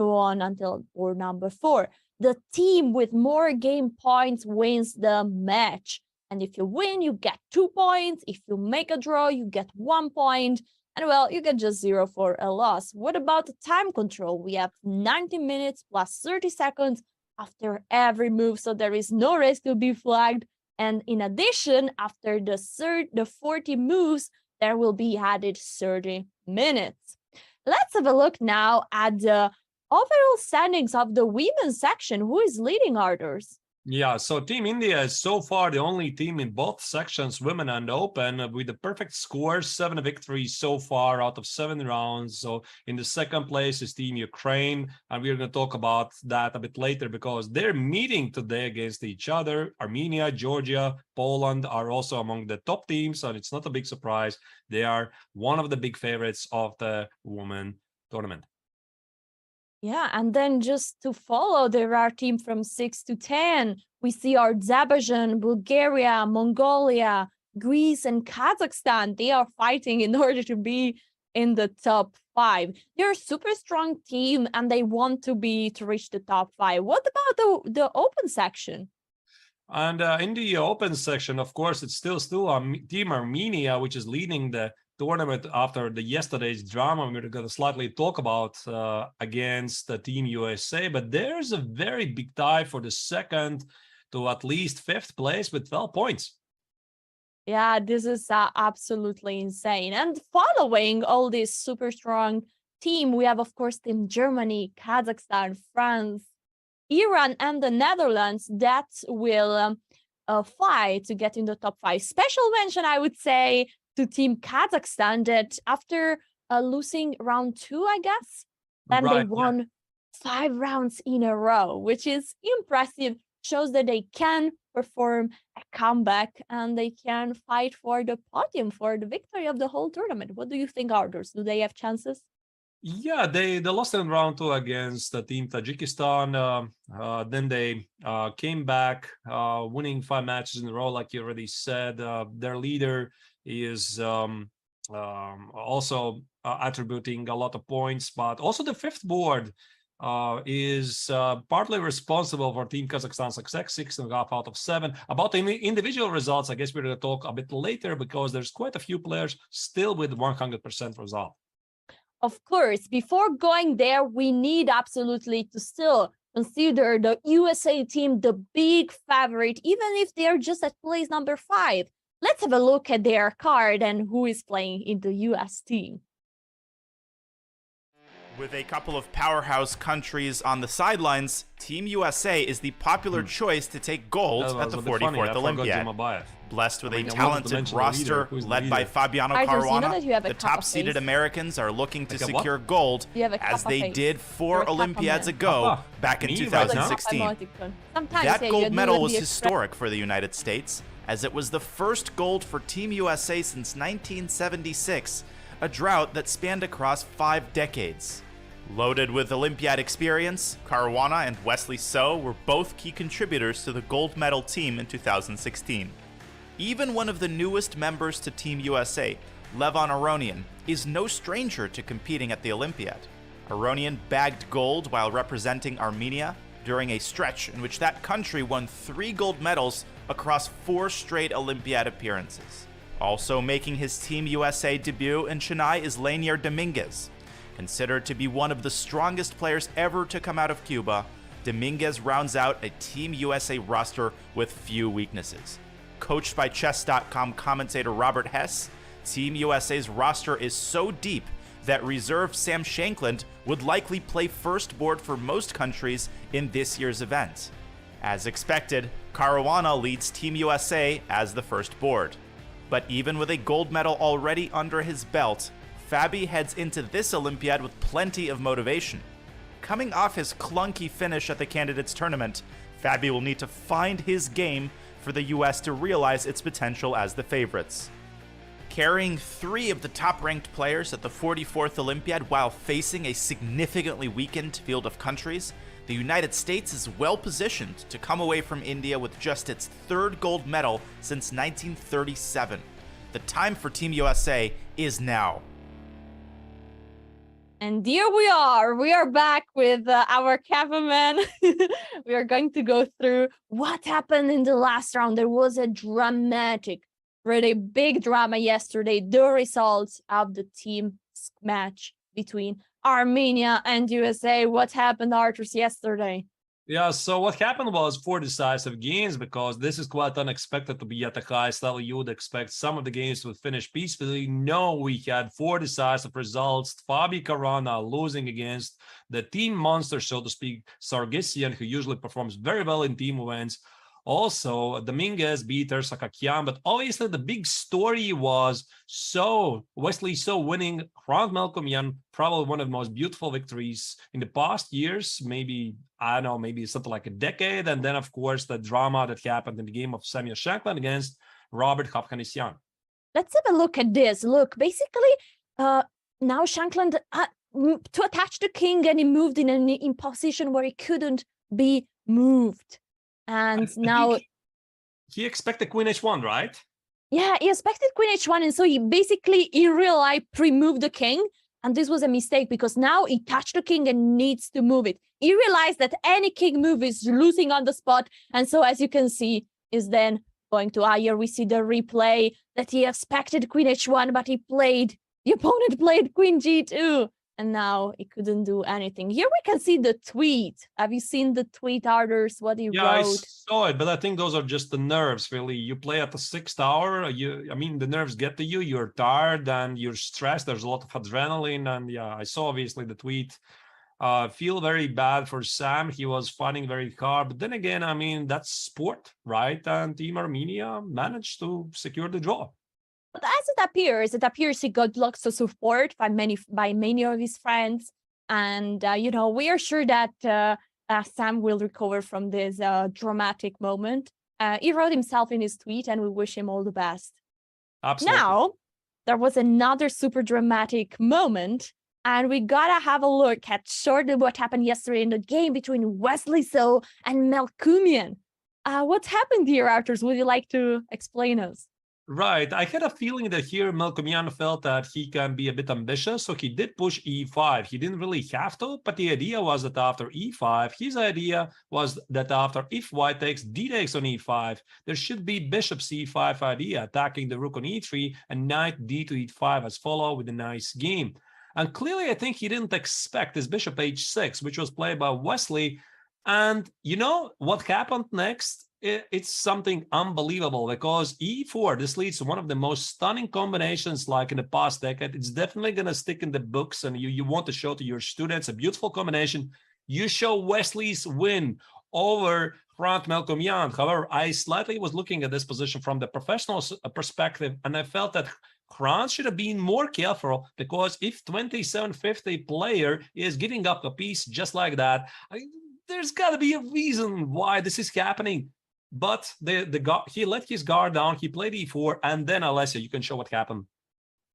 go on until board number 4. The team with more game points wins the match. And if you win, you get 2 points. If you make a draw, you get 1 point. And well, you get just 0 for a loss. What about the time control? We have 90 minutes plus 30 seconds after every move, so there is no risk to be flagged. And in addition, after the 40 moves, there will be added 30 minutes. Let's have a look now at the overall standings of the women's section. Who is leading, Arthurs? Yeah, so Team India is so far the only team in both sections, women and open, with the perfect score, 7 victories so far out of 7 rounds. So in the second place is Team Ukraine, and we're going to talk about that a bit later because they're meeting today against each other. Armenia, Georgia, Poland are also among the top teams, and it's not a big surprise. They are one of the big favorites of the women tournament. Yeah, and then just to follow, there are teams from 6 to 10. We see Azerbaijan, Bulgaria, Mongolia, Greece, and Kazakhstan. They are fighting in order to be in the top 5. They're a super strong team, and they want to reach the top 5. What about the open section? And in the open section, of course, it's still Team Armenia, which is leading the tournament after yesterday's drama. We're going to slightly talk about against the Team USA, but there's a very big tie for the second to at least 5th place with 12 points. Yeah, this is absolutely insane. And following all this super strong team, we have, of course, Team Germany, Kazakhstan, France, Iran, and the Netherlands that will fight to get in the top 5. Special mention, I would say, to Team Kazakhstan that after losing round 2, I guess, then they won 5 rounds in a row, which is impressive. Shows that they can perform a comeback and they can fight for the podium, for the victory of the whole tournament. What do you think, Arthurs? Do they have chances? Yeah, they lost in round 2 against the Team Tajikistan. Then they came back, winning 5 matches in a row, like you already said. Their leader is also attributing a lot of points, but also the 5th board is partly responsible for Team Kazakhstan's success, 6.5 out of 7. About the individual results, I guess we're going to talk a bit later because there's quite a few players still with 100% result. Of course, before going there, we need absolutely to still consider the USA team the big favorite, even if they're just at place number 5. Let's have a look at their card and who is playing in the US team. With a couple of powerhouse countries on the sidelines, Team USA is the popular choice to take gold at the 44th Olympiad. Blessed with a talented roster led by Fabiano Caruana, the top-seeded Americans are looking to secure gold as they did 4 Olympiads ago back in 2016. That gold medal was historic for the United States, as it was the first gold for Team USA since 1976, a drought that spanned across 5 decades. Loaded with Olympiad experience, Caruana and Wesley So were both key contributors to the gold medal team in 2016. Even one of the newest members to Team USA, Levon Aronian, is no stranger to competing at the Olympiad. Aronian bagged gold while representing Armenia during a stretch in which that country won 3 gold medals across 4 straight Olympiad appearances. Also making his Team USA debut in Chennai is Lanier Dominguez. Considered to be one of the strongest players ever to come out of Cuba, Dominguez rounds out a Team USA roster with few weaknesses. Coached by Chess.com commentator Robert Hess, Team USA's roster is so deep that reserve Sam Shankland would likely play first board for most countries in this year's event. As expected, Caruana leads Team USA as the first board. But even with a gold medal already under his belt, Fabi heads into this Olympiad with plenty of motivation. Coming off his clunky finish at the Candidates Tournament, Fabi will need to find his game for the US to realize its potential as the favorites. Carrying 3 of the top-ranked players at the 44th Olympiad while facing a significantly weakened field of countries, the United States is well-positioned to come away from India with just its 3rd gold medal since 1937. The time for Team USA is now. And here we are. We are back with our cameraman. We are going to go through what happened in the last round. There was a dramatic, really big drama yesterday. The results of the team match between Armenia and USA. What happened, Arturs, yesterday? Yeah, so what happened was 4 decisive games, because this is quite unexpected to be at the highest level. You would expect some of the games would finish peacefully. No, we had 4 decisive results. Fabi Caruana losing against the team monster, so to speak, Sargsyan, who usually performs very well in team events. Also, Dominguez beat Sakakyan, but obviously the big story was Wesley So winning Hrant Melkomyan, probably one of the most beautiful victories in the past years, maybe, I don't know, maybe something like a decade. And then, of course, the drama that happened in the game of Samuel Shankland against Robert Hovhannisyan. Let's have a look at this. Look, basically, now Shankland to attach the king, and he moved in position where he couldn't be moved. And now he expected Queen H1, right? Yeah, he expected Queen H1, and so he basically in real life pre-moved the king, and this was a mistake because now he touched the king and needs to move it. He realized that any king move is losing on the spot, and so as you can see, is then going to here we see the replay that he expected Queen H1, but the opponent played Queen G2. And now he couldn't do anything. Here we can see the tweet. Have you seen the tweet, Arturs? What he wrote? I saw it, but I think those are just the nerves, really. You play at the 6th hour. I mean, the nerves get to you. You're tired and you're stressed. There's a lot of adrenaline. And yeah, I saw obviously the tweet. Feel very bad for Sam. He was fighting very hard. But then again, I mean, that's sport, right? And Team Armenia managed to secure the draw. But as it appears he got lots of support by many of his friends, and we are sure that Sam will recover from this dramatic moment. He wrote himself in his tweet, and we wish him all the best. Absolutely. Now, there was another super dramatic moment, and we gotta have a look at shortly what happened yesterday in the game between Wesley So and Melkomyan. What happened here, Arturs? Would you like to explain us? Right. I had a feeling that here Melkomyan felt that he can be a bit ambitious, so he did push e5. He didn't really have to, but the idea was that after e5, his idea was that after if white takes, d takes on e5, there should be bishop c5 idea, attacking the rook on e3 and knight d to e5 as follow with a nice game. And clearly, I think he didn't expect this bishop h6, which was played by Wesley. And you know what happened next? It's something unbelievable, because e4, this leads to one of the most stunning combinations like in the past decade. It's definitely going to stick in the books, and you want to show to your students a beautiful combination. You show Wesley's win over Hrant Melkomyan. However, I slightly was looking at this position from the professional perspective, and I felt that Hrant should have been more careful, because if 2750 player is giving up a piece just like that, there's got to be a reason why this is happening. But he let his guard down. He played e4, and then Alessia, you can show what happened.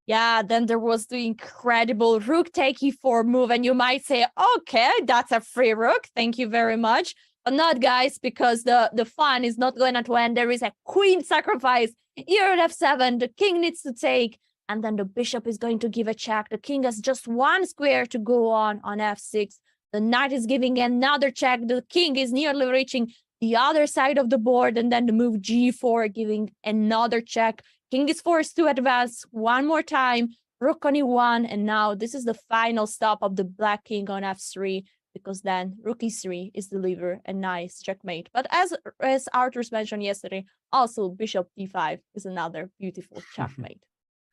Yeah, then there was the incredible rook take e4 move, and you might say, okay, that's a free rook. Thank you very much. But not, guys, because the fun is not going to end. There is a queen sacrifice here at f7. The king needs to take, and then the bishop is going to give a check. The king has just one square to go on f6. The knight is giving another check. The king is nearly reaching the other side of the board, and then the move g4 giving another check. King is forced to advance one more time, rook on e1, and now this is the final stop of the black king on f3, because then rook e3 is delivered a nice checkmate. But as Arturs mentioned yesterday, also bishop d5 is another beautiful checkmate.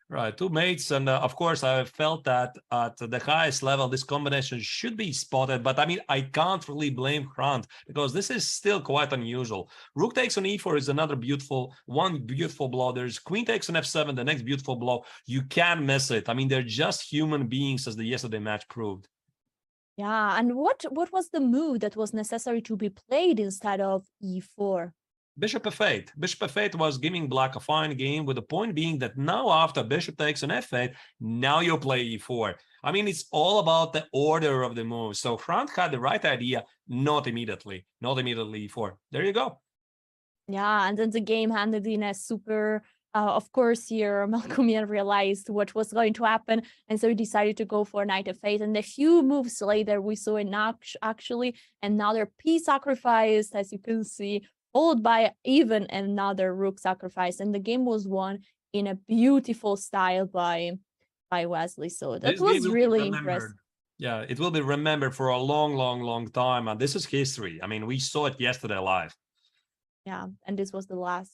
Right, 2 mates, and of course I felt that at the highest level this combination should be spotted, but I mean I can't really blame Hrant, because this is still quite unusual. Rook takes on e4 is another beautiful blow. There's queen takes on f7, the next beautiful blow. You can't miss it. I mean, they're just human beings, as the yesterday match proved. Yeah, and what was the move that was necessary to be played instead of e4? Bishop f8. Bishop f8 was giving black a fine game, with the point being that now after bishop takes on f8, now you play e4. I mean, it's all about the order of the moves. So Hrant had the right idea, not immediately e4. There you go. Yeah, and then the game handed in a super Of course, here Malcolmian realized what was going to happen, and so he decided to go for Knight F8. And a few moves later, we saw actually another piece sacrifice, as you can see, followed by even another rook sacrifice. And the game was won in a beautiful style by Wesley. So that was really impressive. Yeah, it will be remembered for a long, long, long time. And this is history. I mean, we saw it yesterday live. Yeah, and this was the last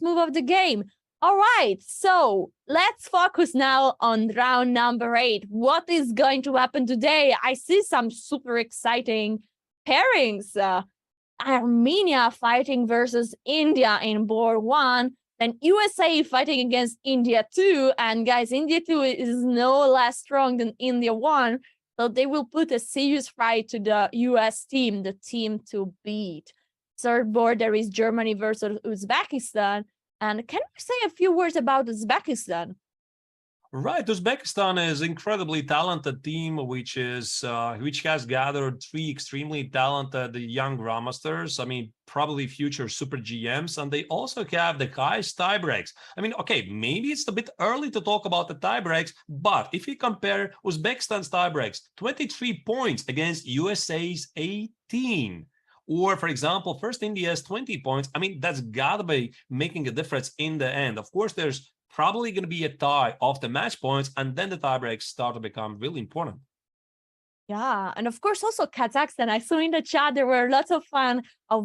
move of the game. All right, so let's focus now on round number 8. What is going to happen today? I see some super exciting pairings. Armenia fighting versus India in board 1, then USA fighting against India 2, and guys, India 2 is no less strong than India 1, so they will put a serious fight to the US team, the team to beat. Third board, there is Germany versus Uzbekistan. And can we say a few words about Uzbekistan? Right, Uzbekistan is an incredibly talented team, which has gathered 3 extremely talented young grandmasters. I mean, probably future super GMs, and they also have the highest tie breaks. I mean, okay, maybe it's a bit early to talk about the tie breaks, but if you compare Uzbekistan's tie breaks, 23 points against USA's 18. Or, for example, first India's 20 points. I mean, that's got to be making a difference in the end. Of course, there's probably going to be a tie of the match points, and then the tie breaks start to become really important. Yeah, and of course, also Kazakhstan. I saw in the chat there were lots of fun of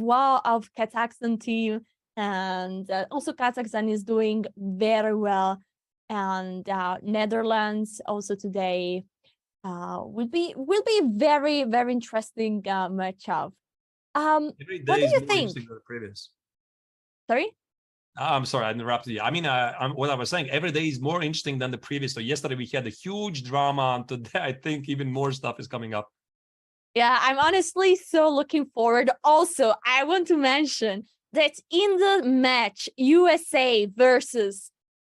Kazakhstan team, and also Kazakhstan is doing very well. And Netherlands also today will be very, very interesting matchup. What do you think? Sorry? I'm sorry, I interrupted you. I mean, what I was saying, every day is more interesting than the previous. So yesterday we had a huge drama, and today I think even more stuff is coming up. Yeah, I'm honestly so looking forward. Also, I want to mention that in the match USA versus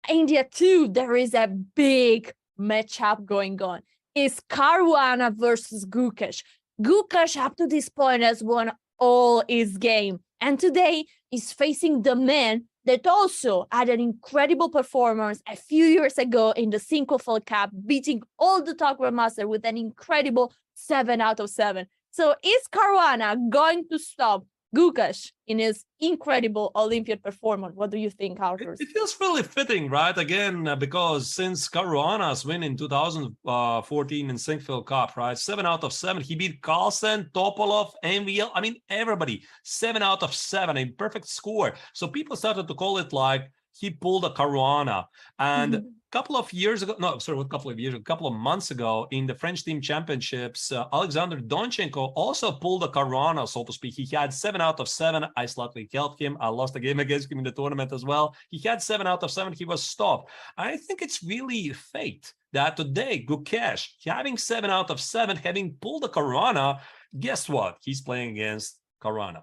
India 2, there is a big matchup going on. It's Caruana versus Gukesh. Gukesh up to this point has won all his game, and today is facing the man that also had an incredible performance a few years ago in the Sinquefield Cup, beating all the top grandmasters with an incredible 7 out of 7. So is Caruana going to stop Gukesh in his incredible Olympiad performance? What do you think, Arthur? It feels really fitting, right? Again, because since Caruana's win in 2014 in Sinquefield Cup, right? 7 out of 7. He beat Carlsen, Topolov, MVL. I mean, everybody. 7 out of 7, a perfect score. So people started to call it like he pulled a Caruana. And a couple of months ago in the French team championships, Alexander Donchenko also pulled a Caruana, so to speak. He had 7 out of 7. I slightly helped him. I lost a game against him in the tournament as well. He had 7 out of 7. He was stopped. I think it's really fate that today Gukesh, having 7 out of 7, having pulled a Caruana, guess what? He's playing against Caruana.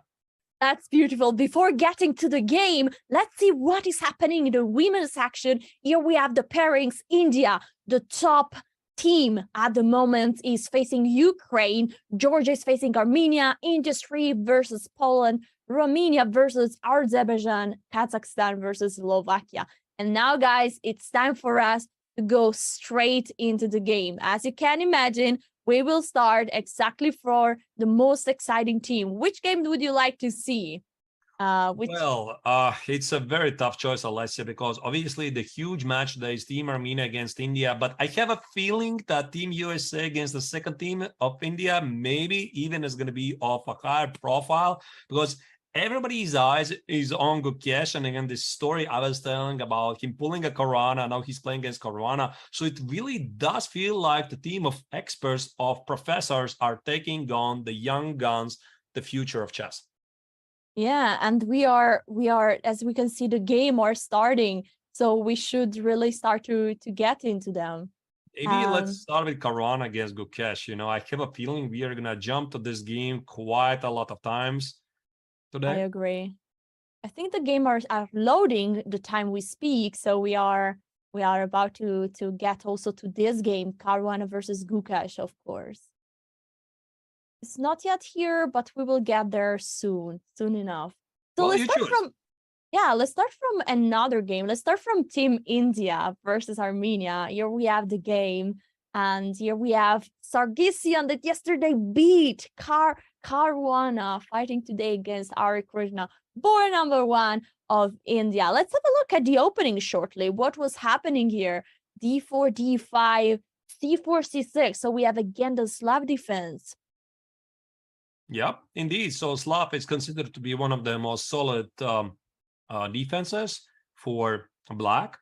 That's beautiful. Before getting to the game, let's see what is happening in the women's section. Here we have the pairings. India, the top team at the moment, is facing Ukraine. Georgia is facing Armenia. India 3 versus Poland. Romania versus Azerbaijan. Kazakhstan versus Slovakia. And now, guys, it's time for us to go straight into the game. As you can imagine, we will start exactly for the most exciting team. Which game would you like to see? It's a very tough choice, Alessia, because obviously the huge match today is Team Armenia against India. But I have a feeling that Team USA against the second team of India maybe even is going to be of a higher profile, because everybody's eyes is on Gukesh. And again, this story I was telling about him pulling a Caruana, now he's playing against Caruana. So it really does feel like the team of experts, of professors, are taking on the young guns, the future of chess. Yeah, and we are, as we can see, the game are starting. So we should really start to get into them. Maybe let's start with Caruana against Gukesh. You know, I have a feeling we are going to jump to this game quite a lot of times today. I agree. I think the game are loading the time we speak, so we are about to get also to this game, Caruana versus Gukesh, of course. It's not yet here, but we will get there soon enough. So let's start from Yeah, let's start from another game. Let's start from Team India versus Armenia. Here we have the game, and here we have Sargsyan that yesterday beat Caruana, fighting today against Ari Krishna, born number 1 of India. Let's have a look at the opening shortly. What was happening here? D4, D5, C4, C6. So we have again the Slav defense. Yep, indeed. So Slav is considered to be one of the most solid defenses for black.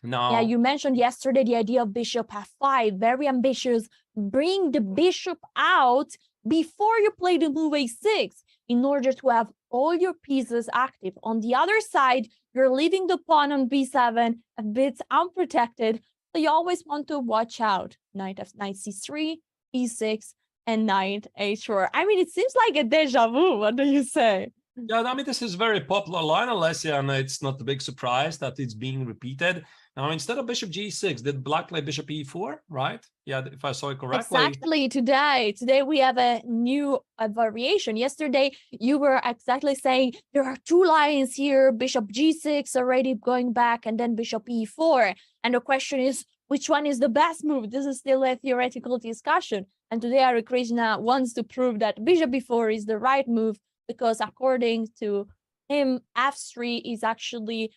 Now, yeah, you mentioned yesterday the idea of bishop f5, very ambitious. Bring the bishop out before you play the move a6 in order to have all your pieces active. On the other side, you're leaving the pawn on b7 a bit unprotected, so you always want to watch out. Knight c3, e6, and knight h4. I mean, it seems like a deja vu. What do you say? Yeah, I mean, this is very popular line, Alessia, and it's not a big surprise that it's being repeated. Now, instead of bishop g6, did black play bishop e4, right? Yeah, if I saw it correctly. Exactly, today we have a new variation. Yesterday, you were exactly saying there are 2 lines here, bishop g6 already going back, and then bishop e4. And the question is, which one is the best move? This is still a theoretical discussion. And today, Ari Krishna wants to prove that bishop e4 is the right move, because according to him, f3 is actually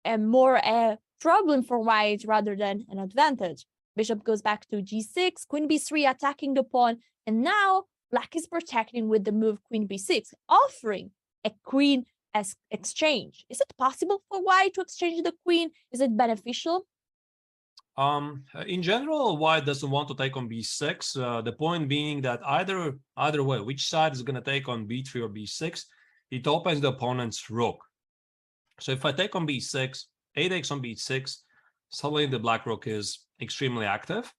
more a problem for white rather than an advantage. Bishop goes back to g6, queen b3 attacking the pawn, and now black is protecting with the move queen b6, offering a queen as exchange. Is it possible for white to exchange the queen? Is it beneficial? In general, white doesn't want to take on b6. The point being that either way, which side is going to take on b3 or b6, it opens the opponent's rook. So if I take on b6, a takes on b6, suddenly the black rook is extremely active.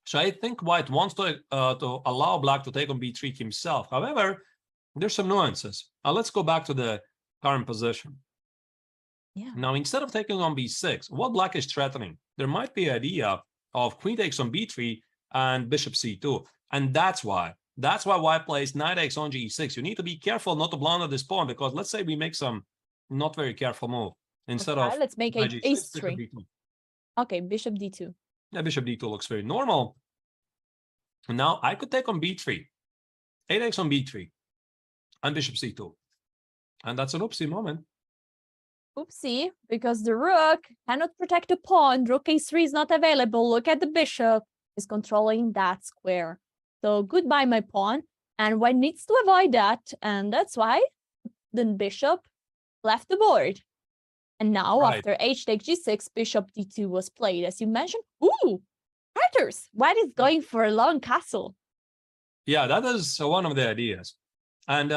So I think white wants to allow black to take on b3 himself. However, there's some nuances. Let's go back to the current position. Yeah. Now, instead of taking on b6, what black is threatening? There might be an idea of queen takes on b3 and bishop c2. And that's why white plays knight takes on g6. You need to be careful not to blunder this pawn, because let's say we make some not very careful move. Instead of let's make a a3. Okay, bishop d2. Yeah, bishop d2 looks very normal. Now I could take on b3, a takes on b3, and bishop c2. And that's an oopsie moment. Oopsie, because the rook cannot protect the pawn. Rook a3 is not available. Look at the bishop is controlling that square. So goodbye, my pawn. And white needs to avoid that. And that's why the bishop left the board. And now, after h takes g6, bishop d2 was played. As you mentioned, ooh, Carters. White is going for a long castle. Yeah, that is one of the ideas. And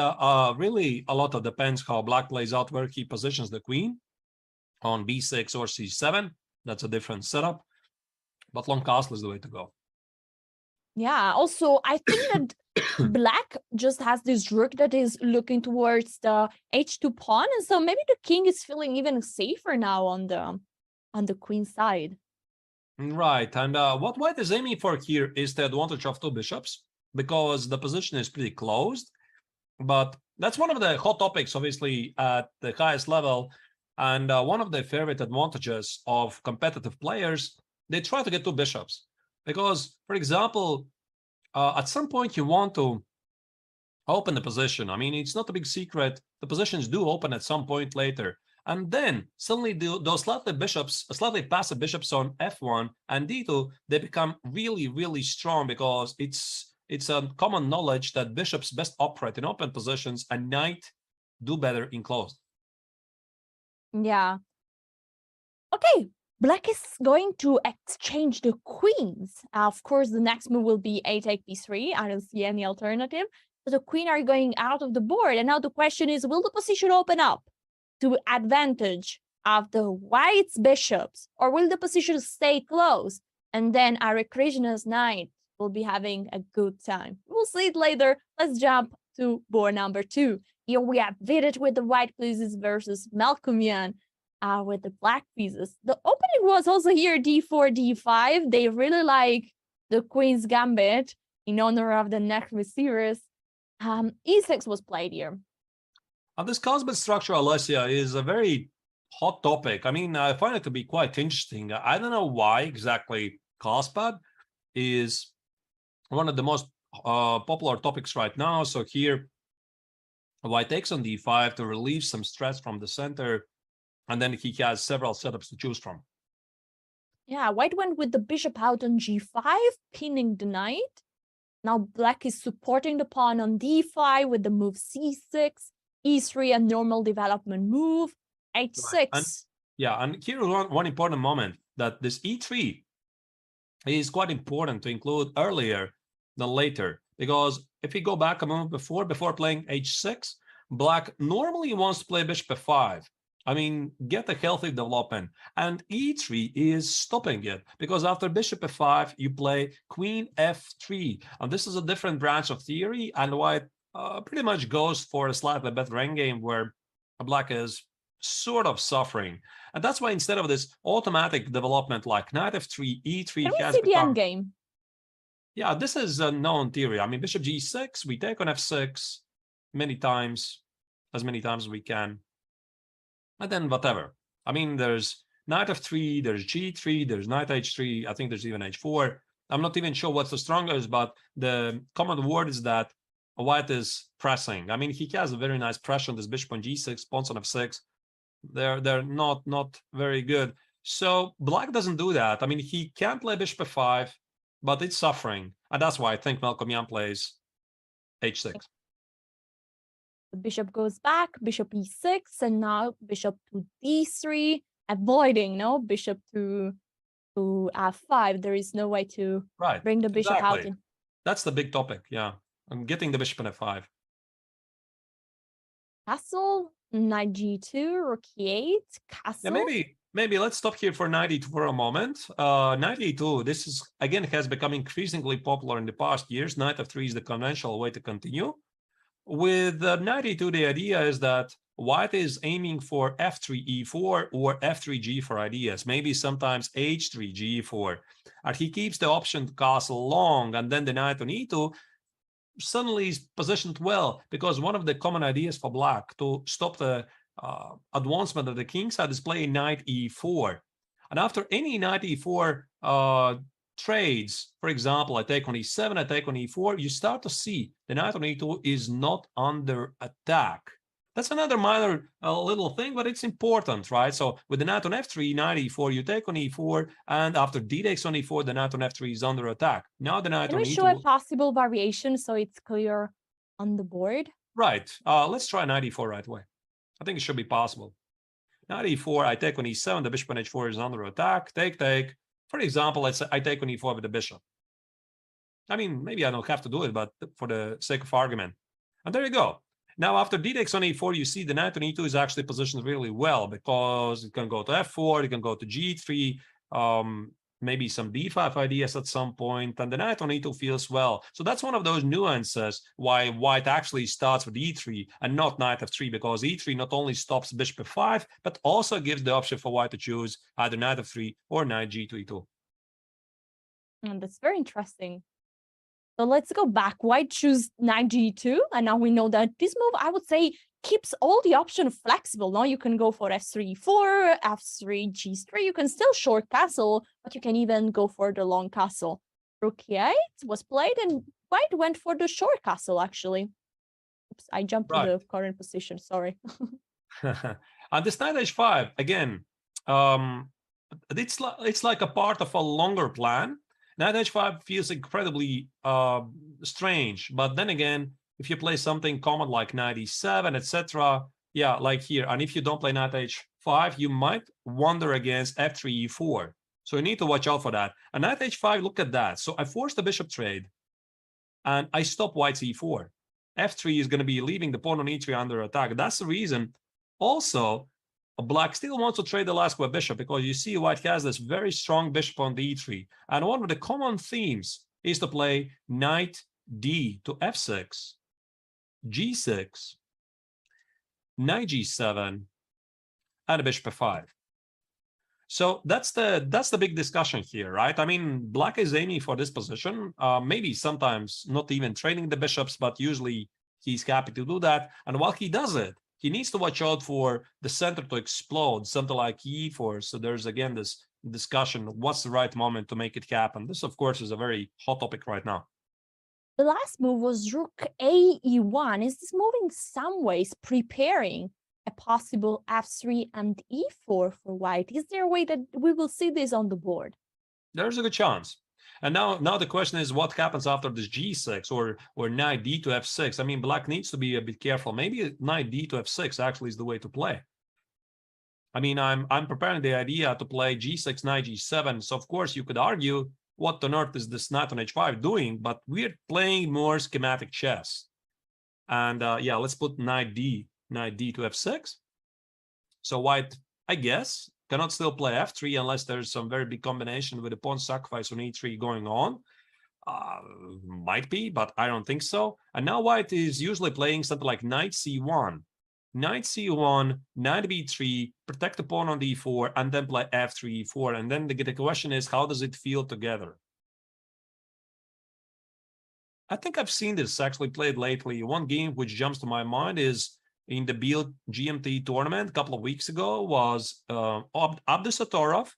really, a lot of depends how black plays out, where he positions the queen on b6 or c7. That's a different setup. But long castle is the way to go. Yeah, also, I think that black just has this rook that is looking towards the h2 pawn. And so maybe the king is feeling even safer now on the queen side. Right. And what white is aiming for here is the advantage of 2 bishops, because the position is pretty closed. But that's one of the hot topics, obviously, at the highest level. And one of the favorite advantages of competitive players, they try to get 2 bishops. Because, for example, at some point you want to open the position. I mean, it's not a big secret. The positions do open at some point later. And then suddenly those slightly passive bishops on f1 and d2, they become really, really strong, because it's a common knowledge that bishops best operate in open positions and knight do better in closed. Yeah. Okay, black is going to exchange the queens. Of course, the next move will be a take b3. I don't see any alternative. So the queen are going out of the board. And now the question is, will the position open up to advantage of the white's bishops, or will the position stay close? And then Ari Krishna's knight will be having a good time. We'll see it later. Let's jump to board number 2. Here we have Vidit with the white pieces versus Melkumian with the black pieces. The opening was also here d4, d5. They really like the queen's gambit in honor of the next series. E6 was played here. This Cosbit structure, Alessia, is a very hot topic. I mean, I find it to be quite interesting. I don't know why exactly Cosbit is one of the most popular topics right now. So here, white takes on d5 to relieve some stress from the center, and then he has several setups to choose from. Yeah, white went with the bishop out on g5, pinning the knight. Now black is supporting the pawn on d5 with the move c6, e3, a normal development move, h6. Right. And here is one important moment, that this e3 is quite important to include earlier than later, because if you go back a moment before playing h6, black normally wants to play bishop f5. I mean, get a healthy development, and e3 is stopping it, because after bishop f5, you play queen f3, and this is a different branch of theory, and white pretty much goes for a slightly better endgame where black is sort of suffering. And that's why instead of this automatic development like knight f3, e3 Can we see the endgame? Yeah, this is a known theory. I mean, bishop g6, we take on f6 many times, as many times as we can. And then whatever. I mean, there's knight f3, there's g3, there's knight h3, I think there's even h4. I'm not even sure what's the strongest, but the common word is that white is pressing. I mean, he has a very nice pressure on this bishop on g6, pawns on f6. They're not very good. So black doesn't do that. I mean, he can play bishop f5, but it's suffering. And that's why I think Malcolm Young plays h6. The bishop goes back, bishop e6, and now bishop to d3, avoiding bishop to f5. There is no way to bring the bishop out. That's the big topic, yeah. I'm getting the bishop in f5. Castle, knight g2, rook e8, castle. Yeah, maybe let's stop here for knight e2 for a moment. Knight e2, this is again has become increasingly popular in the past years. Knight f3 is the conventional way to continue. With knight e2, the idea is that white is aiming for f3 e4 or f3 g4 ideas, maybe sometimes h3 g4, and he keeps the option to castle long, and then the knight on e2 suddenly is positioned well, because one of the common ideas for black to stop the advancement of the king side is playing knight e4. And after any knight e4 trades, for example, I take on e7, I take on e4, you start to see the knight on e2 is not under attack. That's another minor little thing, but it's important, right? So with the knight on f3, knight e4, you take on e4, and after d takes on e4, the knight on f3 is under attack. Now the knight on e2... Can we show a possible variation so it's clear on the board? Right. Let's try knight e4 right away. I think it should be possible. Knight e4, I take on e7, the bishop on h4 is under attack. Take. For example, let's say I take on e4 with the bishop. I mean, maybe I don't have to do it, but for the sake of argument. And there you go. Now, after d takes on e4, you see the knight on e2 is actually positioned really well, because it can go to f4, it can go to g3, maybe some d5 ideas at some point, and the knight on e2 feels well. So that's one of those nuances why white actually starts with e3 and not knight f3, because e3 not only stops bishop f5, but also gives the option for white to choose either knight f3 or knight g to e2. And that's very interesting. So let's go back. White choose knight g2, and now we know that this move, I would say, keeps all the options flexible. Now you can go for f3, 4, f3, g3. You can still short castle, but you can even go for the long castle. Rook e8 was played, and white went for the short castle, actually. Oops, I jumped to the current position, sorry. And this knight h5, again, it's like a part of a longer plan. Knight h5 feels incredibly strange, but then again, if you play something common like knight e7, etc., yeah, like here, and if you don't play knight h5, you might wander against f3, e4. So you need to watch out for that. And knight h5, look at that. So I force the bishop trade, and I stop white's e4. f3 is going to be leaving the pawn on e3 under attack. That's the reason. Also, black still wants to trade the last square bishop, because you see white has this very strong bishop on the e3. And one of the common themes is to play knight d to f6, g6, knight g7, and a bishop f5. So that's the big discussion here, right? I mean, black is aiming for this position, maybe sometimes not even trading the bishops, but usually he's happy to do that. And while he does it, he needs to watch out for the center to explode, something like e4. So there's again this discussion, what's the right moment to make it happen? This, of course, is a very hot topic right now. The last move was rook a e1. Is this move in some ways preparing a possible f3 and e4 for white? Is there a way that we will see this on the board? There's a good chance. And now the question is, what happens after this g6 or knight d to f6? I mean, black needs to be a bit careful. Maybe knight d to f6 actually is the way to play. I mean, I'm preparing the idea to play g6, knight g7. So of course you could argue, what on earth is this knight on h5 doing? But we're playing more schematic chess. And yeah, let's put knight d to f6. So white, I guess, cannot still play f3 unless there's some very big combination with a pawn sacrifice on e3 going on. Might be, but I don't think so. And now white is usually playing something like knight c1. Knight c1, knight b3, protect the pawn on d4, and then play f3, e4. And then the question is, how does it feel together? I think I've seen this actually played lately. One game which jumps to my mind is in the Biel GMT tournament a couple of weeks ago was Abdus Satorov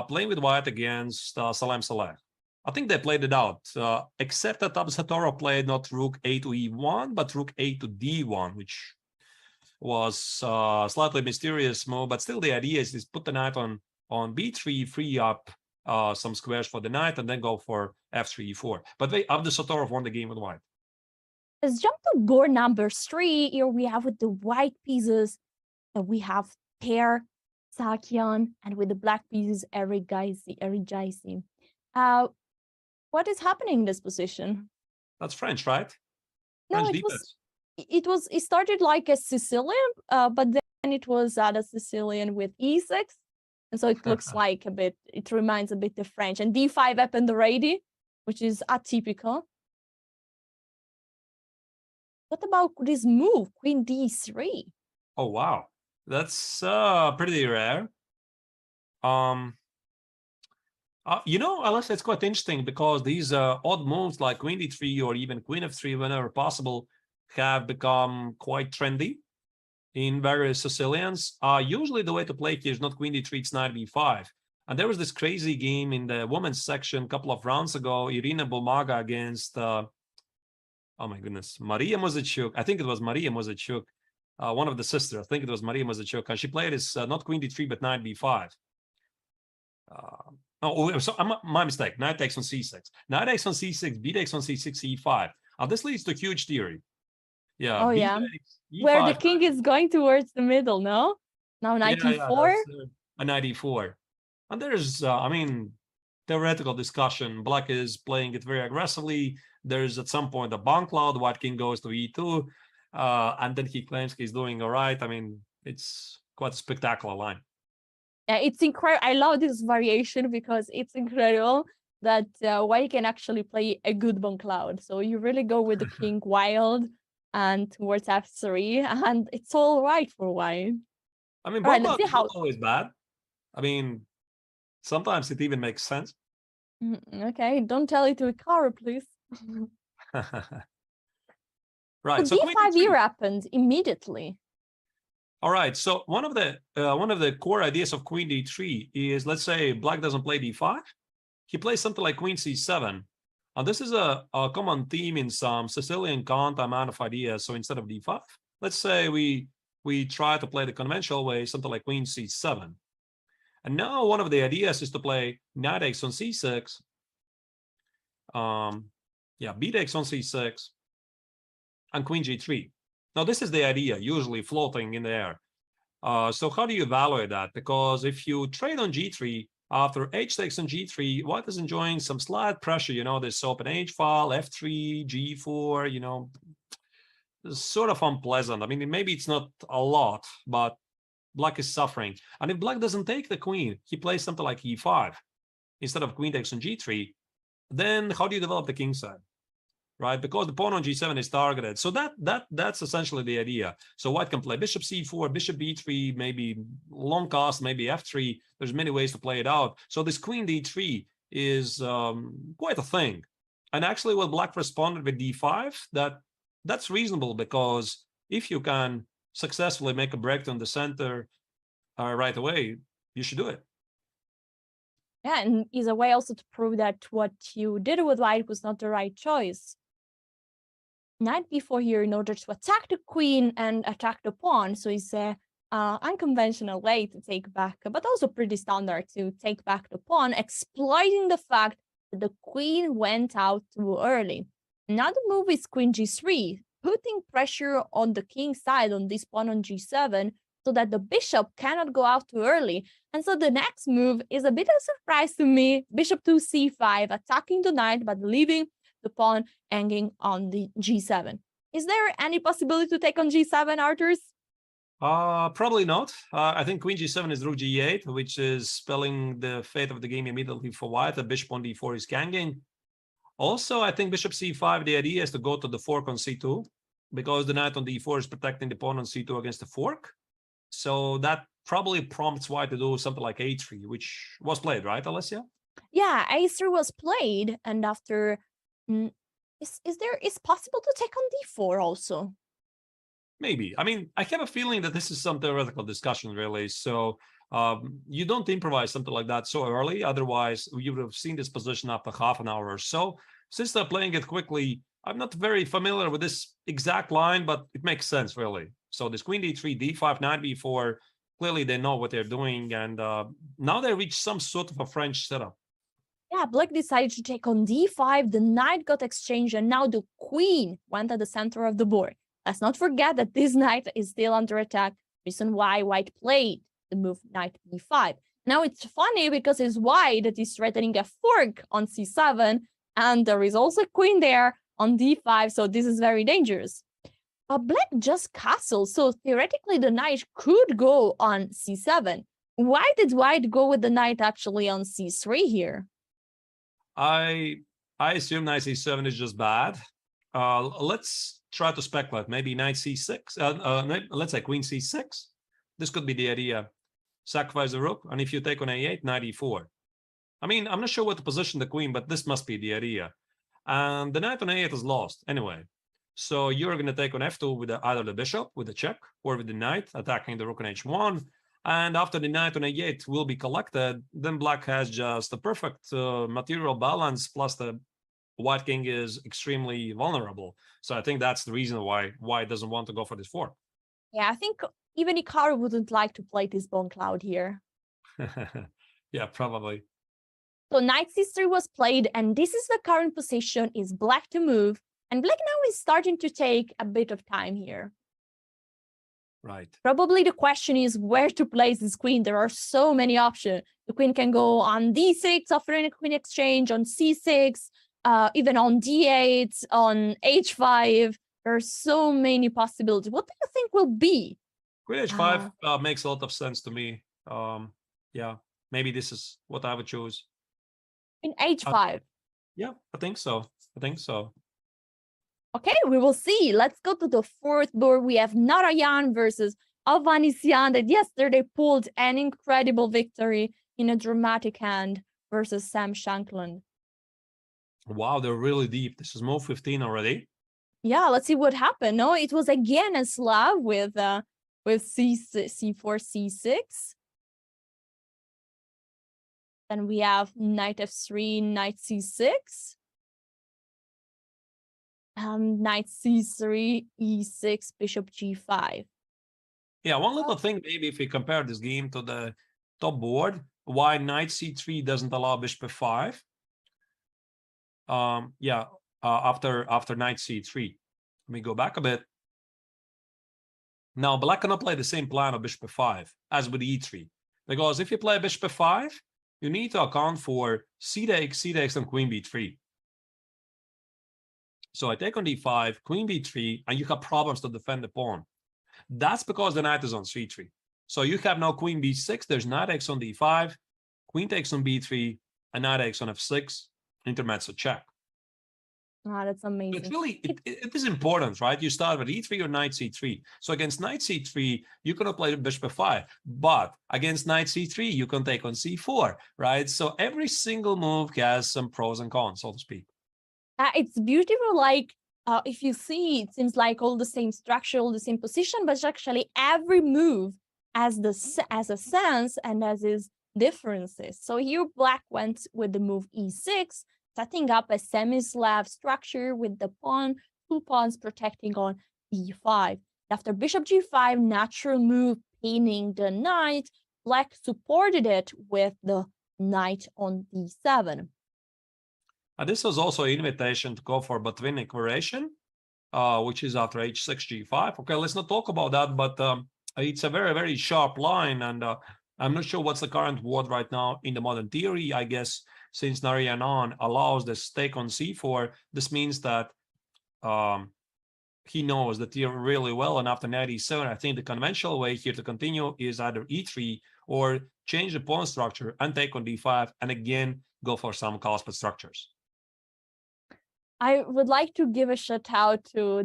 playing with white against Salem Saleh. I think they played it out, except that Abdus Satorov played not rook a to e1, but rook a to d1, which was slightly mysterious move, but still the idea is put the knight on b3, free up some squares for the knight, and then go for f3, e4. But Abdus Satorov won the game with white. Let's jump to board number 3. Here we have with the white pieces, we have Ter, Sakian, and with the black pieces, Eric Jaisi. What is happening in this position? That's French, right? No, French defense. It started like a Sicilian, but then it was a Sicilian with e6, and so it looks like a bit. It reminds a bit of French. And d5 happened already, which is atypical. What about this move, Queen d3? Oh wow, that's pretty rare. You know, Alice, it's quite interesting because these odd moves like Queen d3 or even Queen f3, whenever possible, have become quite trendy in various Sicilians. Usually the way to play here is not Queen d3, it's knight b5. And there was this crazy game in the women's section a couple of rounds ago, Irina Bulmaga against, oh my goodness, Maria Mozachuk. I think it was Maria Mozachuk, one of the sisters. I think it was Maria Mozachuk. And she played this not Queen d3, but knight b5. Oh, so my mistake. Knight takes on c6. Knight takes on c6, b takes on c6, e5. This leads to huge theory. Yeah. Oh, yeah. E5, where the king is going towards the middle, no? Now knight e4? A knight e4. And there's, I mean, theoretical discussion. Black is playing it very aggressively. There's at some point a bomb cloud. White king goes to e2. And then he claims he's doing all right. I mean, it's quite a spectacular line. Yeah, it's incredible. I love this variation because it's incredible that white can actually play a good bomb cloud. So you really go with the king wild and towards f3, and it's all right for white. I mean, bomb cloud is not always bad. I mean, sometimes it even makes sense. Okay, don't tell it to a car, please. Right. So d5 here happened immediately. All right. So one of the core ideas of Queen d3 is, let's say Black doesn't play d5, he plays something like Queen c7. And this is a common theme in some Sicilian Kant amount of ideas. So instead of d5, let's say we try to play the conventional way, something like Queen c7. And now one of the ideas is to play knight takes on c6. Yeah, b takes on c6, and Queen g3. Now this is the idea, usually floating in the air. So how do you evaluate that? Because if you trade on g3 after h takes on g3, white is enjoying some slight pressure. You know, this open h file, f3, g4. You know, it's sort of unpleasant. I mean, maybe it's not a lot, but Black is suffering. And if Black doesn't take the queen, he plays something like e5 instead of queen takes on g3. Then how do you develop the king side? Right, because the pawn on g7 is targeted. So that's essentially the idea. So white can play bishop c4, bishop b3, maybe long cast, maybe f3. There's many ways to play it out. So this queen d3 is quite a thing. And actually, when Black responded with d5, that's reasonable, because if you can successfully make a breakthrough in the center right away, you should do it. Yeah, and is a way also to prove that what you did with white was not the right choice. Knight b4 here in order to attack the queen and attack the pawn. So it's a unconventional way to take back, but also pretty standard to take back the pawn, exploiting the fact that the queen went out too early. Now the move is queen g3, putting pressure on the king side on this pawn on g7 so that the bishop cannot go out too early. And so the next move is a bit of a surprise to me. Bishop to c5, attacking the knight, but leaving the pawn hanging on the g7. Is there any possibility to take on g7, Arthurs? Probably not. I think queen g7 is rook g8, which is spelling the fate of the game immediately for white. The bishop on d4 is ganging. Also, I think bishop c5, the idea is to go to the fork on c2, because the knight on d4 is protecting the pawn on c2 against the fork. So that probably prompts white to do something like a3, which was played, right, Alessia? Yeah, a3 was played, and after... Is possible to take on d4 also? Maybe. I mean, I have a feeling that this is some theoretical discussion, really. So you don't improvise something like that so early. Otherwise, you would have seen this position after half an hour or so. Since they're playing it quickly, I'm not very familiar with this exact line, but it makes sense, really. So this queen d3, d5, knight b4, clearly they know what they're doing. And now they reach some sort of a French setup. Yeah, black decided to take on d5, the knight got exchanged, and now the queen went at the center of the board. Let's not forget that this knight is still under attack, reason why white played the move knight b5. Now it's funny because it's white that is threatening a fork on c7, and there is also a queen there on d5, so this is very dangerous. But black just castled, so theoretically the knight could go on c7. Why did white go with the knight actually on c3 here? I assume knight c7 is just bad. Let's try to speculate. Maybe knight c6. Let's say queen c6. This could be the idea. Sacrifice the rook, and if you take on a8, knight e4. I mean, I'm not sure what to position the queen, but this must be the idea. And the knight on a8 is lost anyway. So you're going to take on f2 with either the bishop with the check or with the knight attacking the rook on h1. And after the knight on a8 will be collected, then black has just a perfect material balance, plus the white king is extremely vulnerable. So I think that's the reason why white doesn't want to go for this fork. Yeah, I think even Hikaru wouldn't like to play this bone cloud here. Yeah, probably. So knight c3 was played, and this is the current position, is black to move. And black now is starting to take a bit of time here. Right. Probably the question is where to place this queen. There are so many options. The queen can go on d6, offering a queen exchange, on c6, even on d8, on h5. There are so many possibilities. What do you think will be? Queen h5 makes a lot of sense to me. Yeah, maybe this is what I would choose. In h5. Yeah, I think so. Okay, we will see. Let's go to the fourth board. We have Narayan versus Ovanesyan that yesterday pulled an incredible victory in a dramatic hand versus Sam Shankland. Wow, they're really deep. This is move 15 already. Yeah, let's see what happened. No, it was again a Slav with c4, c6. Then we have knight f3, knight c6. Knight c3, e6, bishop g5. Yeah, one little thing, maybe if we compare this game to the top board, why knight c3 doesn't allow bishop f5. After knight c3. Let me go back a bit. Now, black cannot play the same plan of bishop f5 as with e3. Because if you play bishop f5, you need to account for c takes, and queen b3. So I take on d5, queen b3, and you have problems to defend the pawn. That's because the knight is on c3. So you have now queen b6, there's knight takes on d5, queen takes on b3, and knight takes on f6, intermezzo check. Ah, that's amazing. It's really, it is important, right? You start with e3 or knight c3. So against knight c3, you cannot play bishop f5. But against knight c3, you can take on c4, right? So every single move has some pros and cons, so to speak. It's beautiful, like if you see, it seems like all the same structure, all the same position, but actually every move has a sense and has its differences. So here Black went with the move e6, setting up a semi-slab structure with the pawn, 2 pawns protecting on e5. After bishop g5, natural move, pinning the knight, Black supported it with the knight on d7. This was also an invitation to go for Botvinnik variation, which is after h6, g5. Okay, let's not talk about that, but it's a very, very sharp line, and I'm not sure what's the current word right now in the modern theory. I guess since Narayanan allows the stake on c4, this means that he knows the theory really well, and after knight e7, I think the conventional way here to continue is either e3 or change the pawn structure and take on d5, and again go for some Kalaspet structures. I would like to give a shout out to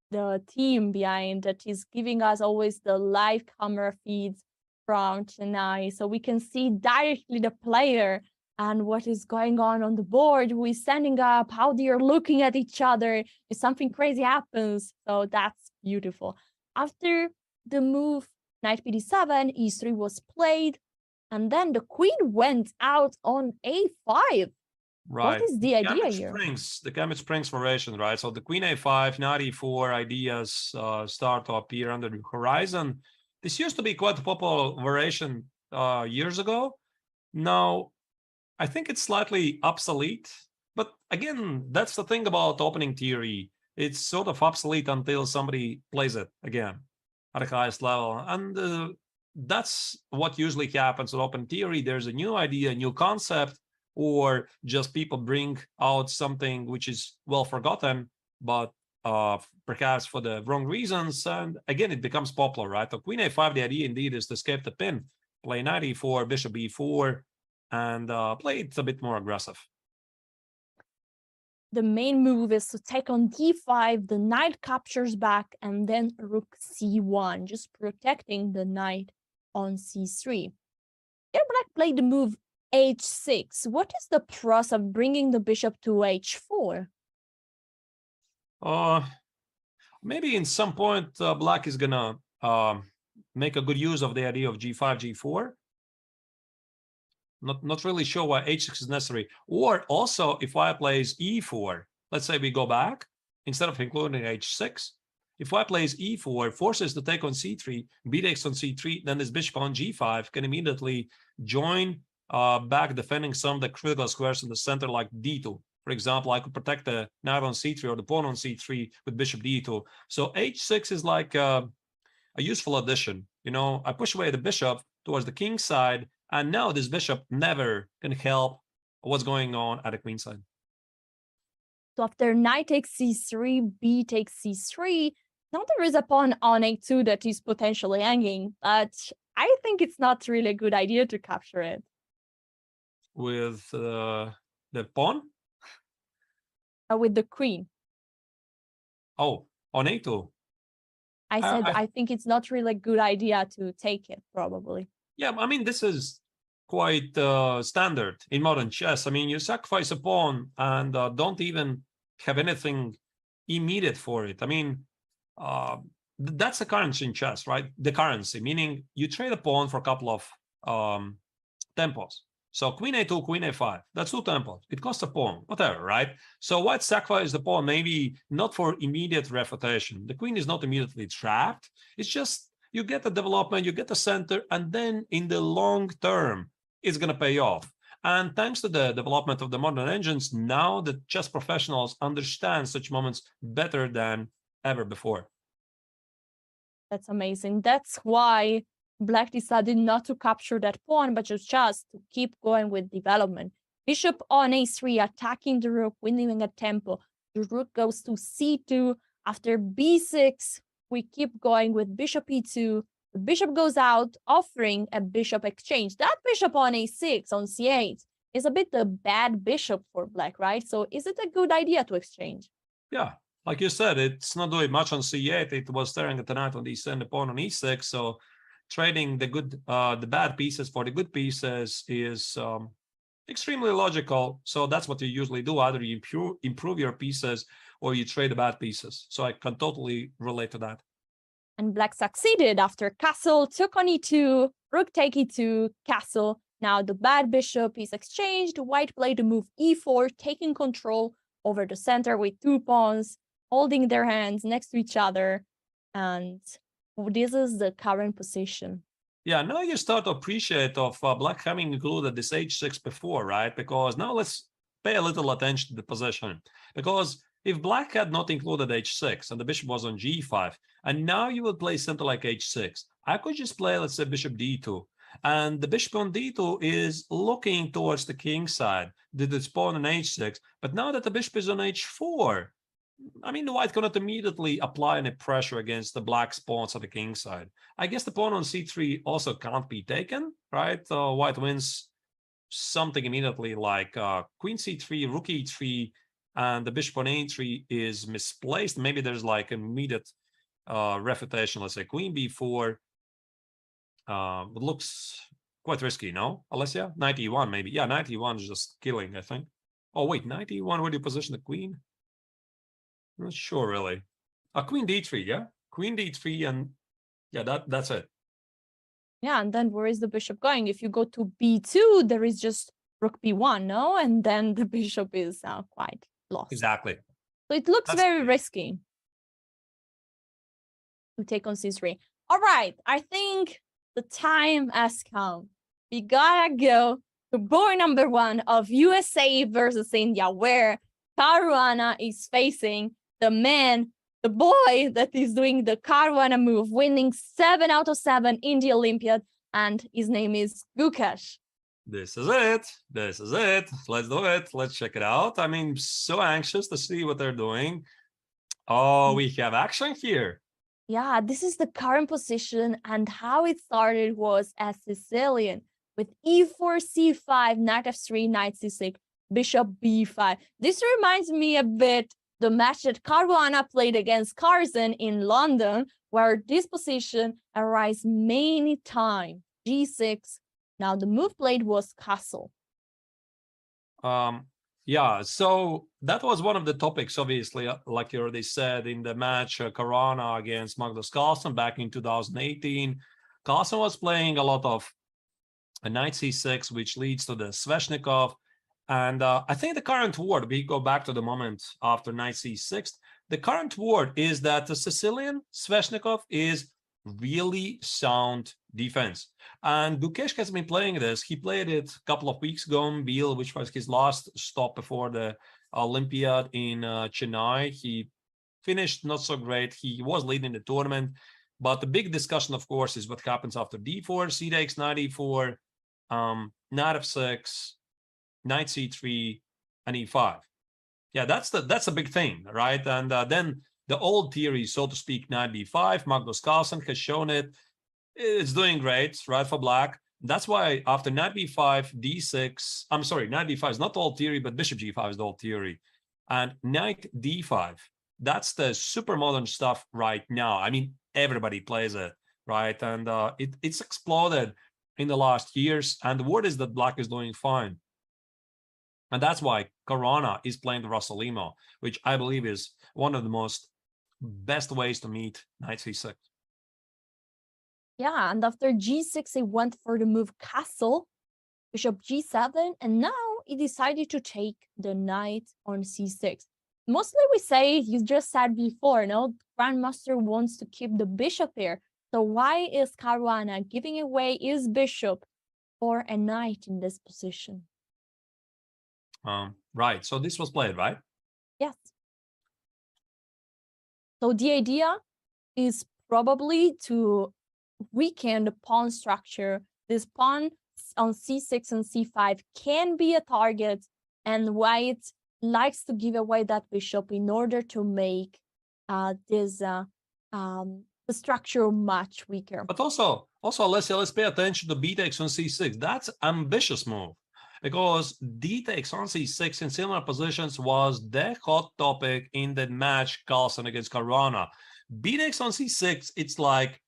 the team behind that is giving us always the live camera feeds from Chennai, so we can see directly the player and what is going on the board, who is standing up, how they are looking at each other, if something crazy happens. So that's beautiful. After the move knight bd7, e3 was played, and then the queen went out on a5. Right. What is the idea here? The Gambit Springs variation, right? So the queen a5, knight e4 ideas start to appear under the horizon. This used to be quite a popular variation years ago. Now, I think it's slightly obsolete. But again, that's the thing about opening theory. It's sort of obsolete until somebody plays it again at the highest level. And that's what usually happens with open theory. There's a new idea, a new concept, or just people bring out something which is well forgotten, but perhaps for the wrong reasons. And again, it becomes popular, right? So queen a5, the idea indeed is to escape the pin, play knight e4, bishop e4, and play it a bit more aggressive. The main move is to take on d5, the knight captures back, and then rook c1, just protecting the knight on c3. Here Black played the move h6. What is the process of bringing the bishop to h4? Maybe in some point Black is gonna make a good use of the idea of g5, g4. Not really sure why h6 is necessary. Or also, if White plays e4, let's say we go back, instead of including h6, if White plays e4, forces to take on c3, b takes on c3, then this bishop on g5 can immediately join back, defending some of the critical squares in the center, like d2. For example, I could protect the knight on c3 or the pawn on c3 with bishop d2. So h6 is like a useful addition. You know, I push away the bishop towards the king side, and now this bishop never can help what's going on at the queen side. So after knight takes c3, b takes c3, now there is a pawn on a2 that is potentially hanging, but I think it's not really a good idea to capture it. With the pawn? With the queen. Oh, on a2. I said I think it's not really a good idea to take it, probably. Yeah, I mean, this is quite standard in modern chess. I mean, you sacrifice a pawn and don't even have anything immediate for it. I mean, that's the currency in chess, right? The currency, meaning you trade a pawn for a couple of tempos. So queen a2, queen a5, that's 2 tempos. It costs a pawn, whatever, right? So White sacrifices the pawn, maybe not for immediate refutation. The queen is not immediately trapped. It's just you get the development, you get the center, and then in the long term, it's going to pay off. And thanks to the development of the modern engines, now the chess professionals understand such moments better than ever before. That's amazing. That's why Black decided not to capture that pawn, but just to keep going with development. Bishop on a3, attacking the rook, winning a tempo. The rook goes to c2. After b6, we keep going with bishop e2. The bishop goes out, offering a bishop exchange. That bishop on a6, on c8, is a bit a bad bishop for Black, right? So is it a good idea to exchange? Yeah, like you said, it's not doing much on c8. It was staring at the knight on d7, the pawn on e6. So trading the bad pieces for the good pieces is extremely logical. So that's what you usually do. Either you improve your pieces, or you trade the bad pieces. So I can totally relate to that. And black succeeded after castle, took on e2, rook take e2, castle. Now the bad bishop is exchanged. White played the move e4, taking control over the center with 2 pawns, holding their hands next to each other. And this is the current position. Yeah, now you start to appreciate of black having included this h6 before, right? Because now let's pay a little attention to the position. Because if black had not included h6 and the bishop was on g5, and now you would play something like h6, I could just play, let's say, bishop d2. And the bishop on d2 is looking towards the king side, did its pawn on h6. But now that the bishop is on h4, I mean, the white cannot immediately apply any pressure against the black pawns on the king side. I guess the pawn on c3 also can't be taken, right? White wins something immediately like queen c3, rook e3, and the bishop on a3 is misplaced. Maybe there's like immediate refutation, let's say queen b4. It looks quite risky, no, Alessia? Knight e1 maybe. Yeah, knight e1 is just killing, I think. Oh, wait, knight e1, where do you position the queen? I'm not sure, really. Queen d3, yeah? Queen d3, and yeah, that's it. Yeah, and then where is the bishop going? If you go to b2, there is just rook b1, no? And then the bishop is quite lost. Exactly. So it looks very risky to take on c3. All right, I think the time has come. We gotta go to board number 1 of USA versus India, where Caruana is facing the man, the boy that is doing the Caruana move, winning 7 out of 7 in the Olympiad, and his name is Gukesh. This is it. This is it. Let's do it. Let's check it out. I mean, so anxious to see what they're doing. Oh, we have action here. Yeah, this is the current position, and how it started was as Sicilian with e4, c5, knight f3, knight c6, bishop b5. This reminds me a bit the match that Caruana played against Carlsen in London, where this position arises many times. g6. Now the move played was castle. Yeah, so that was one of the topics, obviously, like you already said, in the match Caruana against Magnus Carlsen back in 2018. Carlsen was playing a lot of a knight c6, which leads to the Sveshnikov. And I think the current word, we go back to the moment after knight c6, the current word is that the Sicilian Sveshnikov is really sound defense. And Gukesh has been playing this. He played it a couple of weeks ago in Biel, which was his last stop before the Olympiad in Chennai. He finished not so great. He was leading the tournament. But the big discussion, of course, is what happens after d4, c takes, knight e4, knight f6, knight c3, and e5. Yeah, that's a big thing, right? And then the old theory, so to speak, knight b5, Magnus Carlsen has shown it. It's doing great, right, for black. That's why after knight b5, d6, I'm sorry, knight b5 is not the old theory, but bishop g5 is the old theory. And knight d5, that's the super modern stuff right now. I mean, everybody plays it, right? And it's exploded in the last years. And the word is that black is doing fine. And that's why Caruana is playing the Rossolimo, which I believe is one of the most best ways to meet knight c6. Yeah, and after g6, he went for the move castle, bishop g7, and now he decided to take the knight on c6. Mostly we say, you just said before, no, Grandmaster wants to keep the bishop here. So why is Caruana giving away his bishop for a knight in this position? Right, so this was played, right? Yes. So the idea is probably to weaken the pawn structure. This pawn on c6 and c5 can be a target, and white likes to give away that bishop in order to make the structure much weaker. But also Alessia, let's pay attention to b takes on c6. That's ambitious move, because d takes on c6 in similar positions was the hot topic in the match Carlsen against Caruana. B takes on c6, it's like,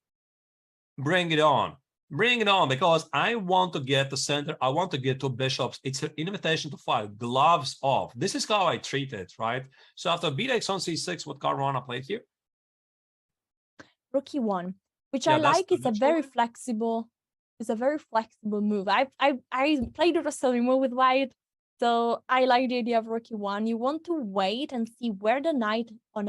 bring it on. Bring it on, because I want to get the center. I want to get two bishops. It's an invitation to fight. Gloves off. This is how I treat it, right? So after b6 on c6, what Caruana played here? Rook e1, which I like. It's a very flexible. It's a very flexible move. I played Rossolimo with white, so I like the idea of Rook e1. You want to wait and see where the knight on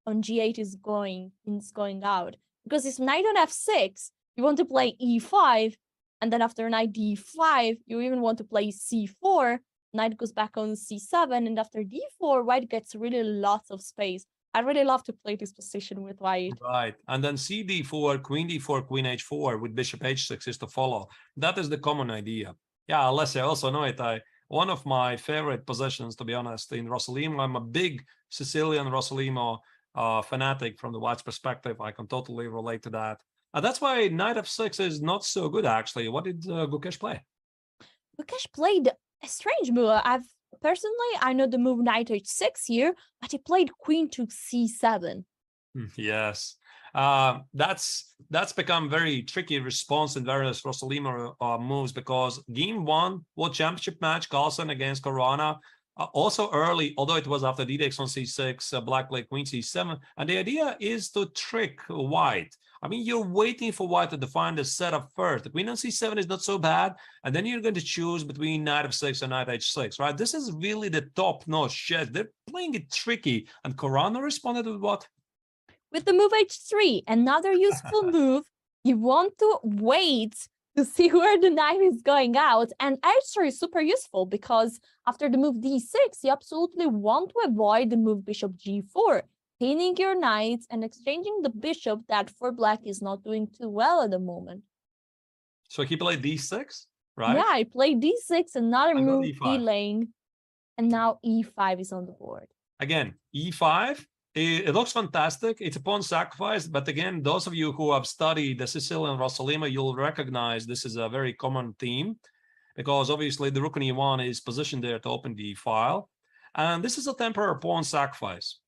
g8 is going out, because it's knight on f6. You want to play e5, and then after knight d5, you even want to play c4. Knight goes back on c7, and after d4, white gets really lots of space. I really love to play this position with white. Right, and then c d4, queen d4, queen h4 with bishop h6 is to follow. That is the common idea. Yeah, unless I also know it, one of my favorite positions, to be honest, in Rossolimo. I'm a big Sicilian Rossolimo fanatic from the white's perspective. I can totally relate to that. That's why knight f6 is not so good, actually. What did Gukesh play? Gukesh played a strange move. I know the move knight h6 here, but he played queen to c7. Yes, that's become very tricky response in various Rossolimo moves, because game one, World Championship match, Carlsen against Caruana. Also early, although it was after d6 on c6, black played queen c7, and the idea is to trick white. I mean, you're waiting for white to define the setup first. The queen on c7 is not so bad, and then you're going to choose between knight f6 and knight h6, right? This is really the top-notch chess. They're playing it tricky, and Caruana responded with what? With the move h3, another useful move. You want to wait to see where the knight is going out, and h3 is super useful, because after the move d6, you absolutely want to avoid the move bishop g4, pinning your knights and exchanging the bishop that for black is not doing too well at the moment. So he played d6, right? Yeah, I played d6, another move delaying, and now e5 is on the board. Again, e5. It looks fantastic. It's a pawn sacrifice, but again, those of you who have studied the Sicilian Rossolimo, you'll recognize this is a very common theme, because obviously the rook on e1 is positioned there to open the file, and this is a temporary pawn sacrifice.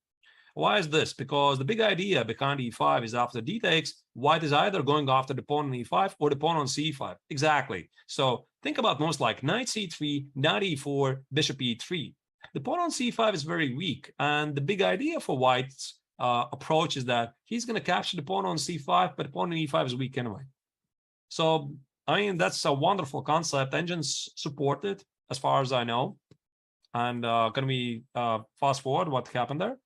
Why is this? Because the big idea behind e5 is after d takes, white is either going after the pawn on e5 or the pawn on c5. Exactly. So think about moves like knight c3, knight e4, bishop e3. The pawn on c5 is very weak, and the big idea for white's approach is that he's going to capture the pawn on c5, but the pawn on e5 is weak anyway. So, I mean, that's a wonderful concept. Engines support it, as far as I know. And can we fast forward what happened there?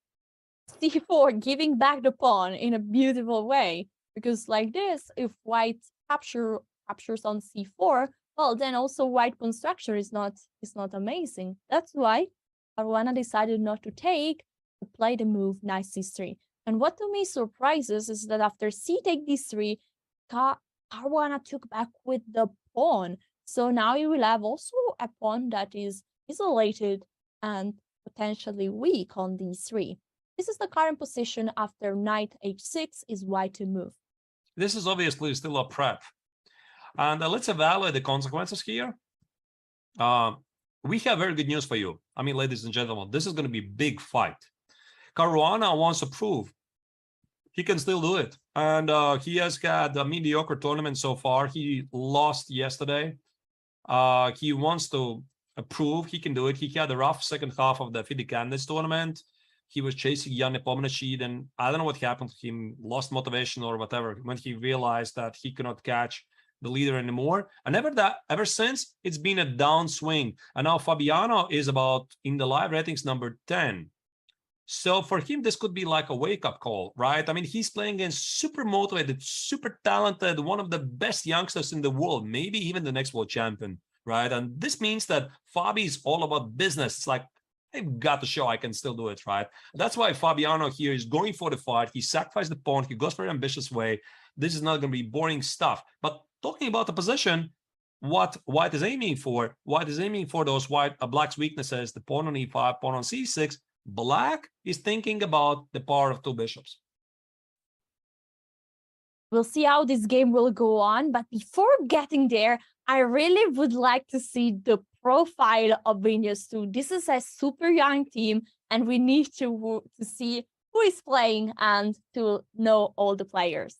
c4, giving back the pawn in a beautiful way, because like this, if white captures on c4, well, then also white pawn structure is not amazing. That's why Caruana decided not to play the move knight c3. And what to me surprises is that after c take d3, Caruana took back with the pawn. So now you will have also a pawn that is isolated and potentially weak on d3. This is the current position after knight h6 is white to move. This is obviously still a prep. And let's evaluate the consequences here. We have very good news for you. I mean, ladies and gentlemen, this is going to be a big fight. Caruana wants to prove he can still do it. And he has had a mediocre tournament so far. He lost yesterday. He wants to prove he can do it. He had a rough second half of the FIDE Candidates tournament. He was chasing Jan Nepomniachtchi, and I don't know what happened to him, lost motivation or whatever, when he realized that he cannot catch the leader anymore. And ever since, it's been a downswing. And now Fabiano is about, in the live ratings, number 10. So for him, this could be like a wake-up call, right? I mean, he's playing against super motivated, super talented, one of the best youngsters in the world, maybe even the next world champion, right? And this means that Fabi is all about business. It's like, I've got to show I can still do it, right? That's why Fabiano here is going for the fight. He sacrificed the pawn. He goes for an ambitious way. This is not going to be boring stuff. But talking about the position, what white is aiming for, those black's weaknesses, the pawn on e5, pawn on c6. Black is thinking about the power of two bishops. We'll see how this game will go on, but before getting there, I really would like to see the profile of Vilnius too. This is a super young team, and we need to see who is playing and to know all the players.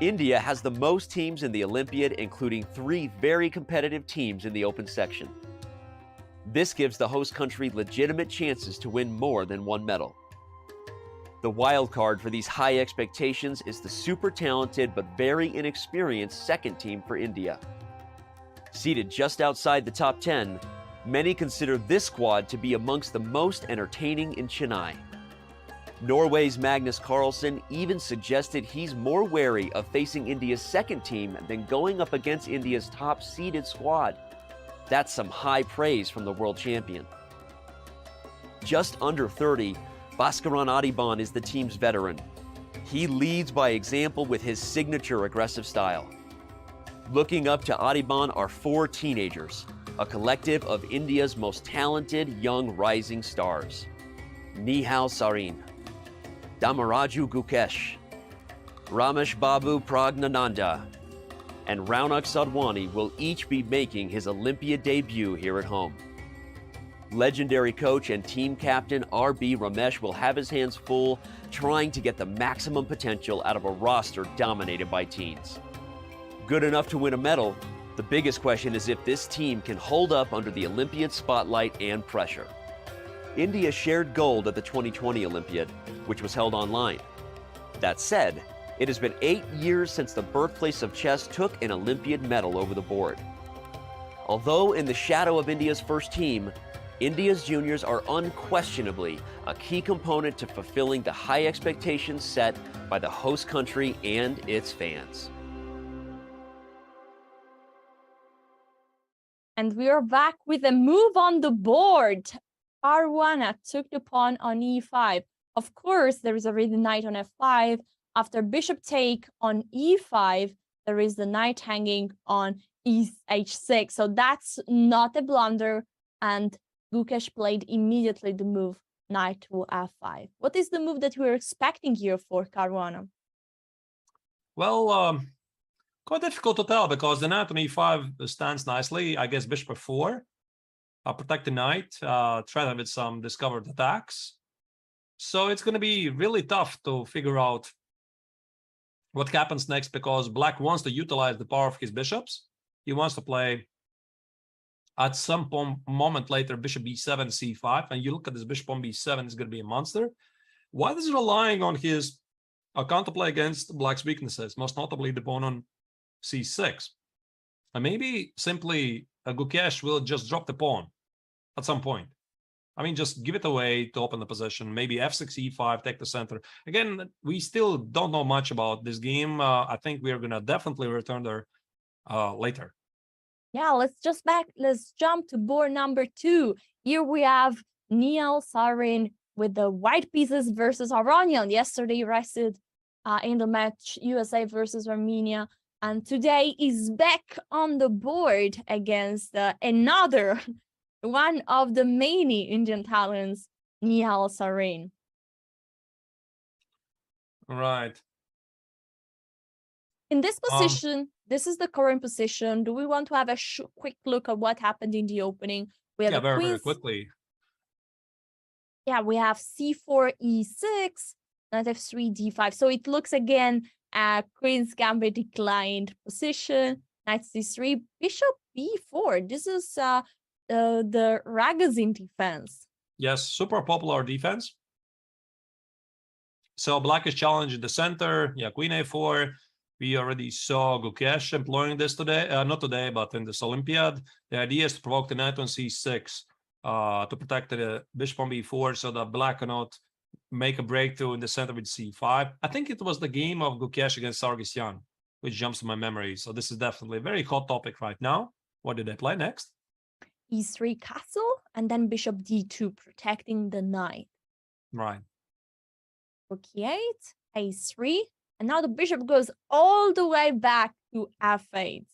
India has the most teams in the Olympiad, including 3 very competitive teams in the open section. This gives the host country legitimate chances to win more than one medal. The wild card for these high expectations is the super talented but very inexperienced second team for India. Seated just outside the top 10, many consider this squad to be amongst the most entertaining in Chennai. Norway's Magnus Carlsen even suggested he's more wary of facing India's second team than going up against India's top-seeded squad. That's some high praise from the world champion. Just under 30, Bhaskaran Adiban is the team's veteran. He leads by example with his signature aggressive style. Looking up to Adiban are 4 teenagers, a collective of India's most talented young rising stars. Nihal Sarin, Damaraju Gukesh, Ramesh Babu Pragnananda, and Raunak Sadhwani will each be making his Olympiad debut here at home. Legendary coach and team captain R.B. Ramesh will have his hands full trying to get the maximum potential out of a roster dominated by teens. Good enough to win a medal, the biggest question is if this team can hold up under the Olympiad spotlight and pressure. India shared gold at the 2020 Olympiad, which was held online. That said, it has been 8 years since the birthplace of chess took an Olympiad medal over the board. Although in the shadow of India's first team, India's juniors are unquestionably a key component to fulfilling the high expectations set by the host country and its fans. And we are back with a move on the board. Caruana took the pawn on e5. Of course, there is already knight on f5. After bishop take on e5, there is the knight hanging on h6. So that's not a blunder. And Gukesh played immediately the move knight to f5. What is the move that we're expecting here for Caruana? Well, quite difficult to tell because the knight on e5 stands nicely. I guess bishop f4, protect the knight, threaten with some discovered attacks. So it's going to be really tough to figure out what happens next because black wants to utilize the power of his bishops. He wants to play at some moment later bishop b7, c5, and you look at this bishop on b7, it's going to be a monster. White is relying on his counterplay against black's weaknesses, most notably the pawn on c6. And maybe simply Gukesh will just drop the pawn at some point. I mean, just give it away to open the position. Maybe f6, e5, take the center. Again, we still don't know much about this game. I think we are going to definitely return there later. Yeah, let's jump to board number 2. Here we have Nihal Sarin with the white pieces versus Aronian. Yesterday rested in the match USA versus Armenia. And today is back on the board against another one of the many Indian talents, Nihal Sarin. Right. In this position, this is the current position. Do we want to have a quick look at what happened in the opening? We have very quickly. Yeah, we have c4, e6, knight f3, d5. So it looks again Queen's Gambit declined position, knight c3, bishop b4. This is the Ragozin defense. Yes, super popular defense. So black is challenging the center. Yeah, queen a4. We already saw Gukesh employing this today. Not today, but in this Olympiad. The idea is to provoke the knight on c6 to protect the bishop on b4 so that black cannot make a breakthrough in the center with c5. I think it was the game of Gukesh against Sargsyan, which jumps to my memory. So this is definitely a very hot topic right now. What did they play next? e3 castle, and then bishop d2, protecting the knight. Right. Rook e8, a3, and now the bishop goes all the way back to f8.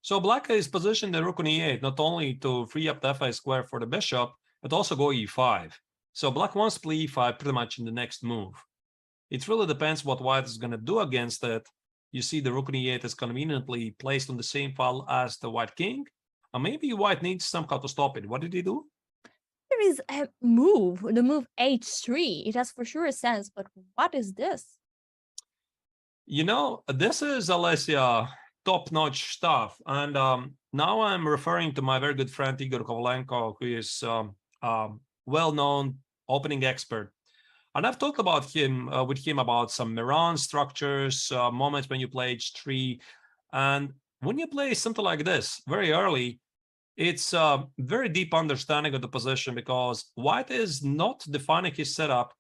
So black is positioned the rook on e8, not only to free up the f8 square for the bishop, but also go e5. So black wants to play e5 pretty much in the next move. It really depends what white is going to do against it. You see the rook on e8 is conveniently placed on the same file as the white king. And maybe white needs somehow to stop it. What did he do? There is a move, the move h3. It has for sure a sense, but what is this? You know, this is, Alessia, top-notch stuff. And now I'm referring to my very good friend Igor Kovalenko, who is well-known opening expert. And I've talked about him with him about some Miran structures, moments when you play H3. And when you play something like this very early, it's a very deep understanding of the position, because White is not defining his setup.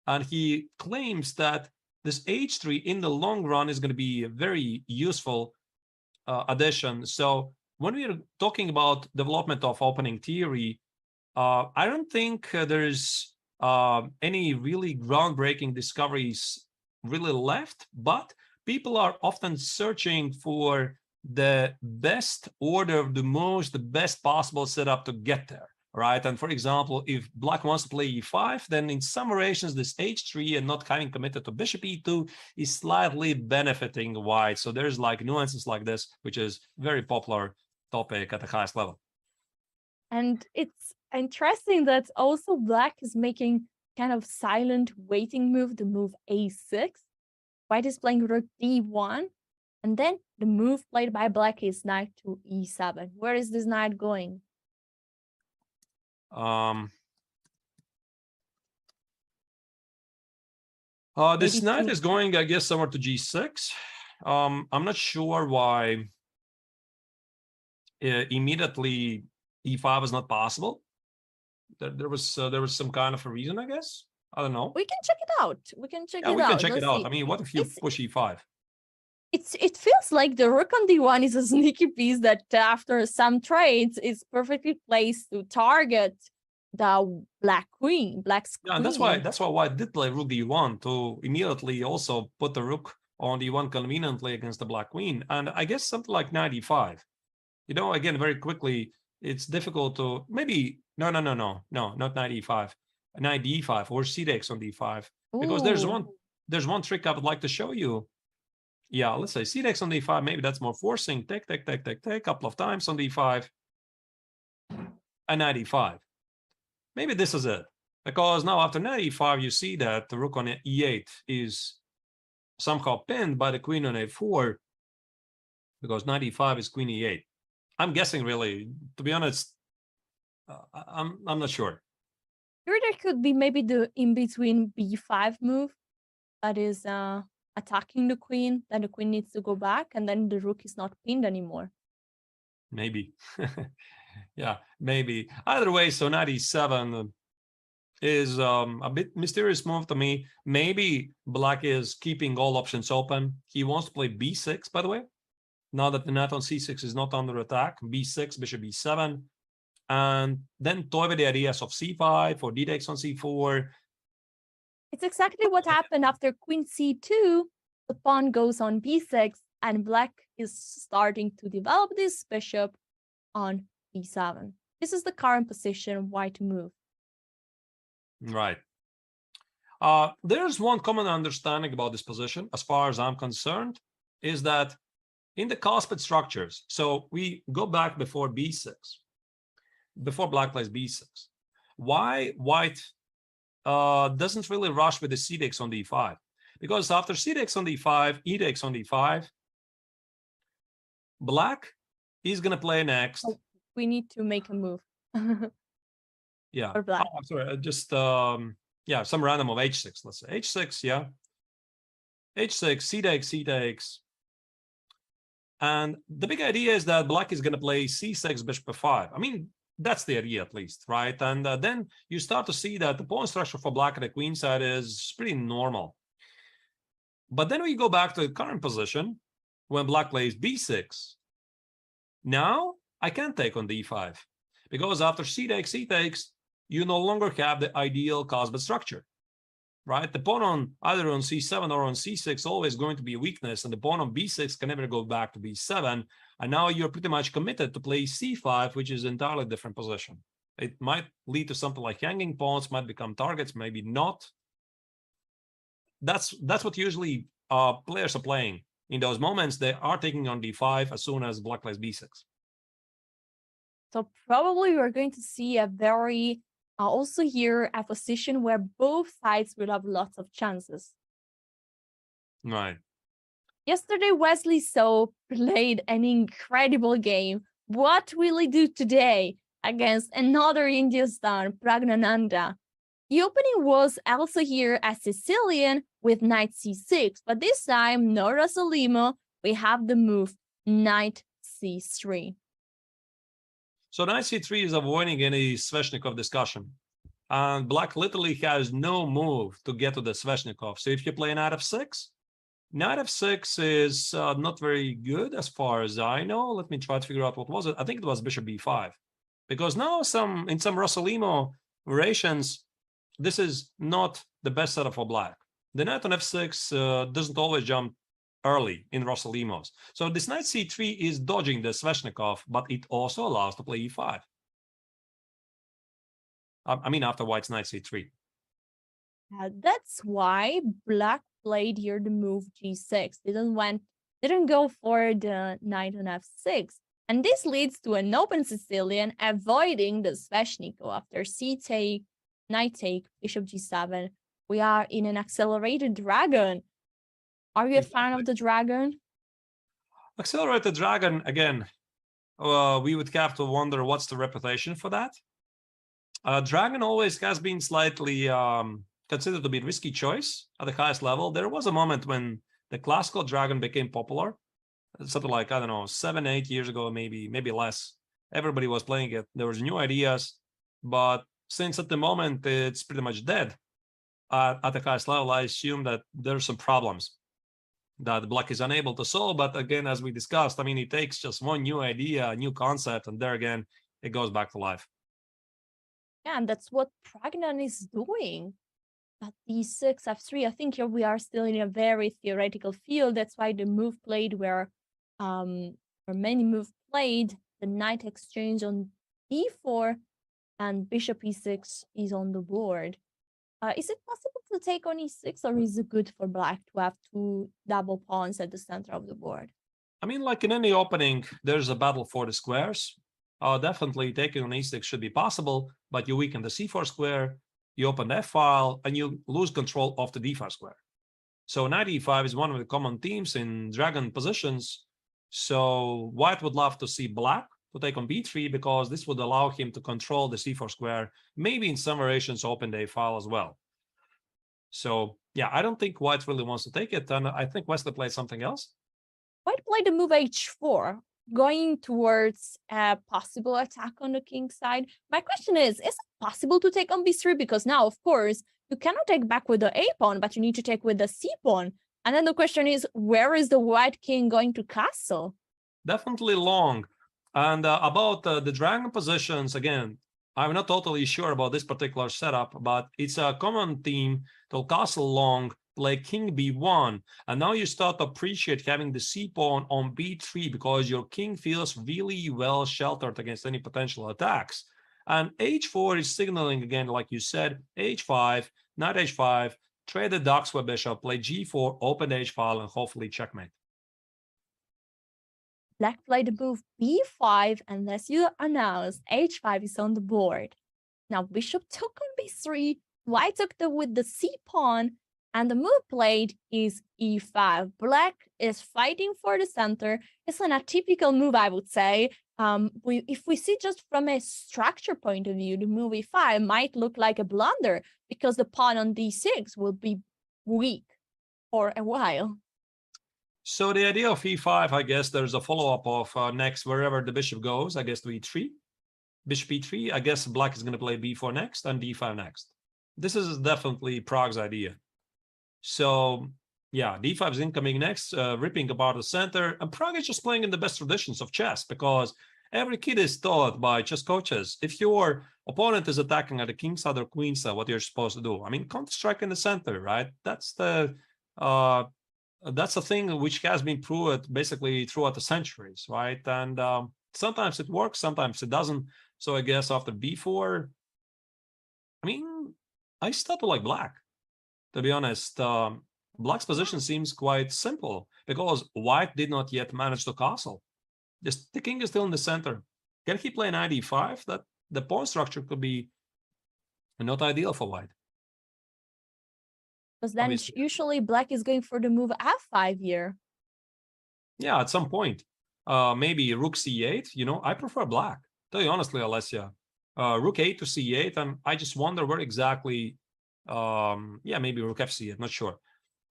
And he claims that this H3 in the long run is going to be a very useful addition. So when we're talking about development of opening theory, I don't think there's any really groundbreaking discoveries really left, but people are often searching for the best order of the moves, the best possible setup to get there, right? And for example, if Black wants to play E5, then in some variations, this H3 and not having committed to Bishop E2 is slightly benefiting White. So there's like nuances like this, which is very popular topic at the highest level. And it's interesting that also Black is making kind of silent waiting move, the move A6. White is playing rook D1. And then the move played by Black is knight to E7. Where is this knight going? This knight is going, I guess, somewhere to G6. I'm not sure why immediately E5 is not possible. There was some kind of a reason, I guess. I don't know. We can check it out. We can check it out. We can check it out. I mean, what if you push E5? It feels like the rook on D1 is a sneaky piece that after some trades is perfectly placed to target the Black's queen. Yeah, and that's why White did play rook D1 to immediately also put the rook on D1 conveniently against the Black queen. And I guess something like knight E5. You know, again, very quickly, it's difficult to maybe not knight E5, knight D5 or C6 on D5, because there's one trick I would like to show you. Yeah, let's say C6 on D5, maybe that's more forcing. Take, couple of times on D5, and knight E5. Maybe this is it, because now after knight E5, you see that the rook on E8 is somehow pinned by the queen on A4, because knight E5 is queen E8. I'm guessing, really, to be honest, I'm not sure. Here there could be maybe the in-between B5 move that is attacking the queen, then the queen needs to go back, and then the rook is not pinned anymore. Maybe. Yeah, maybe. Either way, so knight E7 is a bit mysterious move to me. Maybe Black is keeping all options open. He wants to play B6, by the way. Now that the knight on C6 is not under attack, B6, bishop B7, and then toy with the ideas of C5 or D takes on C4. It's exactly what happened after queen C2. The pawn goes on B6, and Black is starting to develop this bishop on B7. This is the current position, White to move. Right. There's one common understanding about this position, as far as I'm concerned, is that in the Cospet structures, so we go back before B6, before Black plays B6, why White doesn't really rush with the C takes on D5? Because after C takes on D5, E takes on D5, Black is going to play next. Oh, we need to make a move. Yeah. For Black. Oh, I'm sorry. Just yeah, some random of H6. Let's say H6. Yeah. H6, C takes, C takes. And the big idea is that Black is going to play C6, bishop F5. I mean, that's the idea at least, right? And then you start to see that the pawn structure for Black at the queen side is pretty normal. But then we go back to the current position when Black plays B6. Now I can't take on D5, because after C takes, you no longer have the ideal Cospet structure, right? The pawn on either on C7 or on C6 always going to be a weakness, and the pawn on B6 can never go back to B7. And now you're pretty much committed to play C5, which is an entirely different position. It might lead to something like hanging pawns, might become targets, maybe not. That's what usually players are playing. In those moments, they are taking on D5 as soon as Black plays B6. So probably we're going to see a very, also here, a position where both sides will have lots of chances. Right. Yesterday, Wesley So played an incredible game. What will he do today against another Indian star, Pragnananda? The opening was also here as Sicilian with knight c6, but this time, no Rossolimo, we have the move knight c3. So knight c3 is avoiding any Sveshnikov discussion. And black literally has no move to get to the Sveshnikov. So if you play knight f6, knight f6 is not very good as far as I know. Let me try to figure out what was it. I think it was bishop b5. Because now in some Rossolimo variations, this is not the best setup for black. The knight on f6 doesn't always jump early in Rossolimos. So this knight c3 is dodging the Sveshnikov, but it also allows to play e5. I mean, after white's knight c3. That's why black played here the move g6. Didn't go for the knight on f6. And this leads to an open Sicilian, avoiding the Sveshnikov after c-take, knight take, bishop g7. We are in an accelerated dragon. Are you a fan of the dragon? Accelerated dragon, again, we would have to wonder what's the reputation for that. Dragon always has been slightly considered to be a risky choice at the highest level. There was a moment when the classical dragon became popular. Something like, I don't know, 7-8 years ago, maybe less. Everybody was playing it. There was new ideas, but since at the moment it's pretty much dead at the highest level, I assume that there's some problems that black is unable to solve. But again, as we discussed, I mean, it takes just one new idea, a new concept, and there again, it goes back to life. Yeah, and that's what Pragnan is doing. At d6, f3, I think here we are still in a very theoretical field. That's why the move played where many moves played, the knight exchange on d4 and bishop e6 is on the board. Is it possible to take on e6, or is it good for black to have two double pawns at the center of the board? I mean, like in any opening, there's a battle for the squares. Definitely taking on e6 should be possible, but you weaken the c4 square, you open the f-file, and you lose control of the d5 square. So knight e5 is one of the common themes in dragon positions. So white would love to see black to take on b3, because this would allow him to control the c4 square, maybe in some variations open the a-file as well. So yeah, I don't think white really wants to take it, and I think Wesley played something else. White played the move h4, going towards a possible attack on the king side. My question is it possible to take on b3? Because now, of course, you cannot take back with the a pawn, but you need to take with the c pawn. And then the question is, where is the white king going to castle? Definitely long. And about the dragon positions, again, I'm not totally sure about this particular setup, but it's a common theme to castle long, play king b1, and now you start to appreciate having the c pawn on b3 because your king feels really well sheltered against any potential attacks. And h4 is signaling, again, like you said, h5, knight h5, trade the ducks with bishop, play g4, open the h-file, and hopefully checkmate. Black played the move b5, and as you announced, h5 is on the board. Now bishop took on b3, white took with the c pawn, and the move played is e5. Black is fighting for the center. It's an atypical move, I would say. If we see just from a structure point of view, the move e5 might look like a blunder because the pawn on d6 will be weak for a while. So the idea of e5, I guess there's a follow-up of next, wherever the bishop goes, I guess to e3. Bishop e3, I guess black is going to play b4 next and d5 next. This is definitely Prague's idea. So yeah, d5 is incoming next, ripping apart the center. And Prague is just playing in the best traditions of chess, because every kid is taught by chess coaches, if your opponent is attacking at the king side or queen side, what you're supposed to do. I mean, counter-strike in the center, right? That's the thing which has been proved basically throughout the centuries, right? And sometimes it works, sometimes it doesn't. So I guess after b4, I mean, I still like black. To be honest, black's position seems quite simple because white did not yet manage to castle. Just the king is still in the center. Can he play knight e5? That the pawn structure could be not ideal for white. Because then usually black is going for the move f5 here. Yeah, at some point. Maybe rook c8. I prefer black. Tell you honestly, Alessia. Rook 8 to c8, and I just wonder where exactly. Maybe rook fc8. Not sure.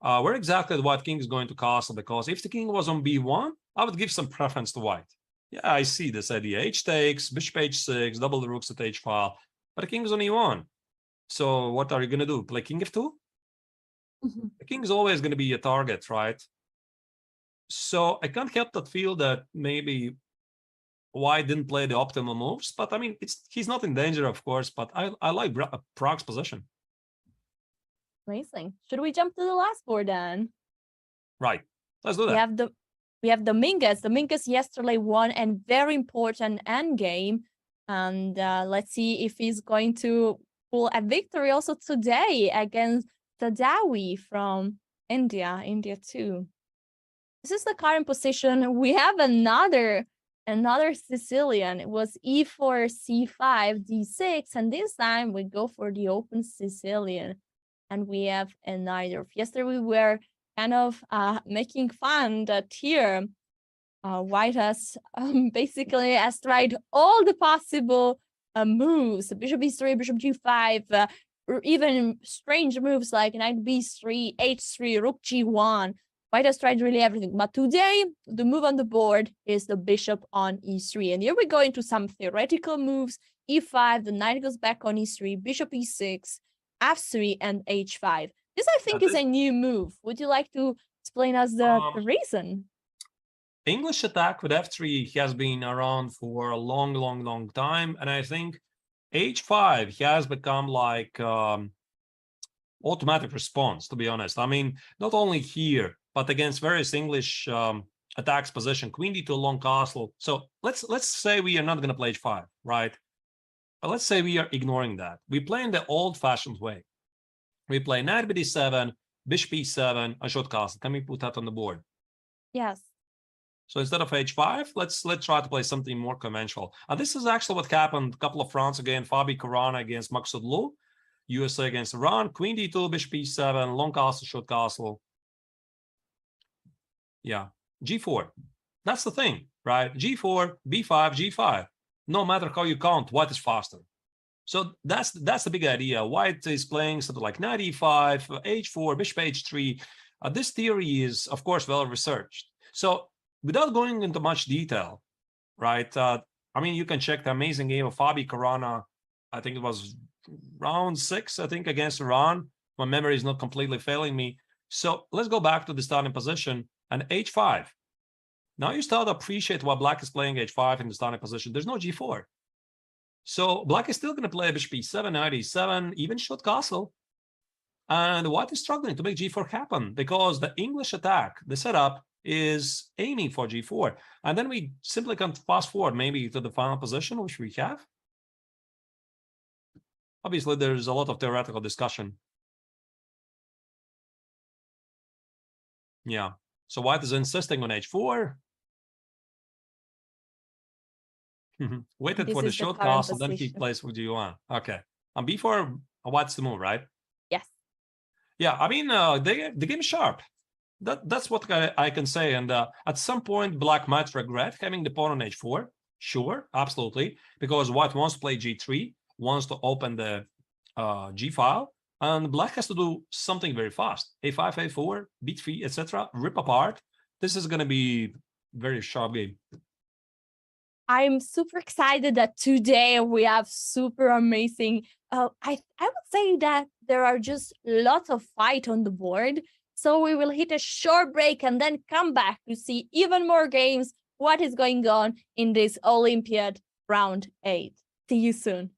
Where exactly the white king is going to castle, because if the king was on b1, I would give some preference to white. Yeah, I see this idea. H takes, bishop h6, double the rooks at h file, but the king is on e1. So what are you going to do? Play king f2? The king is always going to be a target, right? So I can't help but feel that maybe white didn't play the optimal moves, but I mean, he's not in danger, of course, but I like Prague's position. Amazing. Should we jump to the last board then? Right. Let's do that. We have the Mingus. The Mingus yesterday won a very important endgame. And let's see if he's going to pull a victory also today against Tadawi from India too. This is the current position. We have another Sicilian. It was e4, c5, d6, and this time we go for the open Sicilian. And we have a neither. Yesterday we were kind of making fun that here white has basically has tried all the possible moves: bishop e3, bishop g5, or even strange moves like knight b3, h3, rook g1. White has tried really everything, but today the move on the board is the bishop on e3. And here we go into some theoretical moves: e5, the knight goes back on e3, bishop e6, f3, and h5. This, I think, is a new move. Would you like to explain us the reason? English attack with f3 has been around for a long time, and I think h5 has become like automatic response, to be honest. I mean, not only here, but against various English attacks position, queen d2 long castle. So let's say we are not going to play h5, right? But let's say we are ignoring that. We play in the old-fashioned way. We play knight b7, bishop e7, a short castle. Can we put that on the board? Yes. So instead of h5, let's try to play something more conventional. And this is actually what happened a couple of rounds again. Fabi Caruana against Maksud Lu, USA against Iran, queen d2, bishop e7, long castle, short castle. Yeah, g4. That's the thing, right? g4, b5, g5. No matter how you count, white is faster. So that's the big idea. White is playing something like knight e5, h4, bishop h3. This theory is, of course, well researched. So without going into much detail, right? I mean, you can check the amazing game of Fabi Caruana. I think it was round 6, I think, against Iran. My memory is not completely failing me. So let's go back to the starting position and h5. Now you start to appreciate why black is playing h5 in the starting position. There's no g4. So black is still going to play bishop e7, knight e7, even short castle. And white is struggling to make g4 happen because the English attack, the setup, is aiming for g4. And then we simply can fast forward maybe to the final position, which we have. Obviously, there's a lot of theoretical discussion. Yeah. So white is insisting on h4. Waited for the short castle, then he plays with g1. Okay. On b4, white's the move, right? Yes. Yeah, I mean, the game is sharp. That's what I can say. And at some point, black might regret having the pawn on h4. Sure, absolutely. Because white wants to play g3, wants to open the g file. And black has to do something very fast. a5, a4, b3, etc. Rip apart. This is going to be very sharp game. I'm super excited that today we have super amazing. I would say that there are just lots of fight on the board. So we will hit a short break and then come back to see even more games, what is going on in this Olympiad round 8. See you soon.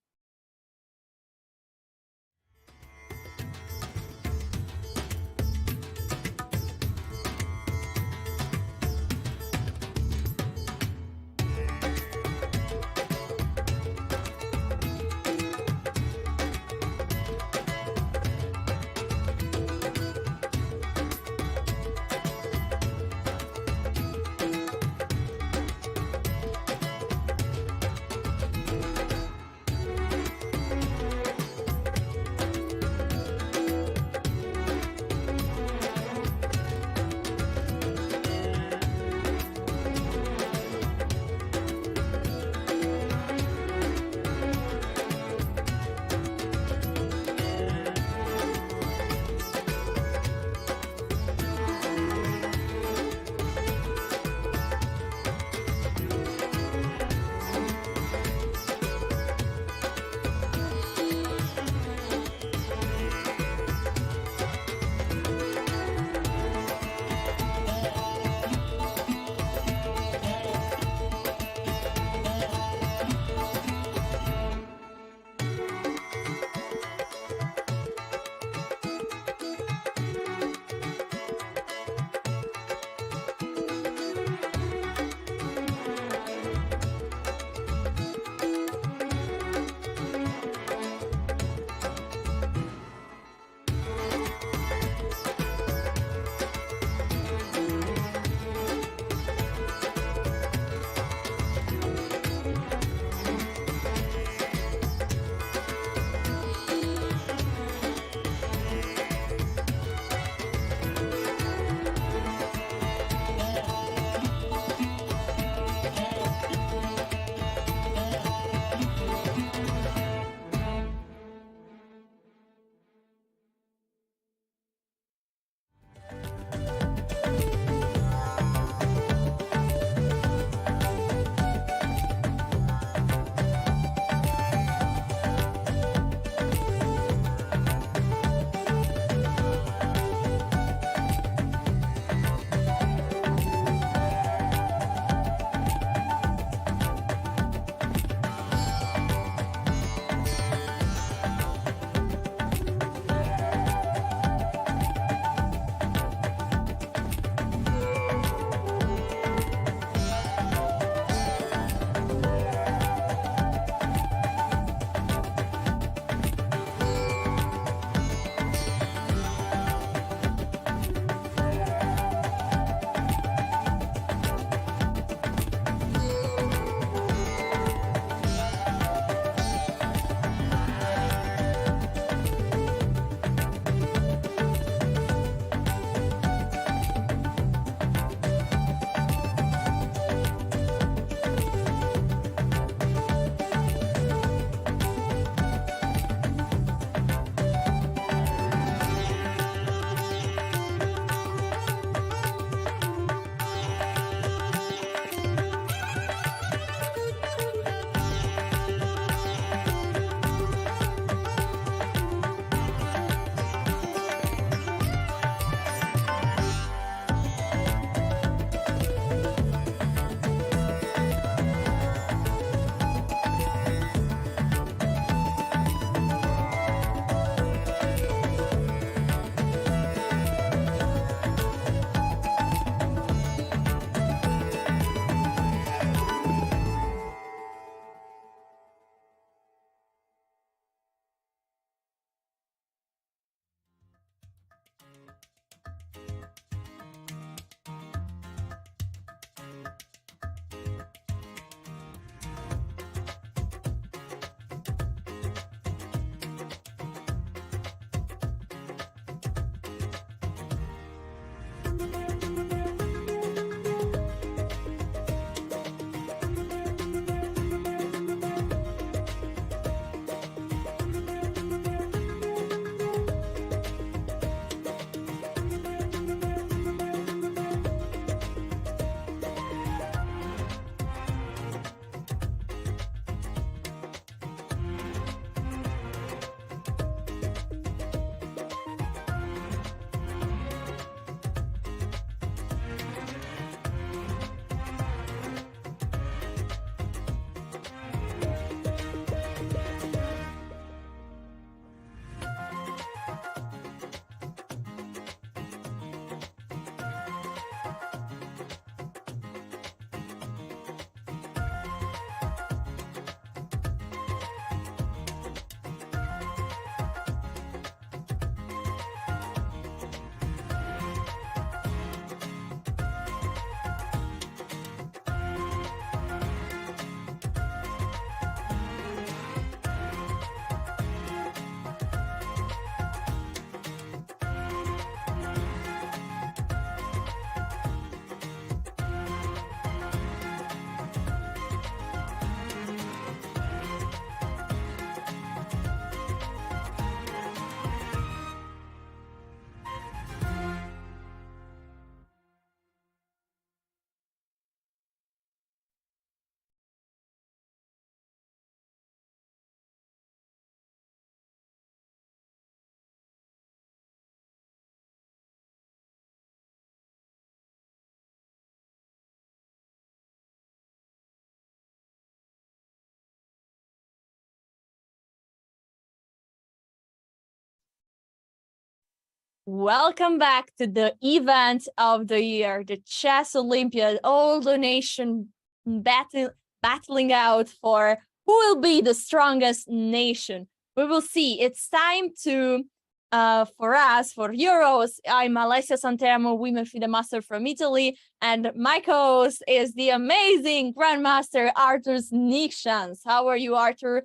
Welcome back to the event of the year, the Chess Olympiad. All the nation battling out for who will be the strongest nation. We will see. It's time to, for us, for Euros. I'm Alessia Santeramo, Women FIDE Master from Italy, and my co-host is the amazing Grandmaster Artur Nikšans. How are you, Artur?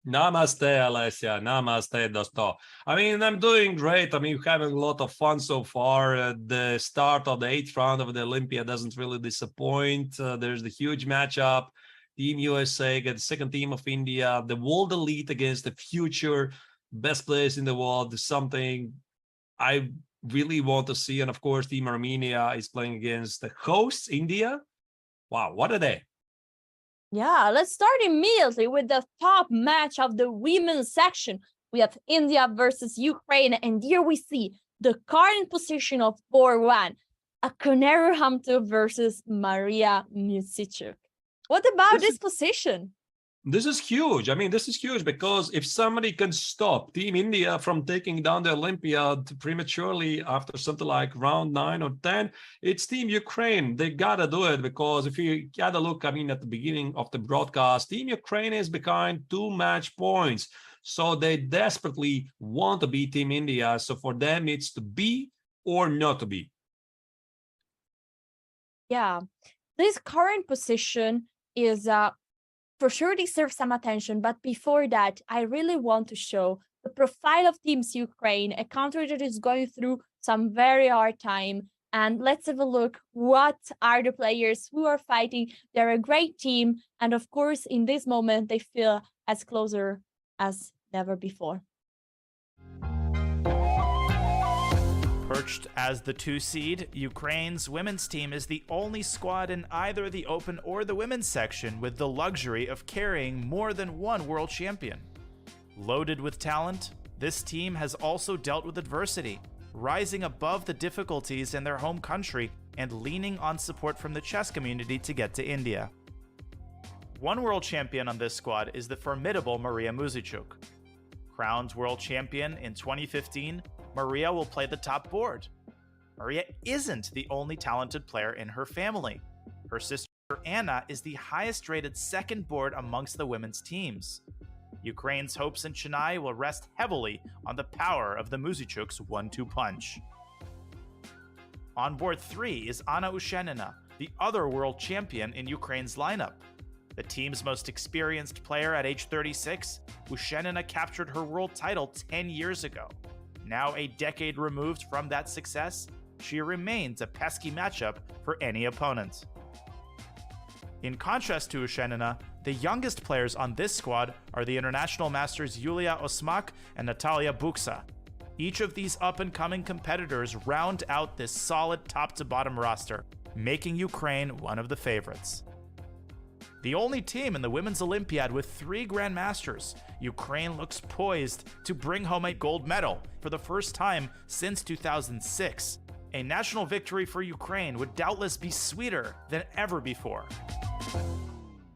Namaste, Alessia. Namaste, Dosto. I mean, I'm doing great. I mean, we're having a lot of fun so far. The start of the 8th round of the Olympia doesn't really disappoint. There's the huge matchup. Team USA against the second team of India. The world elite against the future best players in the world. Something I really want to see. And of course, Team Armenia is playing against the hosts, India. Wow, what a day. Yeah, let's start immediately with the top match of the women's section. We have India versus Ukraine, and here we see the current position of 4-1, Koneru Hamtu versus Maria Muzichuk. What about this position? This is huge. I mean, this is huge because if somebody can stop Team India from taking down the Olympiad prematurely after something like round 9 or 10, it's Team Ukraine. They got to do it because if you got to look, I mean, at the beginning of the broadcast, Team Ukraine is behind 2 match points. So they desperately want to beat Team India. So for them, it's to be or not to be. Yeah, this current position is for sure deserves some attention, but before that, I really want to show the profile of Teams Ukraine, a country that is going through some very hard time. And let's have a look. What are the players who are fighting? They're a great team. And of course, in this moment, they feel as closer as never before. Perched as the 2 seed, Ukraine's women's team is the only squad in either the open or the women's section with the luxury of carrying more than one world champion. Loaded with talent, this team has also dealt with adversity, rising above the difficulties in their home country and leaning on support from the chess community to get to India. One world champion on this squad is the formidable Maria Muzichuk. Crowned world champion in 2015, Maria will play the top board. Maria isn't the only talented player in her family. Her sister Anna is the highest rated second board amongst the women's teams. Ukraine's hopes in Chennai will rest heavily on the power of the Muzichuk's 1-2 punch. On board 3 is Anna Ushenina, the other world champion in Ukraine's lineup. The team's most experienced player at age 36, Ushenina captured her world title 10 years ago. Now a decade removed from that success, she remains a pesky matchup for any opponent. In contrast to Ushenina, the youngest players on this squad are the international masters Yulia Osmak and Natalia Buksa. Each of these up-and-coming competitors round out this solid top-to-bottom roster, making Ukraine one of the favorites. The only team in the Women's Olympiad with 3 Grandmasters, Ukraine looks poised to bring home a gold medal for the first time since 2006. A national victory for Ukraine would doubtless be sweeter than ever before.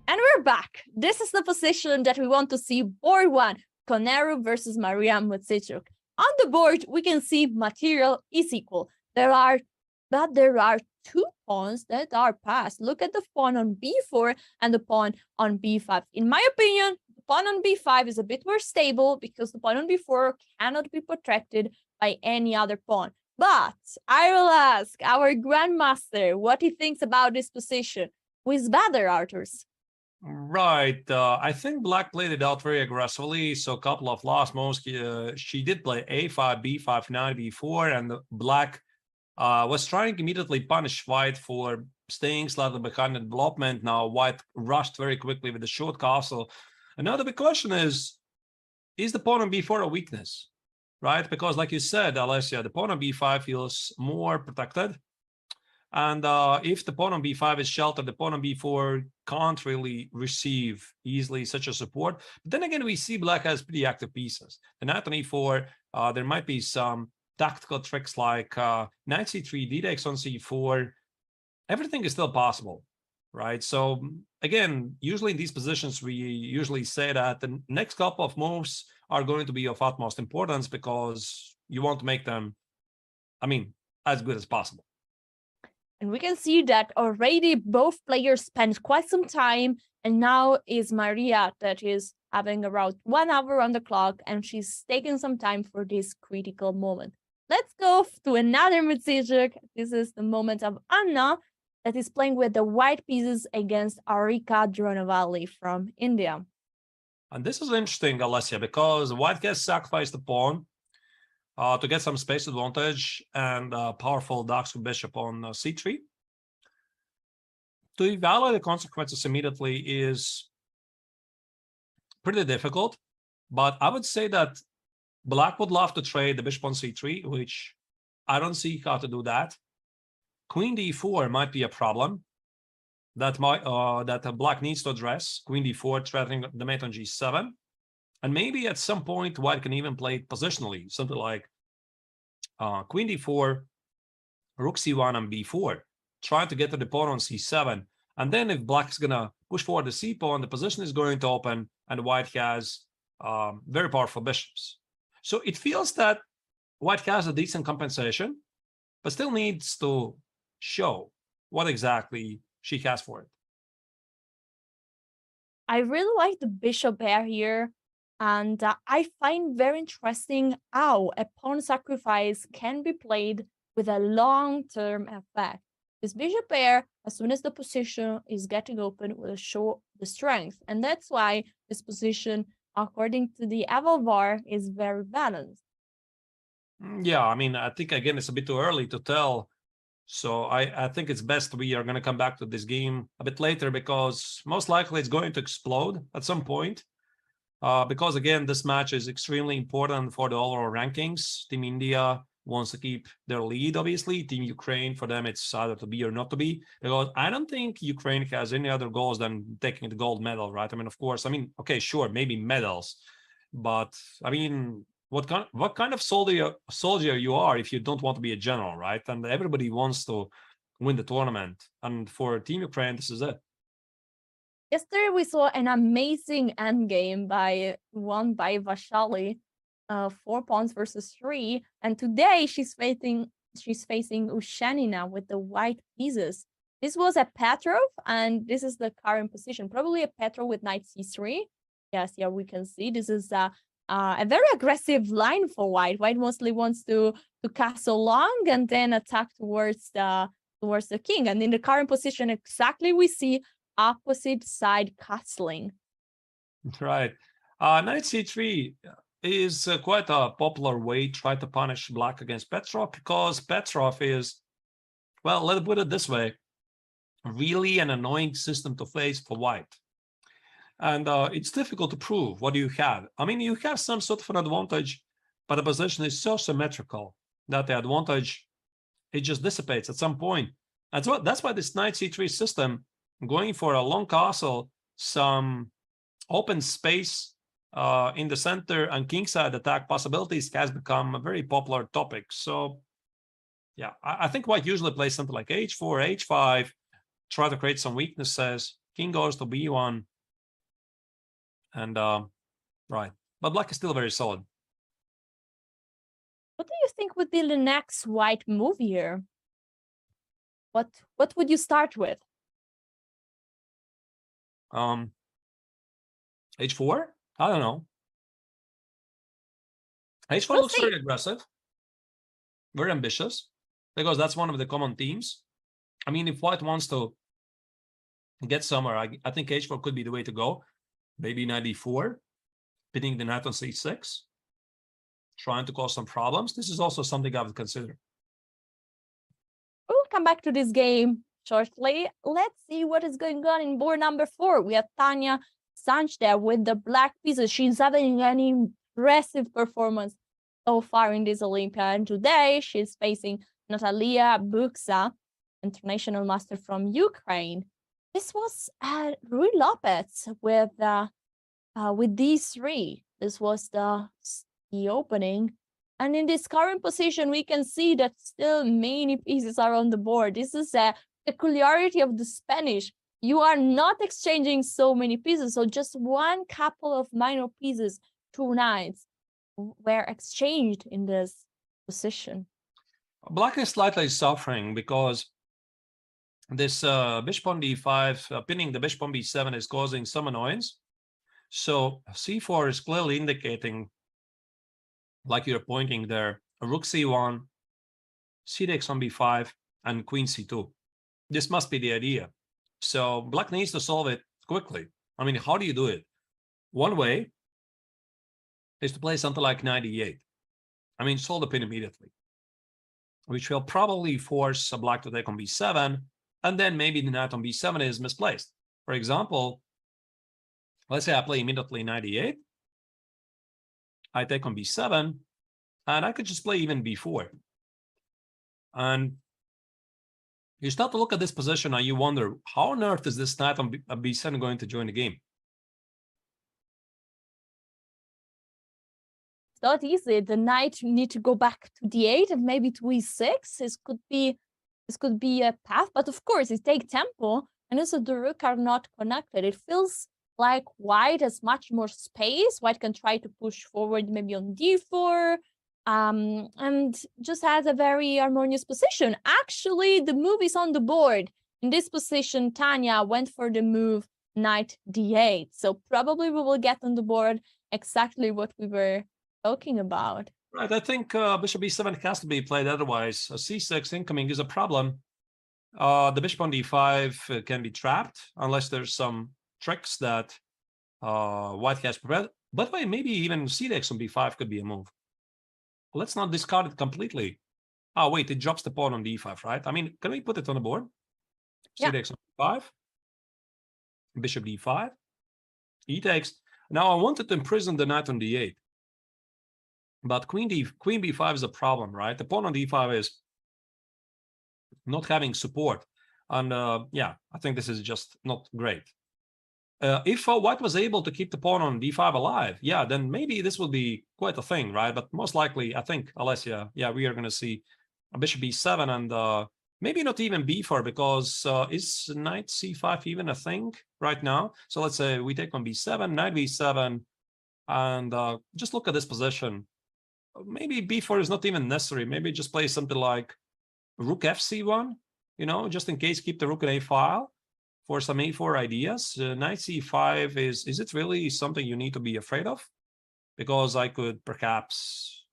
And we're back. This is the position that we want to see. Board 1, Koneru versus Maria Muzichuk. On the board, we can see material is equal. There are 2 pawns that are passed. Look at the pawn on b4 and the pawn on b5. In my opinion, the pawn on b5 is a bit more stable because the pawn on b4 cannot be protected by any other pawn. But I will ask our Grandmaster what he thinks about this position. Who is better, Arturs? Right. I think Black played it out very aggressively. So a couple of last moves, she did play a5, b5, knight, b4, and Black was trying to immediately punish White for staying slightly behind in development. Now White rushed very quickly with the short castle. Another big question is the pawn on b4 a weakness? Right? Because like you said, Alessia, the pawn on b5 feels more protected. And if the pawn on b5 is sheltered, the pawn on b4 can't really receive easily such a support. But then again, we see Black has pretty active pieces. The knight on e4, there might be some tactical tricks like knight c3, d takes on c4. Everything is still possible, right? So again, usually in these positions, we usually say that the next couple of moves are going to be of utmost importance because you want to make them, I mean, as good as possible. And we can see that already both players spent quite some time, and now is Maria that is having around 1 hour on the clock, and she's taking some time for this critical moment. Let's go to another Mitsijek. This is the moment of Anna that is playing with the white pieces against Arika Dronavalli from India. And this is interesting, Alessia, because white has sacrificed the pawn to get some space advantage and powerful dark bishop on c3. To evaluate the consequences immediately is pretty difficult, but I would say that Black would love to trade the bishop on c3, which I don't see how to do that. Queen d4 might be a problem that Black needs to address. Queen d4 threatening the mate on g7. And maybe at some point, White can even play it positionally, something like Queen d4, Rook c1 and b4, trying to get to the pawn on c7. And then if Black is going to push forward the c-pawn, the position is going to open, and White has very powerful bishops. So it feels that White has a decent compensation, but still needs to show what exactly she has for it. I really like the bishop pair here, and I find very interesting how a pawn sacrifice can be played with a long-term effect. This bishop pair, as soon as the position is getting open, will show the strength, and that's why this position, according to the Evalvar, is very balanced. Yeah, I mean, I think, again, it's a bit too early to tell. So I think it's best we are going to come back to this game a bit later, because most likely it's going to explode at some point. Because, again, this match is extremely important for the overall rankings. Team India wants to keep their lead, obviously. Team Ukraine, for them, it's either to be or not to be. Because I don't think Ukraine has any other goals than taking the gold medal, right? I mean, of course, I mean, okay, sure, maybe medals. But, I mean, what kind of soldier you are if you don't want to be a general, right? And everybody wants to win the tournament. And for Team Ukraine, this is it. Yesterday, we saw an amazing endgame won by Vashali, 4 pawns versus 3. And today she's facing Ushanina with the white pieces. This was a Petrov, and this is the current position. Probably a Petrov with knight c3. Yes, yeah, we can see this is a very aggressive line for White. White mostly wants to castle long and then attack towards the king. And in the current position, exactly we see opposite side castling. Right. Knight c3 is quite a popular way to try to punish Black against Petrov, because Petrov is, well, let's put it this way, really an annoying system to face for White. And it's difficult to prove what you have. I mean, you have some sort of an advantage, but the position is so symmetrical that the advantage, it just dissipates at some point. And so that's why this knight c3 system, going for a long castle, some open space in the center and kingside attack possibilities has become a very popular topic. So yeah, I think White usually plays something like h4, h5, try to create some weaknesses, king goes to b1, and right, but Black is still very solid. What do you think would be the next White move here? What would you start with? h4? I don't know. h4 looks very aggressive, very ambitious, because that's one of the common themes. I mean, if White wants to get somewhere, I think h4 could be the way to go. Maybe knight d4, pinning the knight on c6, trying to cause some problems. This is also something I would consider. We'll come back to this game shortly. Let's see what is going on in board number 4. We have Tanya Sanch there with the black pieces. She's having an impressive performance so far in this Olympiad. And today she's facing Natalia Buksa, international master from Ukraine. This was Rui Lopez with d3. This was the opening. And in this current position, we can see that still many pieces are on the board. This is a peculiarity of the Spanish. You are not exchanging so many pieces. So just one couple of minor pieces, 2 knights, were exchanged in this position. Black is slightly suffering because this bishop on d5, pinning the bishop on b7 is causing some annoyance. So c4 is clearly indicating, like you're pointing there, a rook c1, c takes on b5, and queen c2. This must be the idea. So black needs to solve it quickly. I mean, how do you do it? One way is to play something like knight e8. I mean, solve the pin immediately, which will probably force a black to take on b7, and then maybe the knight on b7 is misplaced. For example, let's say I play immediately knight e8. I take on b7, and I could just play even b4. And you start to look at this position and you wonder, how on earth is this knight on b7 going to join the game? It's not easy. The knight need to go back to d8 and maybe to e6. This could be a path, but of course it takes tempo, and also the rook are not connected. It feels like white has much more space. White can try to push forward maybe on d4, and just has a very harmonious position. Actually, the move is on the board. In this position, Tanya went for the move knight d8. So probably we will get on the board exactly what we were talking about. Right, I think bishop b7 has to be played, otherwise a c6 incoming is a problem. The bishop on d5 can be trapped unless there's some tricks that white has prepared. By the way, maybe even c takes on b5 could be a move. Let's not discard it completely. Oh, wait, it drops the pawn on d5, right? I mean, can we put it on the board? C takes on b5, bishop d5, e takes. Now I wanted to imprison the knight on d8, but queen b5 is a problem, right? The pawn on d5 is not having support, and yeah, I think this is just not great. If white was able to keep the pawn on d5 alive, yeah, then maybe this would be quite a thing, right? But most likely, I think, Alessia, yeah, we are going to see a bishop b7 and maybe not even b4, because is knight c5 even a thing right now? So let's say we take on b7, knight b7, and just look at this position. Maybe b4 is not even necessary. Maybe just play something like rook fc1, you know, just in case, keep the rook in a file for some a4 ideas. Knight c5 is it really something you need to be afraid of? Because I could perhaps,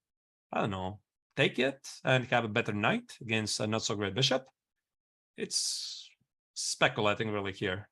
I don't know, take it and have a better knight against a not so great bishop. It's speculating really here.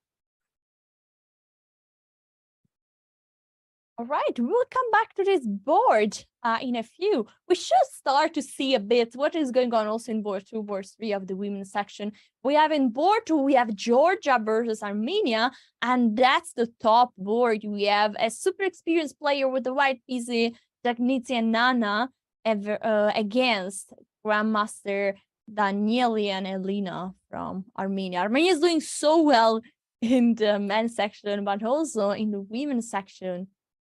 All right, we'll come back to this board in a few. We should start to see a bit what is going on also in board 2, board 3 of the women's section. We have in board 2, we have Georgia versus Armenia, and that's the top board. We have a super experienced player with the white PC, Dagnitsy and Nana, against Grandmaster Danieli and Elena from Armenia. Armenia is doing so well in the men's section, but also in the women's section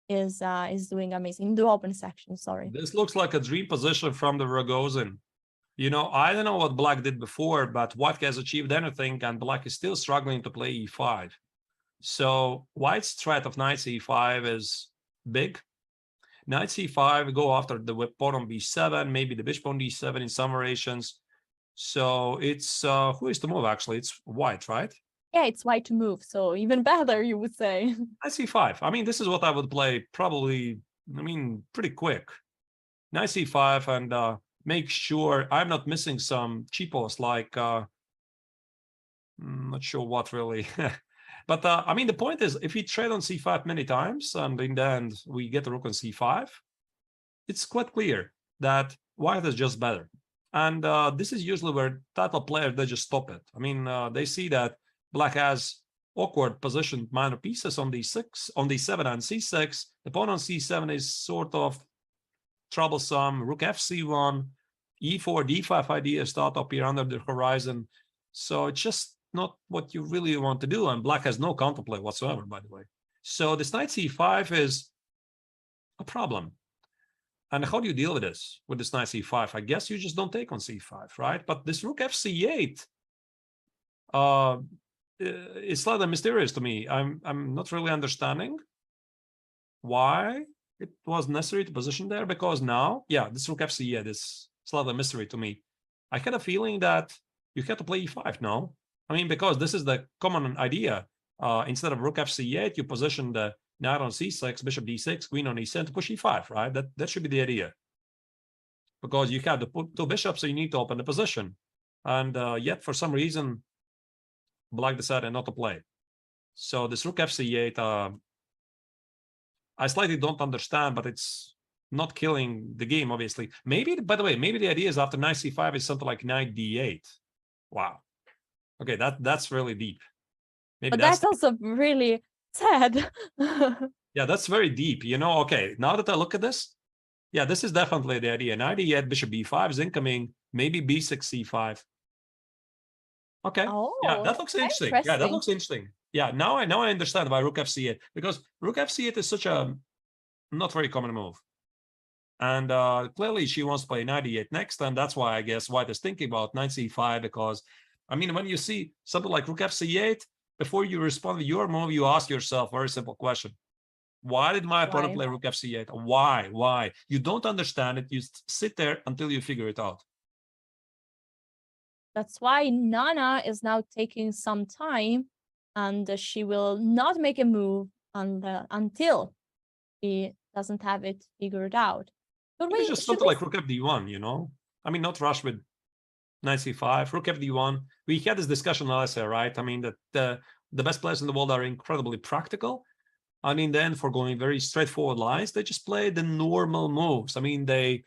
is doing amazing. The open section, sorry. This looks like a dream position from the Rogozin. You know, I don't know what black did before, but white has achieved anything, and black is still struggling to play e5. So white's threat of knight c5 is big. Knight c5, go after the pawn on b7, maybe the bishop on d7 in some variations. So it's who is to move actually? It's white, right? Yeah, it's white to move, so even better, you would say. Knight c5. I mean, this is what I would play probably, I mean, pretty quick. Knight c5 and make sure I'm not missing some cheapos like, not sure what really. But I mean, the point is, if we trade on c5 many times and in the end we get the rook on c5, it's quite clear that white is just better. And this is usually where title players, they just stop it. I mean, they see that black has awkward positioned minor pieces on d6, on d7 and c6. The pawn on c7 is sort of troublesome. Rook fc1, e4, d5 ideas start to appear under the horizon. So it's just not what you really want to do. And black has no counterplay whatsoever, by the way. So this knight c5 is a problem. And how do you deal with this, with this knight c5? I guess you just don't take on c5, right? But this rook fc8, it's slightly mysterious to me. I'm not really understanding why it was necessary to position there, because now, yeah, this rook fc8 is slightly a mystery to me. I had a feeling that you had to play e5, no? I mean, because this is the common idea. Instead of rook fc8, you position the knight on c6, bishop d6, queen on e7 to push e5, right? That should be the idea. Because you have the two bishops, so you need to open the position. And yet, for some reason, black decided not to play. So this rook fc8, I slightly don't understand, but it's not killing the game, obviously. Maybe, by the way, maybe the idea is after knight c5 is something like knight d8. Wow. Okay, that's really deep. Maybe but that's also really sad. Yeah, that's very deep. You know, okay, now that I look at this, yeah, this is definitely the idea. Knight d8, bishop b5 is incoming, maybe b6, c5. Okay. Oh, yeah, that looks interesting. Yeah, that looks interesting. Yeah, now I understand why rook fc8, because rook fc8 is such a not very common move. And clearly she wants to play knight d8 next, and that's why I guess White is thinking about knight c5, because I mean, when you see something like rook fc8, before you respond to your move, you ask yourself a very simple question. Why did my opponent play rook fc8? Why? You don't understand it. You sit there until you figure it out. That's why Nana is now taking some time, and she will not make a move until he doesn't have it figured out. But maybe just something like rook fd1, you know? I mean, not rush with knight c5, rook fd1. We had this discussion last year, right? I mean, that the best players in the world are incredibly practical. I mean, then for going very straightforward lines, they just play the normal moves. I mean, they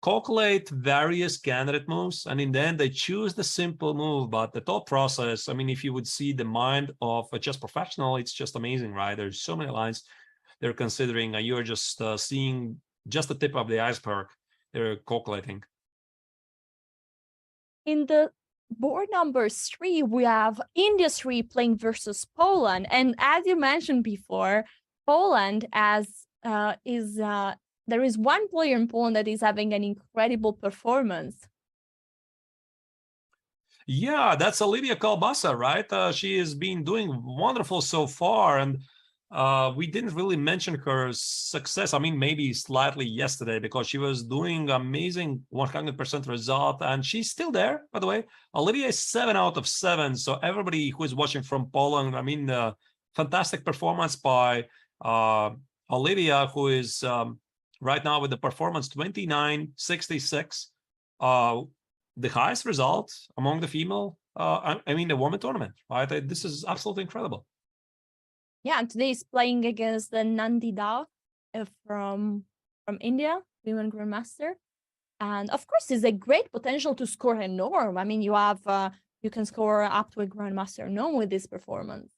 calculate various candidate moves, and in the end, they choose the simple move. But the thought process, I mean, if you would see the mind of a chess professional, it's just amazing, right? There's so many lines they're considering, and you're just seeing just the tip of the iceberg they're calculating. In the board number 3, we have India 3 playing versus Poland. And as you mentioned before, Poland there is one player in Poland that is having an incredible performance. Yeah, that's Olivia Kalbasa, right? She has been doing wonderful so far, and we didn't really mention her success. I mean, maybe slightly yesterday, because she was doing amazing 100% result, and she's still there, by the way. Olivia is 7 out of 7, so everybody who is watching from Poland, I mean, fantastic performance by Olivia, who is right now with the performance 29.66, the highest result among the female, I mean, the women tournament, right? This is absolutely incredible. Yeah, and today is playing against the Nandita from India, women grandmaster, and of course, it's a great potential to score a norm. I mean, you can score up to a grandmaster norm with this performance.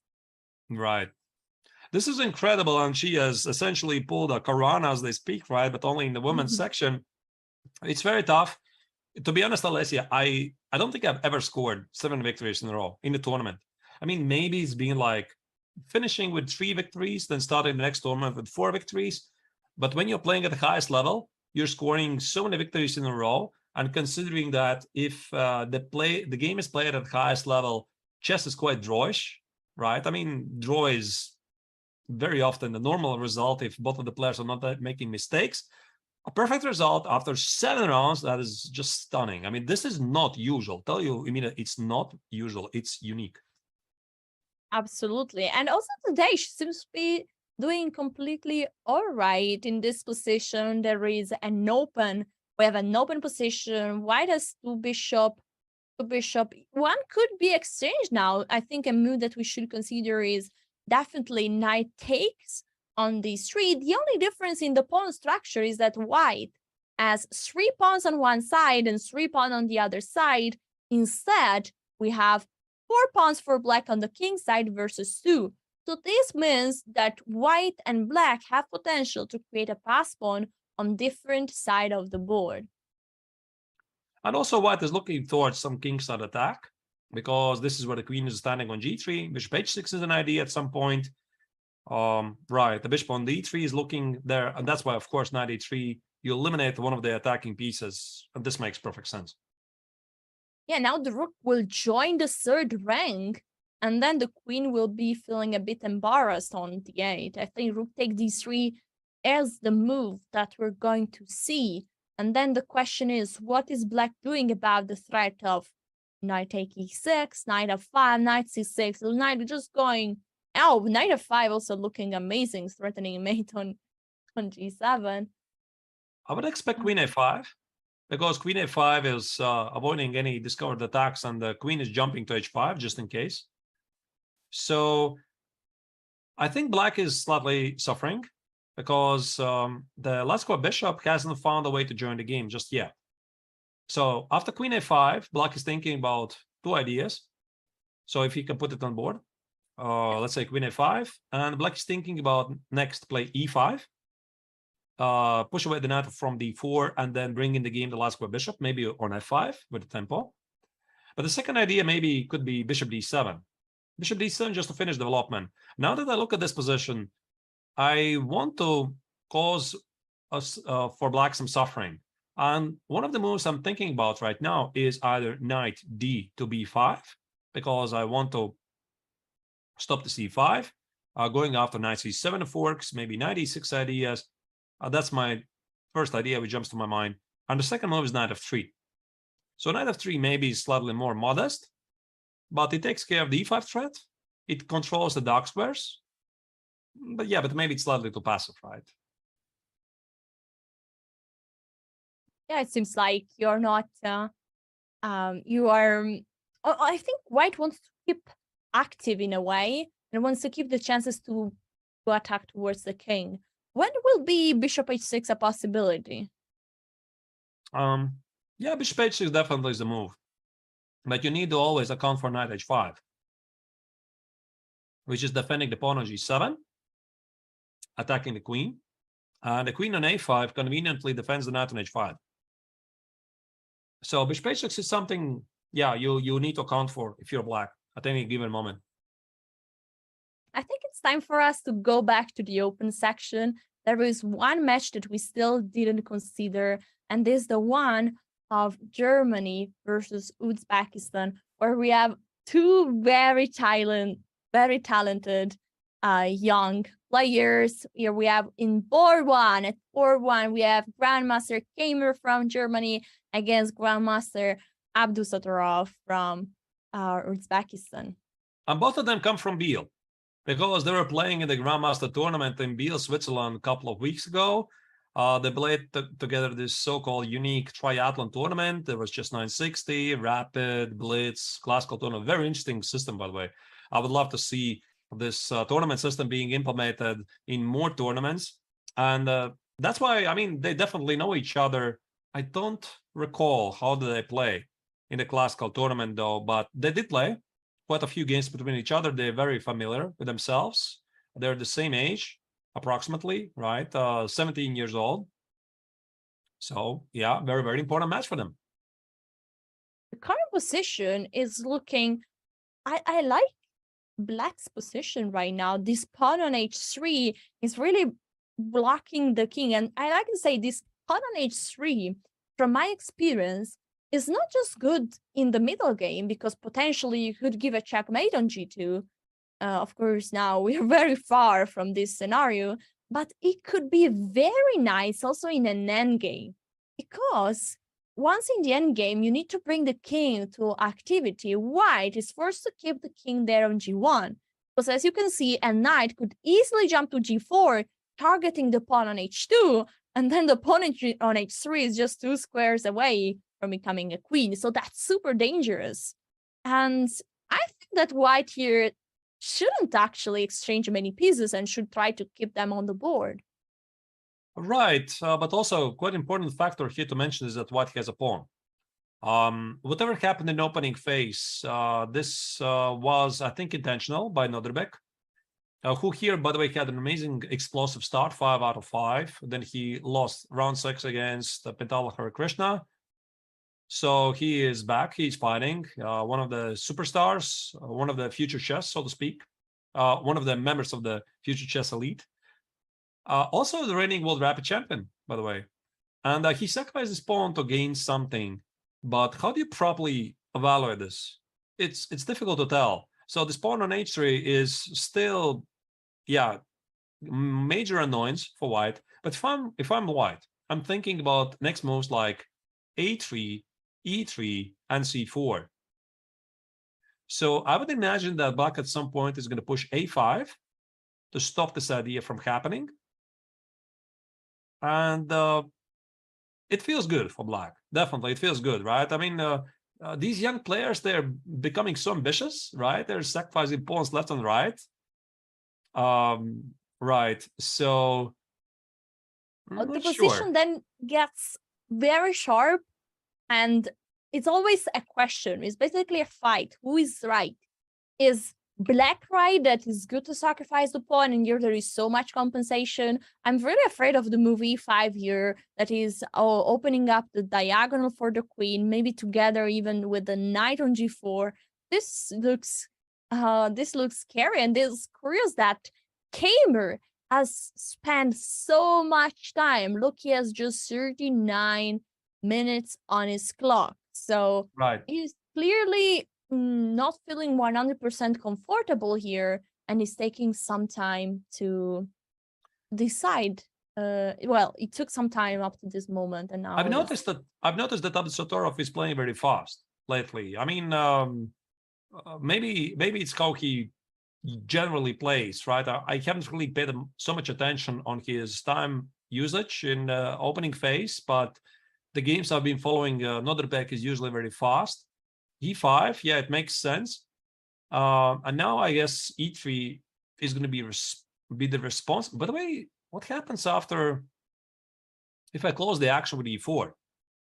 Right. This is incredible, and she has essentially pulled a Caruana as they speak, right? But only in the women's section. It's very tough. To be honest, Alessia, I don't think I've ever scored 7 victories in a row in the tournament. I mean, maybe it's been like finishing with 3 victories, then starting the next tournament with 4 victories. But when you're playing at the highest level, you're scoring so many victories in a row. And considering that if the game is played at the highest level, chess is quite drawish, right? I mean, draw is very often the normal result if both of the players are not making mistakes. A perfect result after 7 rounds, that is just stunning. I mean, this is not usual. Tell you, I mean, it's not usual. It's unique. Absolutely. And also today, she seems to be doing completely all right in this position. There is an open. We have an open position. White has two bishop. One could be exchanged now. I think a move that we should consider is definitely knight takes on d3. The only difference in the pawn structure is that White has 3 pawns on one side and 3 pawns on the other side. Instead, we have 4 pawns for Black on the king side versus 2. So this means that White and Black have potential to create a pass pawn on different side of the board. And also White is looking towards some kingside attack, because this is where the queen is standing on g3. Bishop h6 is an idea at some point. Right, the bishop on d3 is looking there, and that's why, of course, knight e3, you eliminate one of the attacking pieces, and this makes perfect sense. Yeah, now the rook will join the 3rd rank, and then the queen will be feeling a bit embarrassed on d8. I think rook take d3 is the move that we're going to see And then the question is, what is black doing about the threat of knight take e6, knight f5, knight c6, the knight just going, oh, knight f5 also looking amazing, threatening mate on g7. I would expect queen a5, because queen a5 is avoiding any discovered attacks, and the queen is jumping to h5 just in case. So I think black is slightly suffering, because the Lascaux bishop hasn't found a way to join the game just yet. So after queen a5, black is thinking about two ideas. So if he can put it on board, let's say queen a5, and black is thinking about next play e5, push away the knight from d4, and then bring in the game the Lascaux bishop, maybe on f5 with the tempo. But the second idea maybe could be bishop d7. Bishop d7 just to finish development. Now that I look at this position, I want to cause us for black some suffering. And one of the moves I'm thinking about right now is either knight d to b5, because I want to stop the c5, going after knight c7 forks, maybe knight e6 ideas. That's my first idea which jumps to my mind. And the second move is knight f3. So knight f3 maybe is slightly more modest, but it takes care of the e5 threat. It controls the dark squares. But yeah, but maybe it's slightly too passive, right? Yeah, it seems like you're not, you are, I think white wants to keep active in a way and wants to keep the chances to attack towards the king. When will be bishop h6 a possibility? Yeah, bishop h6 definitely is the move. But you need to always account for knight h5, which is defending the pawn on g7, attacking the queen. And the queen on a5 conveniently defends the knight on h5. So bishop h6 is something, yeah, you need to account for if you're black at any given moment. I think it's time for us to go back to the open section. There is one match that we still didn't consider, and this is the one of Germany versus Uzbekistan, where we have two very talented young players. Here we have in board one, at board one, we have Grandmaster Kamer from Germany against Grandmaster Abdusattorov from Uzbekistan. And both of them come from Biel, because they were playing in the Grandmaster tournament in Biel, Switzerland a couple of weeks ago. They played together this so-called unique triathlon tournament. There was just 960, rapid, blitz, classical tournament. Very interesting system, by the way. I would love to see this tournament system being implemented in more tournaments. And that's why, I mean, they definitely know each other. I don't recall how did they play in the classical tournament, though, but they did play quite a few games between each other. They're very familiar with themselves. They're the same age, approximately, right? 17 years old. So, yeah, very, very important match for them. The current position is looking, I like black's position right now. This pawn on h3 is really blocking the king. And I like to say this pawn on h3, from my experience, is not just good in the middle game, because potentially you could give a checkmate on g2. Of course, now we are very far from this scenario, but it could be very nice also in an endgame, because once in the endgame, you need to bring the king to activity. White is forced to keep the king there on g1, because as you can see, a knight could easily jump to g4, targeting the pawn on h2, and then the pawn on h3 is just 2 squares away from becoming a queen. So that's super dangerous. And I think that white here shouldn't actually exchange many pieces and should try to keep them on the board. Right, but also quite important factor here to mention is that white has a pawn. Whatever happened in the opening phase, this was, I think, intentional by Noderbeck, who here, by the way, had an amazing explosive start, 5 out of 5. Then he lost round 6 against Pentala Harikrishna. So he is back, he's fighting, one of the superstars, one of the future chess, so to speak, one of the members of the future chess elite. Also the reigning world rapid champion, by the way. And he sacrificed his pawn to gain something. But how do you properly evaluate this? It's difficult to tell. So this pawn on h3 is still, yeah, major annoyance for white. But if I'm white, I'm thinking about next moves like a3, e3, and c4. So I would imagine that black at some point is going to push a5 to stop this idea from happening. And it feels good for black. Definitely, it feels good, right? I mean, these young players, they're becoming so ambitious, right? They're sacrificing pawns left and right. Right. So the position then gets very sharp, and it's always a question. It's basically a fight. Who is right? Is black right that is good to sacrifice the pawn, and here there is so much compensation? I'm really afraid of the move e5 here that is opening up the diagonal for the queen, maybe together even with the knight on g4. This looks scary, and it's curious that Kamer has spent so much time. Look, he has just 39 minutes on his clock. So he's clearly not feeling 100% comfortable here, and he's taking some time to decide. Well, it took some time up to this moment, and now I've noticed that Abdusattorov is playing very fast lately. I mean, maybe it's how he generally plays, right? I haven't really paid so much attention on his time usage in the opening phase, but the games I've been following, Nodrbek is usually very fast. e5, yeah, it makes sense. And now I guess e3 is going to be the response. By the way, what happens after if I close the action with e4?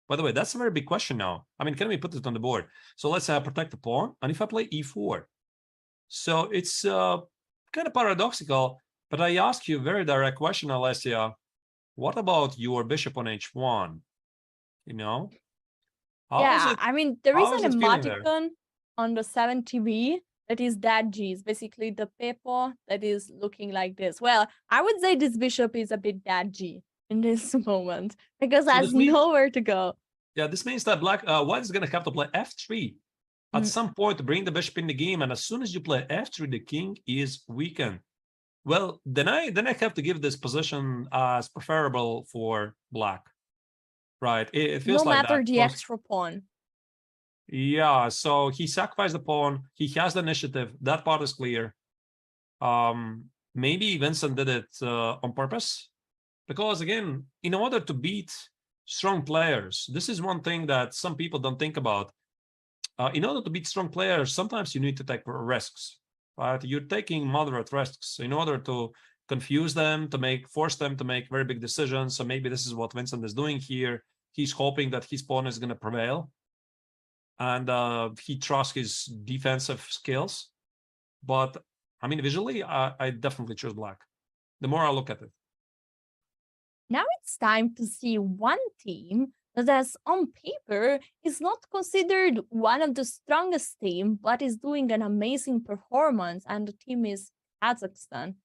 By the way, that's a very big question now. I mean, can we put it on the board? So let's say I protect the pawn, and if I play e4, so it's kind of paradoxical. But I ask you a very direct question, Alessia. What about your bishop on h1? You know? Yeah, I mean, there is an emoticon on the 7TV that is that G. It's basically the paper that is looking like this. Well, I would say this bishop is a bit that G in this moment because it has nowhere to go. Yeah, this means that white is going to have to play f3 at some point to bring the bishop in the game. And as soon as you play f3, the king is weakened. Well, then I have to give this position as preferable for black. Right, it feels like that. No matter the extra pawn. Yeah, so he sacrificed the pawn. He has the initiative. That part is clear. Maybe Vincent did it on purpose. Because again, in order to beat strong players, this is one thing that some people don't think about. In order to beat strong players, sometimes you need to take risks. Right? You're taking moderate risks in order to confuse them, force them to make very big decisions. So maybe this is what Vincent is doing here. He's hoping that his pawn is going to prevail, and he trusts his defensive skills. But I mean, visually, I definitely choose black. The more I look at it. Now it's time to see one team that, as on paper, is not considered one of the strongest team, but is doing an amazing performance, and the team is Kazakhstan.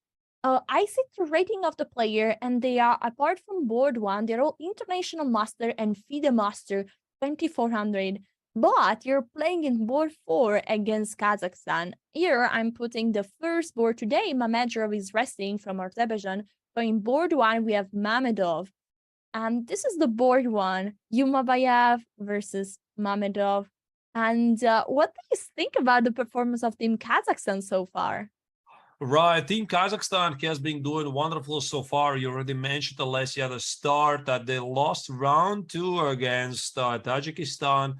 I see the rating of the player, and they are, apart from board one, they're all international master and FIDE master 2400. But you're playing in board 4 against Kazakhstan. Here, I'm putting the first board today. Mamedov is resting from Azerbaijan. So in board 1, we have Mamedov. And this is the board 1, Yumabayev versus Mamedov. And what do you think about the performance of Team Kazakhstan so far? Right, Team Kazakhstan has been doing wonderful so far. You already mentioned, Alessia, at the start that they lost round 2 against Tajikistan,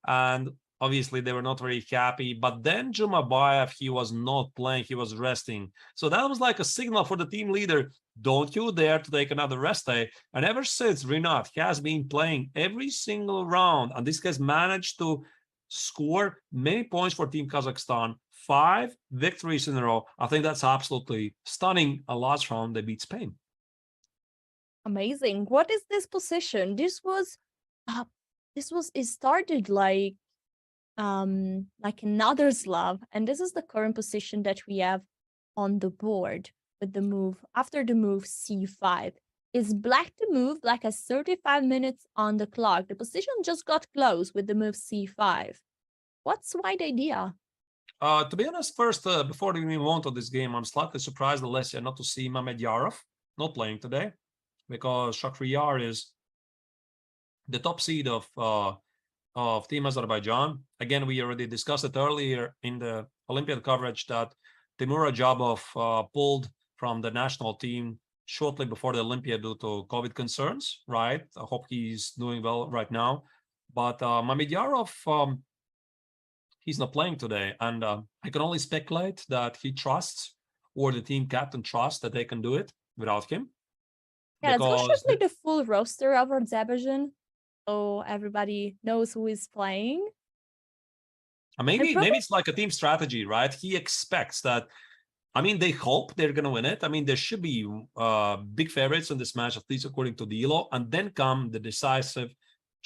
and obviously they were not very happy. But then Jumabayev, he was not playing, he was resting. So that was like a signal for the team leader, don't you dare to take another rest day. And ever since, Rinat has been playing every single round, and this has managed to score many points for Team Kazakhstan. 5 victories in a row. I think that's absolutely stunning. A last round, they beat Spain. Amazing. What is this position? It started like another Slav, and this is the current position that we have on the board with the move after the move c5. Is black to move? Black has 35 minutes on the clock. The position just got close with the move c5. What's white idea? To be honest, first, before we move on to this game, I'm slightly surprised, Alessia, not to see Mamedov not playing today, because Shakhriyar is the top seed of Team Azerbaijan. Again, we already discussed it earlier in the Olympiad coverage that Timur Ajabov pulled from the national team shortly before the Olympiad due to COVID concerns, right? I hope he's doing well right now. But Mamedyarov, he's not playing today. And I can only speculate that he trusts, or the team captain trusts, that they can do it without him. Yeah, let's go check the full roster of Azerbaijan, so everybody knows who is playing. Maybe it's like a team strategy, right? He expects that. I mean, they hope they're going to win it. I mean, there should be big favorites in this match, at least according to the ELO, and then come the decisive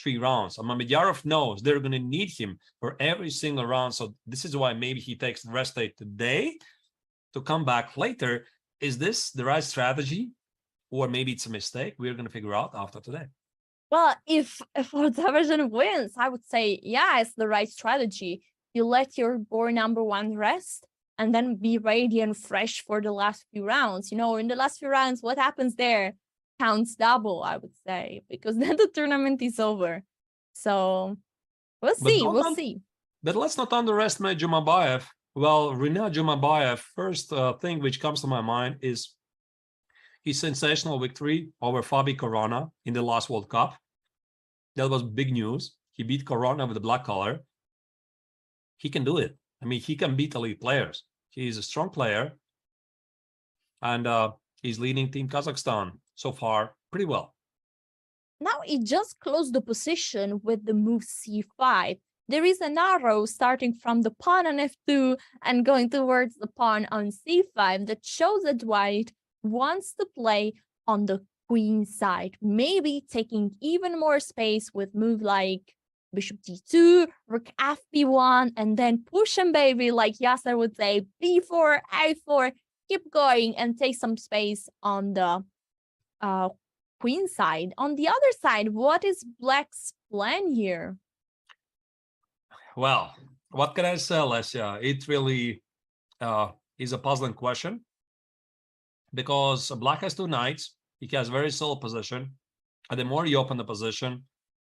3 rounds. And Mamedyarov knows they're going to need him for every single round. So this is why maybe he takes the rest day today to come back later. Is this the right strategy? Or maybe it's a mistake? We're going to figure out after today. Well, if Azerbaijan wins, I would say, yeah, it's the right strategy. You let your board number 1 rest, and then be ready and fresh for the last few rounds. You know, in the last few rounds, what happens there counts double, I would say, because then the tournament is over. So we'll see. But let's not underestimate Jumabayev. Well, Rinat Jumabayev, first thing which comes to my mind is his sensational victory over Fabi Caruana in the last World Cup. That was big news. He beat Caruana with the black color. He can do it. I mean, he can beat elite players. He's a strong player, and he's leading Team Kazakhstan so far pretty well. Now he just closed the position with the move c5. There is an arrow starting from the pawn on f2 and going towards the pawn on c5 that shows that white wants to play on the queen side, maybe taking even more space with move like bishop d2, rook fb1, and then push him, baby, like Yasser would say, b4, a4, keep going and take some space on the queen side. On the other side, what is Black's plan here? Well, what can I say, Lesya? It really is a puzzling question, because Black has 2 knights. He has very solid position, and the more you open the position,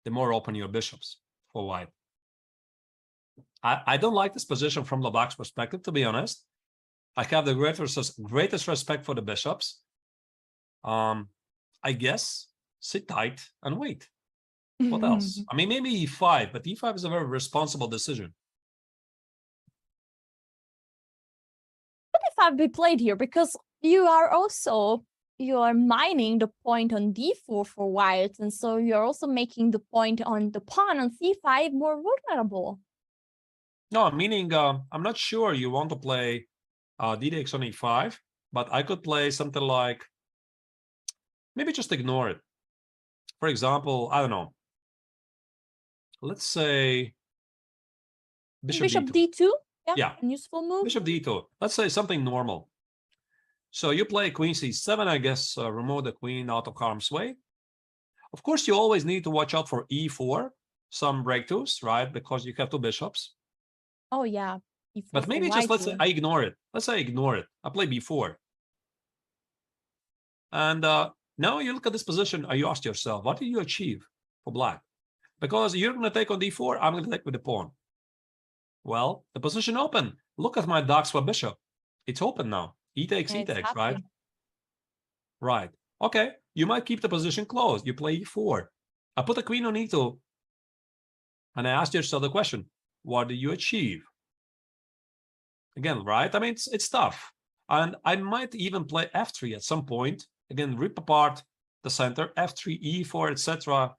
the more open your bishops for white. I don't like this position from the Black's perspective, to be honest. I have the greatest respect for the bishops. I guess sit tight and wait. What else? I mean, maybe e5, but e5 is a very responsible decision. What if I've been played here? Because you are mining the point on d4 for white, and so you're also making the point on the pawn on c5 more vulnerable. No, meaning I'm not sure you want to play d-takes on e5, but I could play something like, maybe just ignore it. For example, I don't know. Let's say bishop d2. Yeah. A useful move. Bishop d2. Let's say something normal. So you play queen c7, I guess, remove the queen out of harm's way. Of course, you always need to watch out for e4, some breakthroughs, right? Because you have 2 bishops. Oh, yeah. E4 but maybe just let's say I ignore it. Let's say I ignore it. I play b4. And now you look at this position, you ask yourself, what did you achieve for Black? Because you're going to take on d4, I'm going to take with the pawn. Well, the position open. Look at my dark swap bishop. It's open now. E takes, E takes, right? Right. Okay. You might keep the position closed. You play e4. I put the queen on e2. And I asked yourself the question, what did you achieve? Again, right? I mean, it's tough. And I might even play f3 at some point. Again, rip apart the center, f3, e4, etc.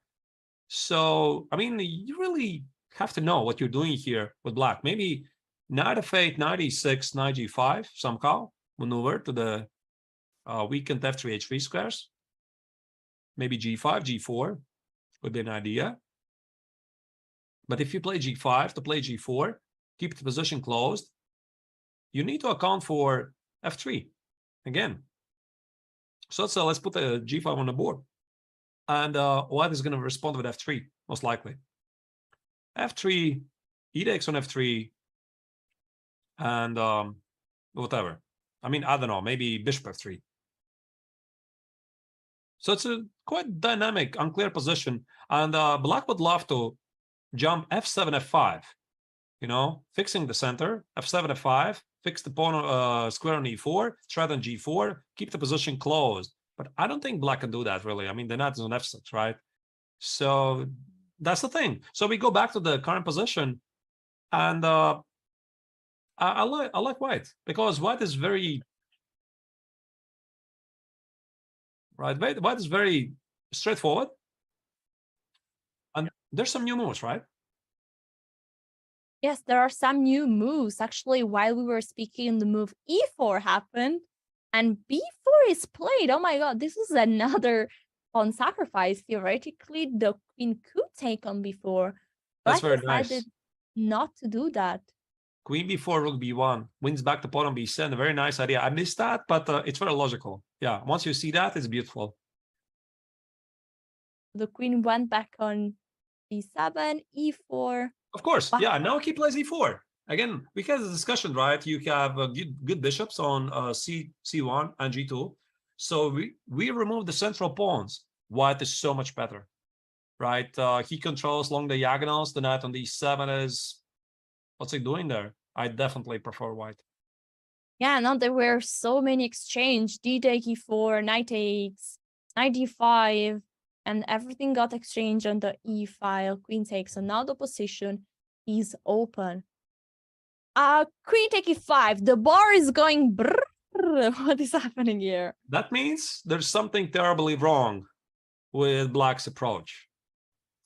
So, I mean, you really have to know what you're doing here with Black. Maybe knight f8, knight e6, knight g5 somehow maneuver to the weakened f3, h3 squares. Maybe g5, g4 would be an idea. But if you play g5 to play g4, keep the position closed, you need to account for f3 again. So let's put a g5 on the board. And white is going to respond with f3, most likely. f3, e takes on f3, and whatever. I mean, I don't know, maybe bishop f3. So it's a quite dynamic, unclear position. And black would love to jump f7, f5, you know, fixing the center, f7, f5, fix the pawn square on e4, threat on g4, keep the position closed. But I don't think black can do that, really. I mean, the knight is on f6, right? So that's the thing. So we go back to the current position, and I like white, because white is very white is very straightforward, and there's some new moves, right? Yes, there are some new moves. Actually, while we were speaking, the move e4 happened, and b4 is played. Oh my god, this is another pawn sacrifice. Theoretically, the queen could take on b4. That's Black very nice. decided not to do that. Queen b4, rook b1, wins back the pawn on b7. A very nice idea. I missed that, but it's very logical. Yeah, once you see that, it's beautiful. The queen went back on b7, e4. Of course, yeah. Now he plays e4. Again, we had a discussion, right? You have good bishops on c1 and g2. So we remove the central pawns. White is so much better, right? He controls long diagonals. The knight on d7 is... What's he doing there? I definitely prefer white. Yeah, no, there were so many exchange. D take e4, knight takes, knight d5, and everything got exchanged on the e file. Queen takes, so now the position is open. Queen take e5. The bar is going brrr. What is happening here? That means there's something terribly wrong with black's approach.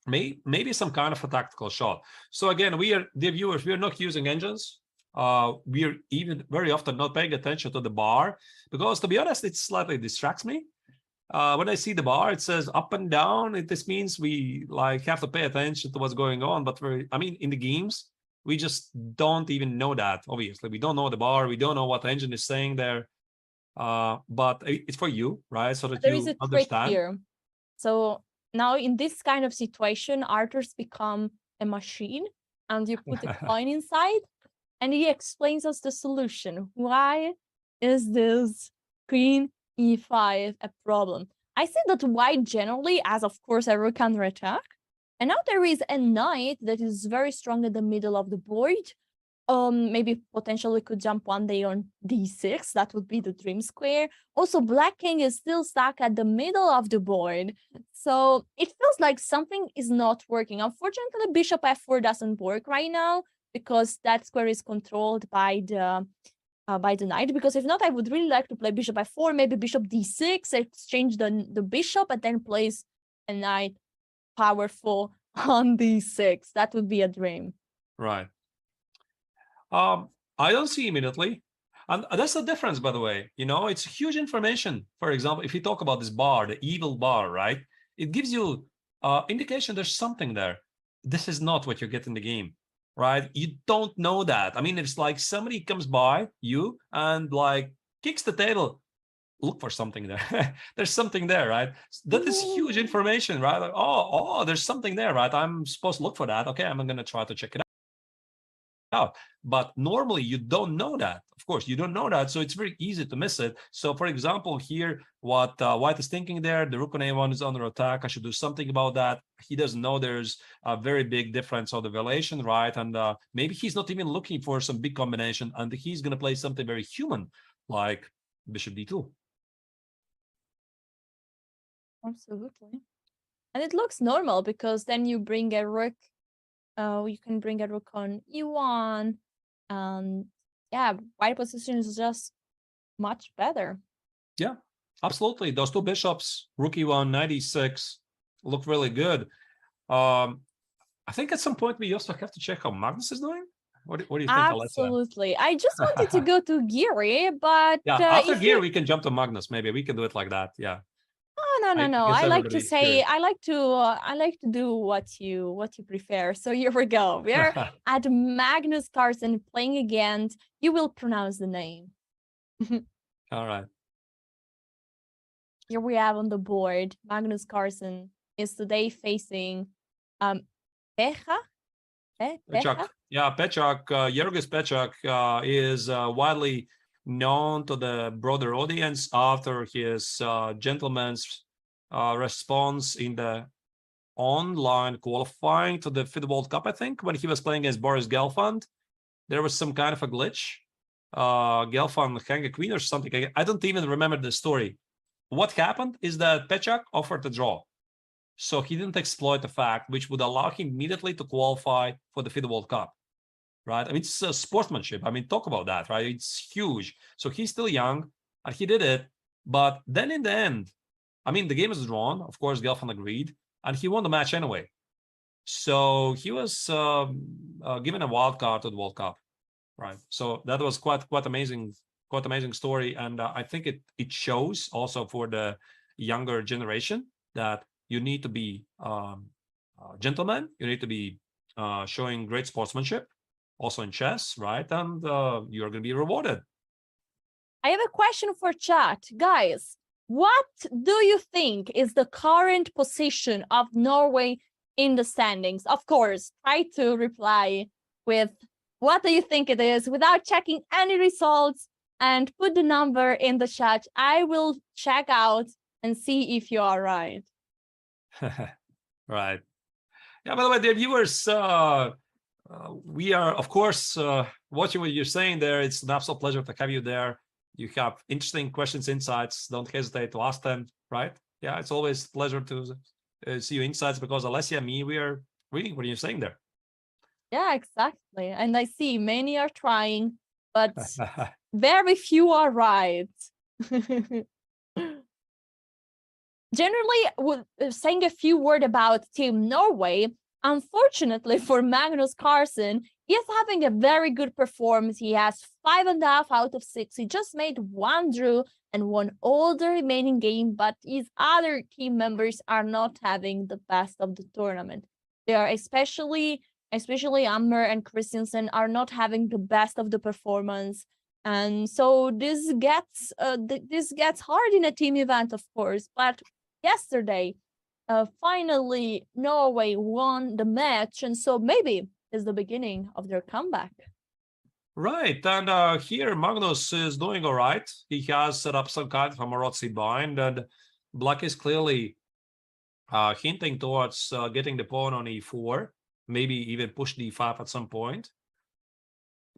Maybe some kind of a tactical shot. So again, we are, dear viewers, we are not using engines. We are even very often not paying attention to the bar, because to be honest, it slightly distracts me. When I see the bar, it says up and down. This means we like have to pay attention to what's going on. But I mean, in the games, we just don't even know that. Obviously, we don't know the bar. We don't know what the engine is saying there. But it's for you, right? So that there you is a understand. Trick here. So now in this kind of situation, Arthur's become a machine, and you put a coin inside, and he explains us the solution. Why is this queen e5 a problem? I say that white generally, as of course a rook counterattack, and now there is a knight that is very strong in the middle of the board. Maybe potentially could jump one day on d6. That would be the dream square. Also, black king is still stuck at the middle of the board. So it feels like something is not working. Unfortunately, bishop f4 doesn't work right now, because that square is controlled by the knight. Because if not, I would really like to play bishop f4, maybe bishop d6, exchange the bishop, and then place a knight powerful on d6. That would be a dream. Right. I don't see immediately. And that's the difference, by the way. You know, it's huge information. For example, if you talk about this bar, the evil bar, right? It gives you indication there's something there. This is not what you get in the game, right? You don't know that. I mean, it's like somebody comes by you and like kicks the table. Look for something there. There's something there, right? That is huge information, right? Like, oh, there's something there, right? I'm supposed to look for that. Okay, I'm going to try to check it out. But normally you don't know that. Of course, you don't know that, so it's very easy to miss it. So, for example, here, what white is thinking there, the rook on a1 is under attack. I should do something about that. He doesn't know there's a very big difference on the valuation, right? And maybe he's not even looking for some big combination, and he's going to play something very human, like bishop d2. Absolutely. And it looks normal, because then you bring a rook. You can bring a rook on e1, and yeah, white position is just much better. Yeah, absolutely. Those two bishops, rook e1, knight e6, look really good. I think at some point we also have to check how Magnus is doing. What do you think, Absolutely. I just wanted to go to Giri, but yeah, after Giri we can jump to Magnus. Maybe we can do it like that. Yeah. Oh, no. I like to say, I like to do what you prefer. So here we go. We're at Magnus Carlsen playing against. You will pronounce the name. All right. Here we have on the board, Magnus Carlsen is today facing Pecha. Pechak. Yeah, Pechak. Georgis Pechak is widely known to the broader audience after his gentleman's response in the online qualifying to the FIDE World Cup, I think, when he was playing against Boris Gelfand. There was some kind of a glitch. Gelfand hung a queen or something. I don't even remember the story. What happened is that Pechak offered a draw. So he didn't exploit the fact, which would allow him immediately to qualify for the FIDE World Cup, right? I mean, it's sportsmanship. I mean, talk about that, right? It's huge. So he's still young, and he did it. But then in the end, I mean, the game was drawn. Of course, Gelfand agreed, and he won the match anyway. So he was given a wild card to the World Cup, right? So that was quite amazing story, and I think it shows also for the younger generation that you need to be gentlemen. You need to be showing great sportsmanship, also in chess, right? And you're going to be rewarded. I have a question for chat, guys. What do you think is the current position of Norway in the standings? Of course, try to reply with what do you think it is without checking any results, and put the number in the chat. I will check out and see if you are right. Right. Yeah, by the way, dear viewers, we are, of course, watching what you're saying there. It's an absolute pleasure to have you there. You have interesting questions, insights. Don't hesitate to ask them, right? Yeah, it's always a pleasure to see your insights, because Alessia and me, we are reading what you're saying there. Yeah, exactly. And I see many are trying, but very few are right. Generally, saying a few words about Team Norway, unfortunately for Magnus Carlsen, he is having a very good performance. He has 5.5 out of 6. He just made 1 draw and won all the remaining game, but his other team members are not having the best of the tournament. They are especially Ammer and Christensen are not having the best of the performance. And so this gets hard in a team event, of course, but yesterday, finally, Norway won the match, and so maybe it's the beginning of their comeback. Right, and here Magnus is doing all right. He has set up some kind of a Morozzi bind, and Black is clearly hinting towards getting the pawn on e4, maybe even push d5 at some point.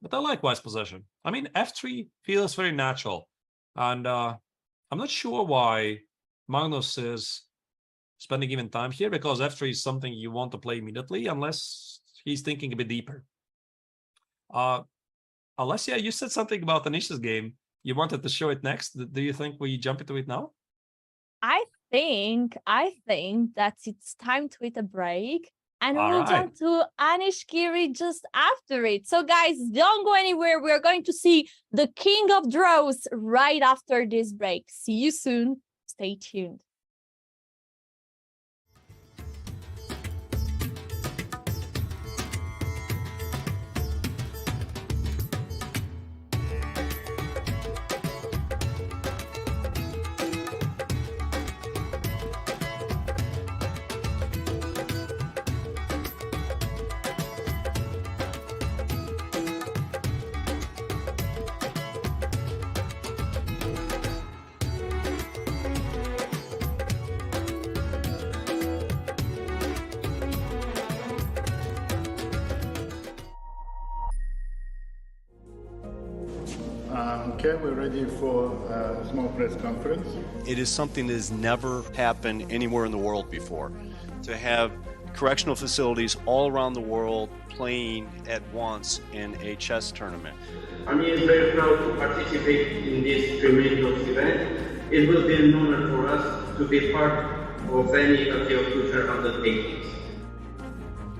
But I like White's possession. I mean, f3 feels very natural, and I'm not sure why Magnus is spending even time here, because f3 is something you want to play immediately unless he's thinking a bit deeper. Alessia, you said something about Anish's game. You wanted to show it next. Do you think we jump into it now? I think that it's time to hit a break, and we'll jump to Anish Giri just after it. So guys, don't go anywhere. We're going to see the king of draws right after this break. See you soon. Stay tuned. Okay, we're ready for a small press conference. It is something that has never happened anywhere in the world before. To have correctional facilities all around the world playing at once in a chess tournament. I'm very proud to participate in this tremendous event. It will be an honor for us to be part of any of your future undertakings.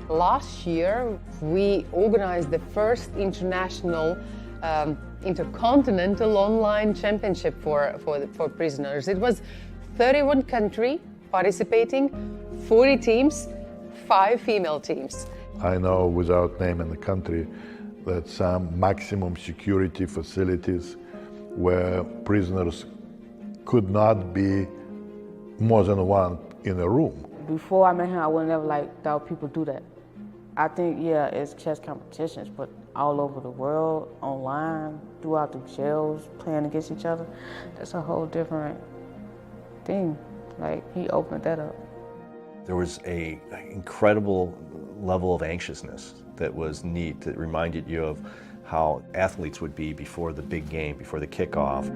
Last year, we organized the first international intercontinental online championship for prisoners. It was 31 countries participating, 40 teams, 5 female teams. I know, without naming the country, that some maximum security facilities where prisoners could not be more than one in a room. Before I met him, I would never thought people do that. I think, yeah, it's chess competitions, but all over the world, online, throughout the jails, playing against each other, that's a whole different thing. Like, he opened that up. There was an incredible level of anxiousness that was neat, that reminded you of how athletes would be before the big game, before the kickoff.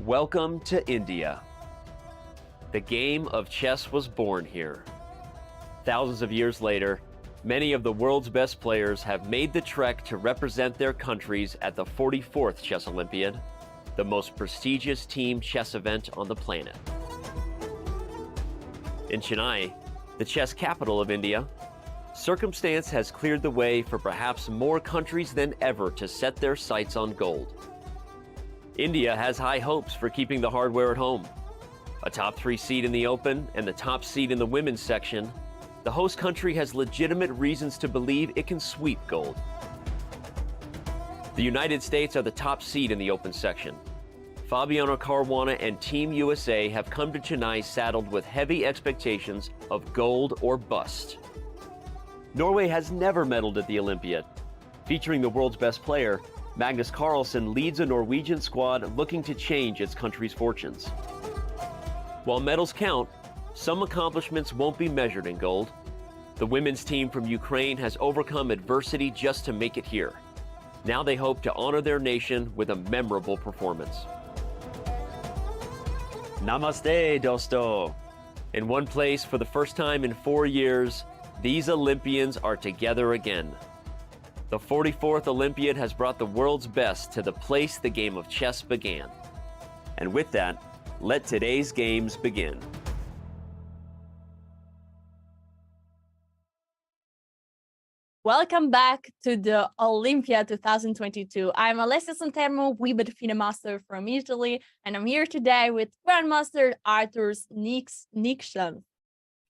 Welcome to India. The game of chess was born here. Thousands of years later, many of the world's best players have made the trek to represent their countries at the 44th Chess Olympiad, the most prestigious team chess event on the planet. In Chennai, the chess capital of India, circumstance has cleared the way for perhaps more countries than ever to set their sights on gold. India has high hopes for keeping the hardware at home. A top 3 seed in the Open and the top seed in the women's section, the host country has legitimate reasons to believe it can sweep gold. The United States are the top seed in the Open section. Fabiano Caruana and Team USA have come to Chennai saddled with heavy expectations of gold or bust. Norway has never medaled at the Olympiad. Featuring the world's best player, Magnus Carlsen leads a Norwegian squad looking to change its country's fortunes. While medals count, some accomplishments won't be measured in gold. The women's team from Ukraine has overcome adversity just to make it here. Now they hope to honor their nation with a memorable performance. Namaste, Dosto. In one place for the first time in 4 years, these Olympians are together again. The 44th Olympiad has brought the world's best to the place the game of chess began. And with that, let today's games begin. Welcome back to the Olympia 2022. I'm Alessia Santermo, Wibet FINE Master from Italy, and I'm here today with Grandmaster Arthur Nixon.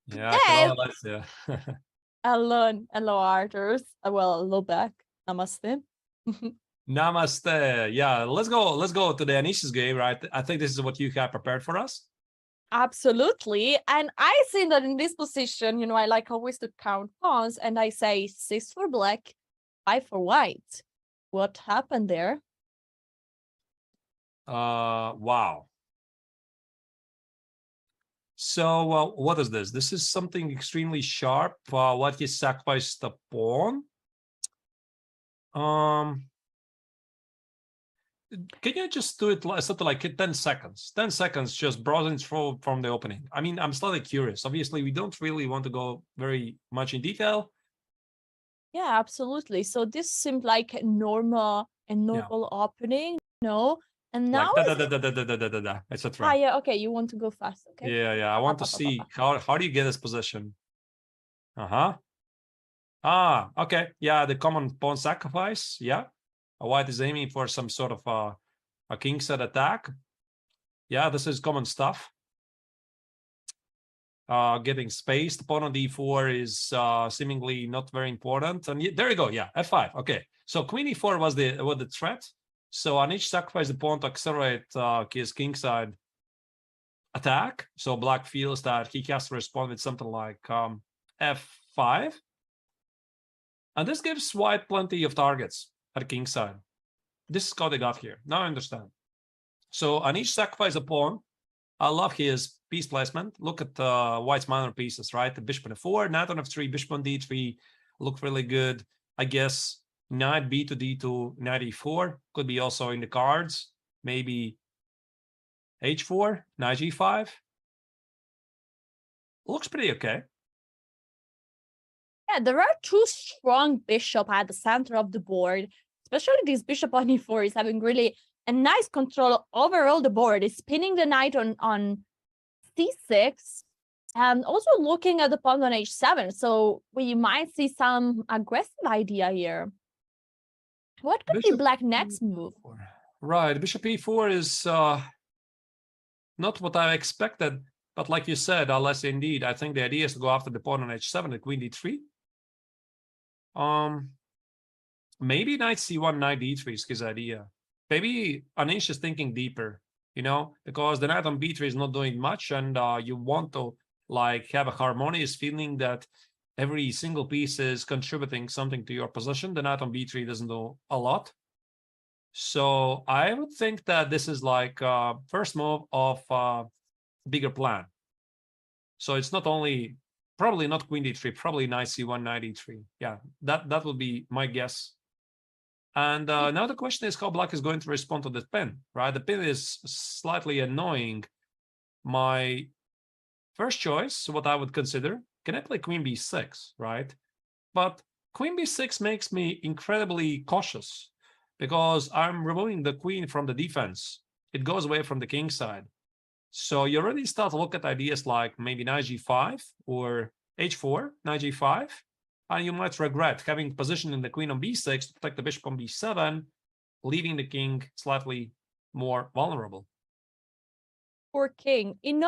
Yeah, hello, Alessia. Hello, Arthur. Well, hello back. Namaste. Namaste. Yeah, let's go to the Anish's game, right? I think this is what you have prepared for us. Absolutely. And I think that in this position, I like always to count pawns, and I say 6 for black, 5 for white. What happened there? Wow. So what is this? This is something extremely sharp. What he sacrificed the pawn. Can you just do it something like 10 seconds? 10 seconds, just browsing through from the opening. I mean, I'm slightly curious. Obviously, we don't really want to go very much in detail. Yeah, absolutely. So this seemed like a normal opening, no? And now like etc. yeah, okay, you want to go fast, okay? Yeah. I want to see how do you get this position? Okay. Yeah, the common pawn sacrifice. Yeah. White is aiming for some sort of a kingside attack. Yeah, this is common stuff. Getting spaced. Pawn on d4 is seemingly not very important. And there you go. Yeah, f5. Okay. So queen e4 was the threat. So Anish sacrificed the pawn to accelerate his kingside attack. So black feels that he has to respond with something like f5. And this gives white plenty of targets at kingside. This is how they got here. Now I understand. So Anish sacrificed a pawn. I love his piece placement. Look at white's minor pieces, right? The bishop on f4, knight on f3, bishop on d3 look really good. I guess knight b to d2, knight e4 could be also in the cards. Maybe h4, knight g5. Looks pretty okay. Yeah, there are 2 strong bishops at the center of the board. Especially this bishop on e4 is having really a nice control over all the board. It's spinning the knight on c6 and also looking at the pawn on h7. So we might see some aggressive idea here. What could be black next move? Right, bishop e4 is not what I expected, but like you said, Alessia, indeed, I think the idea is to go after the pawn on h7 and queen d3. Maybe knight c1, knight d3 is his idea. Maybe Anish is thinking deeper, because the knight on b3 is not doing much, and you want to have a harmonious feeling that every single piece is contributing something to your position. The knight on b3 doesn't do a lot. So I would think that this is like first move of bigger plan. So it's not only, probably not queen d3, probably knight c1, knight d3. Yeah, that would be my guess. And now the question is how black is going to respond to the pin, right? The pin is slightly annoying. My first choice, what I would consider, can I play queen b6, right? But queen b6 makes me incredibly cautious because I'm removing the queen from the defense. It goes away from the king side. So you already start to look at ideas like maybe knight g5 or h4, knight g5. And you might regret having positioning the queen on b6 to protect the bishop on b7, leaving the king slightly more vulnerable. Poor king. In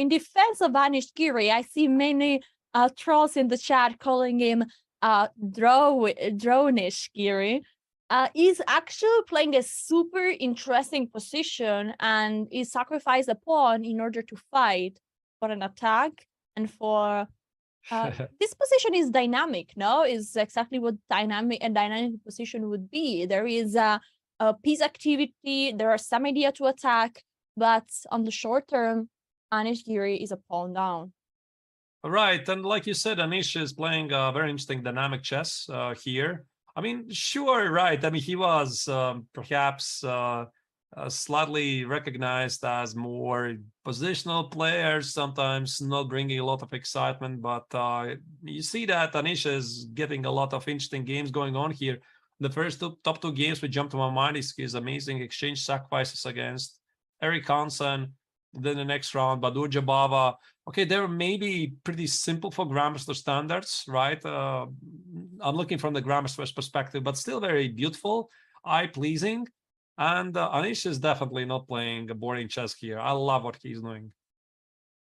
defense of Anish Giri, I see many trolls in the chat calling him Dronish Giri. is actually playing a super interesting position and is sacrificed a pawn in order to fight for an attack and for this position is dynamic, no? Is exactly what a dynamic position would be. There is a piece activity, there are some idea to attack, but on the short term, Anish Giri is a pawn down. Right, and like you said, Anish is playing very interesting dynamic chess here. I mean, sure, right. I mean, he was perhaps slightly recognized as more positional player, sometimes not bringing a lot of excitement, but you see that Anish is getting a lot of interesting games going on here. The first top two games which jumped to my mind is his amazing exchange sacrifices against Eric Hansen. Then the next round, Badur Jabava. Okay, they're maybe pretty simple for Grandmaster standards, right? I'm looking from the Grandmaster's perspective, but still very beautiful, eye-pleasing. And Anish is definitely not playing a boring chess here. I love what he's doing.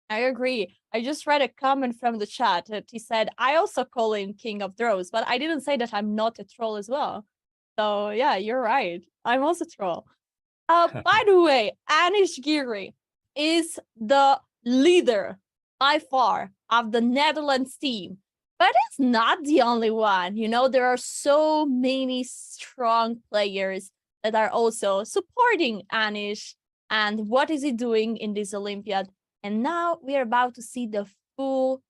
I agree. I just read a comment from the chat that he said, I also call him King of Throws, but I didn't say that I'm not a troll as well. So yeah, you're right. I'm also a troll. By the way, Anish Giri is the leader by far of the Netherlands team, but it's not the only one. You know, there are so many strong players that are also supporting Anish and what is he doing in this Olympiad. And now we are about to see the full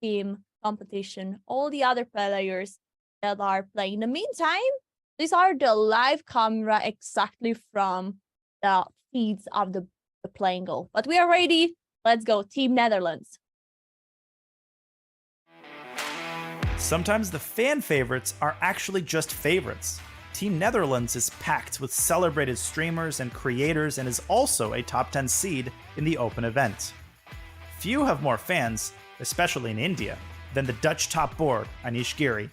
team competition, all the other players that are playing. In the meantime, these are the live camera exactly from the feeds of the playing goal. But we are ready. Let's go, Team Netherlands. Sometimes the fan favorites are actually just favorites. Team Netherlands is packed with celebrated streamers and creators and is also a top 10 seed in the open event. Few have more fans, especially in India, than the Dutch top board, Anish Giri.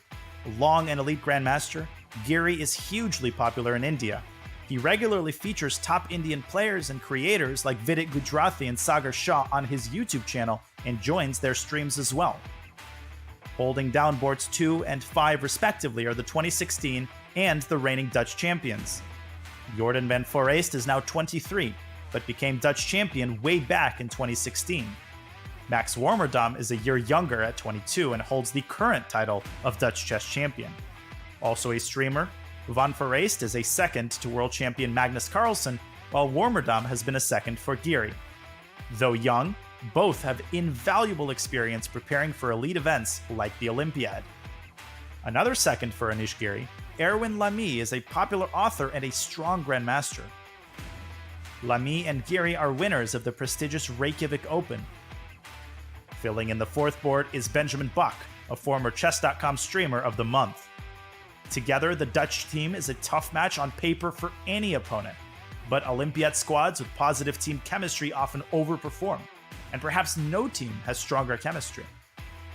Long and elite grandmaster, Giri is hugely popular in India. He regularly features top Indian players and creators like Vidit Gujrathi and Sagar Shah on his YouTube channel and joins their streams as well. Holding down boards 2 and 5 respectively are the 2016 and the reigning Dutch champions. Jordan van Foreest is now 23, but became Dutch champion way back in 2016. Max Warmerdam is a year younger at 22 and holds the current title of Dutch chess champion. Also a streamer, Van Foreest is a second to world champion Magnus Carlsen, while Warmerdam has been a second for Giri. Though young, both have invaluable experience preparing for elite events like the Olympiad. Another second for Anish Giri, Erwin Lamy is a popular author and a strong grandmaster. Lamy and Giri are winners of the prestigious Reykjavik Open. Filling in the fourth board is Benjamin Buck, a former Chess.com streamer of the month. Together, the Dutch team is a tough match on paper for any opponent, but Olympiad squads with positive team chemistry often overperform, and perhaps no team has stronger chemistry.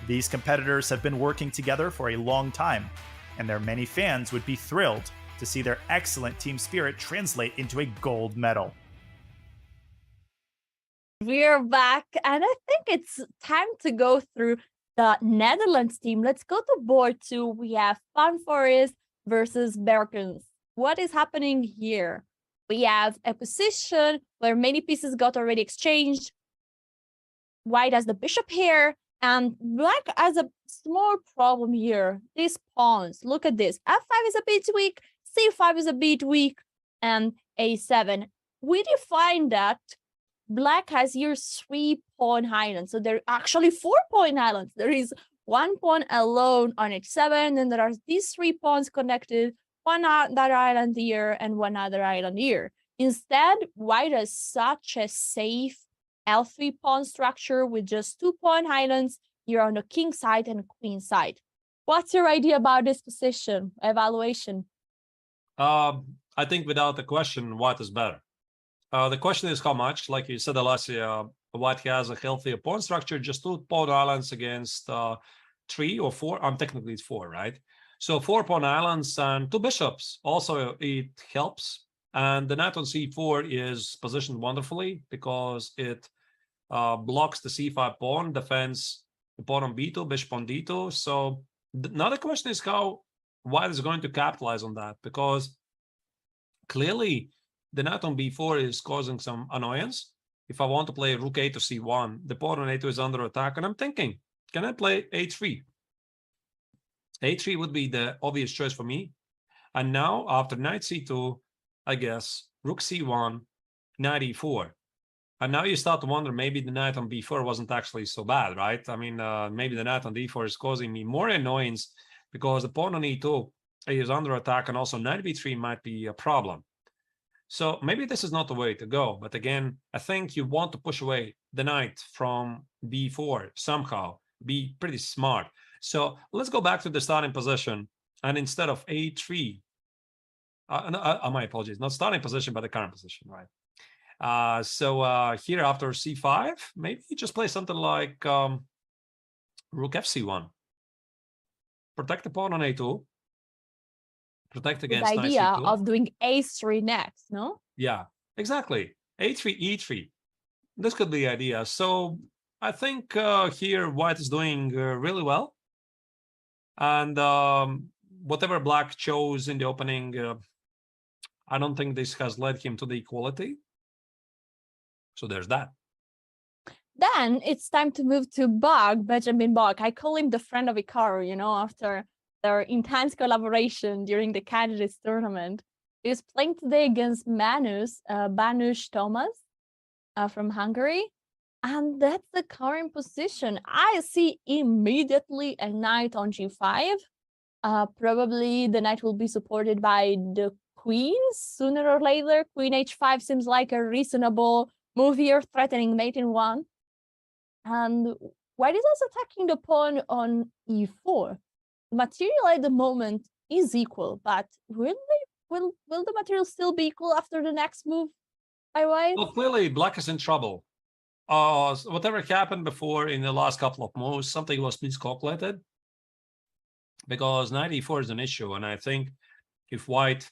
These competitors have been working together for a long time, and their many fans would be thrilled to see their excellent team spirit translate into a gold medal. We're back, and I think it's time to go through the Netherlands team. Let's go to board 2. We have Van Foreest versus Berkens. What is happening here? We have a position where many pieces got already exchanged. White has the bishop here, and black has a small problem here. These pawns, look at this. F5 is a bit weak, C5 is a bit weak, and A7. We define that black has here 3-pawn islands. So there are actually 4-pawn islands. There is 1 pawn alone on H7, and there are these 3 pawns connected, one other island here and one other island here. Instead, white has such a safe L3 pawn structure with just 2-pawn islands here on the king side and queen side. What's your idea about this position, evaluation? I think without a question, white is better. The question is how much. Like you said, Alasia, white has a healthier pawn structure, just 2 pawn islands against 3 or 4. Technically it's 4, right? So 4 pawn islands and 2 bishops. Also, it helps. And the knight on c4 is positioned wonderfully because it blocks the c5 pawn, defends the pawn on b2, bishop on d2. So now the question is how white is going to capitalize on that, because clearly the knight on b4 is causing some annoyance. If I want to play rook a to c1, the pawn on a2 is under attack, and I'm thinking, can I play a3? a3 would be the obvious choice for me. And now, after knight c2, I guess, rook c1, knight e4. And now you start to wonder, maybe the knight on b4 wasn't actually so bad, right? I mean, maybe the knight on d4 is causing me more annoyance because the pawn on e2 is under attack, and also knight b3 might be a problem. So maybe this is not the way to go. But again, I think you want to push away the knight from b4 somehow, be pretty smart. So let's go back to the starting position. And instead of a3, my apologies, not starting position, but the current position, right? So here after c5, maybe you just play something like rook fc1. Protect the pawn on a2. Protect against the idea knight c2. Of doing a3 next, no? Yeah, exactly. a3, e3. This could be the idea. So I think here white is doing really well. And whatever black chose in the opening, I don't think this has led him to the equality. So there's that. Then it's time to move to Benjamin Bog. I call him the friend of Hikaru, you know, after their intense collaboration during the candidates tournament. He's playing today against Magnus Thomas from Hungary. And that's the current position. I see immediately a knight on g5. Probably the knight will be supported by the queen sooner or later. Queen h5 seems like a reasonable move here, threatening mate in one. And white is also attacking the pawn on e4. The material at the moment is equal, but will the material still be equal after the next move by white? Well, clearly black is in trouble. Whatever happened before in the last couple of moves, something was miscalculated, because knight e4 is an issue. And I think if white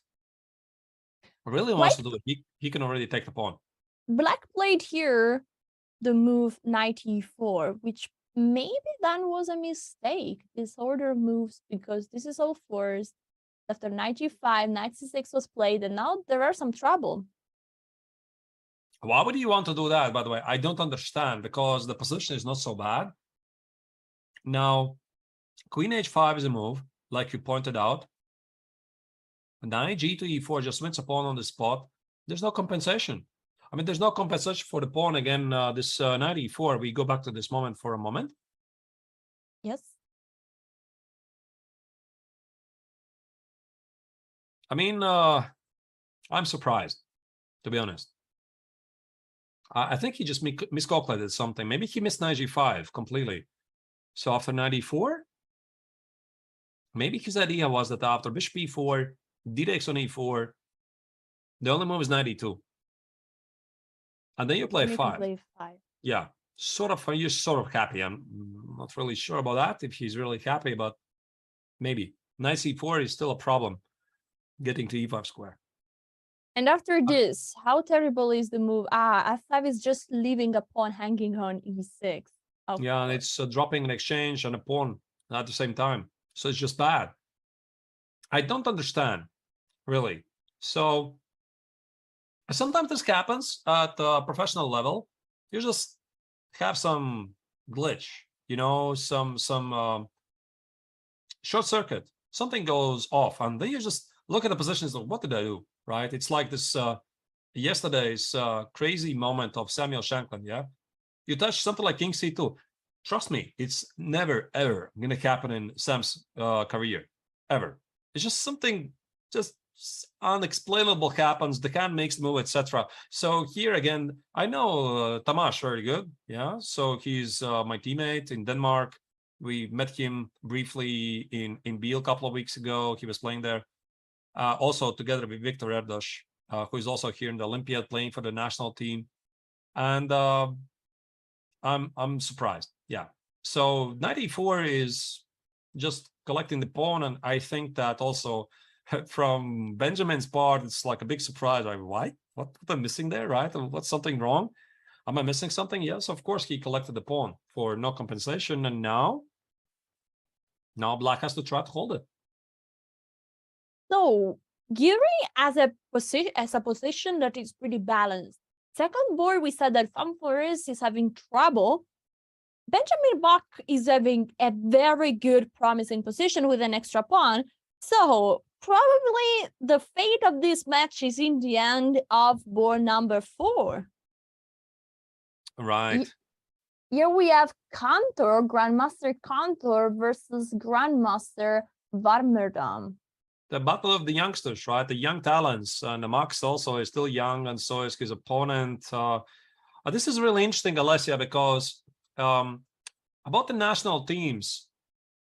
really wants to do it, he can already take the pawn. Black played here the move knight e4, which maybe then was a mistake, this order of moves, because this is all forced. After knight g5, knight c6 was played, and now there are some trouble. Why would you want to do that, by the way? I don't understand, because the position is not so bad. Now, queen h5 is a move, like you pointed out. Knight g to e4 just wins a pawn on the spot. There's no compensation. I mean, there's no compensation for the pawn. Again, this knight e4, we go back to this moment for a moment. Yes. I mean, I'm surprised, to be honest. I think he just miscalculated something. Maybe he missed knight g5 completely. So after knight e4, maybe his idea was that after bishop e4, d takes on e4, the only move is knight e2. And then you play f5. Yeah, sort of. You're sort of happy. I'm not really sure about that, if he's really happy, but maybe. Knight c4 is still a problem, getting to e5 square. And after this, how terrible is the move? f5 is just leaving a pawn hanging on e6. Yeah, and it's dropping an exchange and a pawn at the same time. So it's just bad. I don't understand, really. So sometimes this happens at a professional level. You just have some glitch, you know, some short circuit. Something goes off, and then you just look at the positions of what did I do, right? It's like this yesterday's crazy moment of Samuel Shanklin, yeah? You touch something like king c2. Trust me, it's never, ever going to happen in Sam's career, ever. It's just something just unexplainable happens. The can makes the move, etc. So here again, I know Tamash very good, yeah? So he's my teammate in Denmark. We met him briefly in Biel a couple of weeks ago. He was playing there. Also together with Victor Erdos, who is also here in the Olympiad playing for the national team. And I'm surprised. Yeah. So knight e4 is just collecting the pawn, and I think that also from Benjamin's part, it's like a big surprise. Like, why? What am I missing there, right? What's something wrong? Am I missing something? Yes, of course he collected the pawn for no compensation, and now black has to try to hold it. So Giri as a position that is pretty balanced. Second board, we said that Van Flores is having trouble. Benjamin Bach is having a very good, promising position with an extra pawn. So probably the fate of this match is in the end of board number 4. Right. Here we have Cantor, Grandmaster Cantor versus Grandmaster Warmerdam. The battle of the youngsters, right? The young talents. And Max also is still young, and so is his opponent. This is really interesting, Alessia, because about the national teams,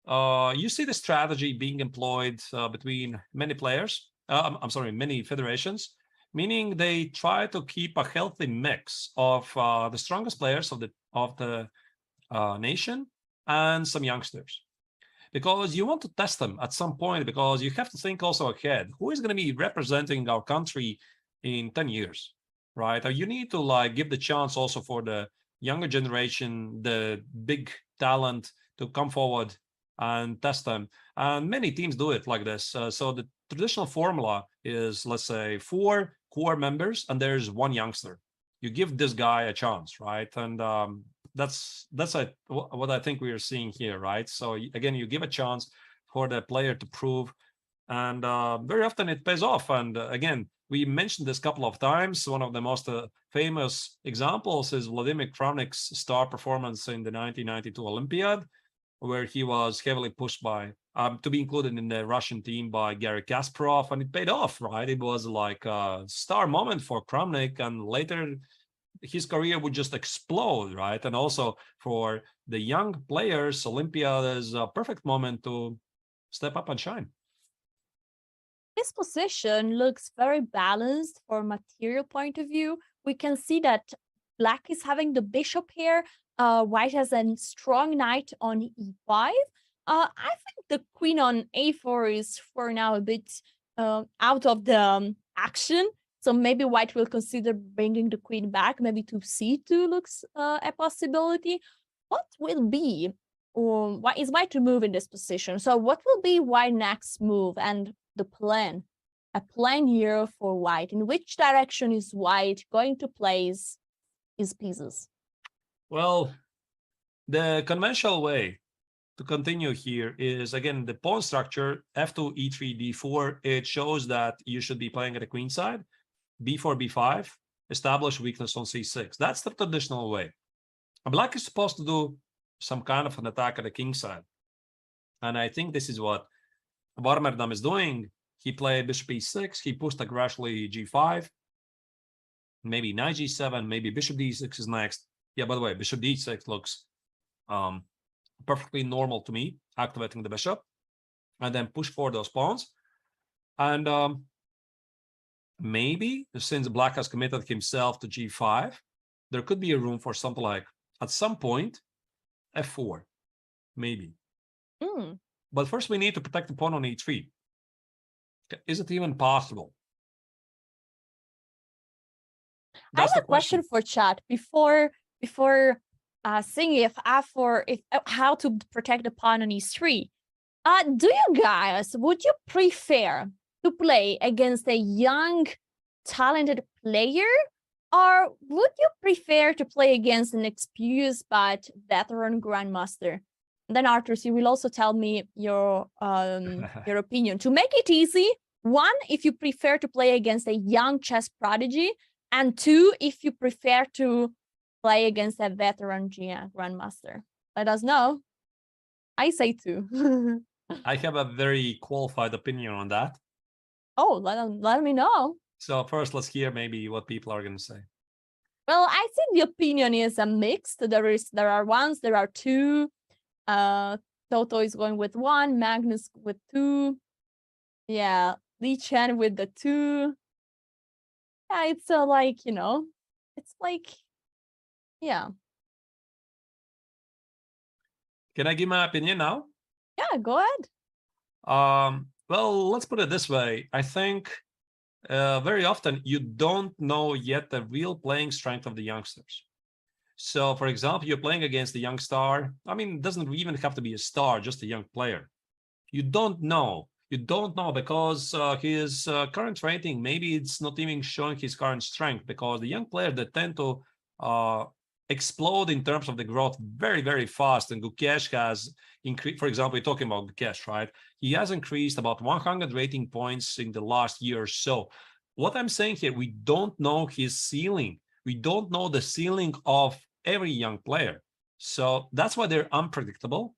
you see the strategy being employed between many players. I'm sorry, many federations, meaning they try to keep a healthy mix of the strongest players of the nation and some youngsters, because you want to test them at some point, because you have to think also ahead. Who is going to be representing our country in 10 years, right? You need to give the chance also for the younger generation, the big talent, to come forward and test them. And many teams do it like this. So the traditional formula is, let's say, 4 core members and there's 1 youngster. You give this guy a chance, right? And that's what I think we are seeing here, right? So again, you give a chance for the player to prove, and very often it pays off. And again, we mentioned this a couple of times. One of the most famous examples is Vladimir Kravnik's star performance in the 1992 Olympiad, where he was heavily pushed by to be included in the Russian team by Garry Kasparov, and it paid off, right? It was like a star moment for Kravnik, and later his career would just explode, right? And also for the young players, Olympiad is a perfect moment to step up and shine. This position looks very balanced from a material point of view. We can see that Black is having the bishop here. White has a strong knight on e5. I think the queen on a4 is for now a bit out of the action. So maybe White will consider bringing the queen back. Maybe to c2 looks a possibility. What will be, why is White to move in this position? So what will be White's next move and the plan? A plan here for White. In which direction is White going to place his pieces? Well, the conventional way to continue here is, again, the pawn structure, f2, e3, d4. It shows that you should be playing at the queen side. b4, b5, establish weakness on c6. That's the traditional way. Black is supposed to do some kind of an attack at the king side. And I think this is what Warmerdam is doing. He played bishop e6. He pushed aggressively g5. Maybe knight g7. Maybe bishop d6 is next. Yeah, by the way, bishop d6 looks perfectly normal to me, activating the bishop. And then push for those pawns. And maybe, since Black has committed himself to g5, there could be a room for something like, at some point, f4, maybe. But first we need to protect the pawn on e3. Is it even possible? I have a question for chat before seeing if how to protect the pawn on e3. Do you guys, would you prefer to play against a young, talented player, or would you prefer to play against an experienced but veteran grandmaster? And then Arthur, you will also tell me your opinion. To make it easy, 1, if you prefer to play against a young chess prodigy, and 2, if you prefer to play against a veteran grandmaster. Let us know. I say 2. I have a very qualified opinion on that. Oh, let me know. So first, let's hear maybe what people are going to say. Well, I think the opinion is a mix. There are 2. Toto is going with 1, Magnus with 2. Yeah, Li Chen with the 2. Yeah, it's like, it's like, yeah. Can I give my opinion now? Yeah, go ahead. Well, let's put it this way. I think very often you don't know yet the real playing strength of the youngsters. So, for example, you're playing against a young star. I mean, it doesn't even have to be a star, just a young player. You don't know You don't know because his current rating, maybe it's not even showing his current strength, because the young players that tend to explode in terms of the growth very, very fast. And Gukesh has increased, for example, we're talking about Gukesh, right? He has increased about 100 rating points in the last year or so. What I'm saying here, we don't know his ceiling. We don't know the ceiling of every young player. So that's why they're unpredictable.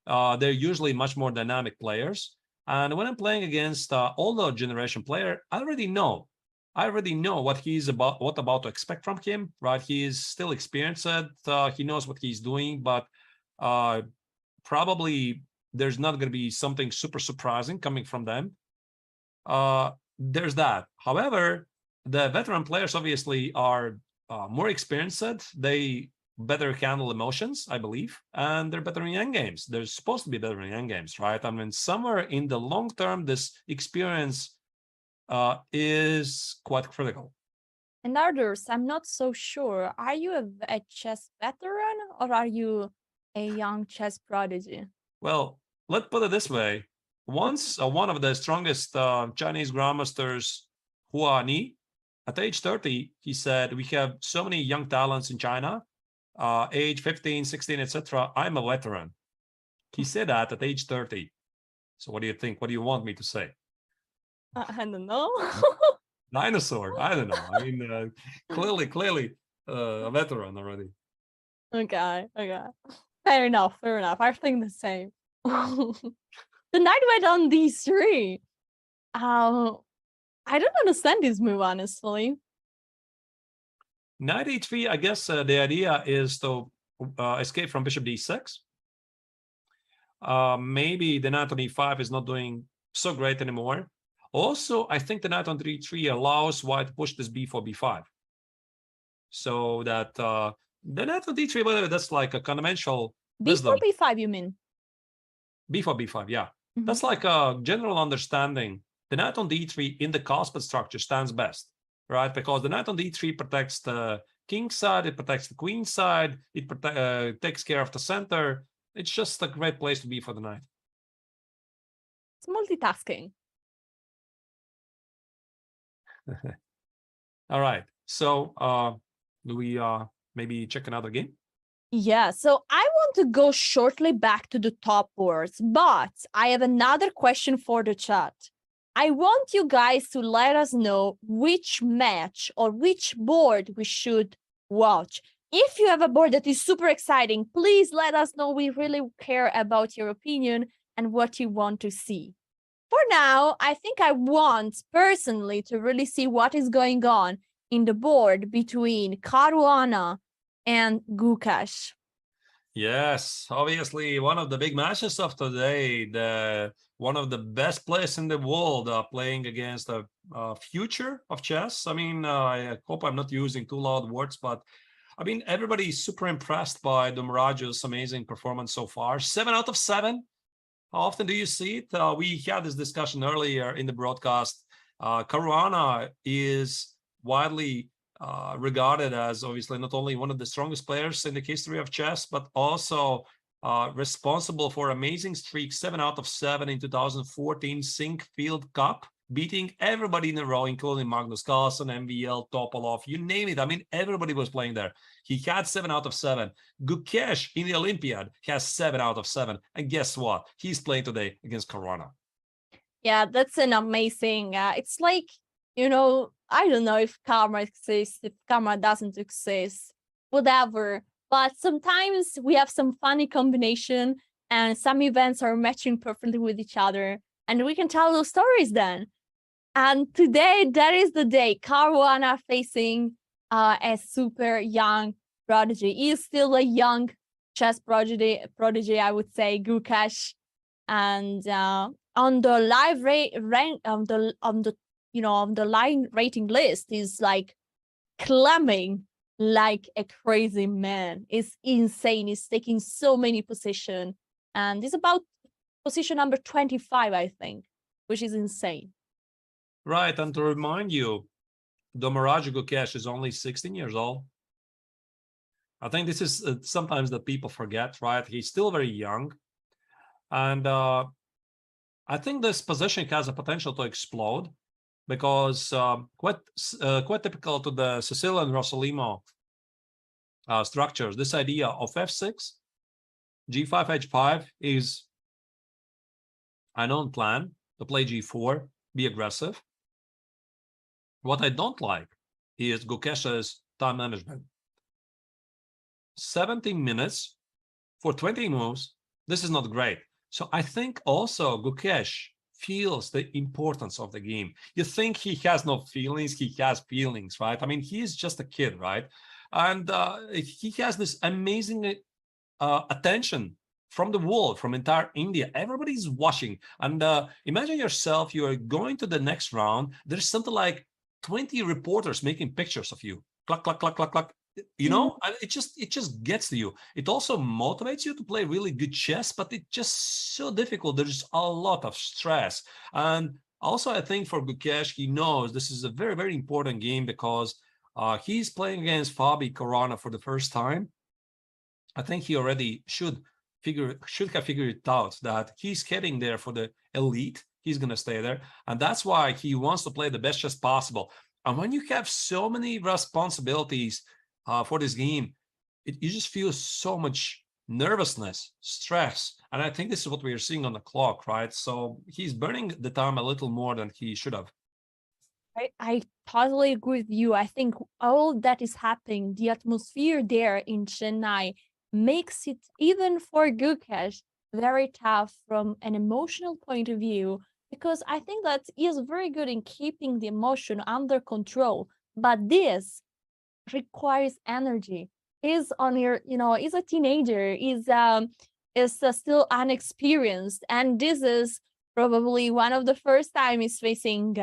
They're usually much more dynamic players. And when I'm playing against older generation player, I already know what he's about, what to expect from him, right? He is still experienced. He knows what he's doing, but probably there's not going to be something super surprising coming from them. There's that. However, the veteran players obviously are more experienced. They better handle emotions, I believe, and they're better in endgames. They're supposed to be better in endgames, right? I mean, somewhere in the long term, this experience is quite critical. And others, I'm not so sure. Are you a chess veteran or are you a young chess prodigy? Well, let's put it this way. Once one of the strongest Chinese grandmasters, Hua Ni, at age 30, he said, we have so many young talents in China, age 15, 16, etc. I'm a veteran. He said that at age 30. So what do you think? What do you want me to say? I don't know. Dinosaur. I don't know. I mean, clearly a veteran already. Okay. Fair enough. I think the same. The knight went on d3. I don't understand this move, honestly. Knight e3, I guess the idea is to escape from bishop d6. Maybe the knight on e5 is not doing so great anymore. Also, I think the knight on d3 allows white to push this b4, b5. So that the knight on d3, by the way, that's like a conventional wisdom. b4, b5, you mean? b4, b5, yeah. Mm-hmm. That's like a general understanding. The knight on d3 in the Caspet structure stands best, right? Because the knight on d3 protects the king side, it protects the queen side, it takes care of the center. It's just a great place to be for the knight. It's multitasking. All right. So do we maybe check another game? Yeah, so I want to go shortly back to the top boards, but I have another question for the chat. I want you guys to let us know which match or which board we should watch. If you have a board that is super exciting, please let us know. We really care about your opinion and what you want to see. For now, I think I want personally to really see what is going on in the board between Caruana and Gukesh. Yes, obviously one of the big matches of today, one of the best players in the world playing against a future of chess. I mean, I hope I'm not using too loud words, but I mean, everybody is super impressed by Domaraju's amazing performance so far. 7 out of 7. How often do you see it? We had this discussion earlier in the broadcast. Caruana is widely regarded as obviously not only one of the strongest players in the history of chess, but also responsible for amazing streak, 7 out of 7 in 2014 Field Cup, beating everybody in a row, including Magnus Carlsen, MVL, Topalov, you name it. I mean, everybody was playing there. He had 7 out of 7. Gukesh in the Olympiad has 7 out of 7. And guess what? He's playing today against Caruana. Yeah, that's an amazing, it's like, you know, I don't know if karma exists, if karma doesn't exist, whatever. But sometimes we have some funny combination and some events are matching perfectly with each other. And we can tell those stories then. And today, that is the day. Caruana facing a super young prodigy. He is still a young chess prodigy, I would say, Gukesh. And on the live rank, on the line rating list, is like climbing like a crazy man. It's insane. He's taking so many positions, and it's about position number 25, I think, which is insane. Right, and to remind you, Domaraju Gukesh is only 16 years old. I think this is sometimes that people forget, right? He's still very young. And I think this position has a potential to explode because quite typical to the Sicilian Rossolimo structures. This idea of f6, g5, h5 is a known plan to play g4, be aggressive. What I don't like is Gukesh's time management. 70 minutes for 20 moves. This is not great. So I think also Gukesh feels the importance of the game. You think he has no feelings, he has feelings, right? I mean, he's just a kid, right? And he has this amazing attention from the world, from entire India. Everybody's watching. And imagine yourself, you are going to the next round. There's something like 20 reporters making pictures of you. Cluck, cluck, cluck, cluck, cluck. You know, it just gets to you. It also motivates you to play really good chess, but it's just so difficult. There's a lot of stress. And also, I think for Gukesh, he knows this is a very, very important game because he's playing against Fabi Caruana for the first time. I think he already should have figured it out that he's getting there for the elite. He's going to stay there. And that's why he wants to play the best chess possible. And when you have so many responsibilities for this game, you just feel so much nervousness, stress. And I think this is what we are seeing on the clock, right? So he's burning the time a little more than he should have. I totally agree with you. I think all that is happening, the atmosphere there in Chennai makes it, even for Gukesh, very tough from an emotional point of view, because I think that he is very good in keeping the emotion under control. But this requires energy. He's on your, he's a teenager, is still unexperienced, and this is probably one of the first time he's facing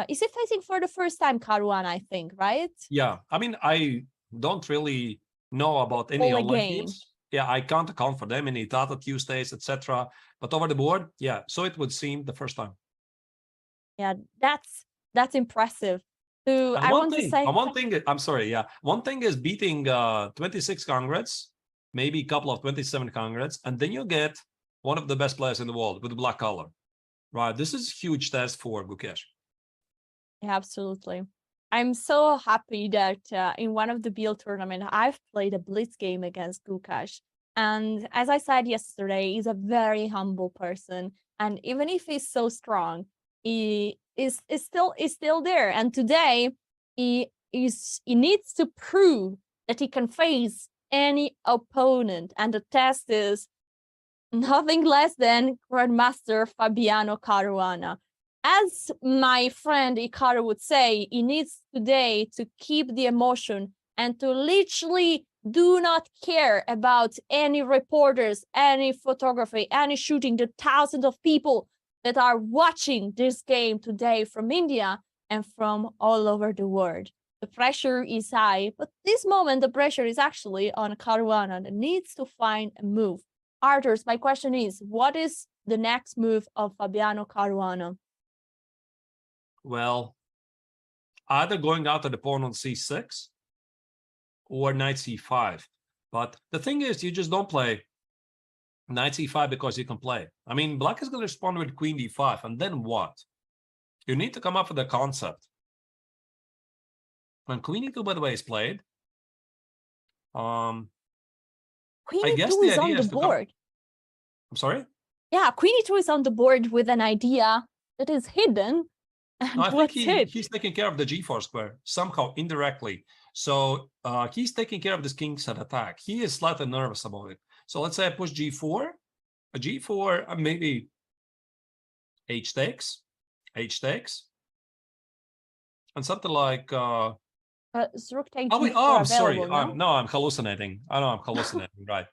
is he facing for the first time Caruana, I think, right? Yeah, I mean, I don't really know about any online games. Yeah, I can't account for them, any Tata Tuesdays, etc. But over the board, yeah, so it would seem the first time. Yeah, that's impressive. So I want to say one thing, I'm sorry, yeah. One thing is beating 26 congress, maybe a couple of 27 congress, and then you get one of the best players in the world with black color. Right, this is a huge test for Gukesh. Yeah, absolutely. I'm so happy that in one of the BL tournament, I've played a blitz game against Gukesh. And as I said yesterday, he's a very humble person. And even if he's so strong, he is still there. And today, he needs to prove that he can face any opponent. And the test is nothing less than Grandmaster Fabiano Caruana. As my friend Ikaru would say, he needs today to keep the emotion and to literally do not care about any reporters, any photography, any shooting, the thousands of people that are watching this game today from India and from all over the world. The pressure is high, but this moment, the pressure is actually on Caruana that needs to find a move. Arthurs, my question is, what is the next move of Fabiano Caruana? Well, either going out to the pawn on c6 or knight c5. But the thing is, you just don't play knight c5 because you can play. I mean, black is going to respond with queen d5, and then what? You need to come up with a concept. When queen e2, by the way, is played, Queen I guess e2 is on the board. I'm sorry? Yeah, queen e2 is on the board with an idea that is hidden. No, I think he's taking care of the g4 square somehow indirectly. So he's taking care of this king set attack. He is slightly nervous about it. So let's say I push g4, a g4, maybe h takes, and something like rook takes I'm sorry. No, I'm hallucinating. I know I'm hallucinating. Right?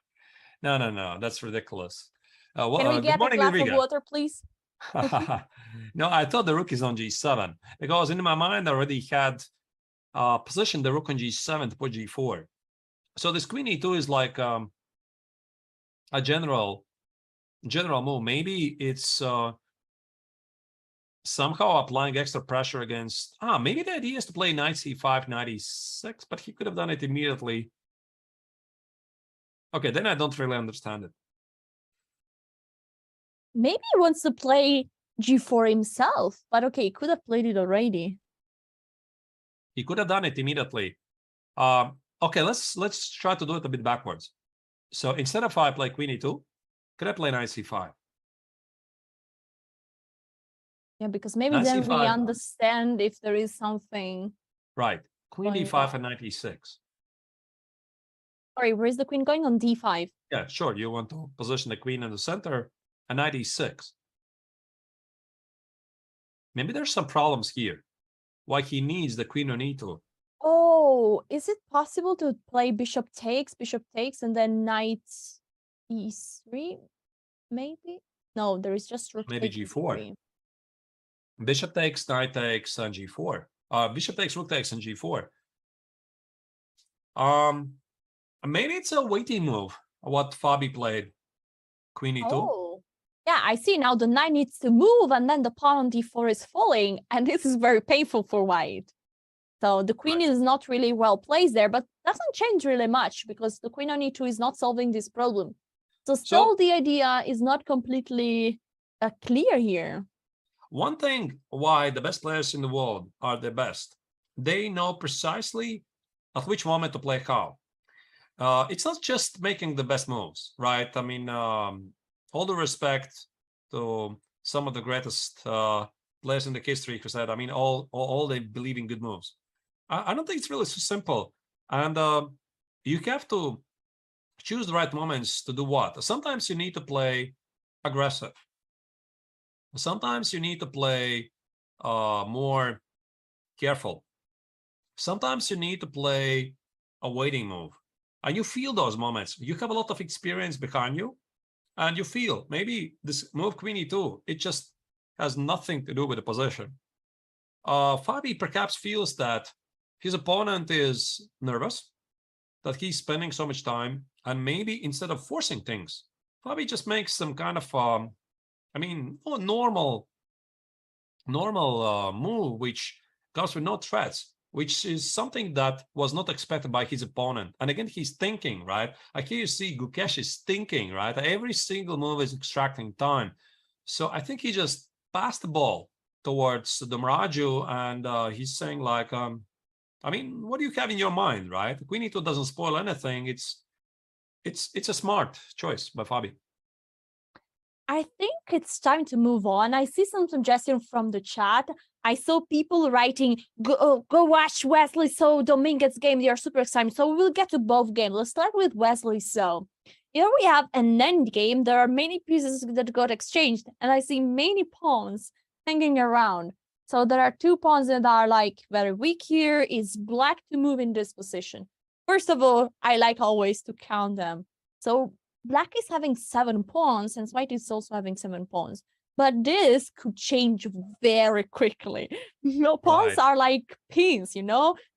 No, that's ridiculous. Can we get a glass of water, please? No, I thought the rook is on g7 because in my mind I already had positioned the rook on g7 to put g4. So this queen e2 is like a general move. Maybe it's somehow applying extra pressure against. Maybe the idea is to play knight c5, knight e6, but he could have done it immediately. Okay, then I don't really understand it. Maybe he wants to play g4 himself, but okay, he could have played it already. He could have done it immediately. Okay, let's try to do it a bit backwards. So instead of I play queen e2, could I play knight c5? Yeah, because maybe Knight then we c5. understand if there is something. Right, queen Going d5 on. and knight e6. Sorry, where's the queen going? On d5. Yeah, sure. You want to position the queen in the center, and knight e6. Maybe there's some problems here. Why he needs the queen on e2. Oh, is it possible to play bishop takes, and then knight e3? Maybe? No, there is just rook Maybe takes g4. e3. Bishop takes, knight takes, and g4. Bishop takes, rook takes, and g4. Maybe it's a waiting move, what Fabi played. Queen e2. Oh, yeah, I see now the knight needs to move, and then the pawn on d4 is falling, and this is very painful for white. So the queen is not really well placed there, but doesn't change really much because the queen on e2 is not solving this problem. So still the idea is not completely clear here. One thing why the best players in the world are the best, they know precisely at which moment to play how. It's not just making the best moves, right? I mean, all the respect to some of the greatest players in the history who said, I mean, all they believe in good moves. I don't think it's really so simple. And you have to choose the right moments to do what. Sometimes you need to play aggressive. Sometimes you need to play more careful. Sometimes you need to play a waiting move. And you feel those moments. You have a lot of experience behind you. And you feel maybe this move queen e2, it just has nothing to do with the position. Fabi perhaps feels that his opponent is nervous, that he's spending so much time, and maybe instead of forcing things, Fabi just makes some kind of, normal move, which comes with no threats, which is something that was not expected by his opponent. And again, he's thinking, right? I hear you see Gukesh is thinking, right? Every single move is extracting time. So I think he just passed the ball towards Domraju, and he's saying like, what do you have in your mind, right? Queen e2 doesn't spoil anything. It's a smart choice by Fabi. I think it's time to move on. I see some suggestions from the chat. I saw people writing, go watch Wesley So Dominguez game. They are super excited. So we'll get to both games. Let's start with Wesley So. Here we have an end game. There are many pieces that got exchanged, and I see many pawns hanging around. So there are two pawns that are like very weak here. Is black to move in this position? First of all, I like always to count them. So black is having 7 pawns, and white is also having 7 pawns. But this could change very quickly. Pawns are like pins,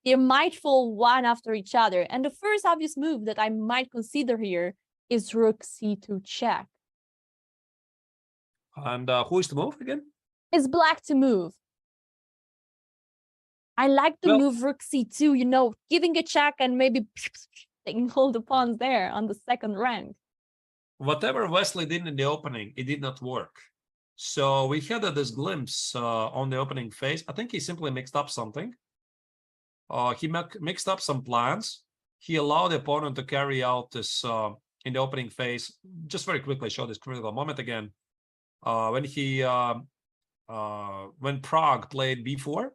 They might fall one after each other. And the first obvious move that I might consider here is rook c2 check. And who is to move again? It's black to move. I like the move rook c2, giving a check and maybe taking all the pawns there on the second rank. Whatever Wesley did in the opening, it did not work. So we had this glimpse on the opening phase. I think he simply mixed up something. He mixed up some plans. He allowed the opponent to carry out this in the opening phase. Just very quickly show this critical moment again. When Prague played b4,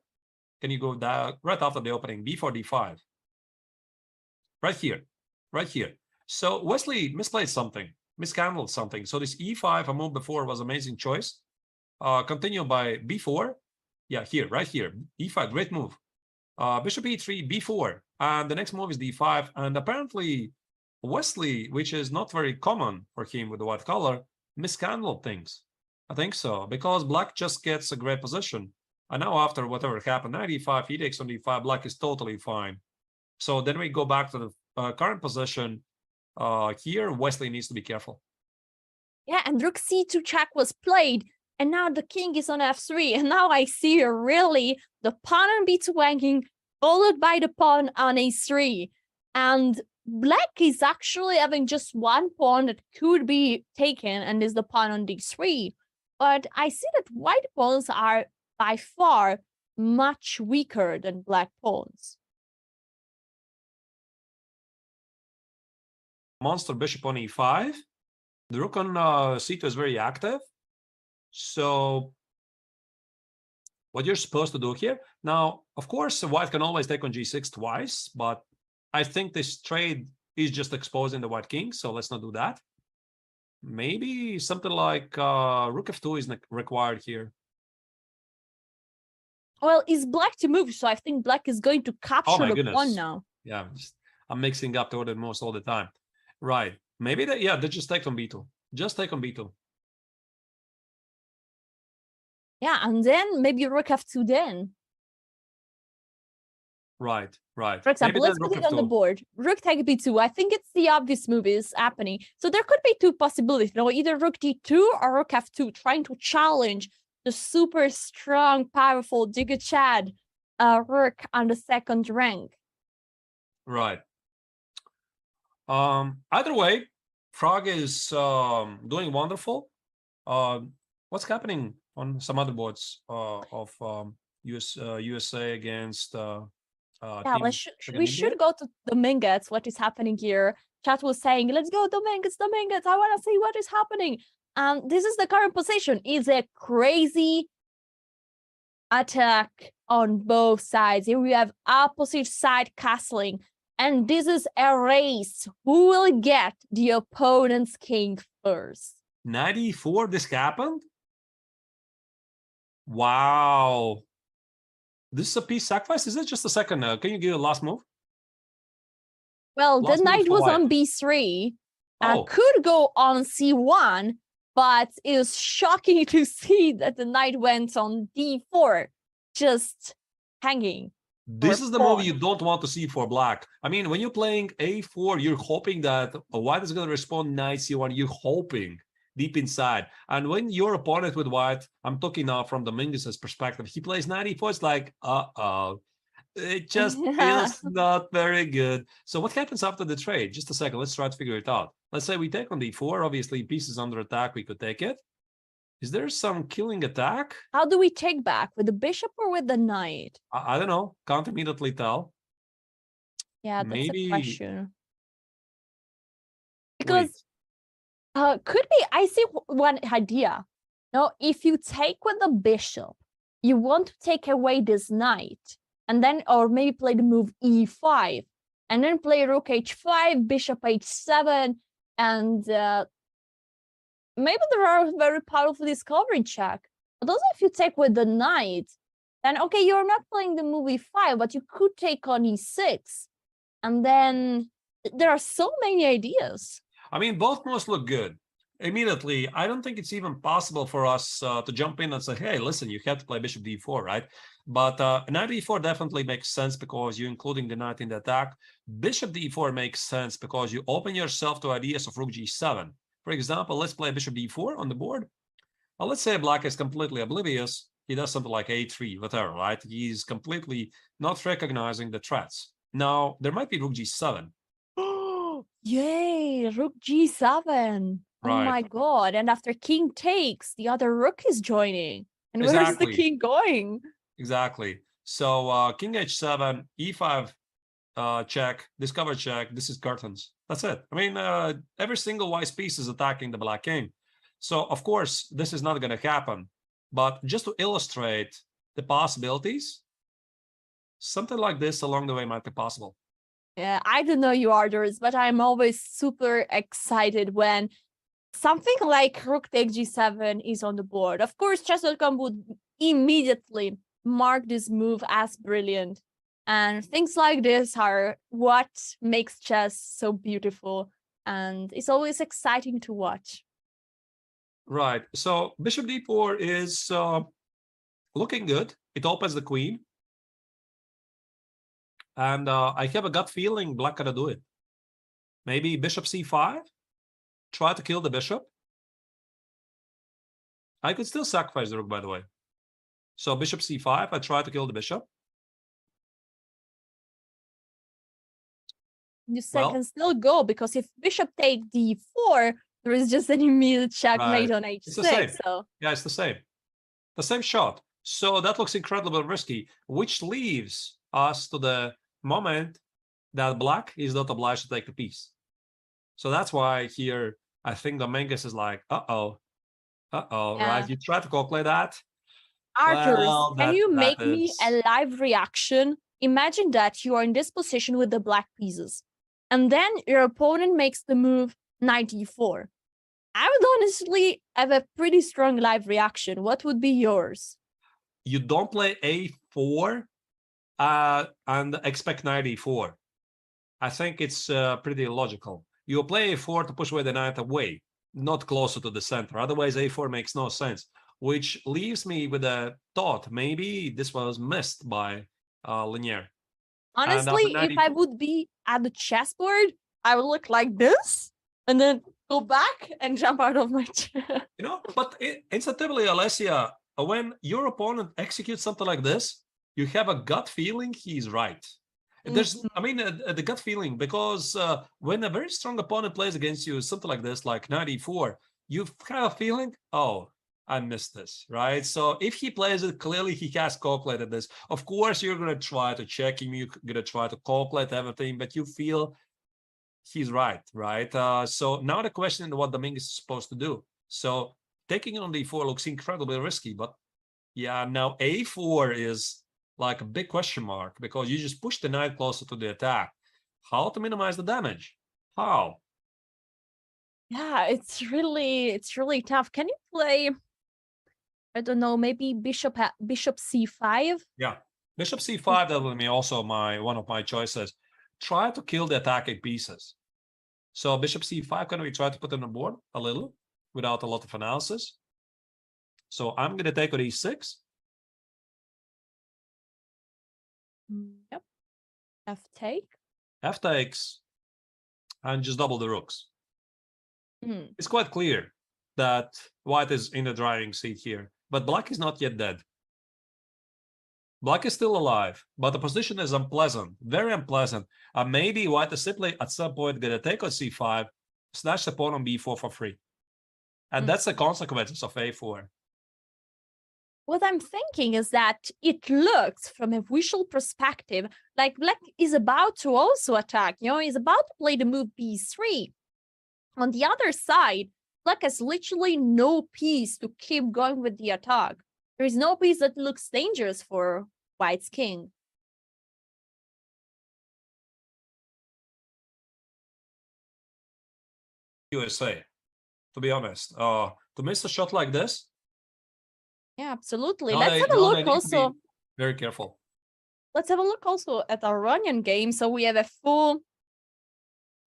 can you go down right after the opening, b4, d5? Right here. So Wesley misplayed something, mishandled something. So this e5, a move before, was amazing choice. Continue by b4. Yeah, right here. e5, great move. Bishop e3, b4. And the next move is d5. And apparently Wesley, which is not very common for him with the white color, mishandled things. I think so, because black just gets a great position. And now after whatever happened, knight e5, he takes on d5, black is totally fine. So then we go back to the current position. Here, Wesley needs to be careful. Yeah, and rook c2 check was played, and now the king is on f3, and now I see really the pawn on b2 hanging, followed by the pawn on a3. And black is actually having just one pawn that could be taken, and is the pawn on d3. But I see that white pawns are by far much weaker than black pawns. Monster bishop on e5. The rook on c2 is very active. So what you're supposed to do here, now, of course, white can always take on g6 twice, but I think this trade is just exposing the white king, so let's not do that. Maybe something like rook f2 is required here. Well, it's black to move, so I think black is going to capture the pawn now. Yeah, I'm mixing up the order most all the time. Right. Maybe they just take on b2. Just take on b2. Yeah, and then maybe rook f2 then. Right. For example, let's put it on the board. Rook take b2. I think it's the obvious move is happening. So there could be two possibilities. Either rook d2 or rook f2, trying to challenge the super strong, powerful Gujrathi rook on the second rank. Right. Either way, Frog is doing wonderful. What's happening on some other boards of USA against we should go to Dominguez. What is happening here? Chat was saying, let's go Dominguez. I want to see what is happening. This is the current position. It's a crazy attack on both sides. Here we have opposite side castling. And this is a race. Who will get the opponent's king first? 94, this happened? Wow. This is a piece sacrifice? Is it just a second? Can you give a last move? Well, the knight was on b3. Could go on c1, but it was shocking to see that the knight went on d4, just hanging. This is the move you don't want to see for black. I mean, when you're playing a4, you're hoping that white is going to respond knight c1. You're hoping deep inside. And when your opponent with white, I'm talking now from Dominguez's perspective, he plays knight e4, it's like, it just feels not very good. So what happens after the trade? Just a second, let's try to figure it out. Let's say we take on d4. Obviously, pieces under attack, we could take it. Is there some killing attack? How do we take back? With the bishop or with the knight? I don't know. Can't immediately tell. Yeah, that's a question. Because could be, I see one idea. Now, if you take with the bishop, you want to take away this knight, and then, or maybe play the move e5, and then play rook h5, bishop h7, and maybe there are very powerful discovery check. But also if you take with the knight, then okay, you're not playing the move e5, but you could take on e6. And then there are so many ideas. I mean, both moves look good. Immediately, I don't think it's even possible for us to jump in and say, hey, listen, you have to play bishop d4, right? But knight e4 definitely makes sense because you're including the knight in the attack. Bishop d4 makes sense because you open yourself to ideas of rook g7. For example, let's play bishop d4 on the board. Well, let's say black is completely oblivious. He does something like a3, whatever, right? He's completely not recognizing the threats. Now, there might be rook g7. Yay, rook g7. Right. Oh my god. And after king takes, the other rook is joining. And where's the king going? Exactly. So king h7, e5 check, discover check. This is curtains. That's it. I mean, every single white piece is attacking the black king. So, of course, this is not going to happen. But just to illustrate the possibilities, something like this along the way might be possible. Yeah, I don't know you, Arthurs, but I'm always super excited when something like rook takes g7 is on the board. Of course, Chess.com would immediately mark this move as brilliant. And things like this are what makes chess so beautiful. And it's always exciting to watch. Right. So bishop d4 is looking good. It opens the queen. And I have a gut feeling black gonna do it. Maybe bishop c5. Try to kill the bishop. I could still sacrifice the rook, by the way. So bishop c5, I try to kill the bishop. You can still go, because if bishop take d4, there is just an immediate checkmate on h6. It's the same. So yeah, it's the same shot. So that looks incredibly risky, which leaves us to the moment that black is not obliged to take a piece. So that's why here I think the Menges is like, right? You try to calculate that. Arthur, can you make me a live reaction? Imagine that you are in this position with the black pieces, and then your opponent makes the move knight e4. I would honestly have a pretty strong live reaction. What would be yours? You don't play a4 and expect knight e4. I think it's pretty illogical. You play a4 to push away the knight away, not closer to the center. Otherwise, a4 makes no sense, which leaves me with a thought. Maybe this was missed by Linear. Honestly, if I would be at the chessboard, I would look like this and then go back and jump out of my chair. But incidentally, Alessia, when your opponent executes something like this, you have a gut feeling he's right. There's, the gut feeling, because when a very strong opponent plays against you, something like this, like knight e4, you have a feeling, oh, I missed this, right? So if he plays it, clearly he has calculated this. Of course, you're going to try to check him. You're going to try to calculate everything, but you feel he's right? So now the question is what Dominguez is supposed to do. So taking on d4 looks incredibly risky, but yeah, now a4 is like a big question mark, because you just push the knight closer to the attack. How to minimize the damage? How? Yeah, it's really tough. Can you play, I don't know, maybe bishop c5? Yeah, bishop c5, that would be also one of my choices. Try to kill the attacking pieces. So bishop c5, can we try to put on the board a little without a lot of analysis? So I'm going to take on e6. Yep. F take. F takes, and just double the rooks. It's quite clear that white is in the driving seat here, but black is not yet dead. Black is still alive, but the position is unpleasant, very unpleasant. And maybe white is simply at some point going to take on c5, snatch the pawn on b4 for free. And that's the consequences of a4. What I'm thinking is that it looks, from a visual perspective, like black is about to also attack. He's about to play the move b3. On the other side, black has literally no piece to keep going with the attack. There is no piece that looks dangerous for white's king. USA, to be honest. To miss a shot like this? Yeah, absolutely. Let's have a look also. Very careful. Let's have a look also at our Iranian game, so we have a full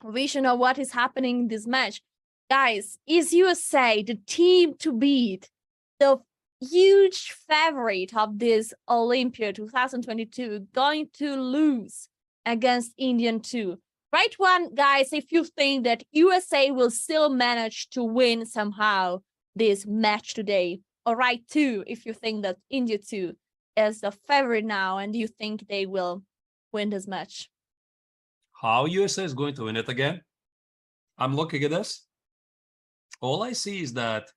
vision of what is happening in this match. Guys, is USA the team to beat, the huge favorite of this Olympia 2022, going to lose against Indian 2? Right one, guys, if you think that USA will still manage to win somehow this match today. Or right 2, if you think that India 2 is the favorite now and you think they will win this match. How USA is going to win it again? I'm looking at this. All I see is that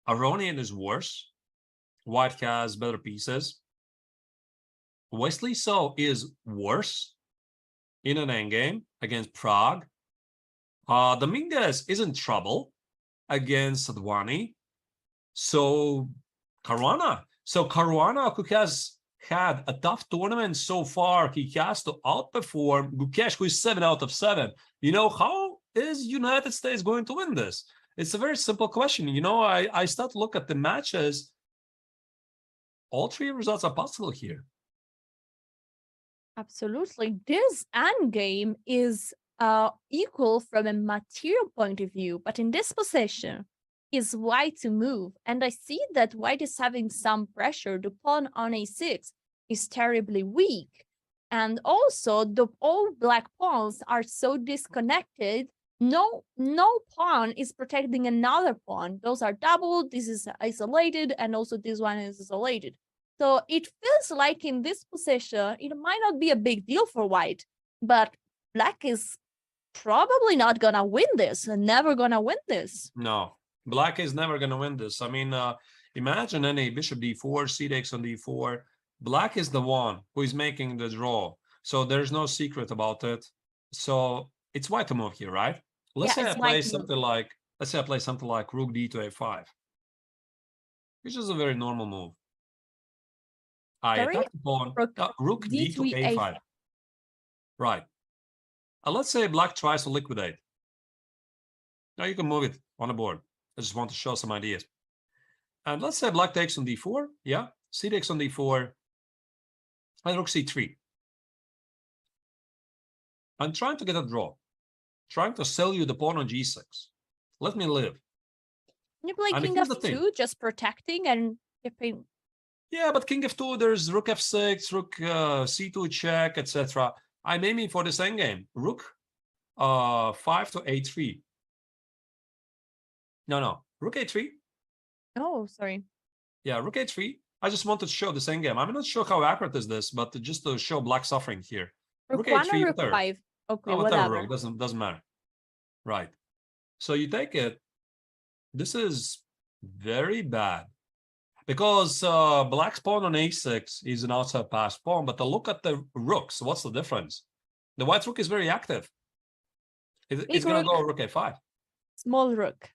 Aronian is worse. White has better pieces. Wesley So is worse in an endgame against Prague. Dominguez is in trouble against Sadwani. So Caruana, who has had a tough tournament so far, he has to outperform Gukesh, who is 7 out of 7. How is United States going to win this? It's a very simple question. I start to look at the matches. All 3 results are possible here. Absolutely. This endgame is equal from a material point of view, but in this position, is white to move, and I see that white is having some pressure. The pawn on a6 is terribly weak, and also the all black pawns are so disconnected. No pawn is protecting another pawn. Those are doubled. This is isolated, and also this one is isolated. So it feels like in this position, it might not be a big deal for white, but Black is probably not gonna win this and never gonna win this. No, Black is never gonna win this. I mean, imagine any bishop d4, c takes on d4. Black is the one who is making the draw, so there's no secret about it. So it's white to move here, right? Let's say I play something like rook d to a5, which is a very normal move. I attack the pawn, rook d to a5. Right. Let's say Black tries to liquidate. Now you can move it on the board. I just want to show some ideas. And let's say Black takes on d4. Yeah, c takes on d4. And rook c3. I'm trying to get a draw. Trying to sell you the pawn on g6. Let me live. You play king f2, just protecting and keeping. Yeah, but king f2, there's rook f6, rook c2 check, etc. I'm aiming for this endgame. Rook 5 to a3. No. Rook a3. Oh, sorry. Yeah, rook a3. I just wanted to show this endgame. I'm not sure how accurate is this, but just to show Black suffering here. Rook a3, rook 5. Okay, whatever. Rook. Doesn't matter. Right. So you take it. This is very bad. Because Black's pawn on a6 is an outside pass pawn, but to look at the rooks, what's the difference? The white rook is very active. It's going to go rook a5. Small rook.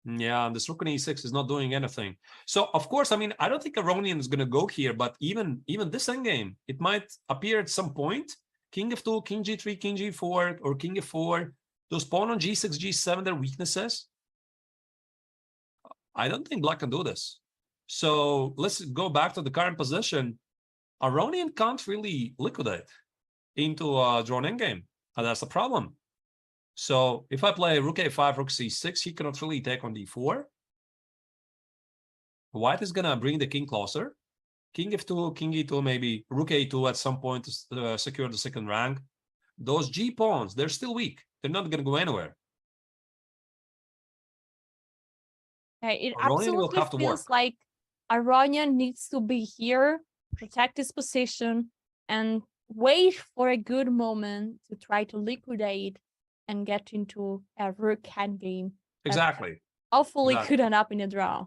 Yeah, and this rook on e6 is not doing anything. So, of course, I mean, I don't think Aronian is going to go here, but even this endgame, it might appear at some point. King f2, king g3, king g4, or king f4. Those pawn on g6, g7, they're weaknesses. I don't think Black can do this. So let's go back to the current position. Aronian can't really liquidate into a drawn endgame, and that's the problem. So if I play rook a5, rook c6, he cannot really take on d4. White is gonna bring the king closer. King f2, king e2, maybe rook a2 at some point to secure the second rank. Those g pawns, they're still weak. They're not gonna go anywhere. Okay, it absolutely feels like Aronian needs to be here, protect his position, and wait for a good moment to try to liquidate and get into a rook endgame. Exactly. Hopefully could end up in a draw.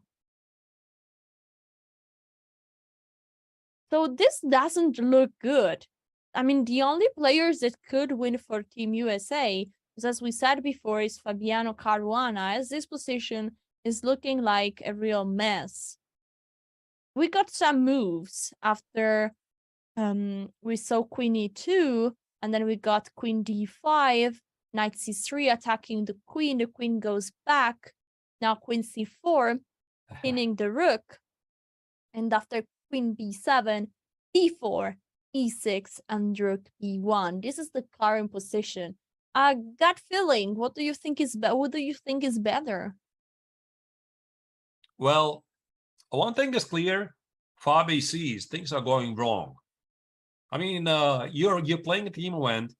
So this doesn't look good. I mean, the only players that could win for Team USA is, as we said before, is Fabiano Caruana, as this position is looking like a real mess. We got some moves after we saw queen e2, and then we got queen d5, knight c3 attacking the queen goes back, now queen c4, pinning the rook, and after queen b7, d4, e6, and rook e1. This is the current position. Gut feeling, what do you think is better? Well, one thing is clear. Fabi sees things are going wrong. I mean, you're playing a team event.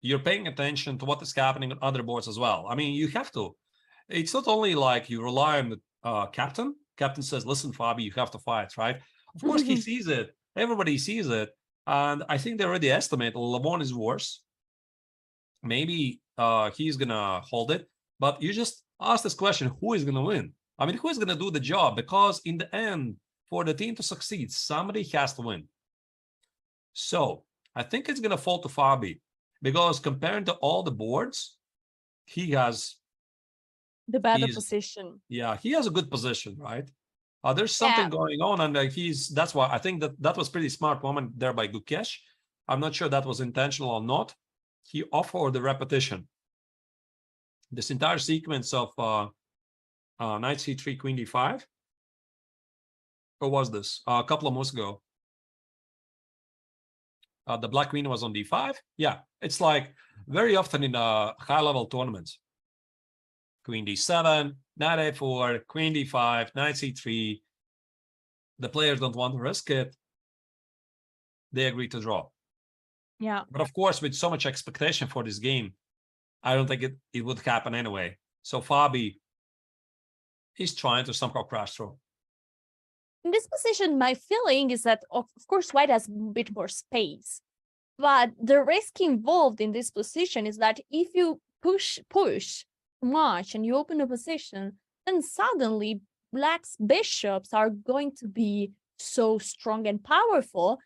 You're paying attention to what is happening on other boards as well. I mean, you have to. It's not only like you rely on the captain. Captain says, listen, Fabi, you have to fight, right? Of course, he sees it. Everybody sees it. And I think they already estimate Lemon is worse. Maybe he's going to hold it. But you just ask this question, who is going to win? I mean, who is going to do the job? Because in the end, for the team to succeed, somebody has to win. So I think it's going to fall to Fabi. Because compared to all the boards, he has the better position. Yeah, he has a good position, right? There's something going on, and that's why I think that was pretty smart moment there by Gukesh. I'm not sure that was intentional or not. He offered the repetition. This entire sequence of knight c3, queen d5. Or was this? A couple of months ago. The black queen was on d5. Yeah, it's like very often in high-level tournaments. Queen d7, knight a4, queen d5, knight c3. The players don't want to risk it. They agree to draw. Yeah. But of course, with so much expectation for this game, I don't think it would happen anyway. So Fabi is trying to somehow crash through. In this position, my feeling is that, of course, white has a bit more space. But the risk involved in this position is that if you push much and you open a position, then suddenly Black's bishops are going to be so strong and powerful.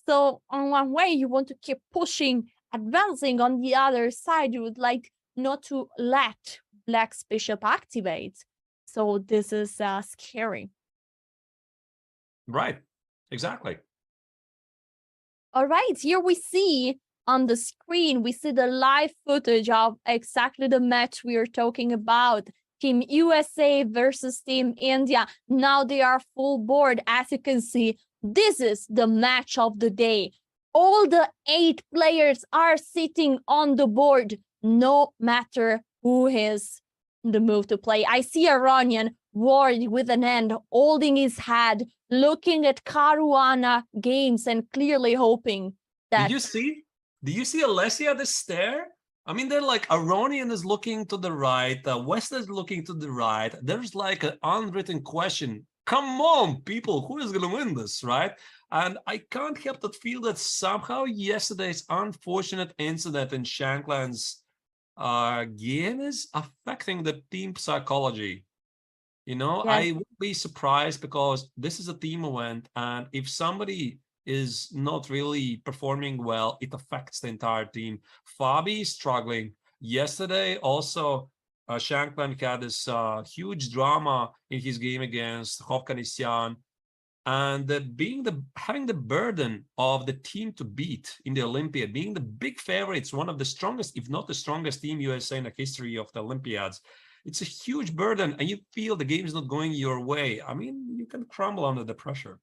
So on one way, you want to keep pushing, advancing. On the other side, you would like not to let Black's bishop activate. So this is scary. Right, exactly. All right, here we see on the screen, we see the live footage of exactly the match we are talking about. Team USA versus Team India. Now they are full board. As you can see, this is the match of the day. All the 8 players are sitting on the board, no matter who is the move to play. I see Iranian worried with an hand, holding his head, looking at Caruana games and clearly hoping that... Did you see Alessia the stare? I mean, they're like, Aronian is looking to the right, West is looking to the right. There's like an unwritten question. Come on, people, who is going to win this, right? And I can't help but feel that somehow yesterday's unfortunate incident in Shankland's game is affecting the team psychology. You know, Yes. I would be surprised because this is a team event, and if somebody is not really performing well, it affects the entire team. Fabi is struggling. Yesterday, also, Shankland had this huge drama in his game against Hovhannisyan, and having the burden of the team to beat in the Olympiad, being the big favorites, one of the strongest, if not the strongest team USA in the history of the Olympiads. It's a huge burden, and you feel the game is not going your way. I mean, you can crumble under the pressure.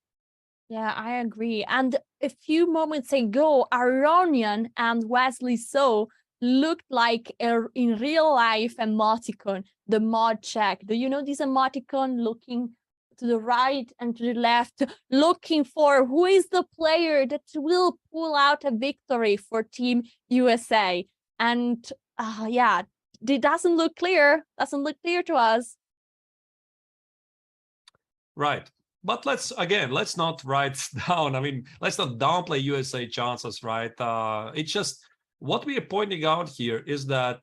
Yeah, I agree. And a few moments ago, Aronian and Wesley So looked like in real life emoticon, the mod check. Do you know this emoticon looking to the right and to the left, looking for who is the player that will pull out a victory for Team USA? And yeah, it doesn't look clear to us. Right. But let's not write down. I mean, let's not downplay USA chances, right? It's just what we are pointing out here is that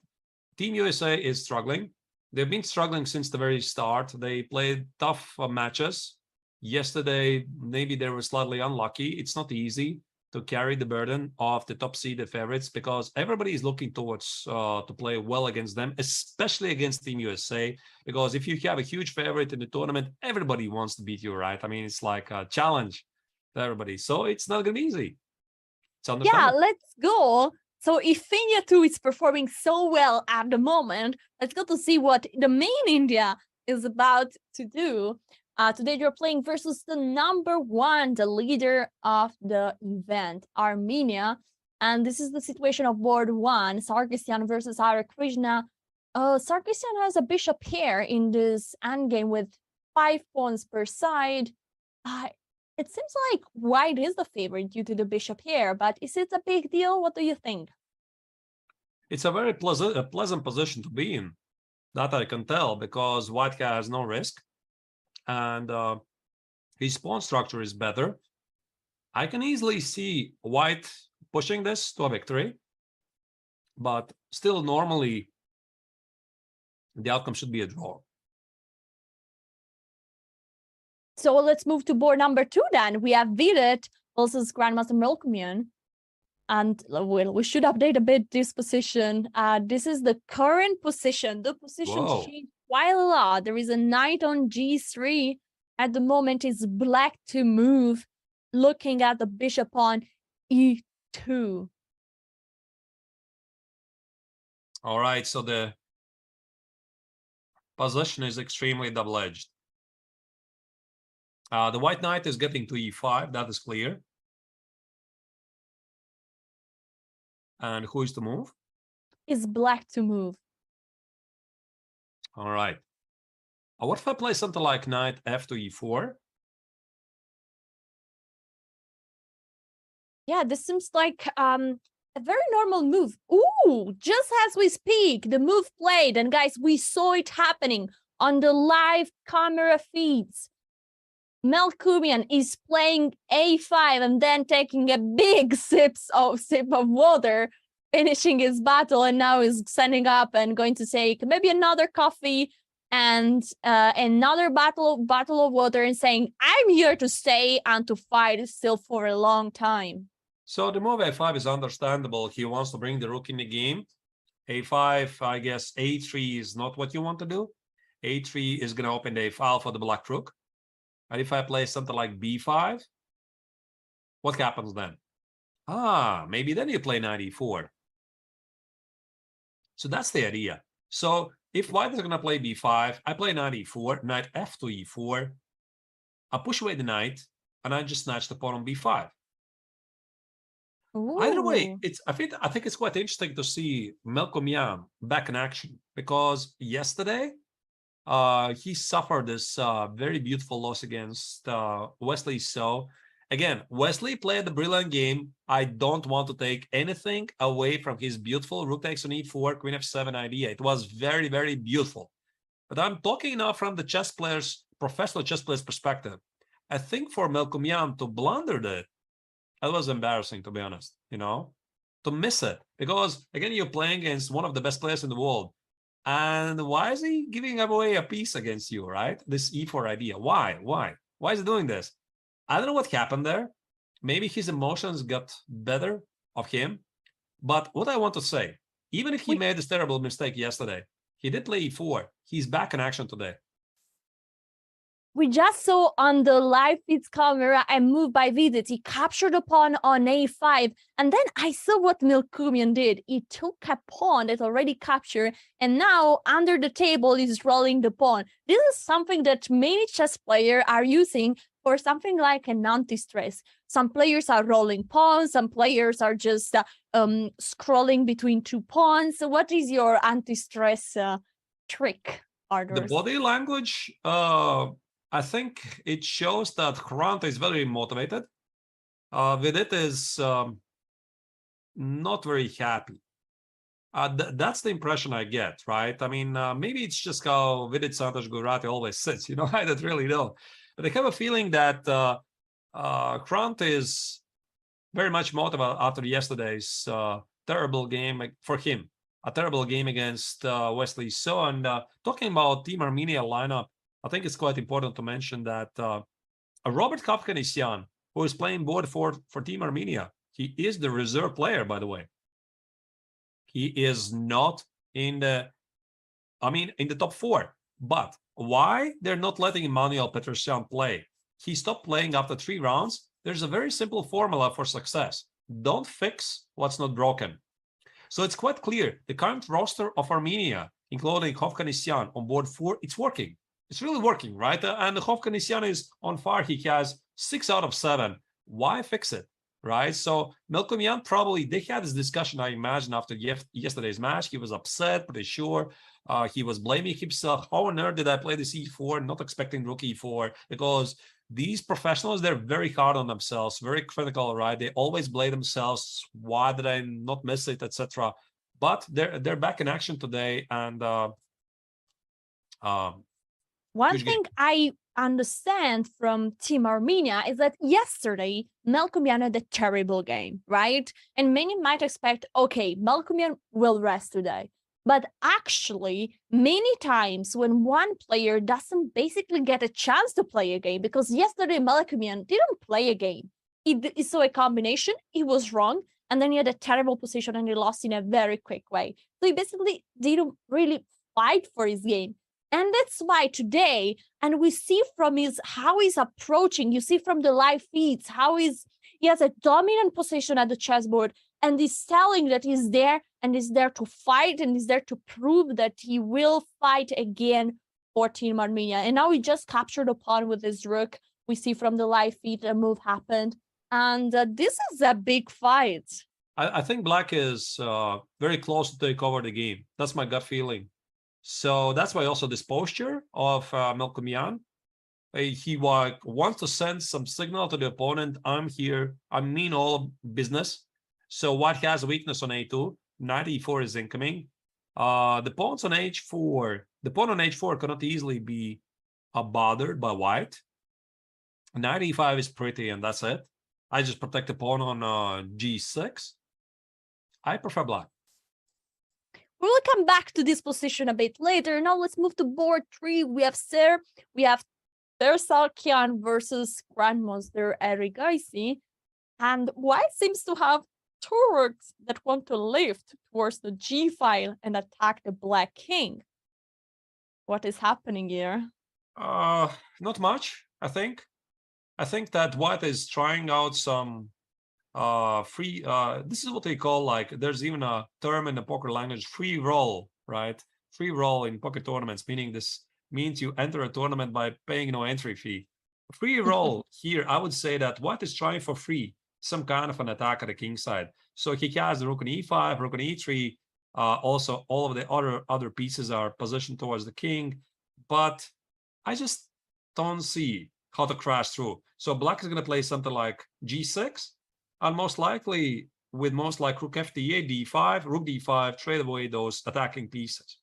Team USA is struggling. They've been struggling since the very start. They played tough matches. Yesterday, maybe they were slightly unlucky. It's not easy to carry the burden of the top seeded favorites because everybody is looking towards to play well against them, especially against Team USA. Because if you have a huge favorite in the tournament, everybody wants to beat you, right? I mean, it's like a challenge to everybody. So it's not going to be easy. It's understandable. Yeah, let's go. So if India 2 is performing so well at the moment, let's go to see what the main India is about to do. Today you're playing versus the number 1, the leader of the event, Armenia. And this is the situation of board 1, Sarkisyan versus Hare Krishna. Sarkisyan has a bishop here in this endgame with 5 pawns per side. It seems like white is the favorite due to the bishop here, but is it a big deal? What do you think? It's a very pleasant position to be in. That I can tell because white has no risk. And his pawn structure is better. I can easily see white pushing this to a victory, but still normally the outcome should be a draw. So let's move to board number 2 then. We have Vidit versus Grandmaster Melkumian. And well, we should update a bit this position. This is the current position. The position changed quite a lot. There is a knight on g3. At the moment, it's black to move, looking at the bishop on e2. All right, so the position is extremely double-edged. The white knight is getting to e5. That is clear. And who is to move? Is black to move. All right. What if I play something like knight f to e4? Yeah, this seems like a very normal move. Ooh, just as we speak, the move played. And guys, we saw it happening on the live camera feeds. Melkumian is playing a5 and then taking a big sip of water, finishing his battle, and now is standing up and going to take maybe another coffee and another bottle of water and saying, I'm here to stay and to fight still for a long time. So the move a5 is understandable. He wants to bring the rook in the game. a5, I guess a3 is not what you want to do. a3 is going to open the file for the black rook. And if I play something like b5, what happens then? Maybe then you play knight e4. So that's the idea. So if white is going to play b5, I play knight e4, knight f2 e4. I push away the knight, and I just snatch the pawn on b5. Ooh. Either way, I think it's quite interesting to see Melkumian back in action, because yesterday he suffered this very beautiful loss against Wesley. So again, Wesley played a brilliant game. I don't want to take anything away from his beautiful rook takes on e4, queen f7 idea. It was very, very beautiful. But I'm talking now from the professional chess players perspective. I think for Melkumian to blunder that was embarrassing, to be honest, to miss it. Because again, you're playing against one of the best players in the world. And why is he giving away a piece against you, right? This e4 idea. Why? Why is he doing this? I don't know what happened there. Maybe his emotions got better of him. But what I want to say, even if he made this terrible mistake yesterday, he did play e4. He's back in action today. We just saw on the live feeds camera a move by Vidit. He captured a pawn on a5. And then I saw what Melkumian did. He took a pawn that already captured, and now under the table is rolling the pawn. This is something that many chess players are using for something like an anti-stress. Some players are rolling pawns. Some players are just scrolling between two pawns. So what is your anti-stress trick, Arthur? The body language... I think it shows that Caruana is very motivated. Vidit is not very happy. That's the impression I get, right? I mean, maybe it's just how Vidit Gujrathi always sits. I don't really know. But I have a feeling that Caruana is very much motivated after yesterday's terrible game for him. A terrible game against Wesley So. And talking about Team Armenia lineup, I think it's quite important to mention that Robert Hovhannisyan, who is playing board for Team Armenia, he is the reserve player, by the way. He is not in the top 4. But why they're not letting Emmanuel Petrosyan play? He stopped playing after 3 rounds. There's a very simple formula for success. Don't fix what's not broken. So it's quite clear. The current roster of Armenia, including Hovhannisyan on board 4, it's working. It's really working, right? And Hovhannisyan is on fire. He has 6 out of 7. Why fix it, right? So Melkumian probably, they had this discussion, I imagine, after yesterday's match. He was upset, pretty sure. He was blaming himself. How on earth did I play this e4, not expecting rook e4? Because these professionals, they're very hard on themselves, very critical, right? They always blame themselves. Why did I not miss it, etc. But they're back in action today, and one thing I understand from Team Armenia is that yesterday Melkumian had a terrible game, right? And many might expect, okay, Melkumian will rest today. But actually, many times when one player doesn't basically get a chance to play a game, because yesterday Melkumian didn't play a game. He saw a combination, he was wrong, and then he had a terrible position and he lost in a very quick way. So he basically didn't really fight for his game. And that's why today, and we see from how he's approaching, you see from the live feeds, how he has a dominant position at the chessboard, and he's telling that he's there and is there to fight and is there to prove that he will fight again for Team Armenia. And now he just captured a pawn with his rook. We see from the live feed a move happened. And this is a big fight. I think Black is very close to take over the game. That's my gut feeling. So that's why also this posture of Melkumian, he wants to send some signal to the opponent. I'm here. I mean all business. So white has a weakness on a2. Knight e4 is incoming. The pawns on h4. The pawn on h4 cannot easily be bothered by white. Knight e5 is pretty, and that's it. I just protect the pawn on g6. I prefer black. We will come back to this position a bit later. Now let's move to board 3. We have Ser Sarkian versus Grandmaster Eric Gaisi. And white seems to have two rooks that want to lift towards the g file and attack the black king. What is happening here? Not much, I think. I think that white is trying out some free, this is what they call, like, there's even a term in the poker language, free roll, right? Free roll in poker tournaments, meaning this means you enter a tournament by paying no entry fee. Free roll here, I would say that white is trying for free some kind of an attack at the king side. So he has the rook on e5, rook on e3. Also, all of the other pieces are positioned towards the king, but I just don't see how to crash through. So black is going to play something like g6, and most likely, with most like rook f8, d5, rook d5, trade away those attacking pieces.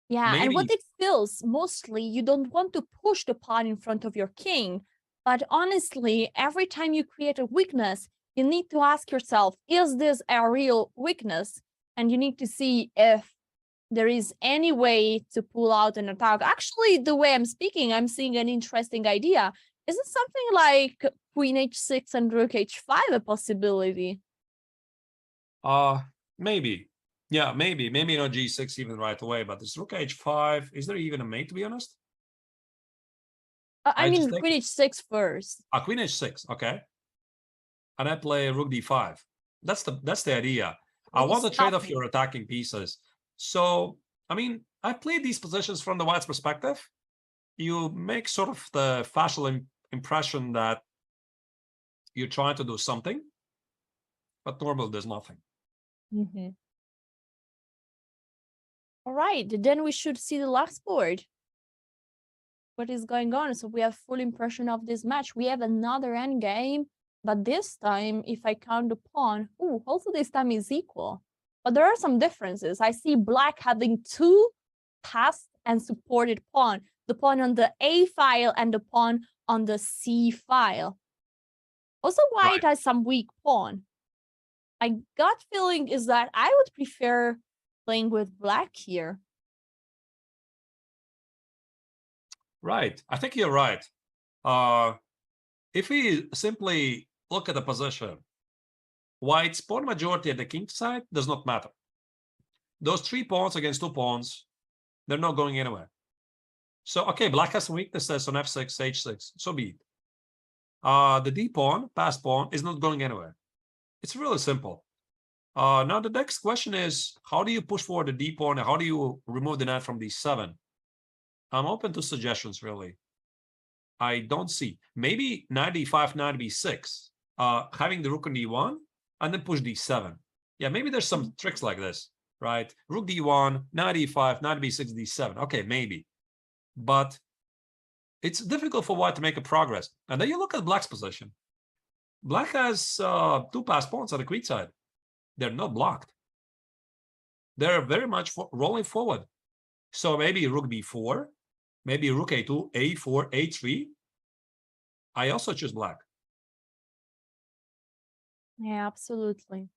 Yeah, and what it feels, mostly, you don't want to push the pawn in front of your king. But honestly, every time you create a weakness, you need to ask yourself, is this a real weakness? And you need to see if there is any way to pull out an attack. Actually, the way I'm speaking, I'm seeing an interesting idea. Is it something like queen h6 and rook h5 a possibility? Maybe. Yeah, maybe not g6 even right away, but this rook h5, is there even a mate, to be honest? I mean, queen h6 first. Queen h6, okay. And I play rook d5. That's the idea. I want to trade off your attacking pieces. So, I mean, I played these positions from the white's perspective. You make sort of the facial impression that you're trying to do something, but normally there's nothing. Mm-hmm. All right, then we should see the last board. What is going on? So we have full impression of this match. We have another endgame, but this time, if I count the pawn, also this time is equal. But there are some differences. I see black having two passed and supported pawn, the pawn on the A file and the pawn on the C file. Also, white has some weak pawn. My gut feeling is that I would prefer playing with black here. Right. I think you're right. If we simply look at the position, white's pawn majority at the king side does not matter. Those 3 pawns against 2 pawns, they're not going anywhere. So, okay, black has some weaknesses on f6, h6, so be it. The d pawn, passed pawn, is not going anywhere. It's really simple. Now, the next question is, how do you push forward the d pawn, and how do you remove the knight from d7? I'm open to suggestions, really. I don't see. Maybe knight d5, knight b6, having the rook on d1, and then push d7. Yeah, maybe there's some tricks like this, right? Rook d1, knight e5, knight b6, d7. Okay, maybe. But it's difficult for white to make a progress. And then you look at black's position. Black has 2 passed pawns on the queen side. They're not blocked. They're very much rolling forward. So maybe rook b4, maybe rook a2, a4, a3. I also choose black. Yeah, absolutely.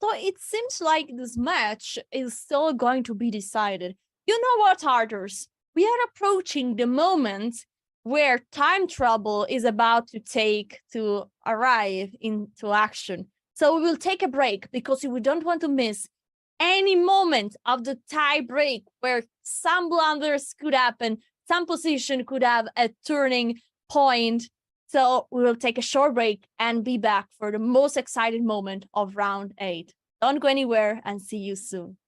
So it seems like this match is still going to be decided. You know what, Arthurs? We are approaching the moment where time trouble is about to arrive into action. So we will take a break because we don't want to miss any moment of the tie break where some blunders could happen, some position could have a turning point. So we will take a short break and be back for the most exciting moment of round 8. Don't go anywhere and see you soon.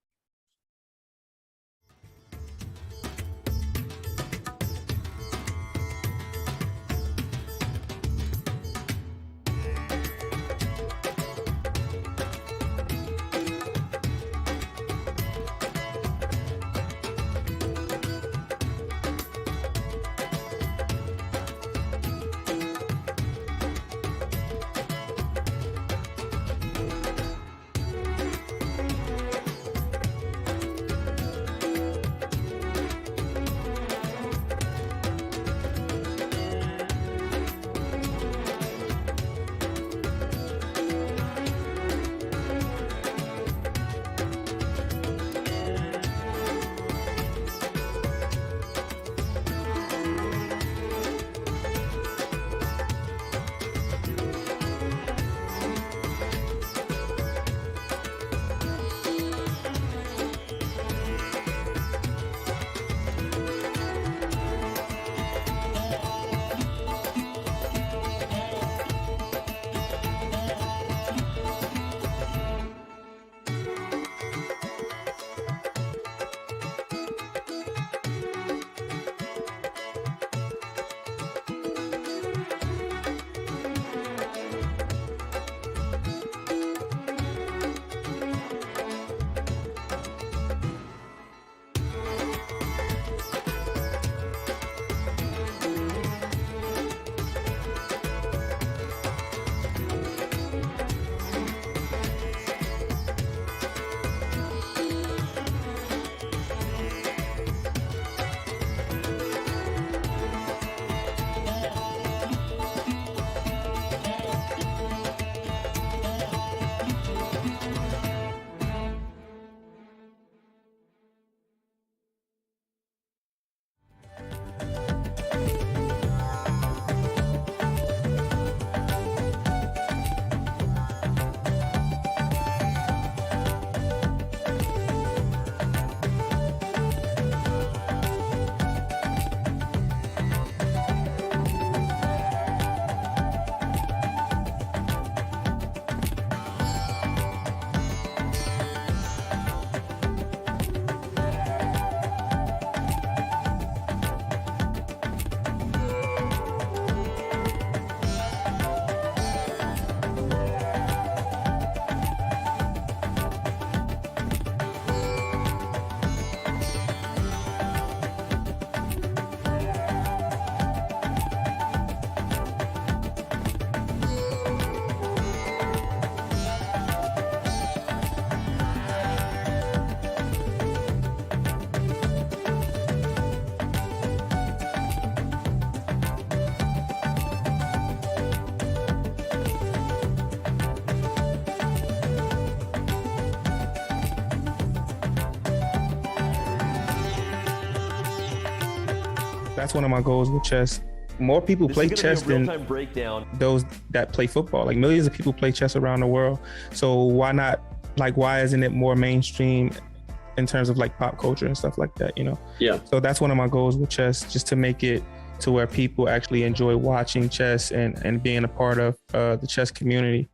That's one of my goals with chess. More people play chess than breakdown. those that play football. Like millions of people play chess around the world. So why not, like, why isn't it more mainstream in terms of like pop culture and stuff like that, you know? Yeah. So that's one of my goals with chess, just to make it to where people actually enjoy watching chess and being a part of the chess community.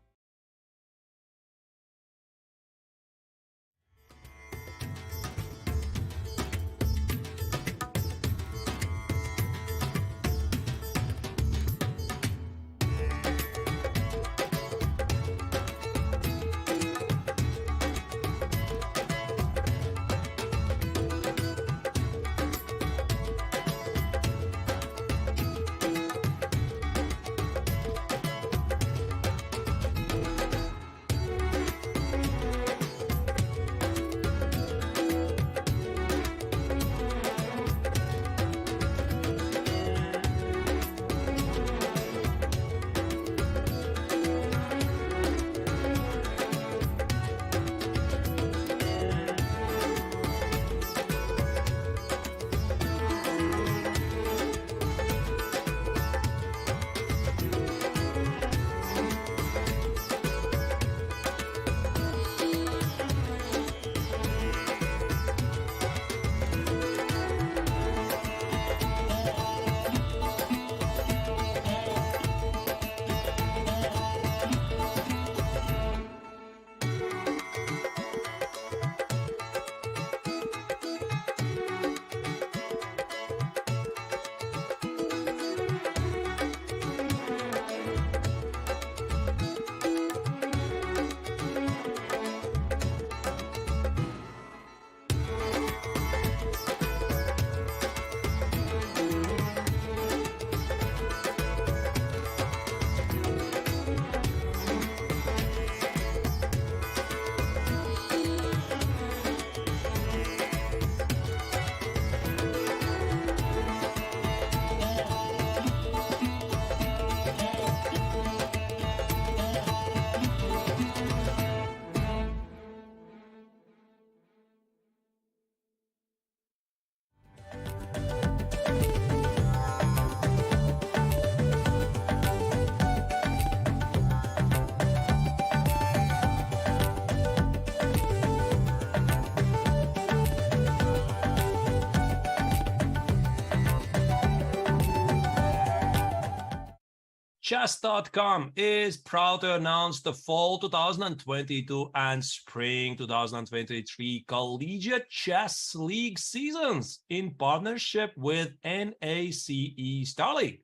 Chess.com is proud to announce the fall 2022 and spring 2023 Collegiate Chess League seasons in partnership with NACE Star League.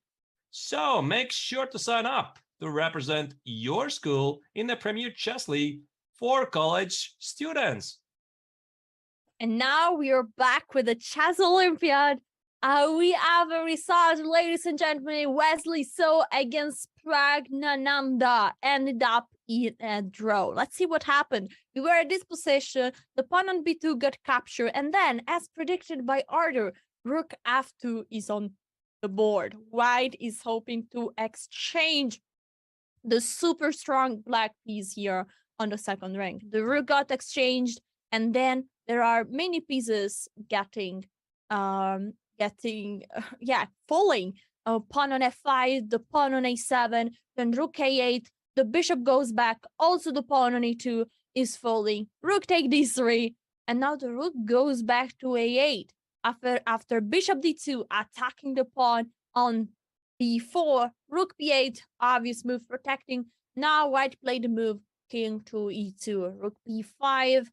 So make sure to sign up to represent your school in the Premier Chess League for college students. And now we are back with the Chess Olympiad. We have a result, ladies and gentlemen. Wesley So against Pragnananda ended up in a draw. Let's see what happened. We were at this position. The pawn on b2 got captured. And then, as predicted by Arthur, rook f2 is on the board. White is hoping to exchange the super strong black piece here on the second rank. The rook got exchanged. And then there are many pieces getting falling. Pawn on f5, the pawn on a7, then rook a8, the bishop goes back, also the pawn on a2 is falling, rook take d3, and now the rook goes back to a8 after bishop d2 attacking the pawn on b4, rook b8, obvious move protecting. Now white played the move king to e2, rook b5,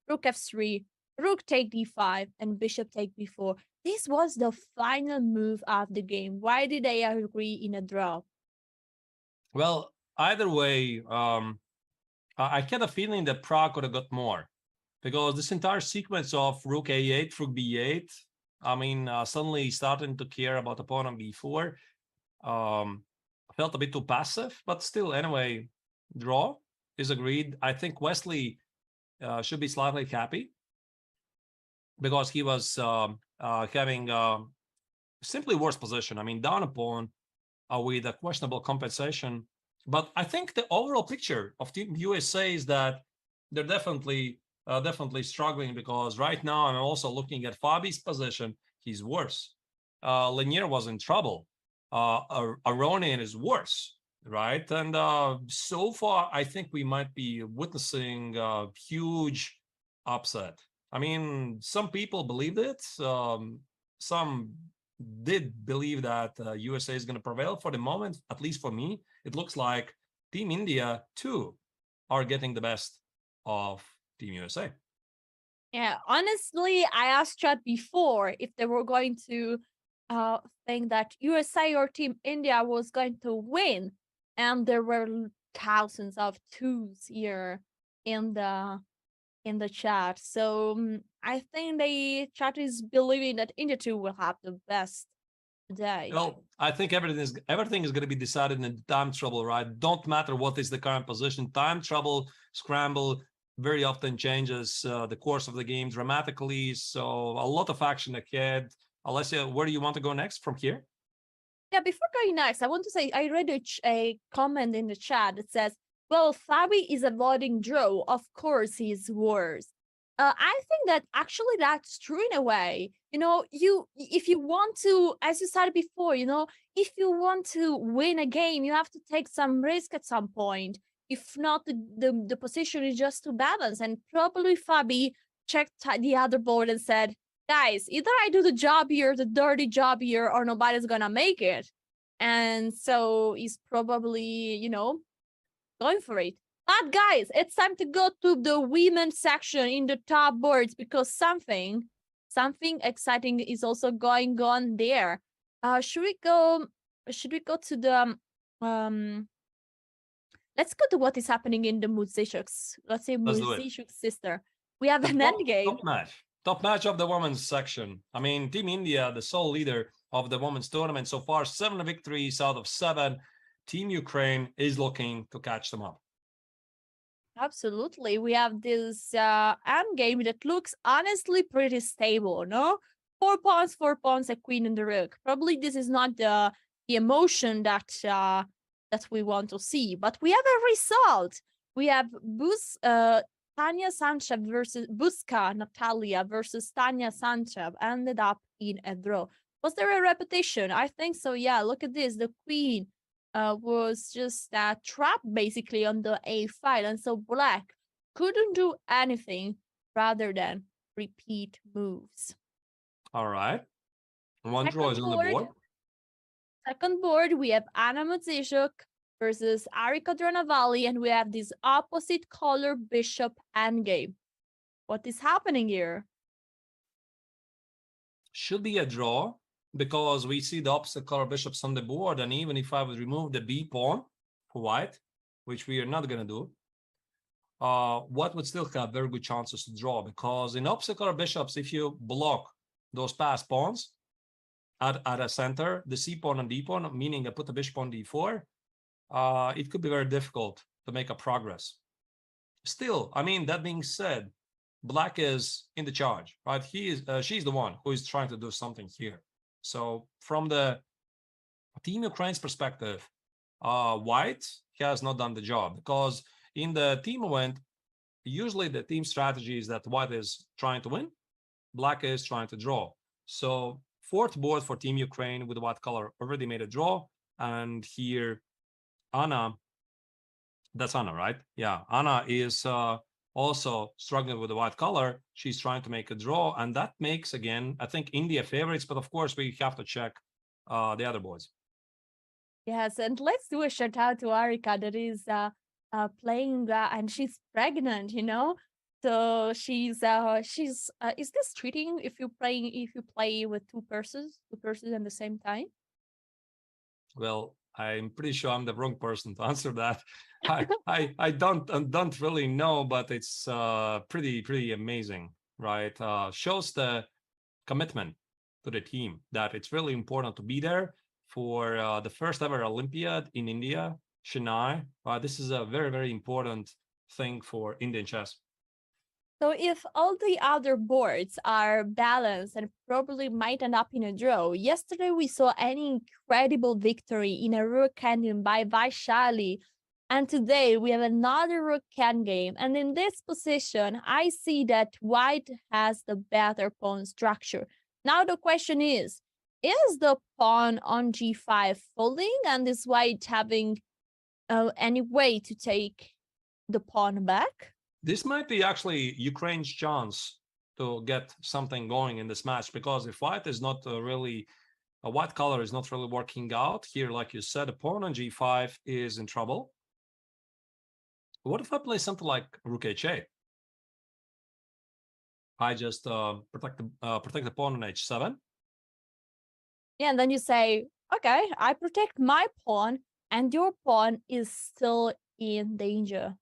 rook f3, rook take d5, and bishop take b4. This was the final move of the game. Why did they agree in a draw? Well, either way, I get a feeling that Prague could have got more, because this entire sequence of rook a8, rook b8, I mean, suddenly starting to care about the pawn on b4, felt a bit too passive, but still, anyway, draw is agreed. I think Wesley should be slightly happy, because he was having simply worse position. I mean, down a pawn with a questionable compensation. But I think the overall picture of Team USA is that they're definitely struggling, because right now I'm also looking at Fabi's position. He's worse. Lanier was in trouble. Aronin is worse, right? And so far, I think we might be witnessing a huge upset. I mean, some people believed it. Some did believe that USA is going to prevail. For the moment, at least for me, it looks like Team India, too, are getting the best of Team USA. Yeah, honestly, I asked Chad before if they were going to think that USA or Team India was going to win, and there were thousands of twos here in the chat. So I think the chat is believing that India too will have the best day. Well, I think everything is going to be decided in time trouble, right? Don't matter what is the current position. Time trouble, scramble very often changes the course of the game dramatically. So a lot of action ahead. Alessia, where do you want to go next from here? Yeah, before going next, I want to say I read a comment in the chat that says, well, Fabi is avoiding draw. Of course, he's worse. I think that actually that's true in a way. You know, if you want to, as you said before, you know, if you want to win a game, you have to take some risk at some point. If not, the position is just too balanced. And probably Fabi checked the other board and said, guys, either I do the job here, the dirty job here, or nobody's gonna make it. And so he's probably, you know, going for it. But guys, it's time to go to the women's section in the top boards because something exciting is also going on there. Should we go to the let's go to what is happening in the Muzishuk's. Let's say Muzishuk's sister. We have an endgame. Top match of the women's section. I mean, Team India, the sole leader of the women's tournament so far, 7 victories out of 7. Team Ukraine is looking to catch them up. Absolutely. We have this endgame that looks honestly pretty stable, no? 4 pawns, a queen and the rook. Probably this is not the emotion that we want to see, but we have a result. We have Tanya Sanchev versus Buska Natalia versus Tanya Sanchev ended up in a draw. Was there a repetition? I think so. Yeah, look at this. The queen was just trapped basically on the A file, and so black couldn't do anything rather than repeat moves. All right. One draw is on the board. Second board, we have Anna Muzishuk versus Arika Dronavali, and we have this opposite color bishop endgame. What is happening here? Should be a draw because we see the opposite color bishops on the board, and even if I would remove the B pawn for white, which we are not going to do, white would still have very good chances to draw because in opposite color bishops, if you block those passed pawns at a center, the C pawn and D pawn, meaning I put the bishop on D4, it could be very difficult to make a progress. Still, I mean, that being said, black is in the charge, right? She's the one who is trying to do something here. So from the Team Ukraine's perspective, white has not done the job because in the team event, usually the team strategy is that white is trying to win, black is trying to draw. So fourth board for Team Ukraine with the white color already made a draw, and here Anna, that's Anna, right? Yeah, Anna is also struggling with the white color. She's trying to make a draw, and that makes, again, I think India favorites, but of course we have to check the other boards. Yes, and let's do a shout out to Arika that is playing, and she's pregnant, you know. So she's is this cheating if you play with two persons at the same time? Well, I'm pretty sure I'm the wrong person to answer that. I don't really know, but it's pretty amazing, right? Shows the commitment to the team that it's really important to be there for the first ever Olympiad in India, Chennai. This is a very important thing for Indian chess. So if all the other boards are balanced and probably might end up in a draw, yesterday we saw an incredible victory in a rook endgame by Vaishali. And today we have another rook endgame. And in this position, I see that white has the better pawn structure. Now the question is, Is the pawn on g5 folding, and is white having any way to take the pawn back? This might be actually Ukraine's chance to get something going in this match, because if white is not really, white color is not really working out here, like you said, a pawn on g5 is in trouble. What if I play something like rook h8? I just protect the pawn on h7. Yeah, and then you say, okay, I protect my pawn, and your pawn is still in danger.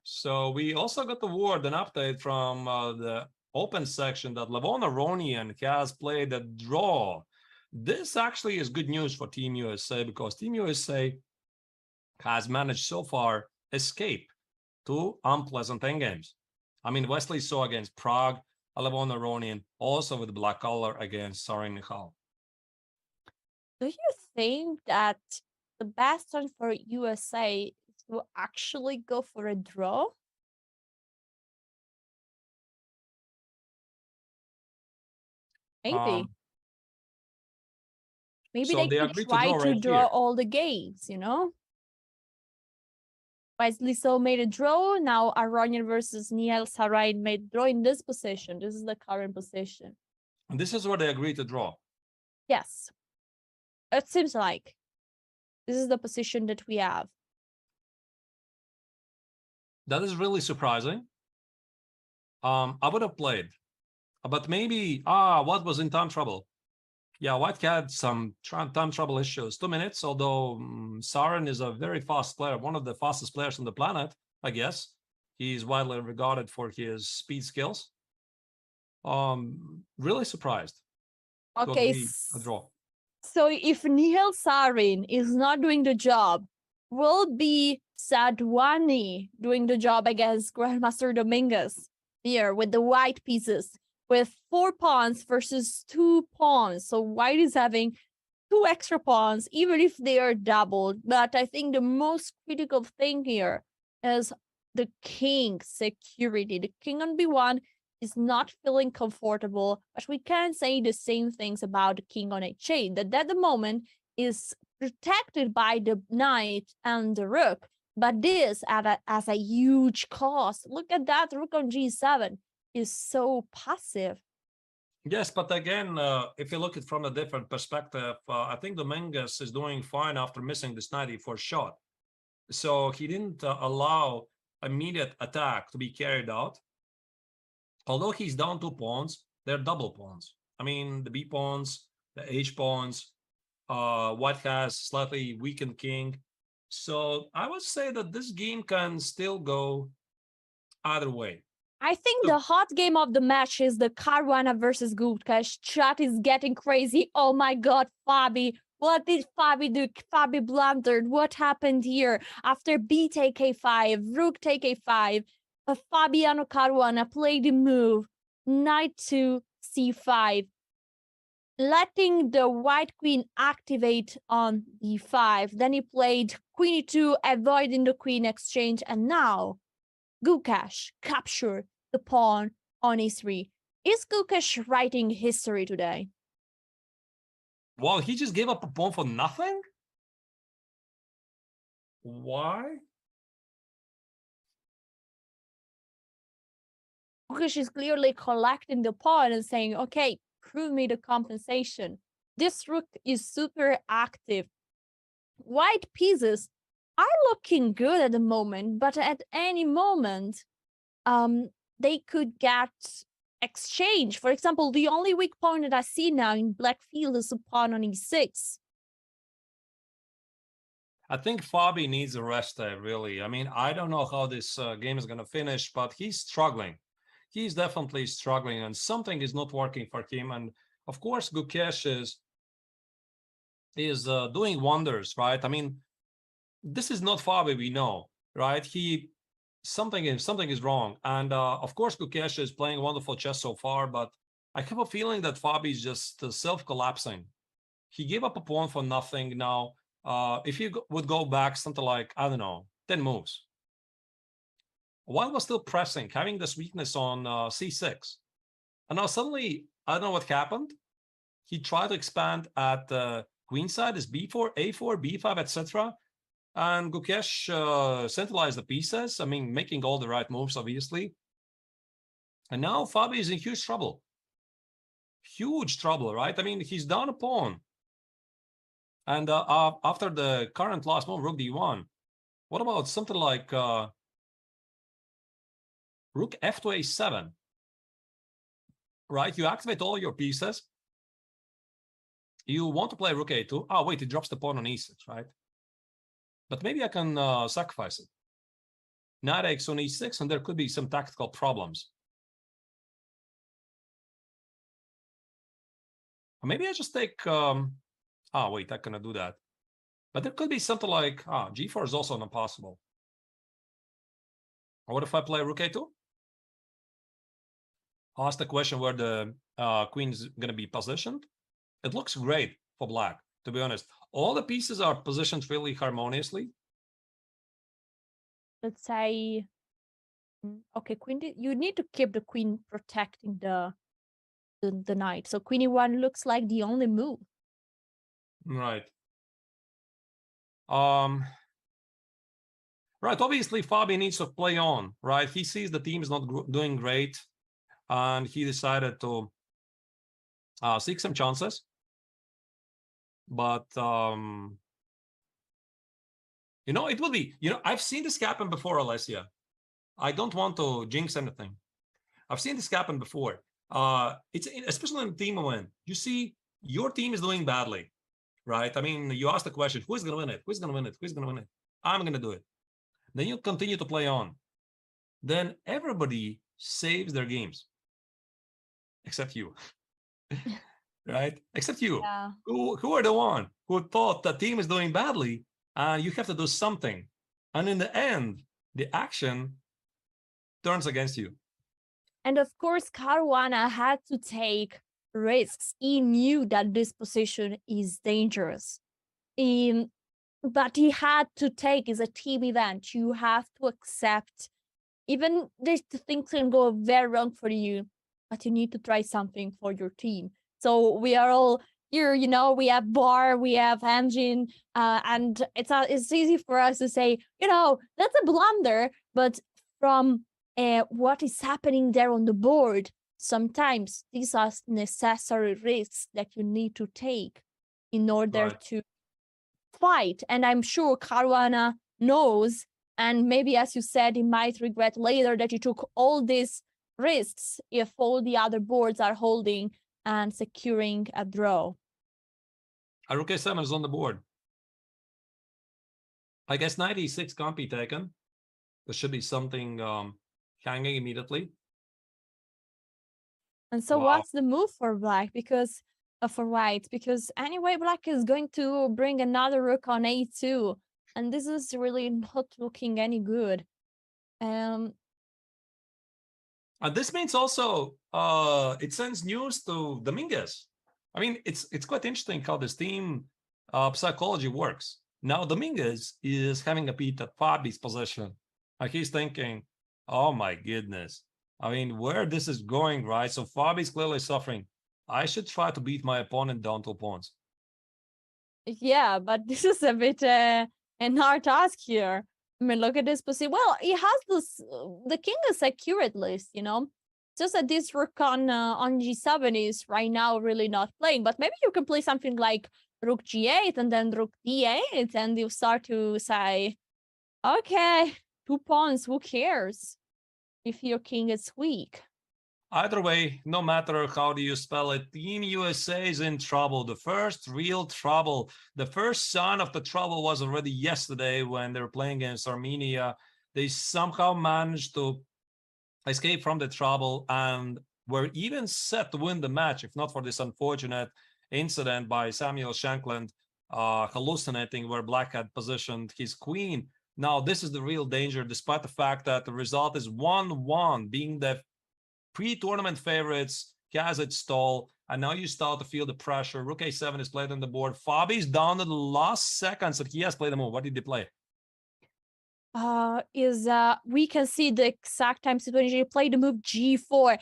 So we also got the word, an update from the open section that Levon Aronian has played a draw. This actually is good news for Team USA, because Team USA has managed so far escape two unpleasant endgames. I mean, Wesley saw against Prague, Levon Aronian also with black color against Sarin Michal. Do you think that the best one for USA is to actually go for a draw? Maybe. Maybe so they could try to draw all the games, you know? Wesley So made a draw. Now Aronian versus Nihal Sarin made draw in this position. This is the current position. And this is where they agreed to draw. Yes. It seems like this is the position that we have. That is really surprising. I would have played, but maybe, what was in time trouble? Yeah, white had some time trouble issues. 2 minutes, although Sarin is a very fast player, one of the fastest players on the planet, I guess. He's widely regarded for his speed skills. Really surprised. Okay, a draw. So if Nihal Sarin is not doing the job, will be Sadwani doing the job against Grandmaster Dominguez here with the white pieces, with 4 pawns versus 2 pawns. So white is having 2 extra pawns, even if they are doubled. But I think the most critical thing here is the king security. The king on b1 is not feeling comfortable, but we can say the same things about the king on h8, that at the moment is protected by the knight and the rook, but this as a huge cost. Look at that, rook on g7 is so passive. Yes, but again, if you look at it from a different perspective, I think Dominguez is doing fine after missing this knight e4 shot. So he didn't allow immediate attack to be carried out. Although he's down 2 pawns, they're double pawns. I mean, the b pawns, the h pawns, white has slightly weakened king. So I would say that this game can still go either way. I think the hot game of the match is the Caruana versus Gutkash. Chat is getting crazy. Oh my god, Fabi. What did Fabi do? Fabi blundered. What happened here? After b take a5, rook take a5, Fabiano Caruana played the move, knight to c5, letting the white queen activate on d5. Then he played queen e2, avoiding the queen exchange, and now Gukash captured the pawn on e3. Is Gukash writing history today? Well, he just gave up a pawn for nothing? Why? Gukash is clearly collecting the pawn and saying, okay, prove me the compensation. This rook is super active. White pieces are looking good at the moment, but at any moment, they could get exchange. For example, the only weak pawn that I see now in black field is a pawn on e6. I think Fabi needs a rest there, really. I mean, I don't know how this game is going to finish, but he's struggling. He's definitely struggling, and something is not working for him. And of course, Gukash is doing wonders, right? I mean, this is not Fabi we know, right? Something is wrong. And of course, Gukash is playing wonderful chess so far, but I have a feeling that Fabi is just self-collapsing. He gave up a pawn for nothing now. If he would go back something like, I don't know, 10 moves, while was still pressing, having this weakness on c6. And now suddenly, I don't know what happened. he tried to expand at queen side is b4, a4, b5, etc. And Gukesh centralized the pieces. I mean, making all the right moves, obviously. And now Fabi is in huge trouble. Huge trouble, right? I mean, he's down a pawn. And after the current last move, rook d1, what about something like rook f to a7? Right? You activate all your pieces. You want to play rook a2. Oh, wait, it drops the pawn on e6, right? But maybe I can sacrifice it. Knight x on e6, and there could be some tactical problems. Or maybe I just take... oh, wait, I cannot do that. But there could be something like... g4 is also not possible. Or what if I play rook a2? I'll ask the question where the queen is going to be positioned. It looks great for black, to be honest. All the pieces are positioned really harmoniously. Let's say, okay, queen. You need to keep the queen protecting the knight. So queen e1 looks like the only move. Right. Right. Obviously, Fabi needs to play on. Right. He sees the team is not doing great, and he decided to seek some chances. But you know, it will be, you know, I've seen this happen before, Alessia. I don't want to jinx anything. I've seen this happen before. It's especially in a team win. You see, your team is doing badly, right? I mean, you ask the question, who's going to win it? Who's going to win it? Who's going to win it? I'm going to do it. Then you continue to play on. Then everybody saves their games, except you. Right? Except you, Yeah. who are the one who thought the team is doing badly and you have to do something. And in the end, the action turns against you. And of course, Caruana had to take risks. He knew that this position is dangerous. But he had to take, it's a team event. You have to accept, even the things can go very wrong for you, but you need to try something for your team. So we are all here, you know, we have Bar, we have Engine, and it's easy for us to say, you know, that's a blunder, but from what is happening there on the board, sometimes these are necessary risks that you need to take in order to fight. And I'm sure Caruana knows, and maybe, as you said, he might regret later that he took all these risks if all the other boards are holding and securing a draw. Rook a7 is on the board. I guess knight e6 can't be taken. There should be something hanging immediately. And so what's the move for black? Because for white, because anyway, black is going to bring another rook on a2, and this is really not looking any good. And this means also it sends news to Dominguez. I mean, it's quite interesting how this team psychology works. Now Dominguez is having a peek at Fabi's position. Like he's thinking, oh my goodness. I mean, where this is going, right? So Fabi's clearly suffering. I should try to beat my opponent down 2 pawns. Yeah, but this is a bit an hard task here. I mean, look at this position. Well, he has this, the king is secure at least, you know. Just that this rook on g7 is right now really not playing. But maybe you can play something like rook g8 and then rook d8, and you start to say, okay, 2 pawns, who cares if your king is weak? Either way, no matter how do you spell it, Team USA is in trouble. The first real trouble. The first sign of the trouble was already yesterday when they were playing against Armenia. They somehow managed to escape from the trouble and were even set to win the match, if not for this unfortunate incident by Samuel Shankland hallucinating where black had positioned his queen. Now, this is the real danger, despite the fact that the result is 1-1, being the pre-tournament favorites. He has it stalled, and now you start to feel the pressure. Rook a7 is played on the board. Fabi's down to the last seconds that he has played the move. What did he play? We can see the exact time situation. He played the move g4.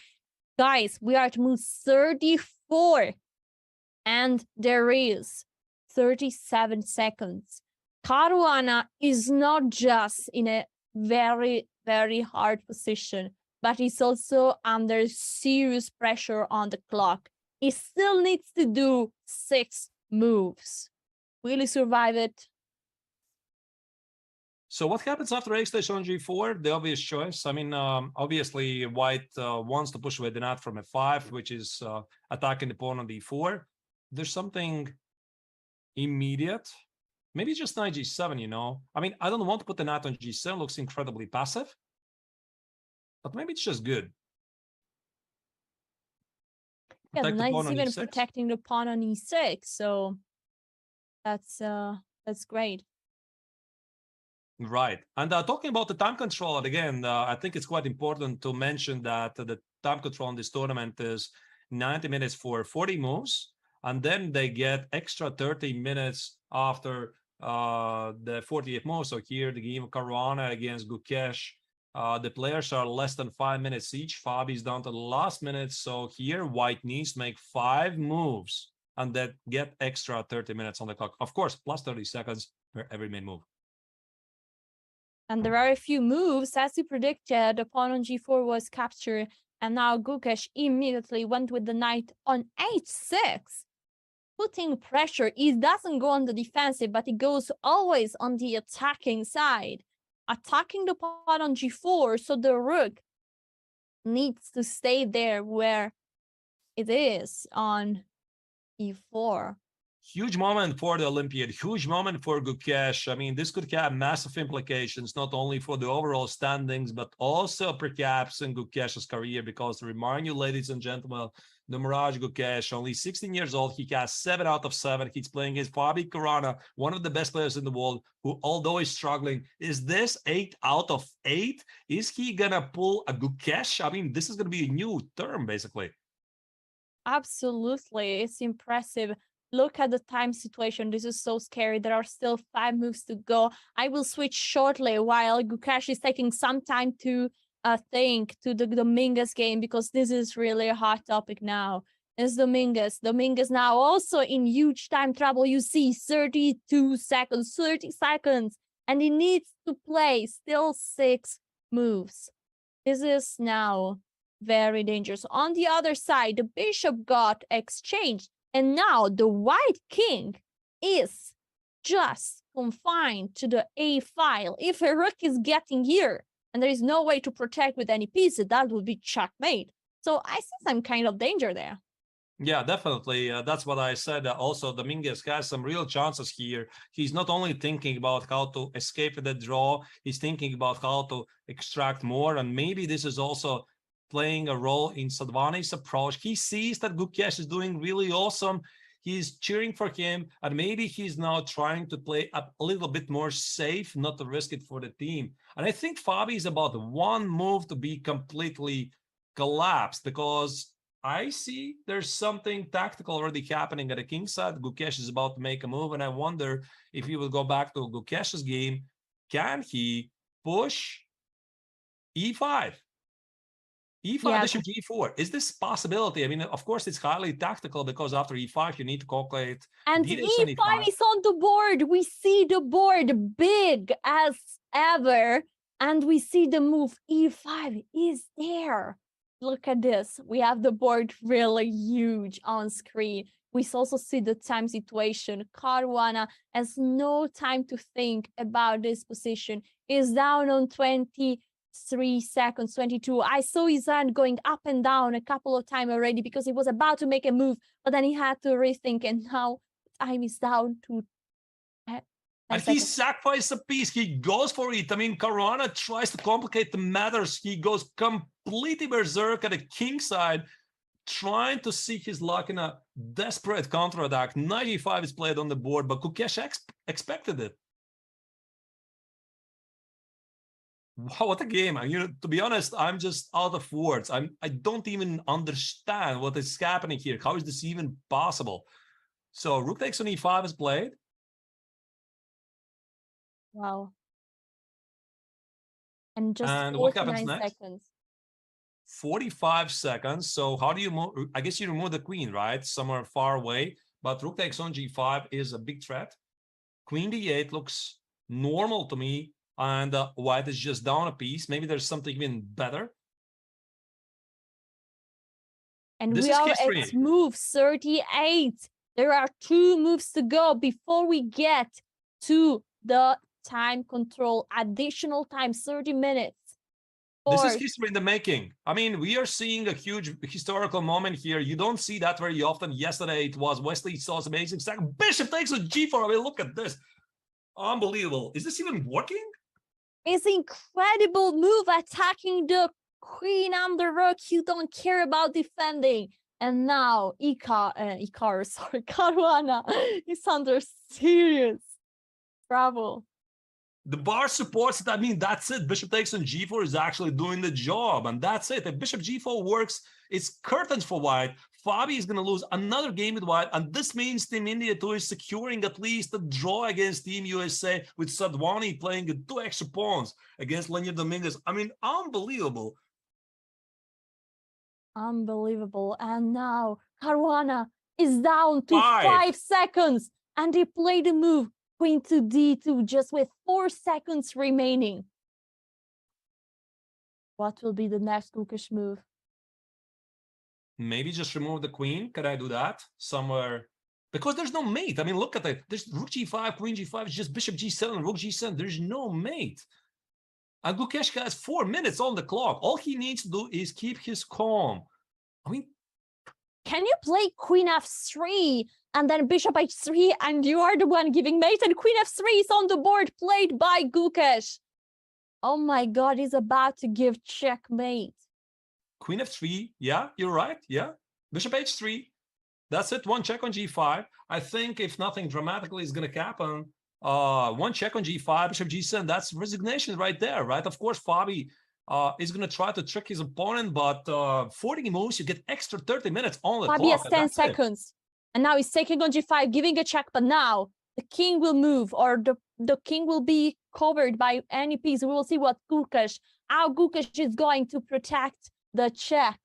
Guys, we are at move 34. And there is 37 seconds. Caruana is not just in a very, very hard position, but he's also under serious pressure on the clock. He still needs to do 6 moves. Will he survive it? So what happens after a-station on g4? The obvious choice. I mean, obviously, white wants to push away the knight from f5, which is attacking the pawn on d4. There's something immediate. Maybe just knight g7, you know? I mean, I don't want to put the knight on g7. Looks incredibly passive. But maybe it's just good. Yeah, the knight is even protecting the pawn on e6. So that's great. Right. And talking about the time control, again, I think it's quite important to mention that the time control in this tournament is 90 minutes for 40 moves. And then they get extra 30 minutes after the 40th move. So here, the game of Caruana against Gukesh, the players are less than 5 minutes each. Fabi's down to the last minute. So here, white needs to make 5 moves and that get extra 30 minutes on the clock. Of course, plus 30 seconds for every main move. And there are a few moves. As you predicted, the pawn on g4 was captured. And now Gukesh immediately went with the knight on h6. Putting pressure. He doesn't go on the defensive, but he goes always on the attacking side. Attacking the pawn on g4, so the rook needs to stay there where it is on e4. Huge moment for the Olympiad, huge moment for Gukesh. I mean, this could have massive implications, not only for the overall standings, but also perhaps in Gukesh's career, because remind you, ladies and gentlemen, the Mirage Gukesh, only 16 years old, he has 7 out of 7. He's playing against Fabi Caruana, one of the best players in the world, who, although he's struggling, is this 8 out of 8? Is he gonna pull a Gukesh? I mean, this is gonna be a new term, basically. Absolutely, it's impressive. Look at the time situation. This is so scary. There are still 5 moves to go. I will switch shortly while Gukesh is taking some time to think to the Dominguez game, because this is really a hot topic now. It's Dominguez. Dominguez now also in huge time trouble. You see 32 seconds, 30 seconds, and he needs to play still 6 moves. This is now very dangerous. On the other side, the bishop got exchanged. And now the white king is just confined to the A file. If a rook is getting here and there is no way to protect with any pieces, that would be checkmate. So I see some kind of danger there. Yeah, definitely. That's what I said. Also, Dominguez has some real chances here. He's not only thinking about how to escape the draw, he's thinking about how to extract more. And maybe this is also playing a role in Sadvani's approach. He sees that Gukesh is doing really awesome. He's cheering for him, and maybe he's now trying to play a little bit more safe, not to risk it for the team. And I think Fabi is about 1 move to be completely collapsed, because I see there's something tactical already happening at the king side. Gukesh is about to make a move, and I wonder if he will go back to Gukesh's game. Can he push e5? E5, bishop g4. Is this possibility? I mean, of course, it's highly tactical, because after e5, you need to calculate. And e5 is on the board. We see the board big as ever. And we see the move e5 is there. Look at this. We have the board really huge on screen. We also see the time situation. Caruana has no time to think about this position. Is down on 23 seconds, 22. I saw his hand going up and down a couple of times already, because he was about to make a move, but then he had to rethink, and now time is down to and he sacrificed a piece. He goes for it. I mean, Caruana tries to complicate the matters. He goes completely berserk at the king side, trying to seek his luck in a desperate counterattack. 95 is played on the board, but Gukesh expected it. Wow, what a game. You know, to be honest, I'm just out of words. I don't even understand what is happening here. How is this even possible? So rook takes on e5 is played. Wow. And just what happens 49 next? seconds. 45 seconds. So how do you move? I guess you remove the queen, right? Somewhere far away. but rook takes on g5 is a big threat. Queen d8 looks normal to me, and white is just down a piece. Maybe there's something even better. And This we is are history. at move 38. There are 2 moves to go before we get to the time control. Additional time, 30 minutes. This is history in the making. I mean, we are seeing a huge historical moment here. You don't see that very often. Yesterday, it was Wesley Saw's amazing sack. Bishop takes a g4. I mean, look at this. Unbelievable. Is this even working? It's incredible move attacking the queen and the rook. You don't care about defending. And now Caruana is under serious trouble. The bar supports it. I mean, that's it. Bishop takes on g4 is actually doing the job, and that's it. If bishop g4 works, it's curtains for white. Fabi is going to lose another game with white, and this means Team India too is securing at least a draw against Team USA, with Sadhwani playing 2 extra pawns against Leonid Dominguez. I mean, unbelievable. Unbelievable. And now Caruana is down to 5 5 seconds, and he played the move queen to d2 just with 4 seconds remaining. What will be the next Gukesh move? Maybe just remove the queen. Could I do that somewhere? Because there's no mate. I mean, look at it. There's rook g5, queen g5. It's just bishop g7, rook g7. There's no mate. And Gukesh has 4 minutes on the clock. All he needs to do is keep his calm. I mean, can you play queen f3 and then bishop h3 and you are the one giving mate, and queen f3 is on the board, played by Gukesh. Oh my God, he's about to give checkmate. Queen f3, yeah, you're right, yeah. Bishop h3, that's it, 1 check on g5. I think if nothing dramatically is going to happen, 1 check on g5, bishop g7, that's resignation right there, right? Of course, Fabi is going to try to trick his opponent, but 40 moves, you get extra 30 minutes on the clock. Fabi has 10 seconds. And now he's taking on g5, giving a check, but now the king will move, or the king will be covered by any piece. We will see how Gukesh is going to protect the check.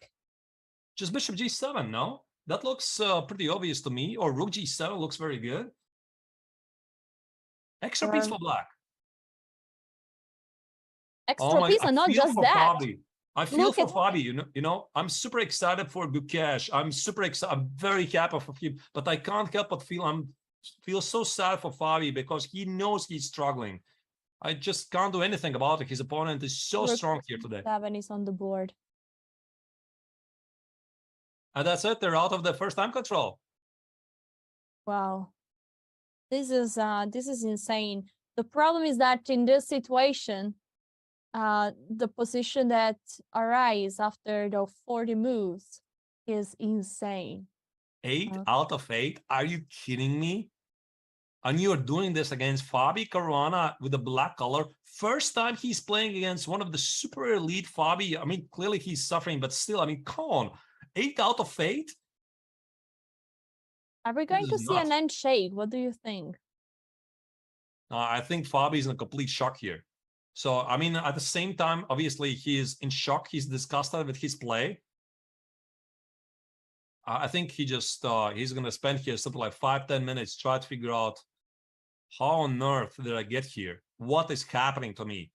Just bishop g7, no? That looks pretty obvious to me. Or rook g7 looks very good. Extra piece for black. Extra piece, and not just that. Fabi. I feel for Fabi, you know, I'm super excited for Gukesh. I'm super excited. I'm very happy for him, but I can't help but feel so sad for Fabi because he knows he's struggling. I just can't do anything about it. His opponent is so strong here today. 7 is on the board. And that's it. They're out of the first time control. Wow. This is insane. The problem is that in this situation, the position that arises after the 40 moves is insane. 8 out of 8? Are you kidding me? And you're doing this against Fabi Caruana with the black color. First time he's playing against one of the super elite Fabi. I mean, clearly he's suffering, but still, I mean, come on. 8 out of 8? Are we going to see an end shake? What do you think? I think Fabi is in a complete shock here. So, I mean, at the same time, obviously, he is in shock. He's disgusted with his play. I think he just, he's going to spend here something like 5-10 minutes, try to figure out how on earth did I get here? What is happening to me?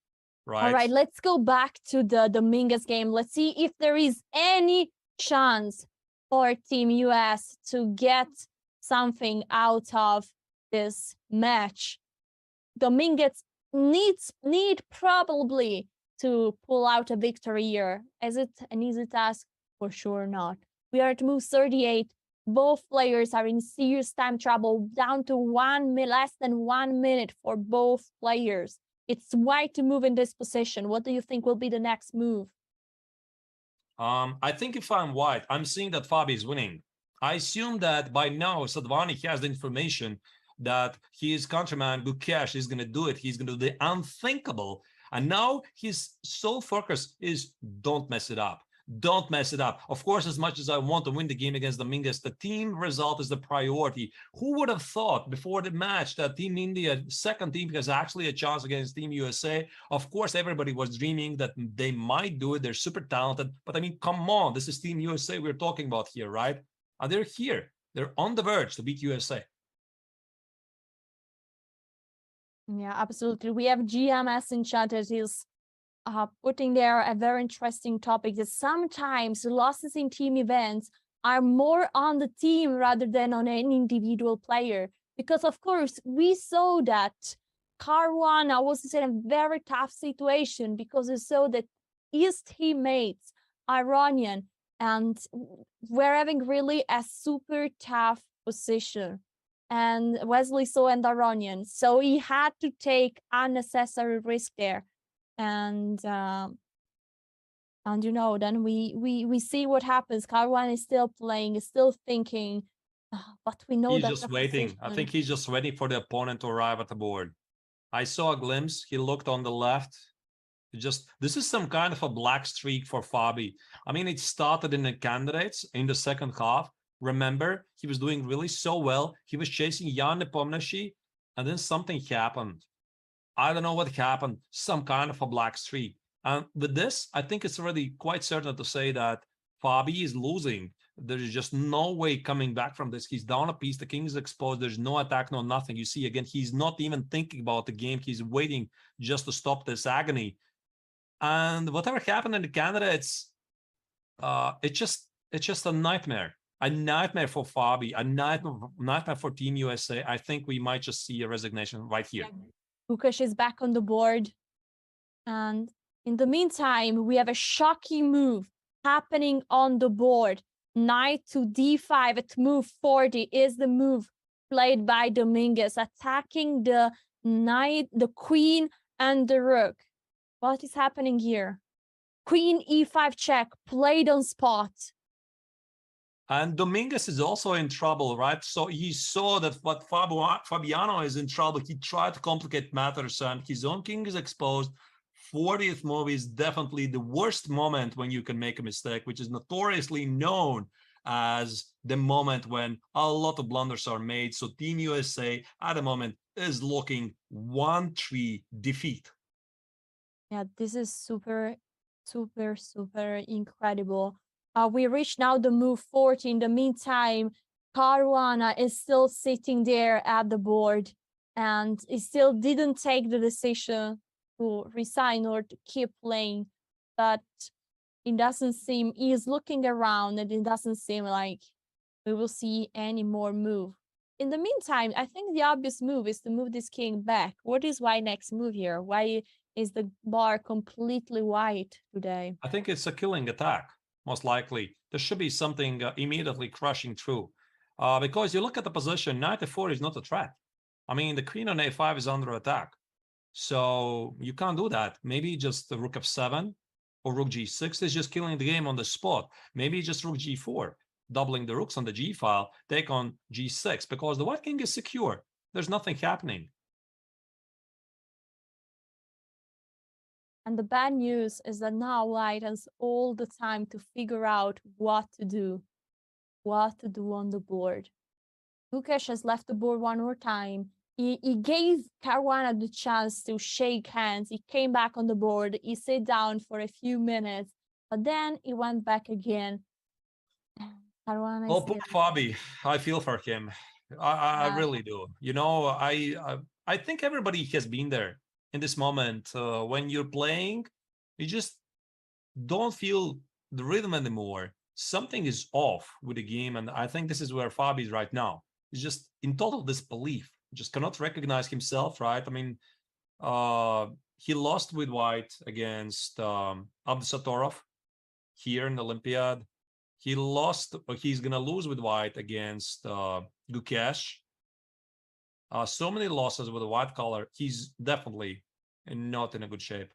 Right. All right, let's go back to the Dominguez game. Let's see if there is any chance for Team US to get something out of this match. Dominguez need probably to pull out a victory here. Is it an easy task? For sure not. We are at move 38. Both players are in serious time trouble, down to less than 1 minute for both players. It's white to move in this position. What do you think will be the next move? I think if I'm white, I'm seeing that Fabi is winning. I assume that by now Sadhwani has the information that his countryman Gukesh is going to do it. He's going to do the unthinkable. And now his sole focus is don't mess it up. Don't mess it up. Of course, as much as I want to win the game against Dominguez, the team result is the priority. Who would have thought before the match that Team India, second team, has actually a chance against Team USA? Of course, everybody was dreaming that they might do it. They're super talented. But I mean, come on, this is Team USA we're talking about here, right? And they're here. They're on the verge to beat USA. Yeah, absolutely. We have GMS in chat that is putting there a very interesting topic, that sometimes losses in team events are more on the team rather than on an individual player. Because of course, we saw that Caruana was in a very tough situation because we saw that his teammates, Iranian, and were having really a super tough position. And Wesley So and Iranian. So he had to take unnecessary risk there. And you know, then we see what happens. Caruana is still playing, is still thinking, but we know he's that just waiting. position. I think he's just waiting for the opponent to arrive at the board. I saw a glimpse. He looked on the left. This is some kind of a black streak for Fabi. I mean, it started in the candidates in the second half. Remember, he was doing really so well. He was chasing Jan Nepomniachtchi, and then something happened. I don't know what happened. Some kind of a black streak. And with this, I think it's already quite certain to say that Fabi is losing. There's just no way coming back from this. He's down a piece. The king is exposed. There's no attack, no nothing. You see, again, he's not even thinking about the game. He's waiting just to stop this agony. And whatever happened in the candidates, it's just a nightmare. A nightmare for Fabi, a nightmare for Team USA. I think we might just see a resignation right here. Gukesh is back on the board. And in the meantime, we have a shocking move happening on the board. Knight to d5 at move 40 is the move played by Dominguez, attacking the knight, the queen, and the rook. What is happening here? Queen e5 check, played on spot. And Dominguez is also in trouble, right? So he saw that what Fabiano is in trouble. He tried to complicate matters, and his own king is exposed. 40th move is definitely the worst moment when you can make a mistake, which is notoriously known as the moment when a lot of blunders are made. So Team USA at the moment is looking 1-3 defeat. Yeah, this is super, super, super incredible. We reach now the move 40. In the meantime, Caruana is still sitting there at the board, and he still didn't take the decision to resign or to keep playing. But it doesn't seem, he is looking around, and it doesn't seem like we will see any more move. In the meantime, I think the obvious move is to move this king back. What is white next move here? Why is the bar completely white today? I think it's a killing attack. Most likely, there should be something immediately crushing through. Because you look at the position, knight f4 is not a threat. I mean, the queen on a5 is under attack. So you can't do that. Maybe just the rook f7 or rook g6 is just killing the game on the spot. Maybe just rook g4, doubling the rooks on the g file, take on g6, because the white king is secure. There's nothing happening. And the bad news is that now white has all the time to figure out what to do on the board. Gukesh has left the board one more time. He gave Caruana the chance to shake hands. He came back on the board. He sat down for a few minutes, but then he went back again. Caruana Oh, poor Fabi. I feel for him. I really do. You know, I think everybody has been there. In this moment, when you're playing, you just don't feel the rhythm anymore. Something is off with the game, and I think this is where Fabi is right now. He's just in total disbelief. Just cannot recognize himself, right? I mean, he lost with white against Abdusatorov here in the Olympiad. He lost, or he's gonna lose with white against Gukesh. So many losses with a white color. He's definitely not in a good shape.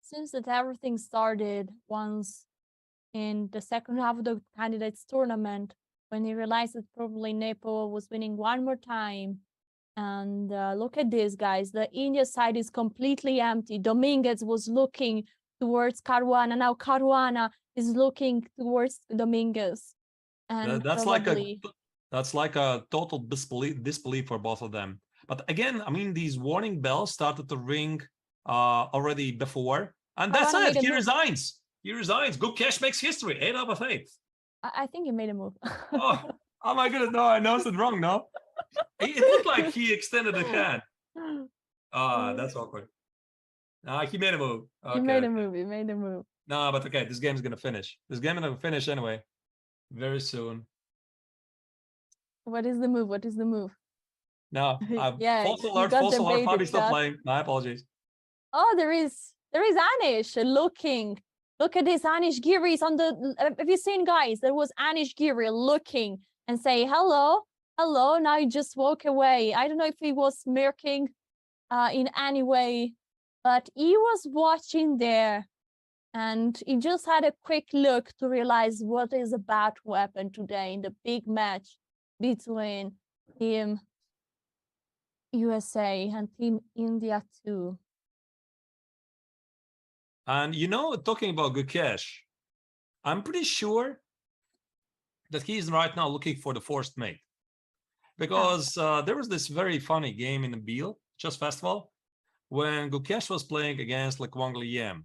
Seems that everything started once in the second half of the candidates tournament, when he realized that probably Nepo was winning one more time. And look at this, guys. The India side is completely empty. Dominguez was looking towards Caruana. Now Caruana is looking towards Dominguez. And that's like a total disbelief for both of them. But again, I mean, these warning bells started to ring already before. And that's it. He resigns. He resigns. Gukesh makes history. 8 out of 8. I think he made a move. Oh, Oh my goodness, no, I announced it wrong, no? It looked like he extended the hand. That's awkward. He made a move. Okay. He made a move. He made a move. No, but okay, this game's gonna finish. This game is gonna finish anyway. Very soon. What is the move? What is the move? No, Yeah, false you alert, got false alert. debated, Fabi's still Gus. playing. My apologies. Oh, there is Anish looking. Look at this. Anish Giri is on the. Have you seen, guys? There was Anish Giri looking and say hello, hello. Now he just walk away. I don't know if he was smirking in any way, but he was watching there, and he just had a quick look to realize what is about to happen today in the big match between Team USA and Team India too. And you know, talking about Gukesh, I'm pretty sure that he's right now looking for the forced mate. Because there was this very funny game in the Beal Chess Festival when Gukesh was playing against like Wang Liyem.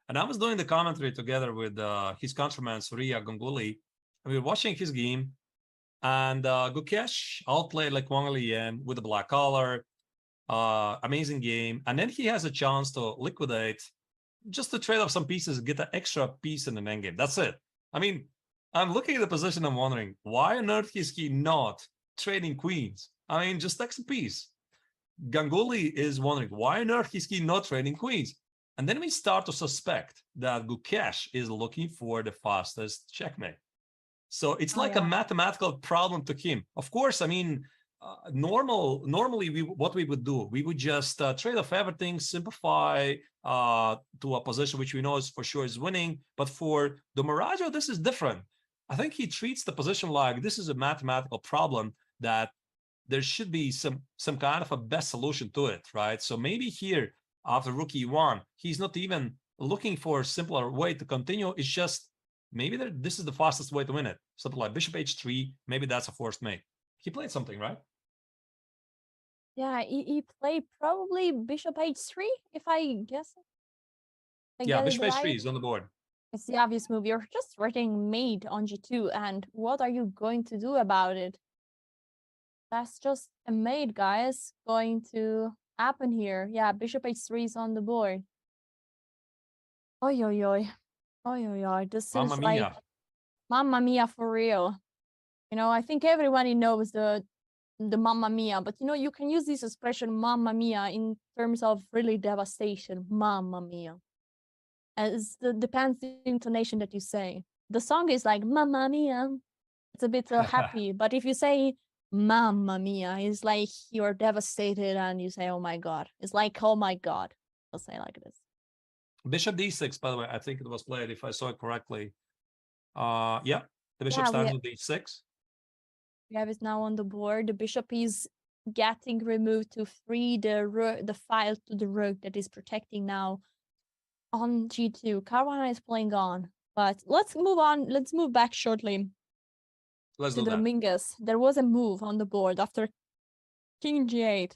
And I was doing the commentary together with his countryman Surya Ganguly. And we were watching his game. And Gukesh outplayed like Wang Liyem with a black collar. Amazing game. And then he has a chance to liquidate, just to trade off some pieces, get an extra piece in the endgame. That's it. I mean, I'm looking at the position, I'm wondering, why on earth is he not trading queens? I mean, just takes a piece. Ganguly is wondering, why on earth is he not trading queens? And then we start to suspect that Gukesh is looking for the fastest checkmate. So it's like a mathematical problem to him. Of course, I mean, normally what we would do, we would just trade off everything, simplify to a position which we know is for sure is winning. But for Domarajo, this is different. I think he treats the position like this is a mathematical problem that there should be some kind of a best solution to it, right? So maybe here after rook e1, he's not even looking for a simpler way to continue. It's just maybe this is the fastest way to win it. Something like bishop h3, maybe that's a forced mate. He played something, right? Yeah, he played probably bishop h3, if I guess. Yeah, bishop h3 is on the board. It's the obvious move. You're just threatening mate on g2, and what are you going to do about it? That's just a mate, guys, going to happen here. Yeah, bishop h3 is on the board. Oi, oi, oi. Oi, oi, oi. This Mamma is mia. like Mamma mia for real. You know, I think everybody knows the Mamma mia, but you know, you can use this expression Mamma mia in terms of really devastation. Mamma mia. As depends the intonation that you say. The song is like Mamma mia. It's a bit happy, but if you say Mamma mia, it's like you're devastated and you say, oh my God. It's like, oh my God. I'll say like this. Bishop d6, by the way, I think it was played, if I saw it correctly. Yeah, the bishop stands with d6. We have it now on the board. The bishop is getting removed to free the file to the rook that is protecting now on g2. Caruana is playing on, but let's move on. Let's move back shortly to the Mingus. There was a move on the board after king g8.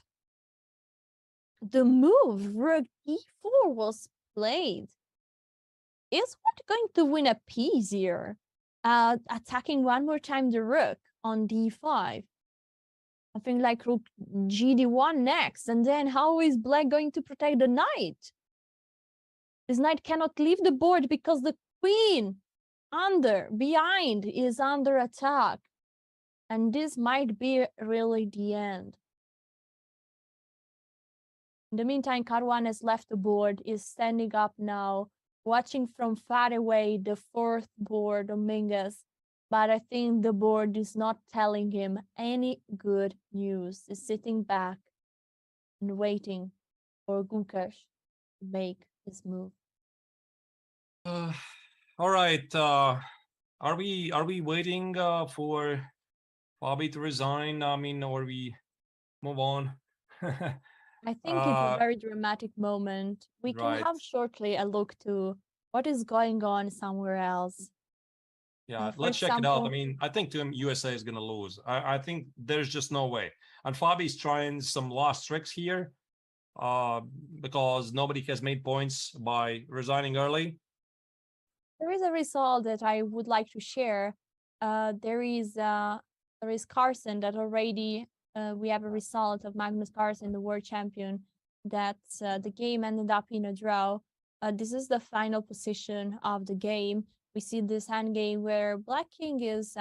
The move rook e4 was played. Is what going to win a piece here? Attacking one more time the rook on d5. I think like rook gd1 next, and then how is black going to protect the knight? This knight cannot leave the board because the queen behind is under attack, and this might be really the end. In the meantime, Caruana has left the board, is standing up now, watching from far away the fourth board of Mingus. But I think the board is not telling him any good news. He's sitting back and waiting for Gukesh to make his move. All right. Are we waiting for Fabi to resign? I mean, or we move on? I think it's a very dramatic moment. We can have shortly a look to what is going on somewhere else. Yeah, let's check it out. I mean, I think Team USA is going to lose. I think there's just no way. And Fabi's trying some last tricks here because nobody has made points by resigning early. There is a result that I would like to share. There is there is Carlsen that already we have a result of Magnus Carlsen, the world champion, that the game ended up in a draw. This is the final position of the game. We see this hand game where Black King is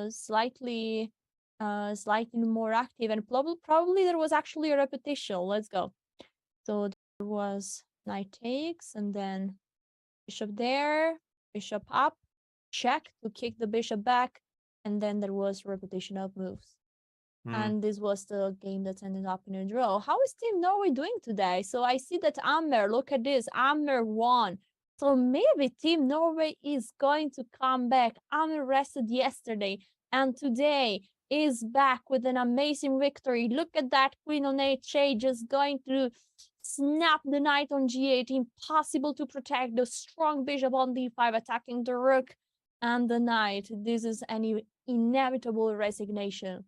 slightly more active, and probably there was actually a repetition. Let's go. So there was knight takes, and then bishop there, bishop up, check to kick the bishop back, and then there was repetition of moves. And this was the game that ended up in a draw. How is Team Norway doing today? So I see that Ammer, look at this, Ammer won. So maybe Team Norway is going to come back. Ammer rested yesterday and today is back with an amazing victory. Look at that, Queen on h8 just going to snap the knight on g8. Impossible to protect the strong bishop on d5, attacking the rook and the knight. This is an inevitable resignation.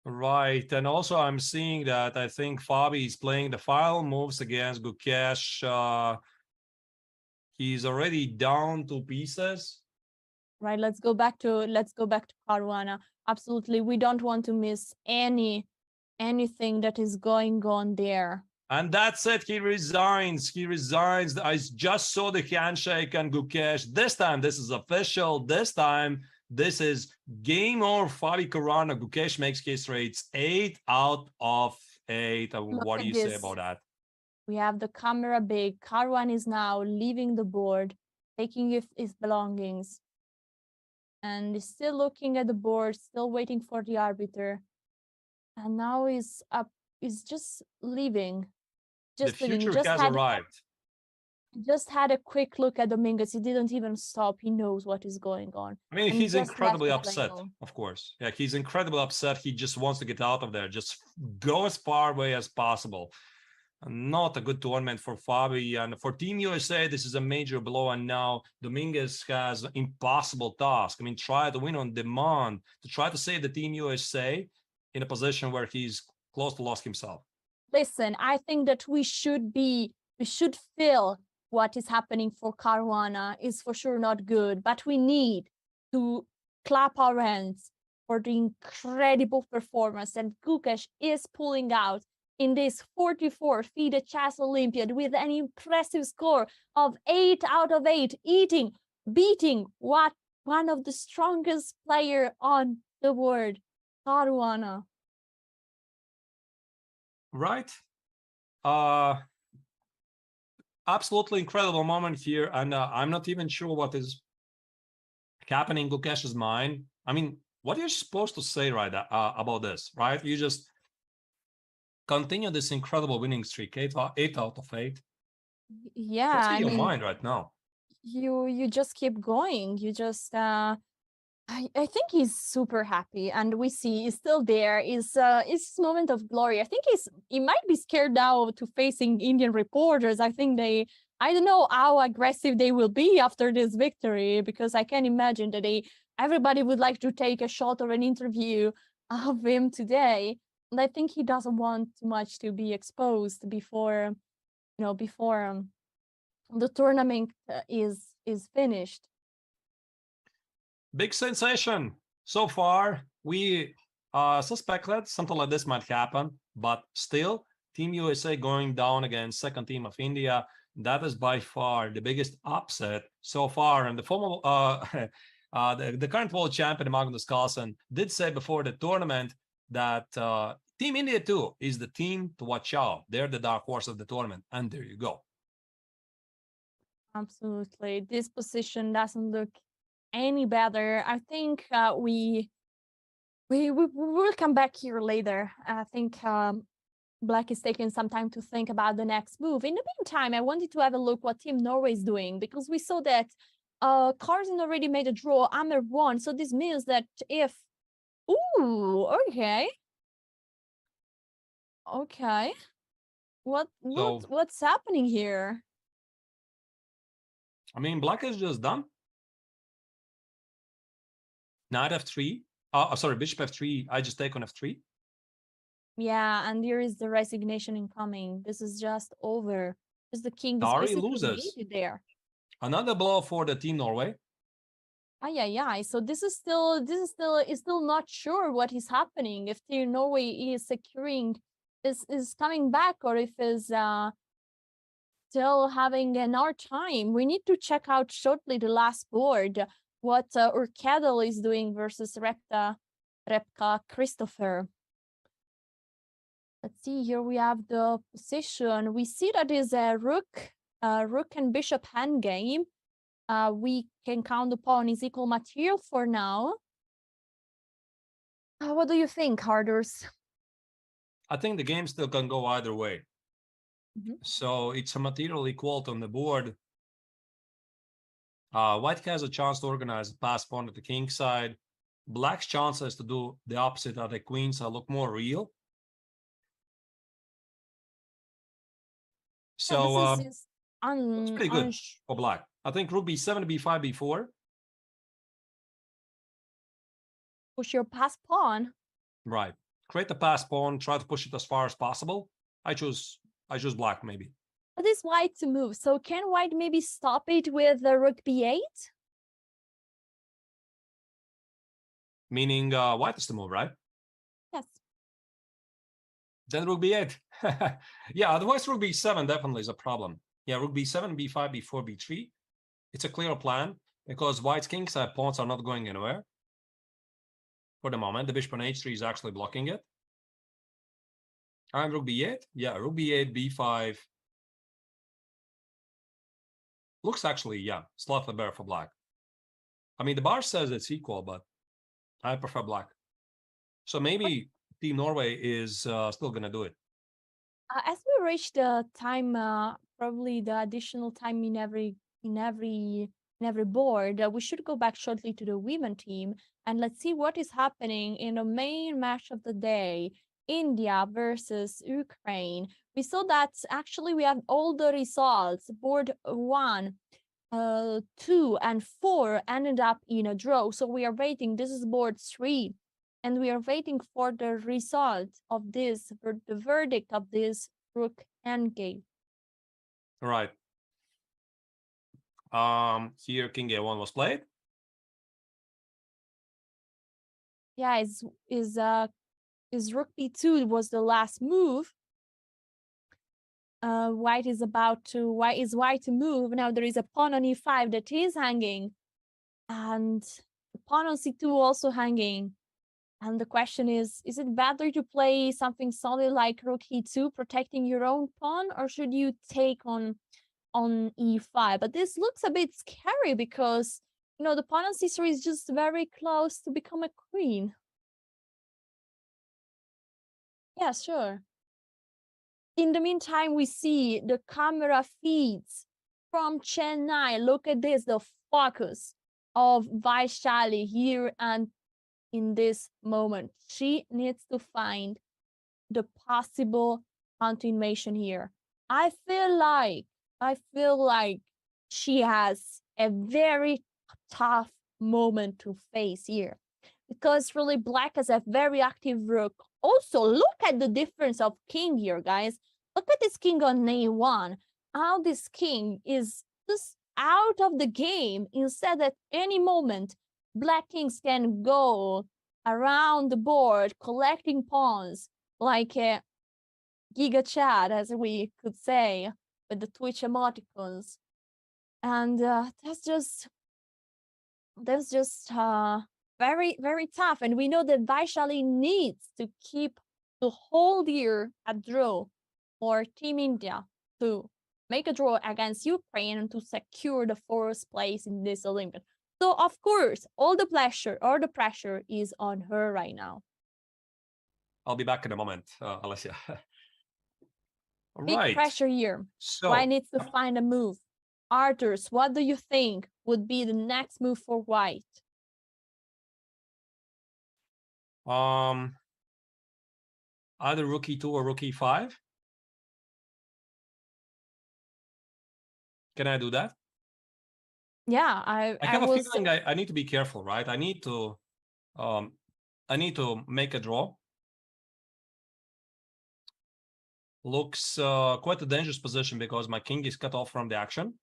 Right, and also I'm seeing that I think Fabi is playing the final moves against Gukesh. He's already down 2 pieces. Right, let's go back to Caruana. Absolutely, we don't want to miss anything that is going on there. And that's it. He resigns. He resigns. I just saw the handshake and Gukesh. This time, this is official. This time, this is game over. Fabi Caruana. Gukesh makes history. It's 8 out of 8. What do you say about that? We have the camera big. Caruana is now leaving the board, taking his belongings, and is still looking at the board, still waiting for the arbiter. And now he's up. He's just leaving. The future has arrived. Just had a quick look at Dominguez. He didn't even stop. He knows what is going on. I mean, he's incredibly upset, of course. Yeah, he's incredibly upset. He just wants to get out of there. Just go as far away as possible. Not a good tournament for Fabi. And for Team USA, this is a major blow. And now Dominguez has an impossible task. I mean, try to win on demand, to try to save the Team USA in a position where he's close to lost himself. Listen, I think that we should feel what is happening for Caruana is for sure not good, but we need to clap our hands for the incredible performance that Gukesh is pulling out in this 44th FIDE Chess Olympiad with an impressive score of 8 out of 8, beating one of the strongest player on the world, Caruana. Right. Absolutely incredible moment here, and I'm not even sure what is happening in Gukesh's mind. I mean, what are you supposed to say right about this, right? You just continue this incredible winning streak, 8 out of 8. Yeah, what's in your mind right now? You just keep going. You just I think he's super happy, and we see he's still there. It's his moment of glory. I think he might be scared now to facing Indian reporters. I think I don't know how aggressive they will be after this victory, because I can imagine that everybody would like to take a shot or an interview of him today. And I think he doesn't want too much to be exposed before the tournament is finished. Big sensation so far. We suspected something like this might happen, but still, Team USA going down against second team of India. That is by far the biggest upset so far. And the former, the current world champion Magnus Carlsen did say before the tournament that Team India too is the team to watch out. They're the dark horse of the tournament, and there you go. Absolutely, this position doesn't look any better. I think we will come back here later. I think Black is taking some time to think about the next move. In the meantime, I wanted to have a look what Team Norway is doing, because we saw that Carlsen already made a draw, Ammer won. So this means that if okay, what's happening here? I mean, Black is just done. Knight f3. Sorry, bishop f3. I just take on f3. Yeah, and here is the resignation incoming. This is just over. Because the king is Dari basically loses there. Another blow for the Team Norway. So this is still not sure what is happening. If Team Norway is securing, is coming back, or if is still having an hard time. We need to check out shortly the last board, what Urkedel is doing versus Repka Christopher. Let's see, here we have the position. We see that is a rook and bishop hand game. We can count upon is equal material for now. What do you think, Harders? I think the game still can go either way. So it's a material equality on the board. White has a chance to organize a pass pawn at the king side. Black's chances to do the opposite at the queen side look more real. So it's pretty good for black. I think rook b7 to b5 b4. Push your pass pawn. Right. Create the pass pawn. Try to push it as far as possible. I choose black maybe. But is white to move? So can white maybe stop it with the rook b8? Meaning white is to move, right? Yes. Then rook b8. Yeah, otherwise rook b7 definitely is a problem. Yeah, rook b7, b5, b4, b3. It's a clear plan because white's kingside pawns are not going anywhere. For the moment, the bishop on h3 is actually blocking it. And rook b8. Yeah, rook b8, b5. Looks actually, yeah, slightly better for black. I mean, the bar says it's equal, but I prefer black. So maybe Team Norway is still going to do it. As we reach the time, probably the additional time in every board, we should go back shortly to the women team and let's see what is happening in the main match of the day, India versus Ukraine. We saw that actually we have all the results. Board 1, 2, and 4 ended up in a draw. So we are waiting. This is board 3. And we are waiting for the result of this, for the verdict of this rook endgame. Right. Here King A1 was played. Yeah, is rook b2 was the last move. White is white to move. Now there is a pawn on e5 that is hanging, and the pawn on c2 also hanging. And the question is it better to play something solid like rook e2, protecting your own pawn, or should you take on e5? But this looks a bit scary because, you know, the pawn on c3 is just very close to become a queen. Yeah, sure. In the meantime, we see the camera feeds from Chennai. Look at this, the focus of Vaishali here and in this moment. She needs to find the possible counter-invasion here. I feel like she has a very tough moment to face here because really black has a very active rook. Also, look at the difference of king here, guys. Look at this king on a1. How this king is just out of the game. Instead, at any moment, black kings can go around the board collecting pawns like a Giga Chad, as we could say, with the Twitch emoticons. And that's just very, very tough. And we know that Vaishali needs to keep the whole year a draw for Team India to make a draw against Ukraine and to secure the 4th place in this Olympiad. So, of course, all the pressure is on her right now. I'll be back in a moment, Alessia. Big pressure here. So White needs to find a move. Arthurs, what do you think would be the next move for White? Either rook e2 or rook e5. Can I do that? Yeah, I have a feeling I need to be careful, right? I need to make a draw. Looks quite a dangerous position because my king is cut off from the action.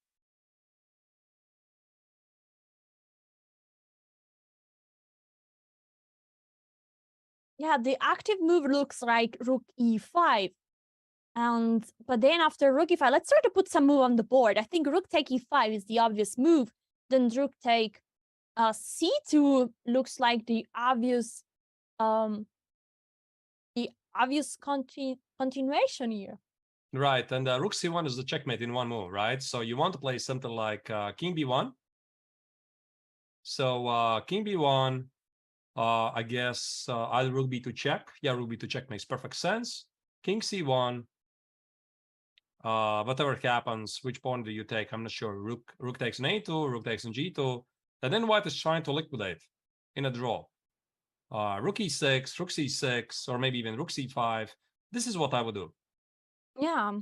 Yeah, the active move looks like rook e5. But then after rook e5, let's try to put some move on the board. I think rook take e5 is the obvious move. Then rook take c2 looks like the obvious continuation here. Right, and rook c1 is the checkmate in one move, right? So you want to play something like king b1. So king b1, I guess either rook b2 check. Yeah, rook b2 check makes perfect sense. King c1. Whatever happens, which pawn do you take? I'm not sure. Rook takes an a2, rook takes an g2, and then white is trying to liquidate in a draw. Rook e6, rook c6, or maybe even rook c5. This is what I would do. Yeah.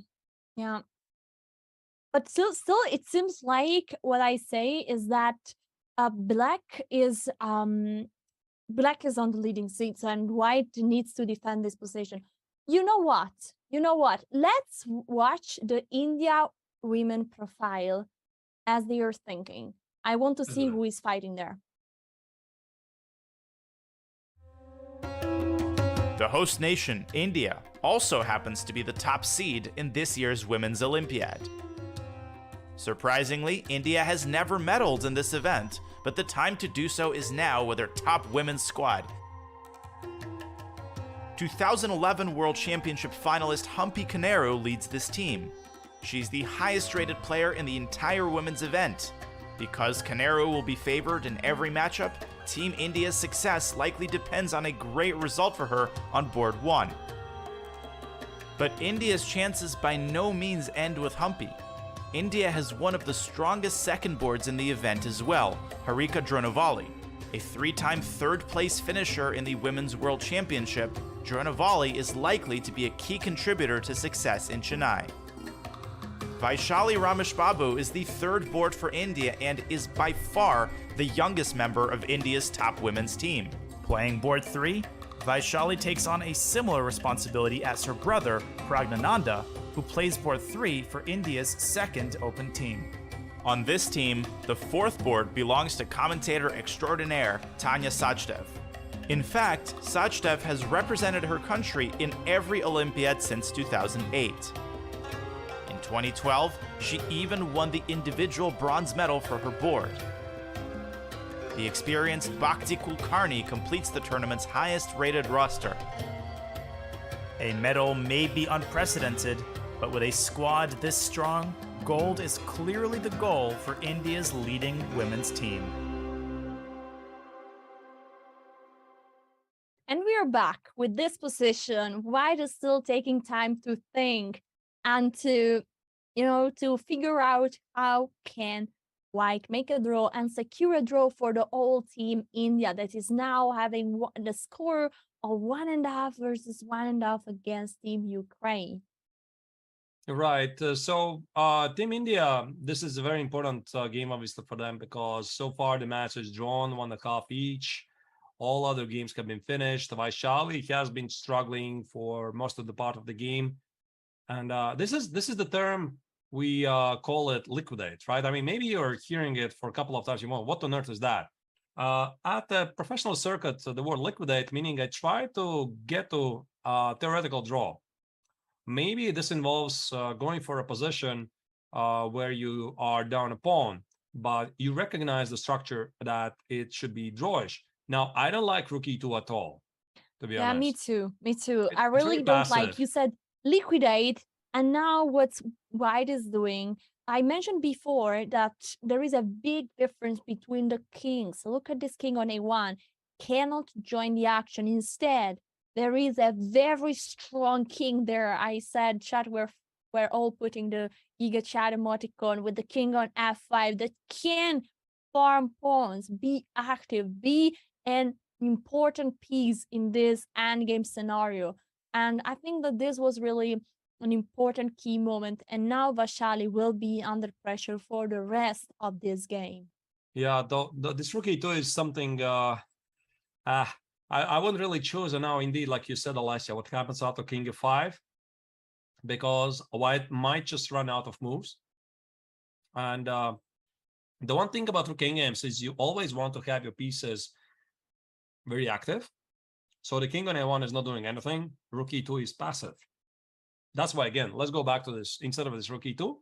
But still, it seems like what I say is that black is on the leading seat, and white needs to defend this position. You know what? Let's watch the India women profile as they are thinking. I want to see who is fighting there. The host nation, India, also happens to be the top seed in this year's Women's Olympiad. Surprisingly, India has never medaled in this event, but the time to do so is now with their top women's squad. 2011 World Championship finalist Humpy Kanero leads this team. She's the highest rated player in the entire women's event. Because Kanero will be favored in every matchup, Team India's success likely depends on a great result for her on board 1. But India's chances by no means end with Humpy. India has one of the strongest second boards in the event as well, Harika Dronavalli. A 3-time third-place finisher in the Women's World Championship, Dronavalli is likely to be a key contributor to success in Chennai. Vaishali Ramesh Babu is the third board for India and is by far the youngest member of India's top women's team. Playing board 3, Vaishali takes on a similar responsibility as her brother, Pragnananda, who plays board 3 for India's second open team. On this team, the fourth board belongs to commentator extraordinaire Tanya Sajdev. In fact, Sajdev has represented her country in every Olympiad since 2008. In 2012, she even won the individual bronze medal for her board. The experienced Bhakti Kulkarni completes the tournament's highest-rated roster. A medal may be unprecedented, but with a squad this strong, gold is clearly the goal for India's leading women's team. And we are back with this position. White is still taking time to think and to figure out how can White make a draw and secure a draw for the whole team India that is now having the score of 1.5 versus 1.5 against Team Ukraine. Right. So Team India, this is a very important game, obviously, for them, because so far the match is drawn 1.5 each. All other games have been finished. Vaishali has been struggling for most of the part of the game. And this is the term we call it liquidate, right? I mean, maybe you're hearing it for a couple of times. You want, what on earth is that? At the professional circuit, the word liquidate, meaning I try to get to a theoretical draw. Maybe this involves going for a position where you are down a pawn, but you recognize the structure that it should be drawish. Now, I don't like rook e2 at all, to be honest. Yeah, me too. I really don't like, you said liquidate, and now what White is doing, I mentioned before that there is a big difference between the kings. Look at this king on a1, cannot join the action. Instead, there is a very strong king there. I said, chat, we're all putting the eager chat emoticon with the king on f5 that can farm pawns, be active, be an important piece in this endgame scenario. And I think that this was really an important key moment. And now Vaishali will be under pressure for the rest of this game. Yeah, this rook e2 is something I wouldn't really choose. And now, indeed, like you said, Alessia, what happens after king f5? Because White might just run out of moves. And the one thing about rook games is you always want to have your pieces very active. So the king on a1 is not doing anything. Rook e2 is passive. That's why, again, let's go back to this. Instead of this rook e2,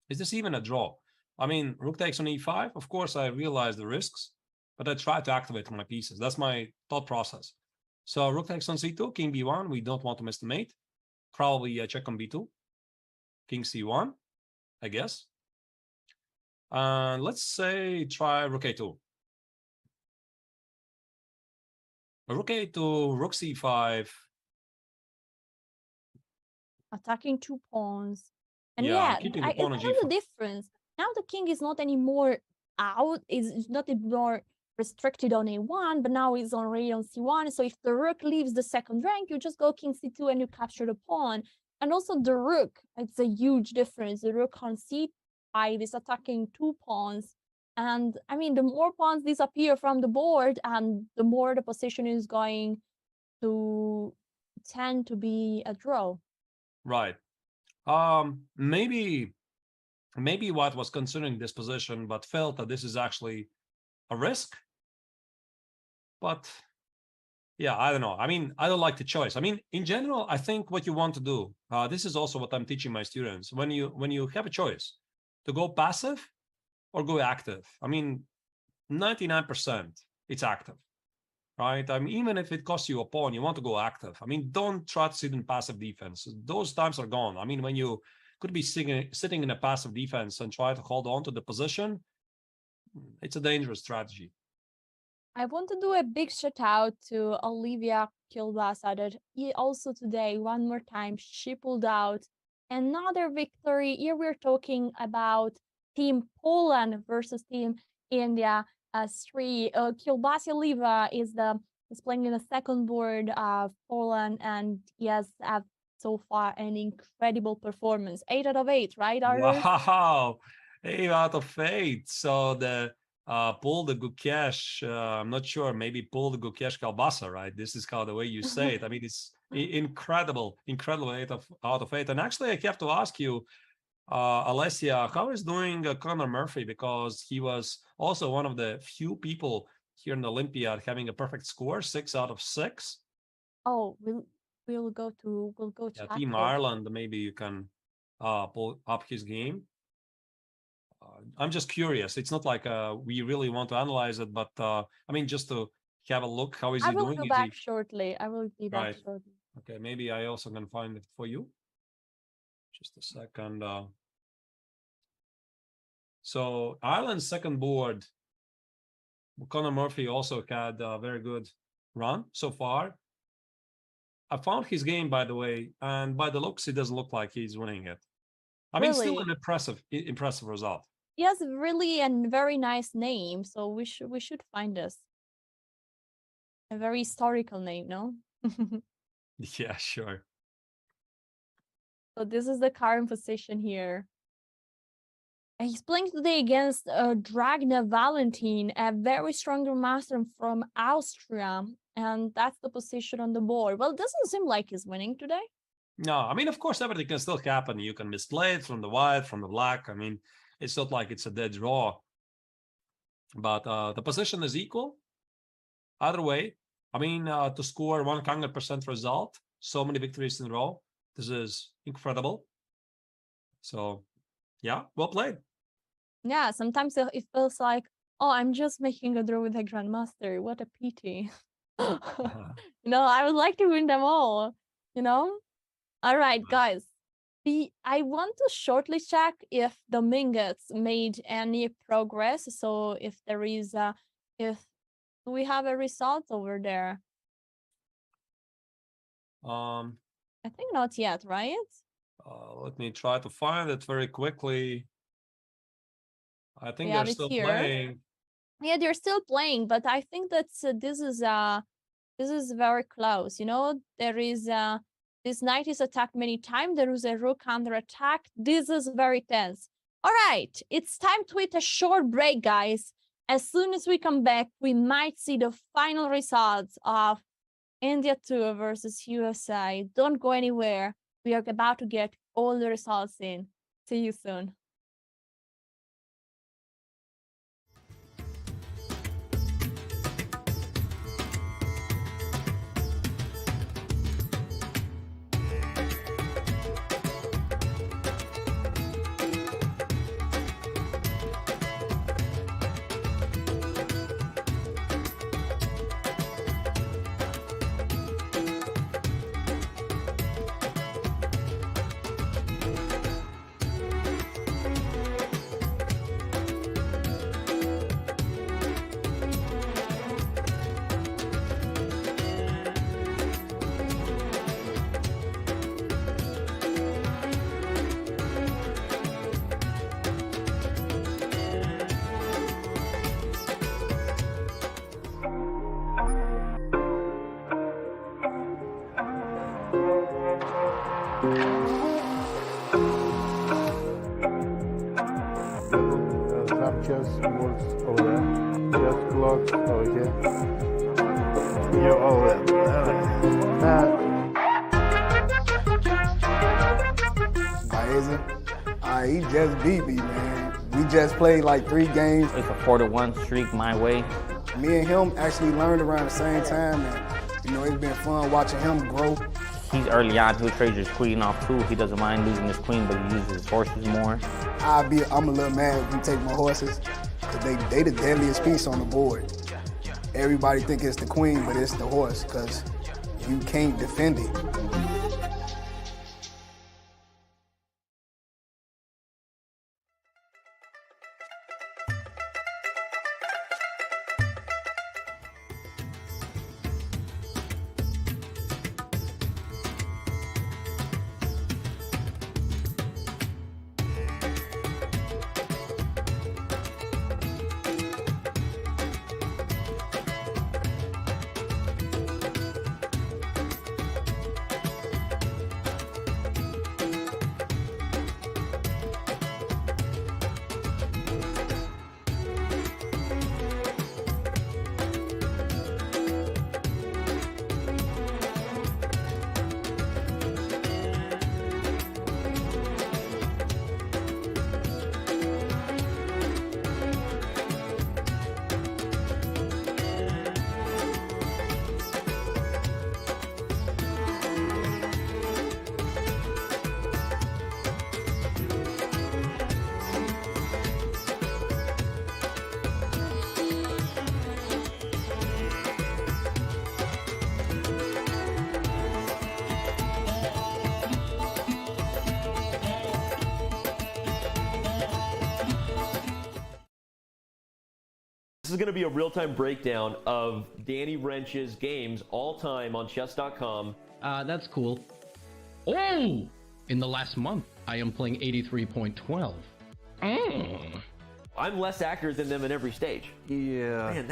is this even a draw? I mean, rook takes on e5. Of course, I realize the risks, but I try to activate my pieces. That's my thought process. So rook takes on c2, king b1. We don't want to miss the mate. Probably check on b2. King c1, I guess. And let's say try rook a2. Rook a2, rook c5. Attacking 2 pawns. And keeping I the pawn on feel the g5. difference. Now the king is not anymore out, is not anymore restricted on a1, but now it's already on c1. So if the rook leaves the second rank, you just go king c2 and you capture the pawn. And also the rook, it's a huge difference. The rook on c5 is attacking 2 pawns. And I mean, the more pawns disappear from the board, and the more the position is going to tend to be a draw. Right. Maybe White was considering this position, but felt that this is actually a risk. But yeah, I don't know. I mean, I don't like the choice. I mean, in general, I think what you want to do, this is also what I'm teaching my students. When you have a choice to go passive or go active, I mean, 99% it's active, right? I mean, even if it costs you a pawn, you want to go active. I mean, don't try to sit in passive defense. Those times are gone. I mean, when you could be sitting in a passive defense and try to hold on to the position, it's a dangerous strategy. I want to do a big shout out to Olivia Kilbasa that also today, one more time, she pulled out another victory. Here we're talking about Team Poland versus Team India. Kilbasa Olivia is playing in the second board of Poland, and yes, so far an incredible performance. 8 out of 8, right, Arthur? Wow, 8 out of 8. So the pull the Gukesh, I'm not sure, maybe pull the Gukesh Kalbasa, right? This is kind of the way you say it. I mean, it's incredible 8 out of 8. And actually, I have to ask you, Alessia, how is doing Conor Murphy? Because he was also one of the few people here in the Olympiad having a perfect score, 6 out of 6. Oh, we'll go Yeah, chat Team it. Ireland, maybe you can pull up his game. I'm just curious. It's not like we really want to analyze it, but I mean, just to have a look, how is he doing? I will be back shortly. I will be back shortly. Okay, maybe I also can find it for you. Just a second. So Ireland's second board, Conor Murphy also had a very good run so far. I found his game, by the way, and by the looks, it doesn't look like he's winning it. I mean, still an impressive result. He has really a very nice name, so we should find this. A very historical name, no? Yeah, sure. So this is the current position here. And he's playing today against Dragna Valentin, a very strong master from Austria, and that's the position on the board. Well, it doesn't seem like he's winning today. No, I mean, of course, everything can still happen. You can misplay it from the white, from the black. I mean, it's not like it's a dead draw. But the position is equal. Either way, I mean, to score 100% result, so many victories in a row, this is incredible. So, yeah, well played. Yeah, sometimes it feels like, oh, I'm just making a draw with a grandmaster. What a pity. You know, I would like to win them all, you know? All right, guys. I want to shortly check if the Minguts made any progress. So if there is if we have a result over there. I think not yet, right? Let me try to find it very quickly. I think they're still playing. Yeah, they're still playing, but I think that this is very close. You know, there is this knight is attacked many times. There is a rook under attack. This is very tense. All right, it's time to hit a short break, guys. As soon as we come back, we might see the final results of India 2 versus USA. Don't go anywhere. We are about to get all the results in. See you soon. chess works over there. Chess clocks over here. Yo, over He just beat me, man. We just played like 3 games. It's a 4-1 streak my way. Me and him actually learned around the same time, and it's been fun watching him grow. He's early on, he'll trade his queen off too. He doesn't mind losing his queen, but he uses his horses more. I'm a little mad if you take my horses, because they the deadliest piece on the board. Everybody think it's the queen, but it's the horse, because you can't defend it. This is going to be a real-time breakdown of Danny Wrench's games all-time on Chess.com. That's cool. Oh! In the last month, I am playing 83.12. I'm less accurate than them in every stage. Yeah. Man,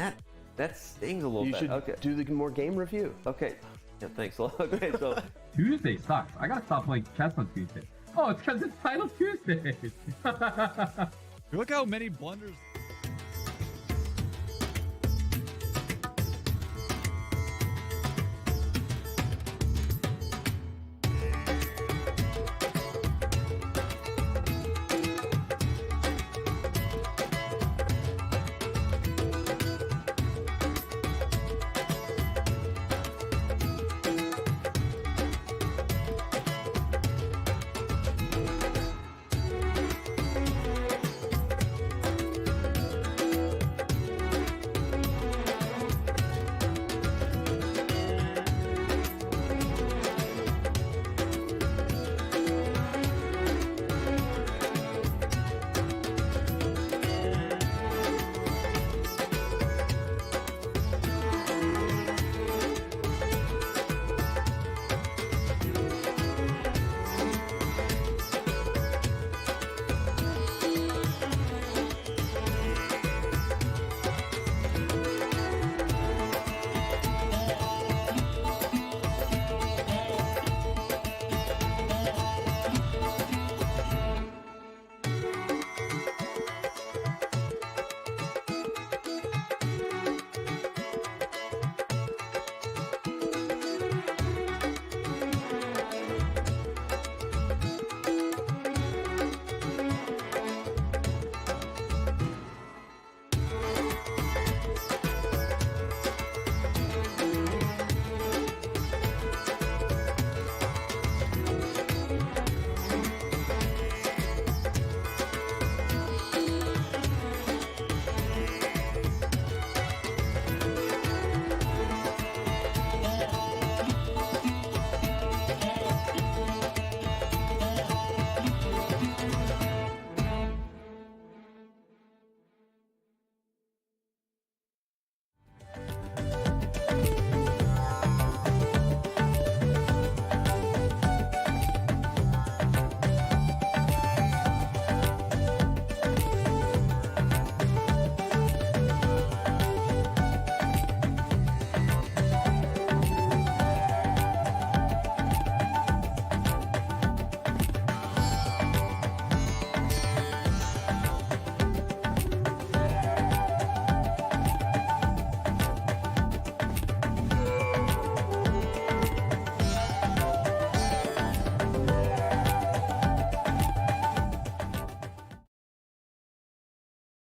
that stings a little You bit. should Okay. do the more game review. Okay. Yeah, thanks a lot. Okay, so Tuesday sucks. I gotta stop playing chess on Tuesday. Oh, it's because it's Title Tuesday. Look how many blunders.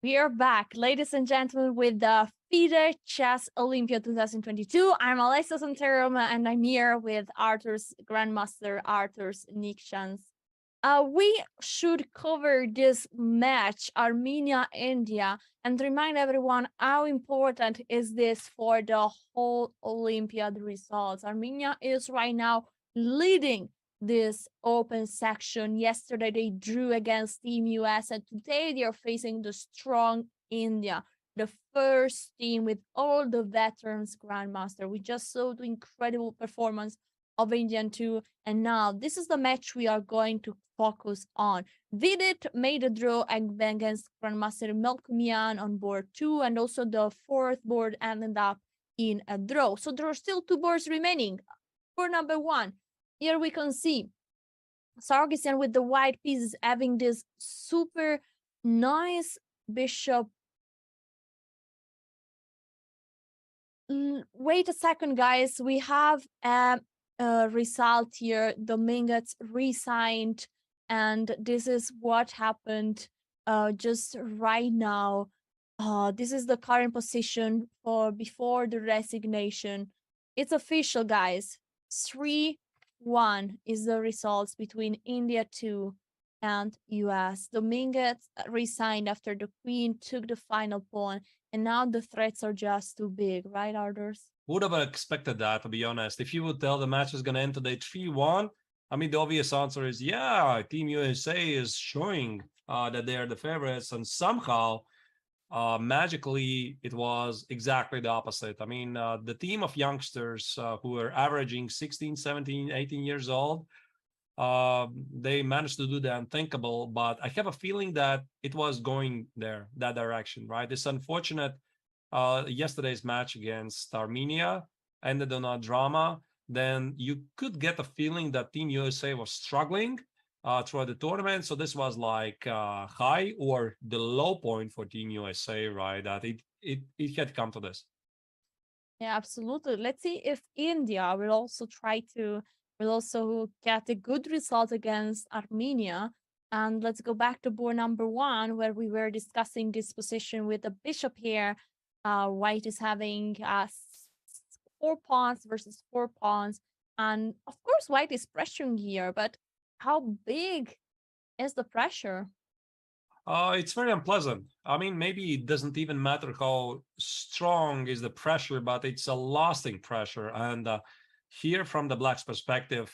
We are back, ladies and gentlemen, with the FIDE Chess Olympiad 2022. I'm Alessa Santeroma, and I'm here with Arthur's Grandmaster, Arthur's Nick Chance. We should cover this match, Armenia-India, and remind everyone how important is this for the whole Olympiad results. Armenia is right now leading this open section. Yesterday they drew against Team US, and today they are facing the strong India, the first team with all the veterans grandmaster. We just saw the incredible performance of Indian too, and now this is the match we are going to focus on. Vidit made a draw against Grandmaster Melkumian on board 2, and also the 4th board ended up in a draw. So there are still 2 boards remaining. Board number 1. Here we can see Sargsyan with the white pieces having this super nice bishop. Wait a second, guys. We have a result here. Dominguez resigned, and this is what happened just right now. This is the current position for before the resignation. It's official, guys. 3-1 is the results between India 2 and US. Dominguez resigned after the queen took the final pawn, and now the threats are just too big, right, Ardors? Would have expected that, to be honest. If you would tell the match is going to end today 3-1, I mean, the obvious answer is, yeah, Team USA is showing that they are the favorites, and somehow, magically, it was exactly the opposite. I mean, the team of youngsters who are averaging 16, 17, 18 years old, they managed to do the unthinkable, but I have a feeling that it was going there, that direction, right? It's unfortunate. Yesterday's match against Armenia ended on a drama. Then you could get a feeling that Team USA was struggling throughout the tournament. So this was like high or the low point for Team USA, right? That it had come to this. Yeah, absolutely. Let's see if India will also get a good result against Armenia. And let's go back to board number 1, where we were discussing this position with the bishop here. White is having 4 pawns versus 4 pawns. And of course, white is pressuring here, but how big is the pressure? It's very unpleasant. I mean, maybe it doesn't even matter how strong is the pressure, but it's a lasting pressure. And here, from the Black's perspective,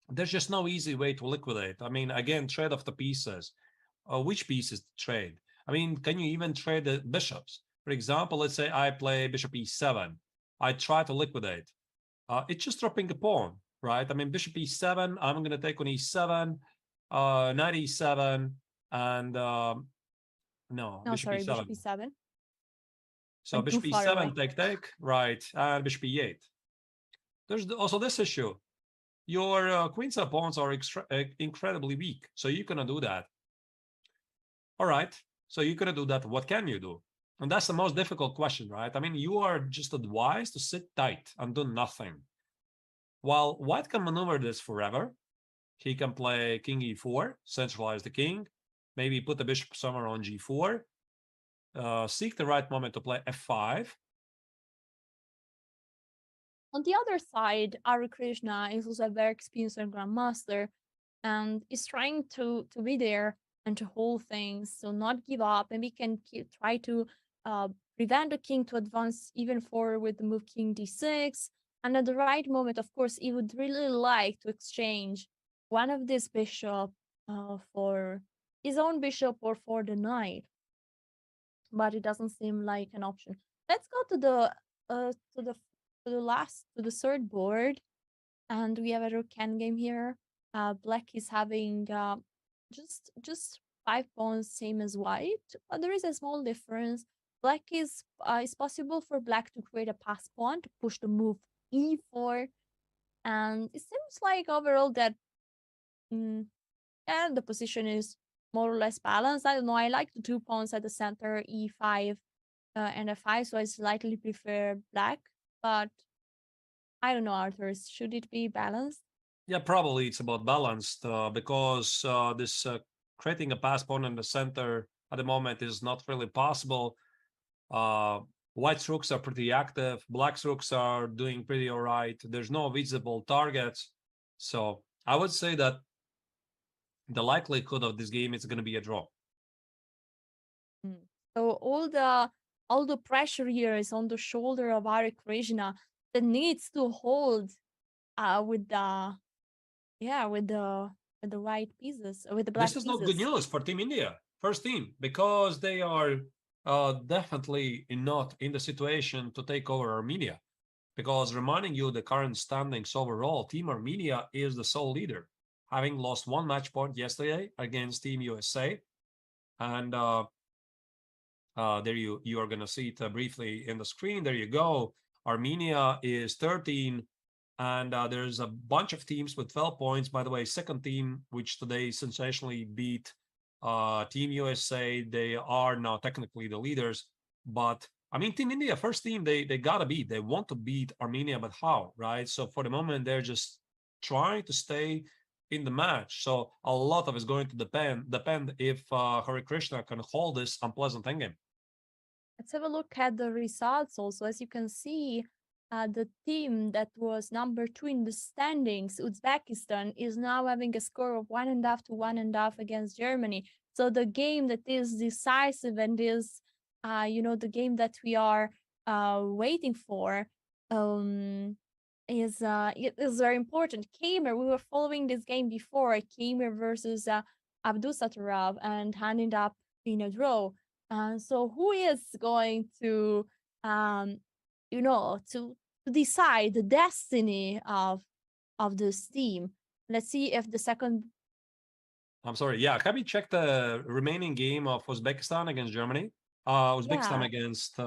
there's just no easy way to liquidate. I mean, again, trade of the pieces. Which pieces to trade? I mean, can you even trade the bishops? For example, let's say I play bishop e7. I try to liquidate. It's just dropping a pawn, right? I mean, bishop e7, I'm going to take on e7, knight e7, and bishop e7. So bishop e7, take, right, and bishop e8. There's also this issue. Your queenside pawns are incredibly weak, so you're going to do that. All right, so you're going to do that. What can you do? And that's the most difficult question, right? I mean, you are just advised to sit tight and do nothing. While white can maneuver this forever, he can play king e4, centralize the king, maybe put the bishop somewhere on g4, seek the right moment to play f5. On the other side, Ari Krishna is also a very experienced grandmaster and is trying to be there and to hold things, so not give up, and we can try to prevent the king to advance even forward with the move king d6. And at the right moment, of course, he would really like to exchange one of these bishop for his own bishop or for the knight, but it doesn't seem like an option. Let's go to the third board, and we have a rook can game here. Black is having just 5 pawns, same as white, but there is a small difference. Black is possible for black to create a pass pawn to push the move e4, and it seems like overall that the position is more or less balanced. I don't know, I like the 2 pawns at the center, e5 and f5, so I slightly prefer black, but I don't know, Arthur, should it be balanced? Yeah, probably it's about balanced because this creating a pass pawn in the center at the moment is not really possible. White rooks are pretty active. Black rooks are doing pretty all right. There's no visible targets. So I would say that the likelihood of this game is going to be a draw. So all the pressure here is on the shoulder of Ari Krishna that needs to hold with the white pieces, with the black This is pieces. not good news for Team India, first team, because they are definitely not in the situation to take over Armenia. Because reminding you the current standings overall, Team Armenia is the sole leader, having lost one match point yesterday against Team USA. And there you are going to see it briefly in the screen. There you go. Armenia is 13, and there's a bunch of teams with 12 points. By the way, second team, which today sensationally beat Team USA. They are now technically the leaders, but I mean, Team India, first team, they got to beat. They want to beat Armenia, but how, right? So for the moment, they're just trying to stay in the match. So a lot of it is going to depend if Hare Krishna can hold this unpleasant endgame. Let's have a look at the results also. As you can see, the team that was number 2 in the standings, Uzbekistan, is now having a score of 1.5 to 1.5 against Germany. So the game that is decisive and is, the game that we are waiting for is very important. Kamer, we were following this game before, Kamer versus Abdusattorov, and ended up in a draw. So who is going to to decide the destiny of this team? Let's see if the second. I'm sorry. Yeah, have you checked the remaining game of Uzbekistan against Germany? Uzbekistan against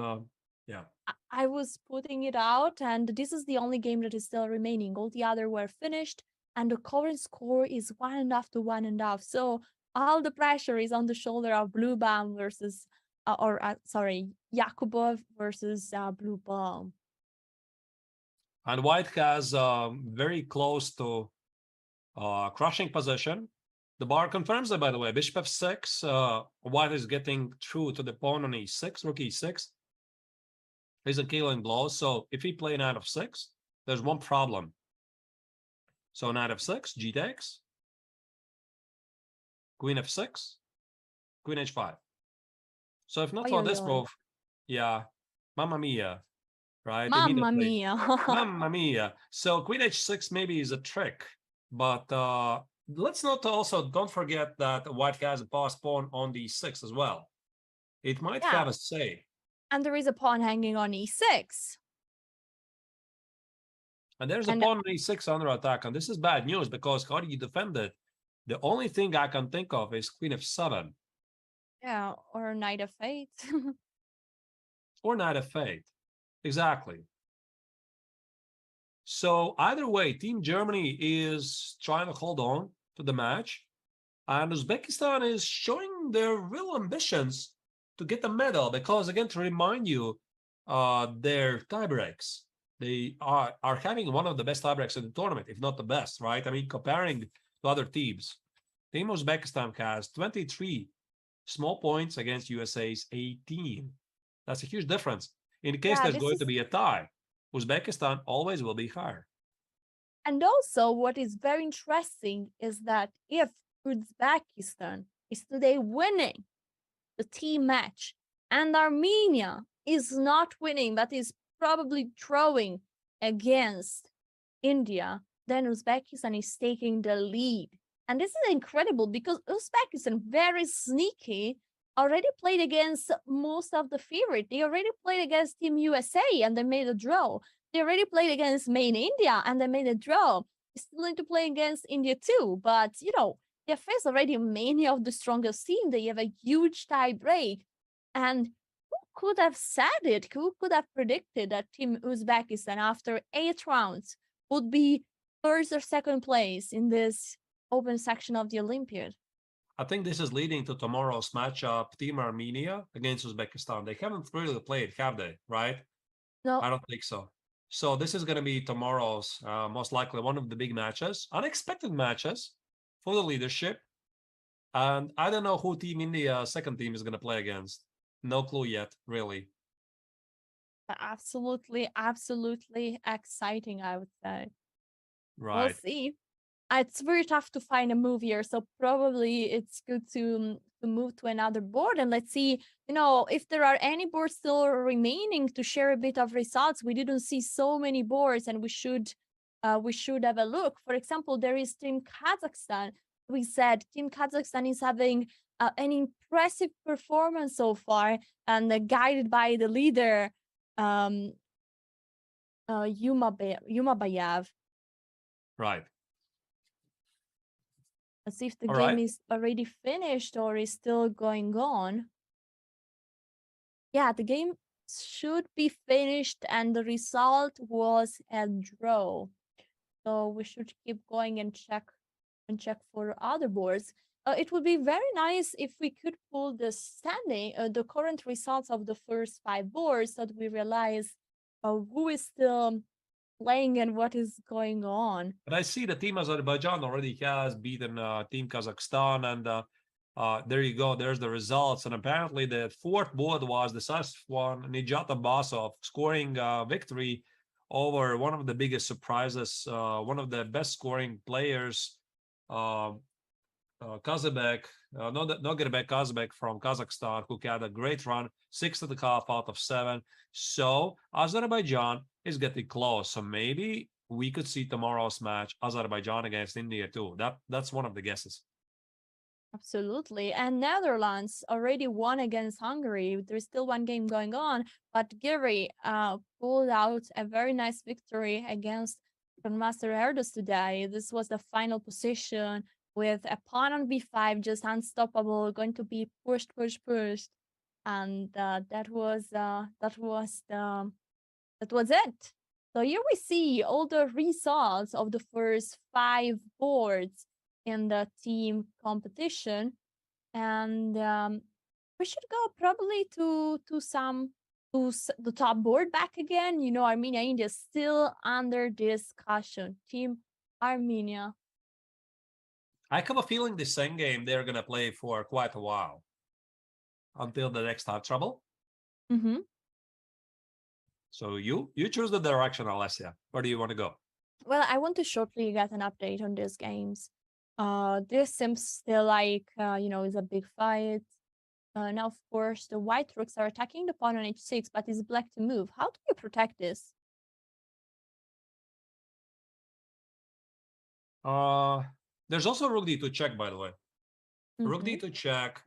I was putting it out, and this is the only game that is still remaining. All the other were finished, and the current score is 1.5 to 1.5. So all the pressure is on the shoulder of Blue Bomb versus, Yakubov versus Blue Bomb. And White has very close to crushing position. The bar confirms that, by the way. Bishop f6. White is getting through to the pawn on e6, rook e6. He's a killing blow. So if he play knight f6, there's one problem. So knight f6, g takes. Queen f6, queen h5. So if not for this move, yeah, mamma mia, right? Mamma mia. Mamma mia. So queen h6 maybe is a trick, but let's not don't forget that White has a passed pawn on d6 as well. It might have a say. And there is a pawn hanging on e6. And there's a pawn on e6 under attack, and this is bad news because how do you defend it? The only thing I can think of is queen f7. Yeah, or knight f8. Or knight f8. Exactly. So either way, Team Germany is trying to hold on to the match, and Uzbekistan is showing their real ambitions to get the medal because, again, to remind you, their tiebreaks, they are having one of the best tiebreaks in the tournament, if not the best, right? I mean, comparing to other teams, Team Uzbekistan has 23 small points against USA's 18. That's a huge difference. In case there's going to be a tie, Uzbekistan always will be higher. And also, what is very interesting is that if Uzbekistan is today winning the team match and Armenia is not winning, but is probably drawing against India, then Uzbekistan is taking the lead. And this is incredible because Uzbekistan, very sneaky, already played against most of the favorite. They already played against Team USA and they made a draw. They already played against main India and they made a draw. They still need to play against India too, but they face already many of the strongest team. They have a huge tie break. And who could have said it? Who could have predicted that Team Uzbekistan, after 8 rounds, would be first or second place in this open section of the Olympiad? I think this is leading to tomorrow's matchup, Team Armenia against Uzbekistan. They haven't really played, have they? Right? No. I don't think so. So this is going to be tomorrow's, most likely one of the big matches, unexpected matches for the leadership. And I don't know who Team India second team is going to play against. No clue yet, really. Absolutely exciting, I would say. Right. We'll see. It's very tough to find a move here, so probably it's good to move to another board, and let's see, if there are any boards still remaining to share a bit of results. We didn't see so many boards, and we should have a look. For example, there is Team Kazakhstan. We said Team Kazakhstan is having an impressive performance so far, and guided by the leader, Yumabayev. Right. Let's see if the game is already finished or is still going on. Yeah, the game should be finished, and the result was a draw. So we should keep going and check for other boards. It would be very nice if we could pull the the current results of the first 5 boards, so that we realize who is still playing and what is going on. But I see the Team Azerbaijan already has beaten Team Kazakhstan, and there you go. There's the results. And apparently the fourth board was the decisive one, Nijat Abbasov scoring victory over one of the biggest surprises, one of the best scoring players, Kazabek, Nogirbek Kazabek from Kazakhstan, who had a great run, 6.5 out of 7. So Azerbaijan is getting close. So maybe we could see tomorrow's match, Azerbaijan against India too. That's one of the guesses. Absolutely. And Netherlands already won against Hungary. There's still one game going on, but Giri pulled out a very nice victory against Grandmaster Erdos today. This was the final position with a pawn on b5, just unstoppable, going to be pushed. And that was it. So here we see all the results of the first 5 boards in the team competition, and we should go probably to the top board back again. Armenia, India is still under discussion. Team Armenia. I have a feeling the same game they're gonna play for quite a while until the next time trouble. Mm-hmm. So you choose the direction, Alessia. Where do you want to go? Well, I want to shortly get an update on these games. This seems still like is a big fight. Now, of course, the white rooks are attacking the pawn on h6, but it's black to move. How do you protect this? There's also rook d2 check, by the way. Rook d2 check,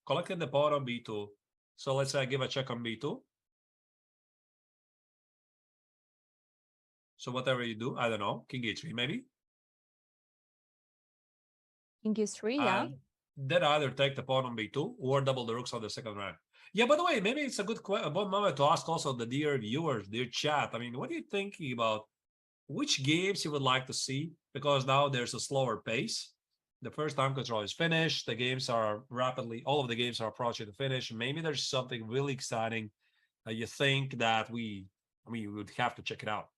collecting the pawn on b2. So let's say I give a check on b2. So whatever you do, I don't know, king h3 maybe. King h3, yeah. Then either take the pawn on b2 or double the rooks on the second rank. Yeah, by the way, maybe it's a good moment to ask also the dear viewers, dear chat. I mean, what are you thinking about? Which games you would like to see? Because now there's a slower pace. The first time control is finished. The games are all of the games are approaching the finish. Maybe there's something really exciting. You think that we would have to check it out.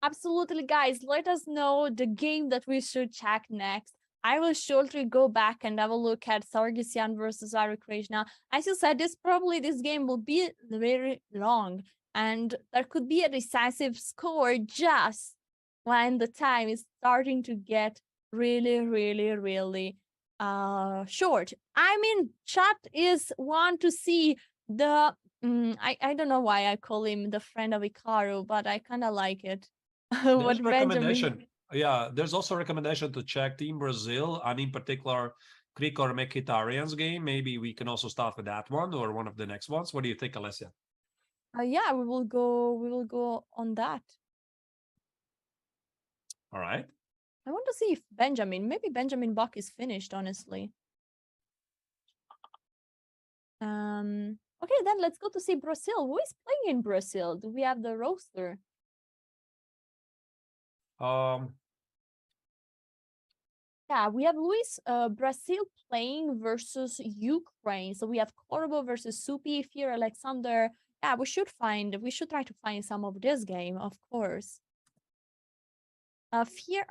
Absolutely, guys. Let us know the game that we should check next. I will shortly go back and have a look at Sargsyan versus Ari Krishna. As you said, this game will be very long, and there could be a decisive score just when the time is starting to get really short. I mean, chat is want to see the I don't know why I call him the friend of Ikaru, but I kind of like it. What recommendation? Yeah, there's also a recommendation to check Team Brazil, and in particular Greek or Mkhitaryan's game. Maybe we can also start with that one or one of the next ones. What do you think, Alessia? Yeah, we will go on that. All right. I want to see if maybe Benjamin Buck is finished, honestly. Okay, then let's go to see Brazil. Who is playing in Brazil? Do we have the roster? Yeah, we have Luis Brazil playing versus Ukraine. So we have Corbo versus Supi, Fear Alexander. Yeah, we should try to find some of this game, of course. Fear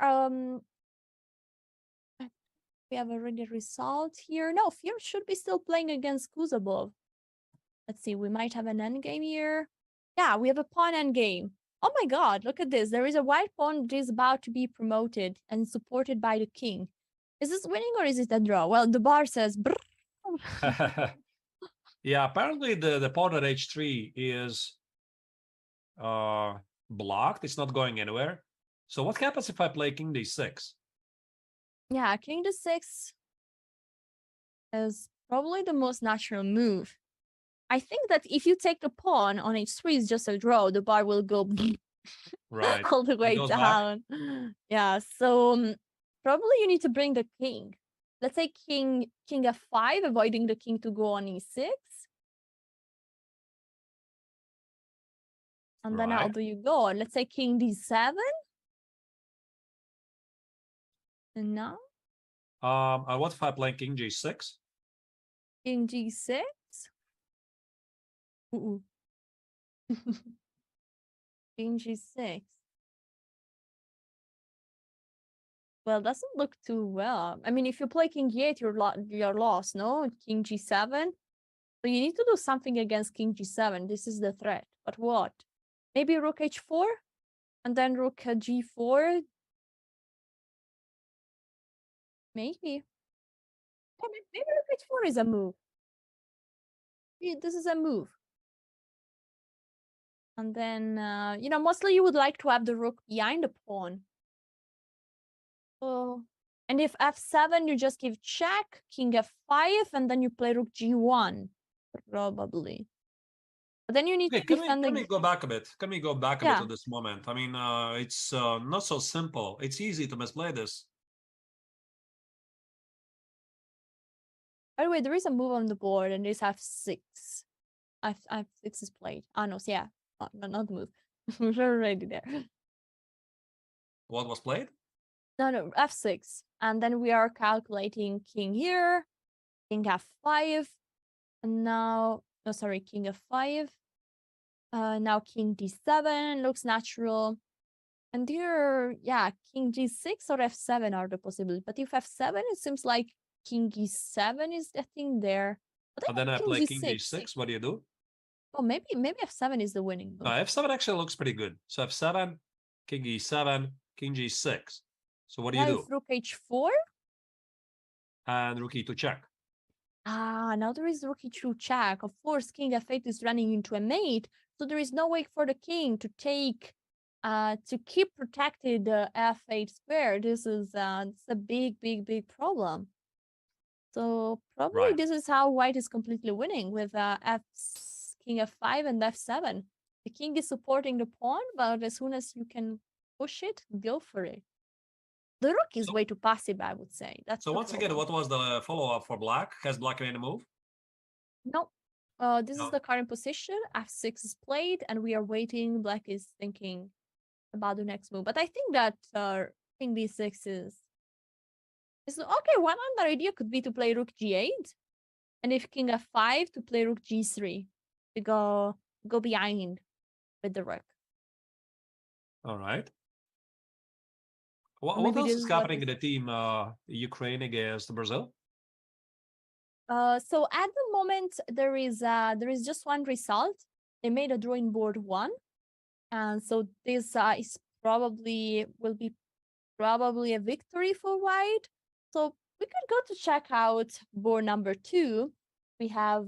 We have already a result here. No, Fear should be still playing against Kuzabov. Let's see, we might have an endgame here. Yeah, we have a pawn endgame. Oh my god, look at this. There is a white pawn that is about to be promoted and supported by the king. Is this winning or is it a draw? Well, the bar says Yeah, apparently the pawn at h3 is blocked. It's not going anywhere. So what happens if I play king d6? Yeah, king d6 is probably the most natural move. I think that if you take the pawn on h3 is just a draw, the bar will go right all the way down. Yeah, so probably you need to bring the king. Let's say king f5, avoiding the king to go on e6. And then how do you go? Let's say king d7. And now? What if I play king g6? King g6? King g6. Well, doesn't look too well. I mean, if you play king e8, you're lost, no? King g7. So you need to do something against king g7. This is the threat. But what? Maybe rook h4? And then rook g4? Maybe. Yeah, maybe rook h4 is a move. This is a move. And then, mostly you would like to have the rook behind the pawn. Oh, and if f7, you just give check, king f5, and then you play rook g1, probably. But then you need to defend. Can we go back a bit? Can we go back a bit to this moment? I mean, it's not so simple. It's easy to misplay this. By the way, there is a move on the board, and this f6. F6 is played. Ah, no, yeah. Not the move. We're already there. What was played? No, f6. And then we are calculating king here, king f5, and now, no, sorry, king f5. Now king d7 looks natural. And here, yeah, king g6 or f7 are the possibilities. But if f7, it seems like king e7 is the thing there. And then I play king d6. What do you do? Oh, maybe f7 is the winning move. No, f7 actually looks pretty good. So f7, king e7, king g6. So what do you do? Rook h4? And rook e2 check. Ah, now there is rook e2 check. Of course, king f8 is running into a mate. So there is no way for the king to take, to keep protected the f8 square. This is it's a big problem. So probably this is how white is completely winning with king f5 and f7. The king is supporting the pawn, but as soon as you can push it, go for it. The rook is way too passive, I would say. So once again, what was the follow-up for black? Has black made a move? No. This is the current position. f6 is played, and we are waiting. Black is thinking about the next move. But I think that king d6 is okay. One other idea could be to play rook g8, and if king f5, to play rook g3 to go behind with the rook. All right. What else is happening in the team Ukraine against Brazil? So at the moment there is just one result. They made a drawing board 1, and so this is will be a victory for white. So we could go to check out board number 2. We have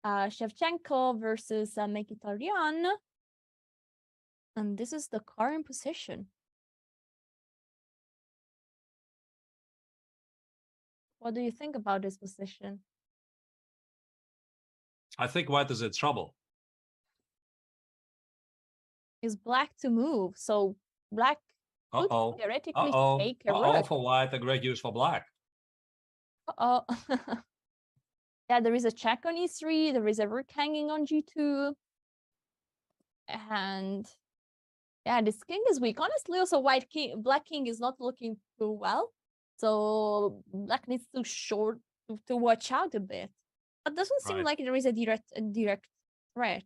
Shevchenko versus Mkhitaryan, and this is the current position. What do you think about this position? I think white is in trouble. Is black to move, so black could theoretically take a rook. For white, a great use for black. Yeah, there is a check on e3, there is a rook hanging on g2. And yeah, this king is weak. Honestly, also black king is not looking too well. So black needs to watch out a bit. But doesn't seem like there is a direct threat.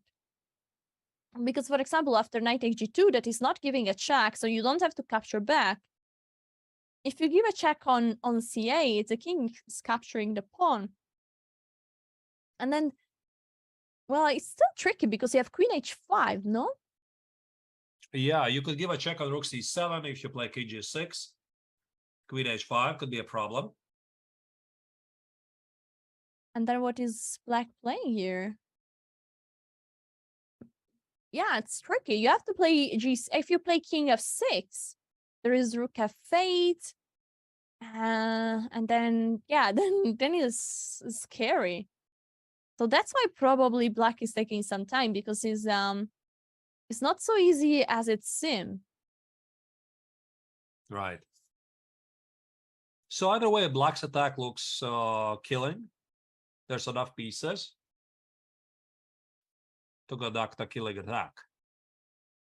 Because, for example, after knight takes g2, that is not giving a check, so you don't have to capture back. if you give a check on c8, the king is capturing the pawn. And then, well, it's still tricky because you have queen h5, no? Yeah, you could give a check on rook c7 if you play kg6. Queen h5 could be a problem. And then what is black playing here? Yeah, it's tricky. You have to play if you play king f6, there is rook f8. And then, yeah, then it's scary. So that's why probably black is taking some time, because it's not so easy as it seems. Right. So either way, black's attack looks killing. There's enough pieces to conduct a killing attack.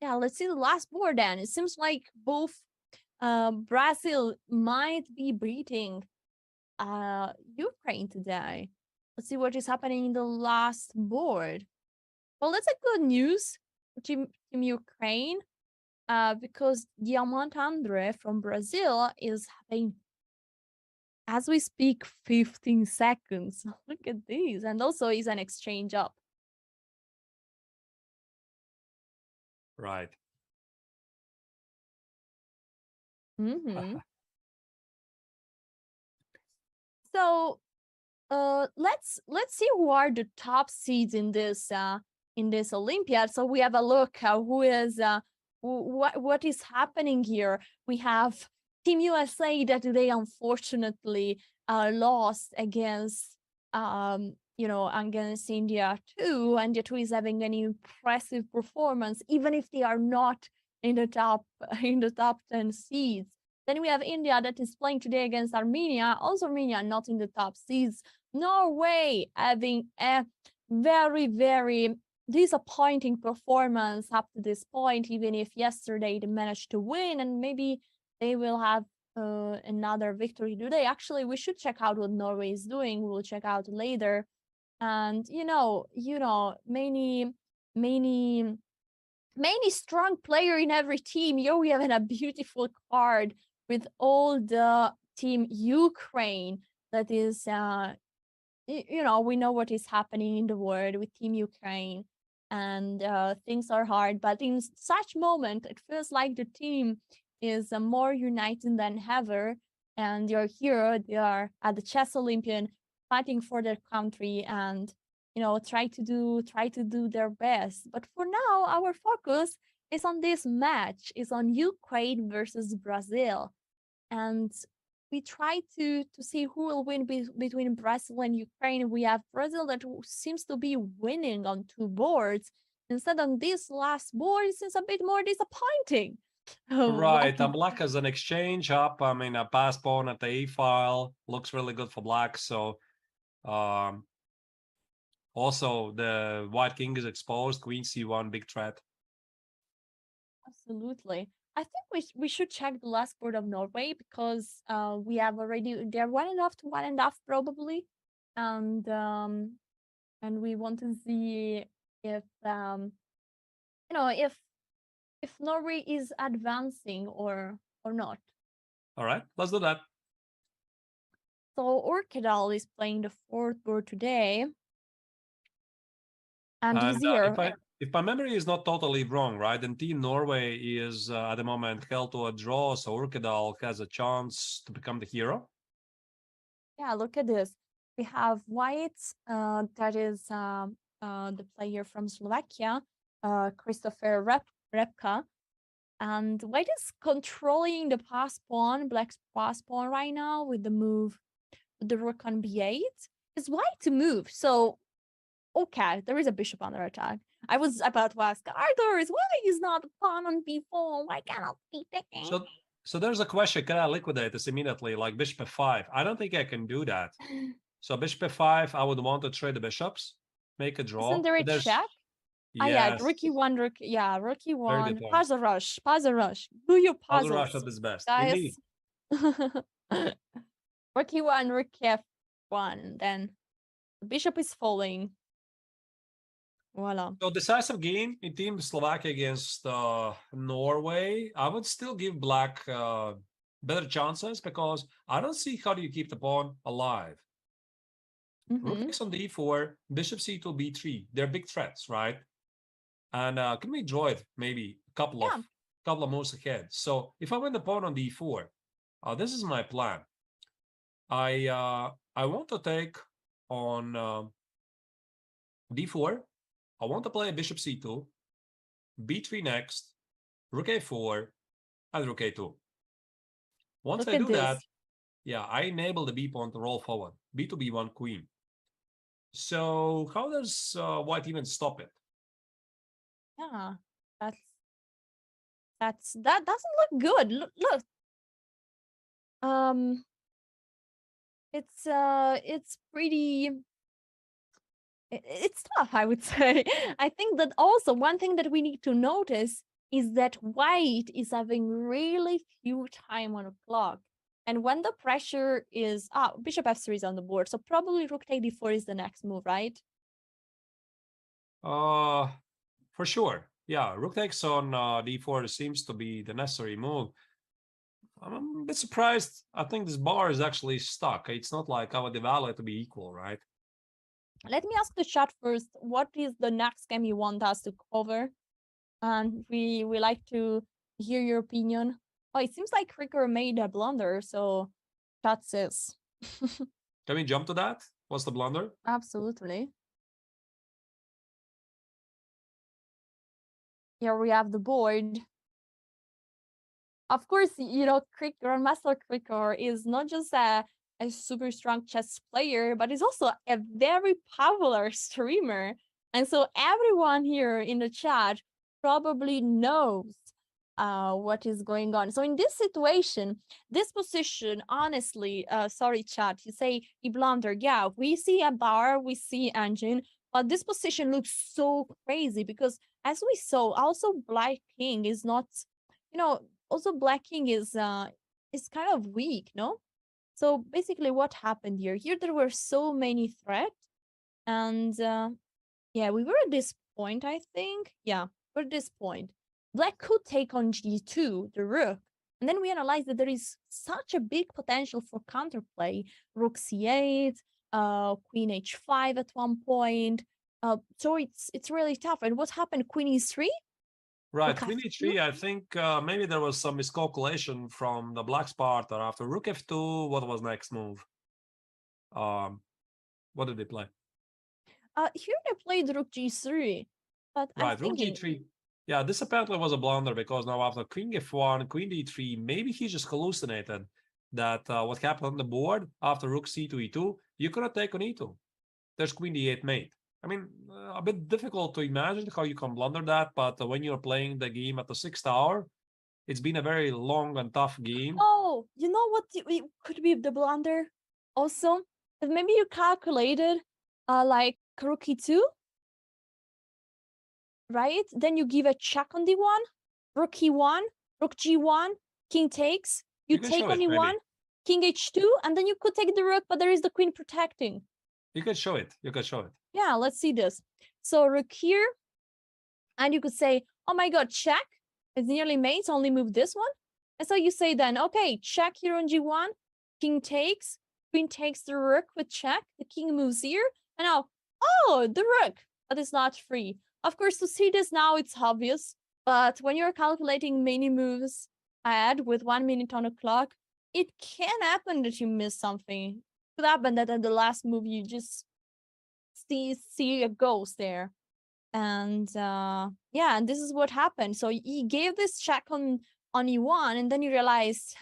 Yeah, let's see the last board then. It seems like both Brazil might be beating Ukraine today. Let's see what is happening in the last board. Well, that's a good news for Team Ukraine, because Diamant Andre from Brazil is having, as we speak, 15 seconds. Look at this. And also is an exchange up. Right. So let's see who are the top seeds in this Olympiad. So we have a look who is what is happening here. We have Team USA that they unfortunately lost against against India too, and India too is having an impressive performance, even if they are not in the top 10 seeds. Then we have India that is playing today against Armenia. Also Armenia not in the top seeds. Norway having a very, very disappointing performance up to this point, even if yesterday they managed to win, and maybe they will have another victory today. Actually, we should check out what Norway is doing. We'll check out later. And many strong player in every team. Here we have a beautiful card with all the Team Ukraine. That is, we know what is happening in the world with Team Ukraine, and things are hard. But in such moment, it feels like the team is more united than ever, and they're here. They are at the Chess Olympiad, fighting for their country, and try to do their best. But for now, our focus is on this match, is on Ukraine versus Brazil, and we try to see who will win between Brazil and Ukraine. We have Brazil that seems to be winning on 2 boards. Instead, on this last board, it seems a bit more disappointing. Right, and black has an exchange up. I mean, a pass pawn at the a file looks really good for black. So also the white king is exposed. Queen c1, big threat. Absolutely. I think we should check the last board of Norway, because we have already, they're 1.5 to 1.5 probably, and we want to see if if Norway is advancing or not. All right, let's do that. So Orchidal is playing the 4th board today, and he's here. If my memory is not totally wrong, right, then Team Norway is at the moment held to a draw, so Orchidal has a chance to become the hero. Yeah, look at this. We have white, that is the player from Slovakia, Christopher Repka, and white is controlling the pass pawn, black's pass pawn right now with the move, with the rook on b8. It's white to move, so okay, there is a bishop under attack. I was about to ask Arthur, why is not a pawn on b4? Why cannot be taken? So there's a question: can I liquidate this immediately, like bishop f5? I don't think I can do that. So bishop f5, I would want to trade the bishops, make a draw. Isn't there a check? Yes. Yeah, rook e1, rook e1. Puzzle rush. Do your puzzles. Puzzle rush at its best, guys. Rook e1, rook f1. Then the bishop is falling. Voila. So decisive game in Team Slovakia against Norway. I would still give black better chances because I don't see how do you keep the pawn alive. Rook takes on d4, bishop c2, b3. They're big threats, right? And can we draw it maybe a couple of moves ahead? So if I win the pawn on d4, this is my plan. I want to take on d4. I want to play bishop c2, b3 next, rook a4, and rook a2. Once I do that, yeah, I enable the b pawn to roll forward. b2, b1, queen. So how does white even stop it? Yeah, that doesn't look good. Look. It's pretty. It's tough, I would say. I think that also one thing that we need to notice is that white is having really few time on the clock. And when the pressure is bishop f3 is on the board, so probably rook take d4 is the next move, right? For sure. Yeah, rook takes on d4 seems to be the necessary move. I'm a bit surprised. I think this bar is actually stuck. It's not like I would evaluate it to be equal, right? Let me ask the chat first. What is the next game you want us to cover? And we like to hear your opinion. Oh, it seems like Ricker made a blunder, so chat says. Can we jump to that? What's the blunder? Absolutely. Here we have the board. Of course, you know, Grandmaster Cricker is not just a super strong chess player, but is also a very popular streamer. And so everyone here in the chat probably knows what is going on. So in this situation, this position, honestly, sorry, chat, you say he blundered. Yeah, we see a bar, we see engine, but this position looks so crazy because as we saw, also Black King is not, you know, also Black King is kind of weak, no? So basically what happened here? Here there were so many threats. And yeah, we were at this point, I think. Yeah, we're at this point. Black could take on g2, the rook. And then we analyzed that there is such a big potential for counterplay. Rook c8, queen h5 at one point. So it's really tough. And what happened? Queen e3? Right, queen e3, I think maybe there was some miscalculation from the black's part. Or after rook f2, what was next move? What did they play? Here they played rook g3. But right, rook g3. Yeah, this apparently was a blunder because now after queen f1, queen d3, maybe he just hallucinated that what happened on the board after rook c2, e2, you cannot take on e2. There's queen d8 mate. I mean, a bit difficult to imagine how you can blunder that, but when you're playing the game at the 6th hour, it's been a very long and tough game. Oh, you know what could be the blunder? Also, if maybe you calculated like rook e2, right? Then you give a check on d1, rook e1, rook g1, king takes, you take on e1, maybe. King h2, and then you could take the rook, but there is the queen protecting. You could show it. You could show it. Yeah, let's see this. So rook here, and you could say, oh my god, check. It's nearly mate, only move this one. And so you say then, okay, check here on g1, king takes, queen takes the rook with check, the king moves here, and now, oh, the rook, but it's not free. Of course, to see this now, it's obvious, but when you're calculating many moves ahead with 1 minute on the clock, it can happen that you miss something. It could happen that at the last move, you just see a ghost there. And yeah, and this is what happened. So he gave this check on e1, and then you realized,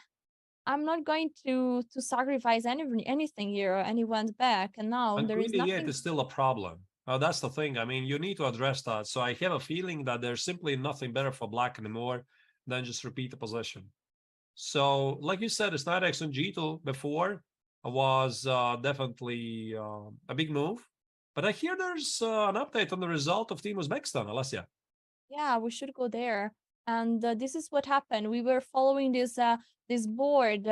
I'm not going to sacrifice anything here, and he went back, and now there is nothing. Queen d8 is still a problem. That's the thing. I mean, you need to address that. So I have a feeling that there's simply nothing better for black anymore than just repeat the position. So, like you said, it's knight x on g2 before was definitely a big move. But I hear there's an update on the result of Team Uzbekistan, Alessia. Yeah, we should go there. And this is what happened. We were following this board,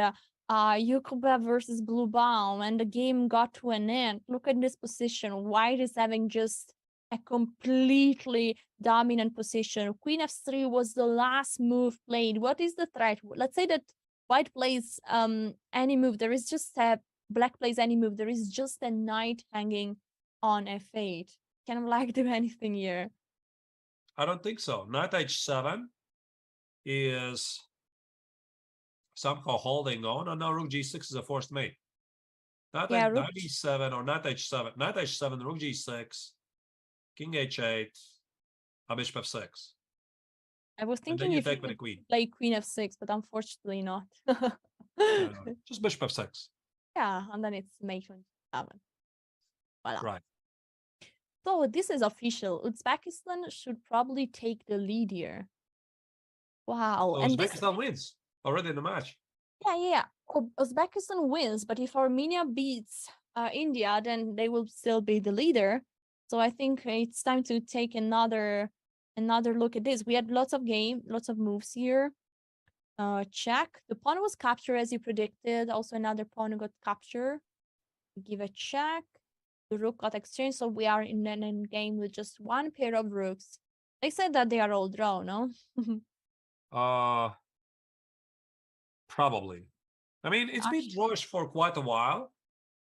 Yukuba versus Blue Baum, and the game got to an end. Look at this position. White is having just a completely dominant position. Queen f3 was the last move played. What is the threat? Let's say that white plays any move, there is just a black plays any move, there is just a knight hanging on f8. Can black do anything here? I don't think so. Knight h7 is somehow holding on, and now rook g6 is a forced mate. Knight e7 or knight h7. Knight h7, rook g6, king h8, bishop f6. I was thinking if you could play queen f6, but unfortunately not. Just bishop f6. Yeah, and then it's mate 27. Voila. Right. So this is official. Uzbekistan should probably take the lead here. Wow. So and Uzbekistan wins already in the match. Yeah. Uzbekistan wins, but if Armenia beats India, then they will still be the leader. So I think it's time to take another look at this. We had lots of moves here. Check. The pawn was captured as you predicted. Also another pawn got captured. Give a check. The rook got exchanged, so we are in an endgame with just one pair of rooks. They said that they are all drawn, no? Probably. I mean, it's been drawish for quite a while.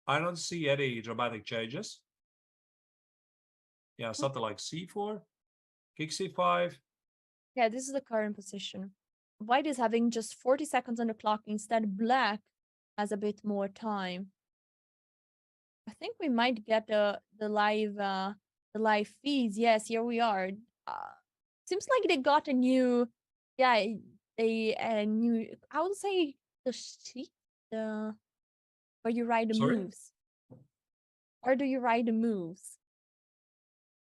I don't see any dramatic changes. Yeah, something like c4, king c5. Yeah, this is the current position. White is having just 40 seconds on the clock. Instead, black has a bit more time. I think we might get the live feeds. Yes, here we are. Seems like they got a new, a new. I would say the sheet, where you write the moves. Where do you write the moves?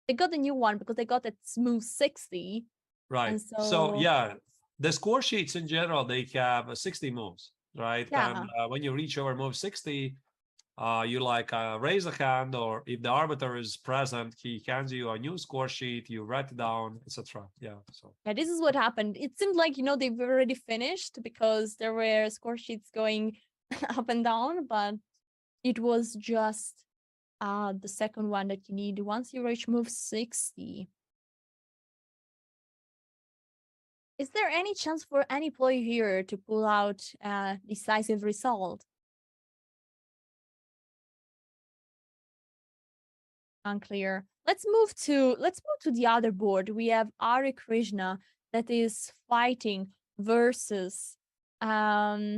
They got a new one because they got a smooth 60. Right. So yeah, the score sheets in general, they have 60 moves, right? Yeah. And when you reach over move 60, you raise a hand, or if the arbiter is present, he hands you a new score sheet, you write it down, etc. Yeah. So yeah, this is what happened. It seemed like they've already finished because there were score sheets going up and down, but it was just the second one that you need once you reach move 60. Is there any chance for any player here to pull out a decisive result? Unclear. Let's move to the other board. We have Ari Krishna that is fighting versus Argosian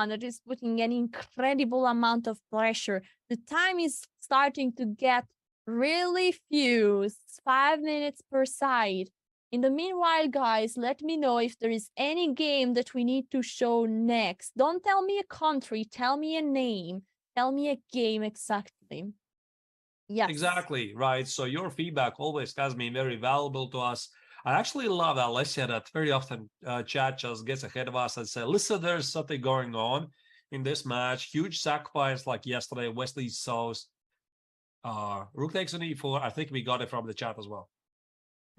that is putting an incredible amount of pressure. The time is starting to get really few. It's 5 minutes per side. In the meanwhile, guys, let me know if there is any game that we need to show next. Don't tell me a country, tell me a name, tell me a game exactly. Yes. Exactly, right. So your feedback always has been very valuable to us. I actually love Alessia that very often chat just gets ahead of us and say, listen, there's something going on in this match. Huge sacrifice like yesterday, Wesley Sauce. Rook takes an e4. I think we got it from the chat as well.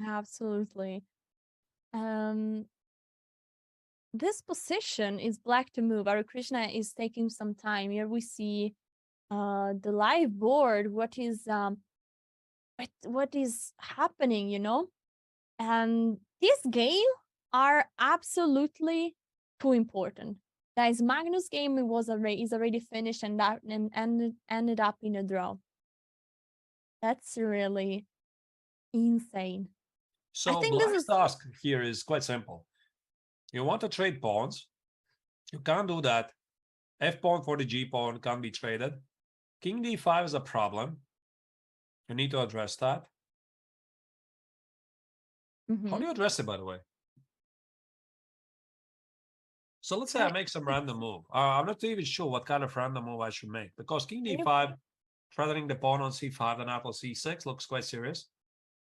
Absolutely. This position is black to move. Ari Krishna is taking some time. Here we see the live board. What is happening, And this game are absolutely too important. Guys, Magnus game is already finished and ended up in a draw. That's really insane. So Black's task here is quite simple. You want to trade pawns. You can't do that. F pawn for the G pawn can't be traded. King d5 is a problem. You need to address that. How do you address it, by the way? So let's say I make some random move. I'm not even sure what kind of random move I should make, because King d5, threatening the pawn on c5 and apple c6 looks quite serious.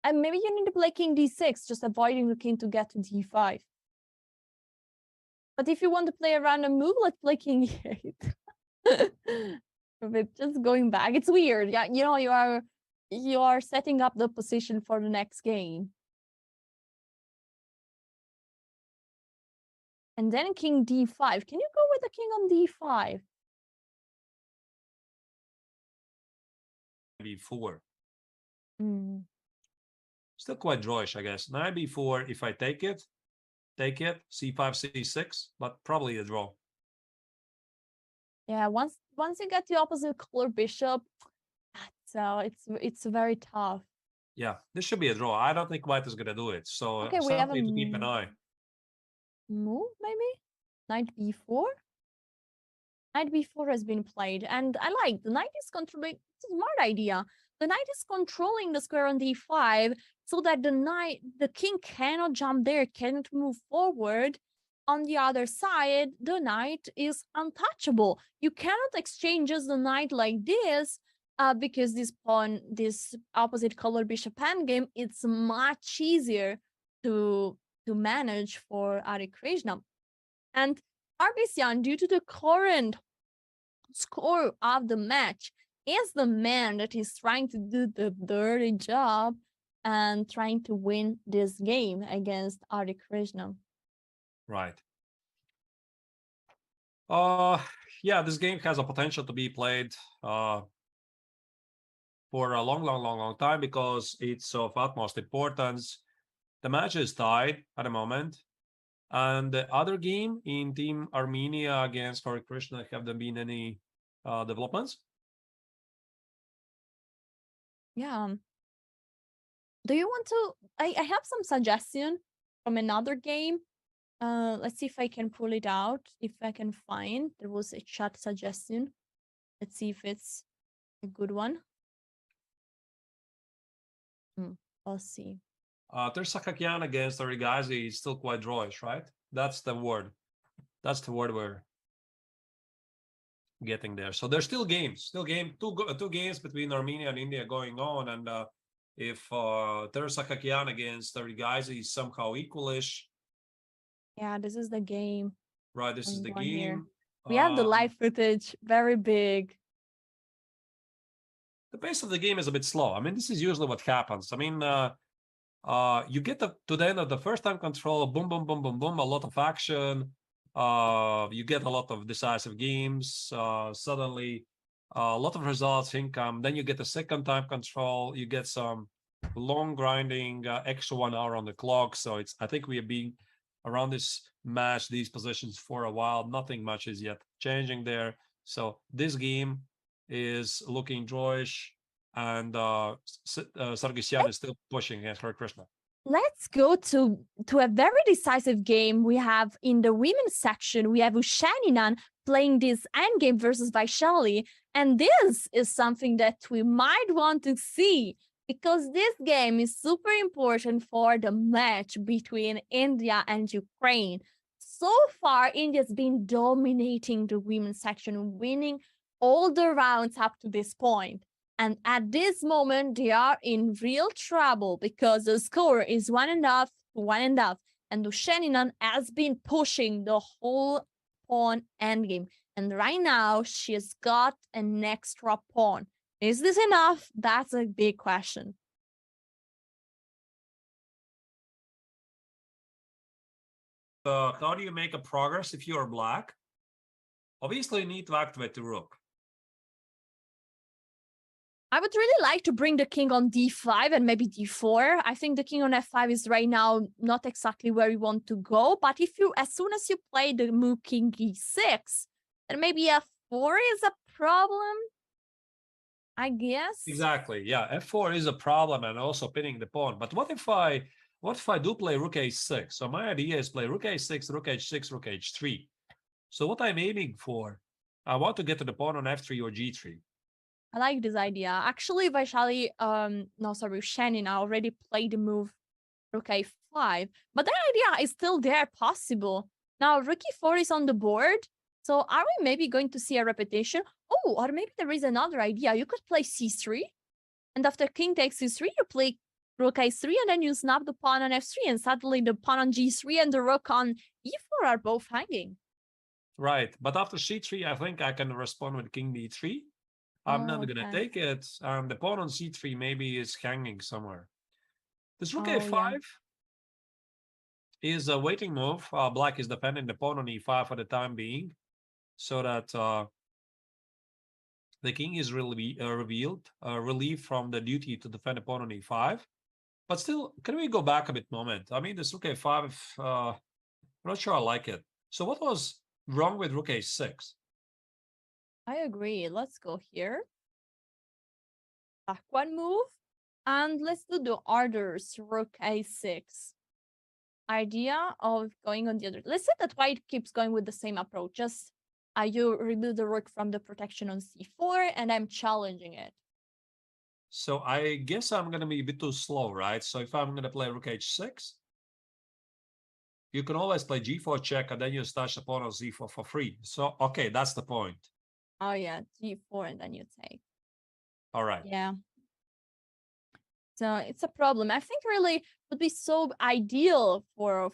And maybe you need to play King d6, just avoiding the king to get to d5. But if you want to play a random move, let's play King e8. But just going back, it's weird. Yeah, you are setting up the position for the next game. And then King d5. Can you go with the king on d5? b4. Still quite drawish, I guess. Knight b4, if I take it, take it, c5, c6, but probably a draw. Yeah, once you get the opposite color bishop, so it's very tough. Yeah, this should be a draw. I don't think white is gonna do it. So Okay, we have a something to keep an eye. Move maybe? Knight b4? Knight b4 has been played, and I like the knight is controlling. It's a smart idea. The knight is controlling the square on d5 so that the king cannot jump there, cannot move forward. On the other side, the knight is untouchable. You cannot exchange just the knight like this because this opposite color bishop endgame, it's much easier to manage for Hare Krishna. And Arbisian, due to the current score of the match, is the man that is trying to do the dirty job and trying to win this game against Hare Krishna. Right. Yeah, this game has a potential to be played for a long time because it's of utmost importance. The match is tied at the moment. And the other game in Team Armenia against Hare Krishna, have there been any developments? Yeah. Do you want to? I have some suggestion from another game. Let's see if I can pull it out. If I can find, there was a chat suggestion. Let's see if it's a good one. Let's see. Tersakakian against Origazi is still quite drawish, right? That's the word. That's the word we're getting there. So there's still games, two games between Armenia and India going on. And if Tersakakian against Origazi is somehow equalish. Yeah, this is the game. Right, this is the game. Here. We have the live footage, very big. The pace of the game is a bit slow. I mean, this is usually what happens. I mean, you get to the end of the first time control, boom, boom, boom, boom, boom, a lot of action. You get a lot of decisive games. Suddenly, a lot of results, income. Then you get the second time control. You get some long grinding, extra 1 hour on the clock. So I think we have been around this match, these positions for a while. Nothing much is yet changing there. So this game is looking drawish. And Sargsyan is still pushing against Hare Krishna. Let's go to a very decisive game we have in the women's section. We have Ushaninan playing this endgame versus Vaishali. And this is something that we might want to see because this game is super important for the match between India and Ukraine. So far, India's been dominating the women's section, winning all the rounds up to this point. And at this moment, they are in real trouble because the score is 1-0, 1-0. And Ushaninan has been pushing the whole pawn endgame. And right now, she's got an extra pawn. Is this enough? That's a big question. How do you make a progress if you are black? Obviously, you need to activate the rook. I would really like to bring the king on d5 and maybe d4. I think the king on f5 is right now not exactly where you want to go. But as soon as you play the move king e6, then maybe f4 is a problem, I guess. Exactly. Yeah, f4 is a problem and also pinning the pawn. But what if I do play rook a6? So my idea is play rook a6, rook h6, rook h3. So what I'm aiming for, I want to get to the pawn on f3 or g3. I like this idea. Actually, Vaishali, Ushaninan already played the move rook a5, but that idea is still there, possible. Now, rook e4 is on the board, so are we maybe going to see a repetition? Oh, or maybe there is another idea. You could play c3, and after king takes c3, you play rook a3, and then you snap the pawn on f3, and suddenly the pawn on g3 and the rook on e4 are both hanging. Right, but after c3, I think I can respond with king d3. I'm not going to take it. The pawn on c3 maybe is hanging somewhere. This rook a5 is a waiting move. Black is defending the pawn on e5 for the time being, so that the king is relieved from the duty to defend the pawn on e5. But still, can we go back a bit moment? I mean, this rook a5 I'm not sure I like it. So what was wrong with rook a6? I agree. Let's go here. Back one move. And let's do the orders. Rook a6. Idea of going on the other. Let's say that white keeps going with the same approach. Just you remove the rook from the protection on c4, and I'm challenging it. So I guess I'm going to be a bit too slow, right? So if I'm going to play rook h6, you can always play g4 check, and then you stash the pawn on z4 for free. So, okay, that's the point. Oh, yeah, g4, and then you take. All right. Yeah. So it's a problem. I think really would be so ideal for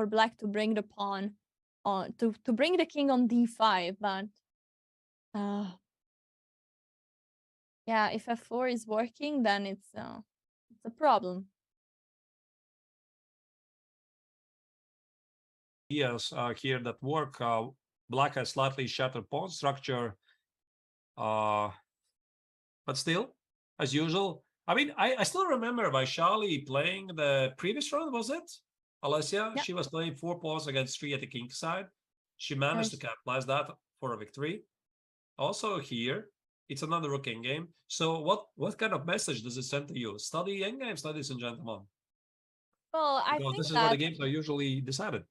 black to bring the pawn on to bring the king on d5, but yeah, if f4 is working, then it's a problem. Yes, here that work. Black has slightly shattered pawn structure, but still, as usual. I mean, I still remember Vaishali playing the previous round, was it? Alessia, yep. She was playing 4 pawns against 3 at the king side. She managed to capitalize that for a victory. Also here, it's another rook endgame. So what kind of message does it send to you? Study endgames, ladies and gentlemen. Well, I think this is where the games are usually decided.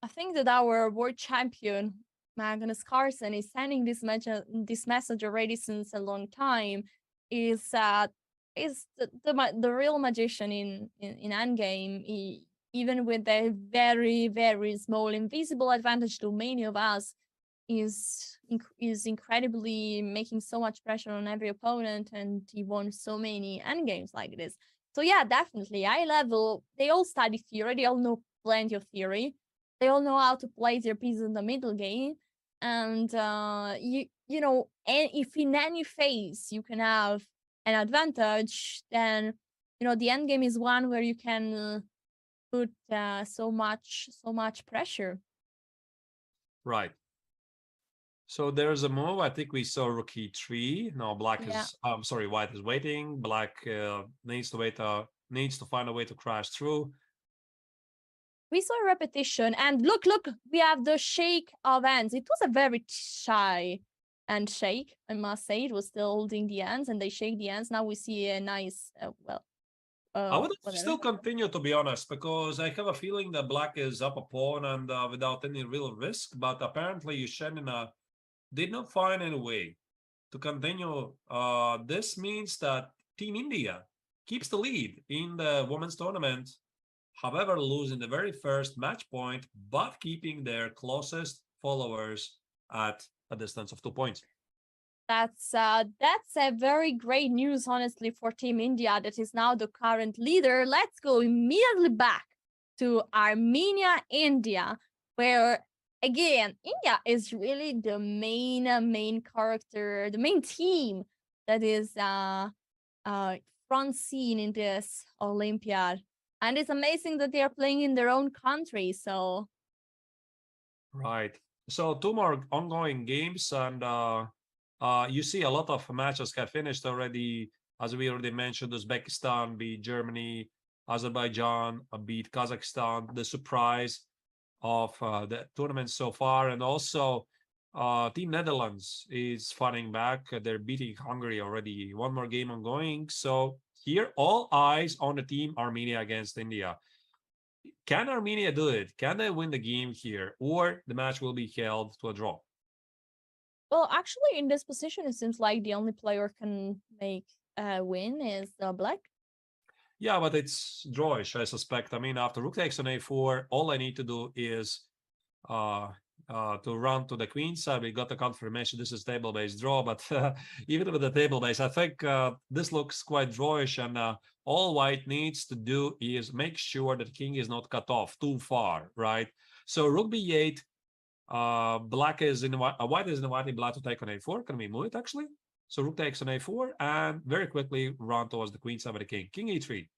I think that our world champion, Magnus Carlsen, is sending this message already since a long time. Is the real magician in endgame, even with a very, very small invisible advantage to many of us, is incredibly making so much pressure on every opponent, and he won so many endgames like this. So yeah, definitely, high level, they all study theory, they all know plenty of theory, they all know how to place their pieces in the middle game, and you know, and if in any phase you can have an advantage, then you know the end game is one where you can put so much pressure. Right. So there's a move. I think we saw rook e3. Now black is sorry, white is waiting. Black needs to find a way to crash through. We saw a repetition, and look, we have the shake of ends. It was a very shy and shake, I must say. It was still holding the ends, and they shake the ends. Now we see a nice, I would still continue, to be honest, because I have a feeling that black is up a pawn and without any real risk. But apparently, Yushenina did not find any way to continue. This means that Team India keeps the lead in the women's tournament, however, losing the very first match point, but keeping their closest followers at a distance of 2 points. That's a very great news, honestly, for Team India, that is now the current leader. Let's go immediately back to Armenia, India, where again, India is really the main character, the main team that is front scene in this Olympiad. And it's amazing that they are playing in their own country. So, right. So 2 more ongoing games, and you see a lot of matches have finished already. As we already mentioned, Uzbekistan beat Germany, Azerbaijan beat Kazakhstan. The surprise of the tournament so far, and also Team Netherlands is fighting back. They're beating Hungary already. 1 more game ongoing. So here, all eyes on the team Armenia against India. Can Armenia do it? Can they win the game here, or the match will be held to a draw? Well, actually, in this position, it seems like the only player can make a win is black. Yeah, but it's drawish, I suspect. I mean, after rook takes on a4, all I need to do is to run to the queen side. We got the confirmation this is table-based draw, but even with the table-based, I think this looks quite drawish, and all white needs to do is make sure that king is not cut off too far, right? So rook b8, white is inviting black to take on a4. Can we move it, actually? So rook takes on a4, and very quickly run towards the queen side with the king. King e3.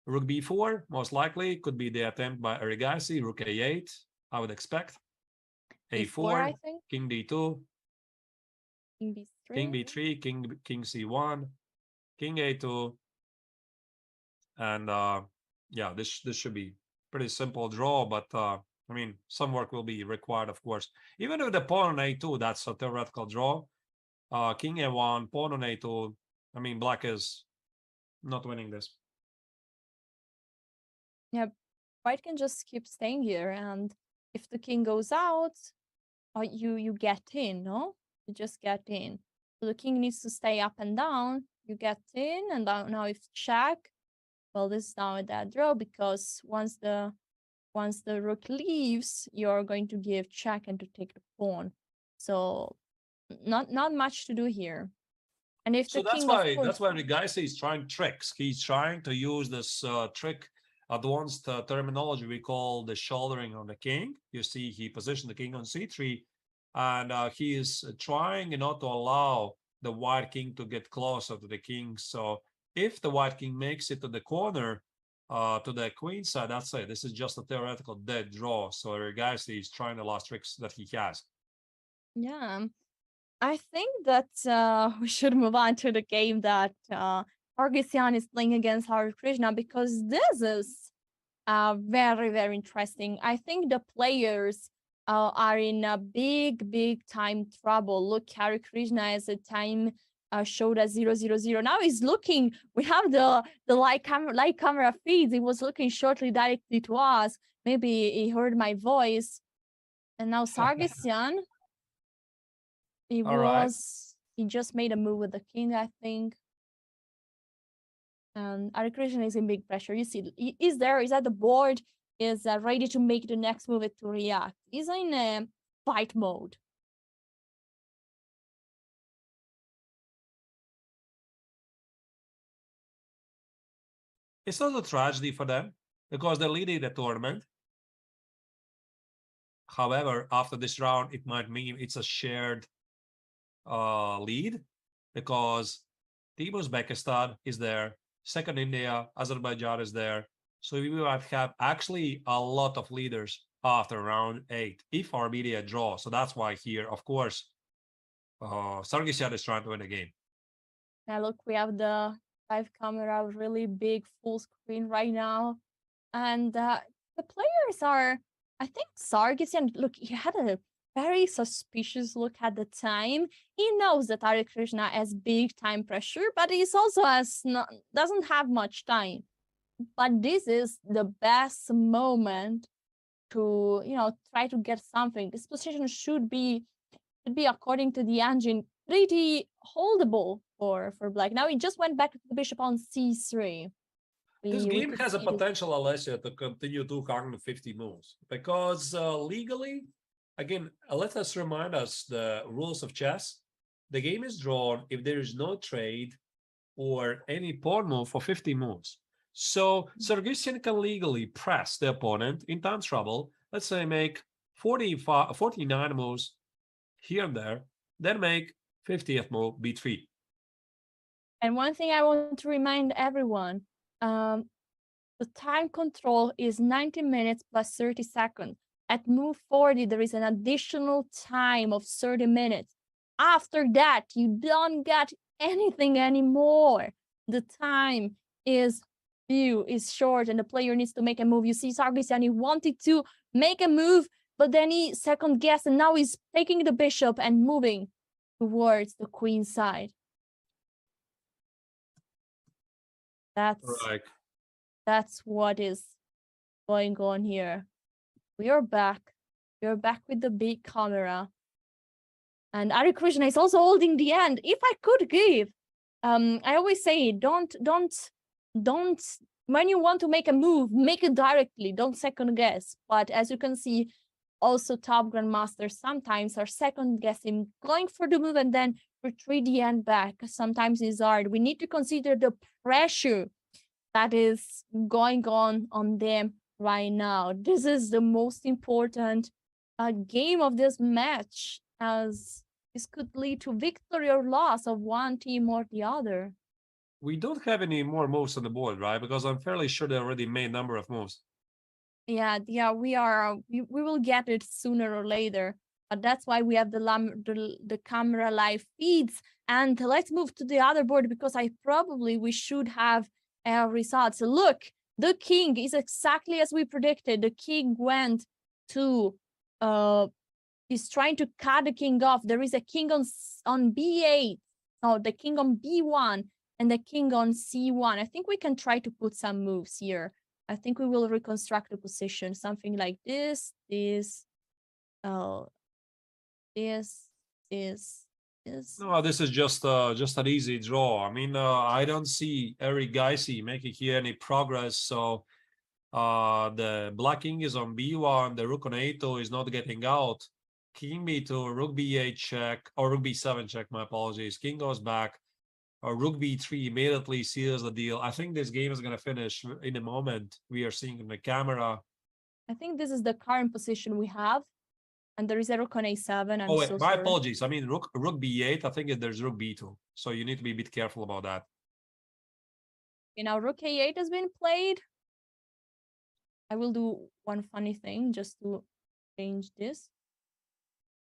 Rook b4, most likely, could be the attempt by Arigasi. Rook a8, I would expect. A4, I think. king d2. King b3. King b3, king c1, king a2. And yeah, this should be pretty simple draw, but I mean, some work will be required, of course. Even with the pawn on a2, that's a theoretical draw. King a1, pawn on a2. I mean, black is not winning this. Yeah, white can just keep staying here, and if the king goes out, you get in, no? You just get in. So the king needs to stay up and down. You get in, and now if check, well, this is now a dead draw because once the rook leaves, you're going to give check and to take the pawn. So not much to do here. And if so the king, that's why the guy says he's trying tricks. He's trying to use this trick, advanced terminology we call the shouldering on the king. You see, he positioned the king on c3, and he is trying not to allow the white king to get closer to the king. So if the white king makes it to the corner, to the queen side, that's it. This is just a theoretical dead draw. So guys, he's trying the last tricks that he has. Yeah, I think that we should move on to the game that Sargsyan is playing against Hare Krishna, because this is very, very interesting. I think the players are in a big time trouble. Look, Hare Krishna as a time showed as 0-0-0. Now he's looking. We have the live camera feeds. He was looking shortly directly to us. Maybe he heard my voice. And now Sargsyan. He just made a move with the king, I think. And Hare Krishna is in big pressure. You see, he's at the board, is ready to make the next move to react. He's in a fight mode. It's not a tragedy for them because they're leading the tournament. However, after this round, it might mean it's a shared lead, because Team Uzbekistan is there, second India, Azerbaijan is there. So we might have actually a lot of leaders after round 8 if Armenia draw. So that's why here, of course, Sargsyan is trying to win the game. Now look, we have the live camera, really big full screen right now, and the players are, I think Sargsyan, look, he had a very suspicious look at the time. He knows that Hare Krishna has big time pressure, but he's also doesn't have much time. But this is the best moment to, try to get something. This position should be according to the engine pretty holdable for black. Now he just went back to the bishop on c3. This game has a potential, Alessia, to continue 250 moves because legally, again, let us remind us the rules of chess. The game is drawn if there is no trade or any pawn move for 50 moves. So Sargsyan can legally press the opponent in time trouble. Let's say make 49 moves here and there, then make 50th move b3. And one thing I want to remind everyone, the time control is 90 minutes plus 30 seconds. At move 40, there is an additional time of 30 minutes. After that, you don't get anything anymore. The time is short, and the player needs to make a move. You see Sargsyan, he wanted to make a move, but then he second guessed, and now he's taking the bishop and moving towards the queen side. That's what is going on here. We are back. We're back with the big camera. And Hare Krishna is also holding the end. If I could give, I always say, don't, when you want to make a move, make it directly. Don't second guess. But as you can see, also top grandmasters sometimes are second guessing, going for the move and then retreat the end back. Sometimes it's hard. We need to consider the pressure that is going on them right now. This is the most important game of this match, as this could lead to victory or loss of one team or the other. We don't have any more moves on the board, right? Because I'm fairly sure they already made a number of moves. Yeah, we are. We will get it sooner or later, but that's why we have the camera live feeds. And let's move to the other board, because we should have results. Look, The king is exactly as we predicted. The king went to, he's trying to cut the king off. There is a king on B8. No, the king on B1 and the king on C1. I think we can try to put some moves here. I think we will reconstruct the position. Something like this, this, no, this No, this is just an easy draw. I mean, I don't see Eric Geisy making here any progress. So the black king is on B1, the rook on A2 is not getting out. King B2, rook B8 check, or rook B7 check, my apologies. King goes back, or rook B3 immediately seals the deal. I think this game is going to finish in a moment. We are seeing in the camera. I think this is the current position we have. And there is a rook on A7. Oh, wait, my apologies. I mean, rook B8. I think there's rook B2. So you need to be a bit careful about that. Okay, now rook A8 has been played. I will do one funny thing just to change this.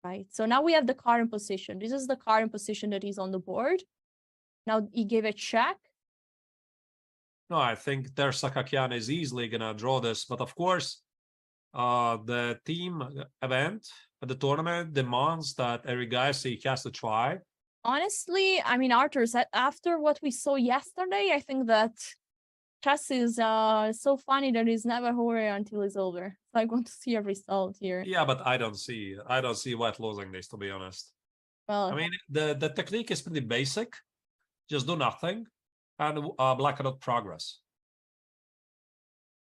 Right, so now we have the current position. This is the current position that is on the board. Now he gave a check. No, I think Tersakakian is easily going to draw this. But of course, the team event at the tournament demands that Eric Geisy has to try. Honestly, I mean, Arthur said after what we saw yesterday, I think that chess is so funny that it's never over until it's over. So I want to see a result here. Yeah, but I don't see White losing this, to be honest. Well, I mean, the technique is pretty basic. Just do nothing, and Black cannot progress.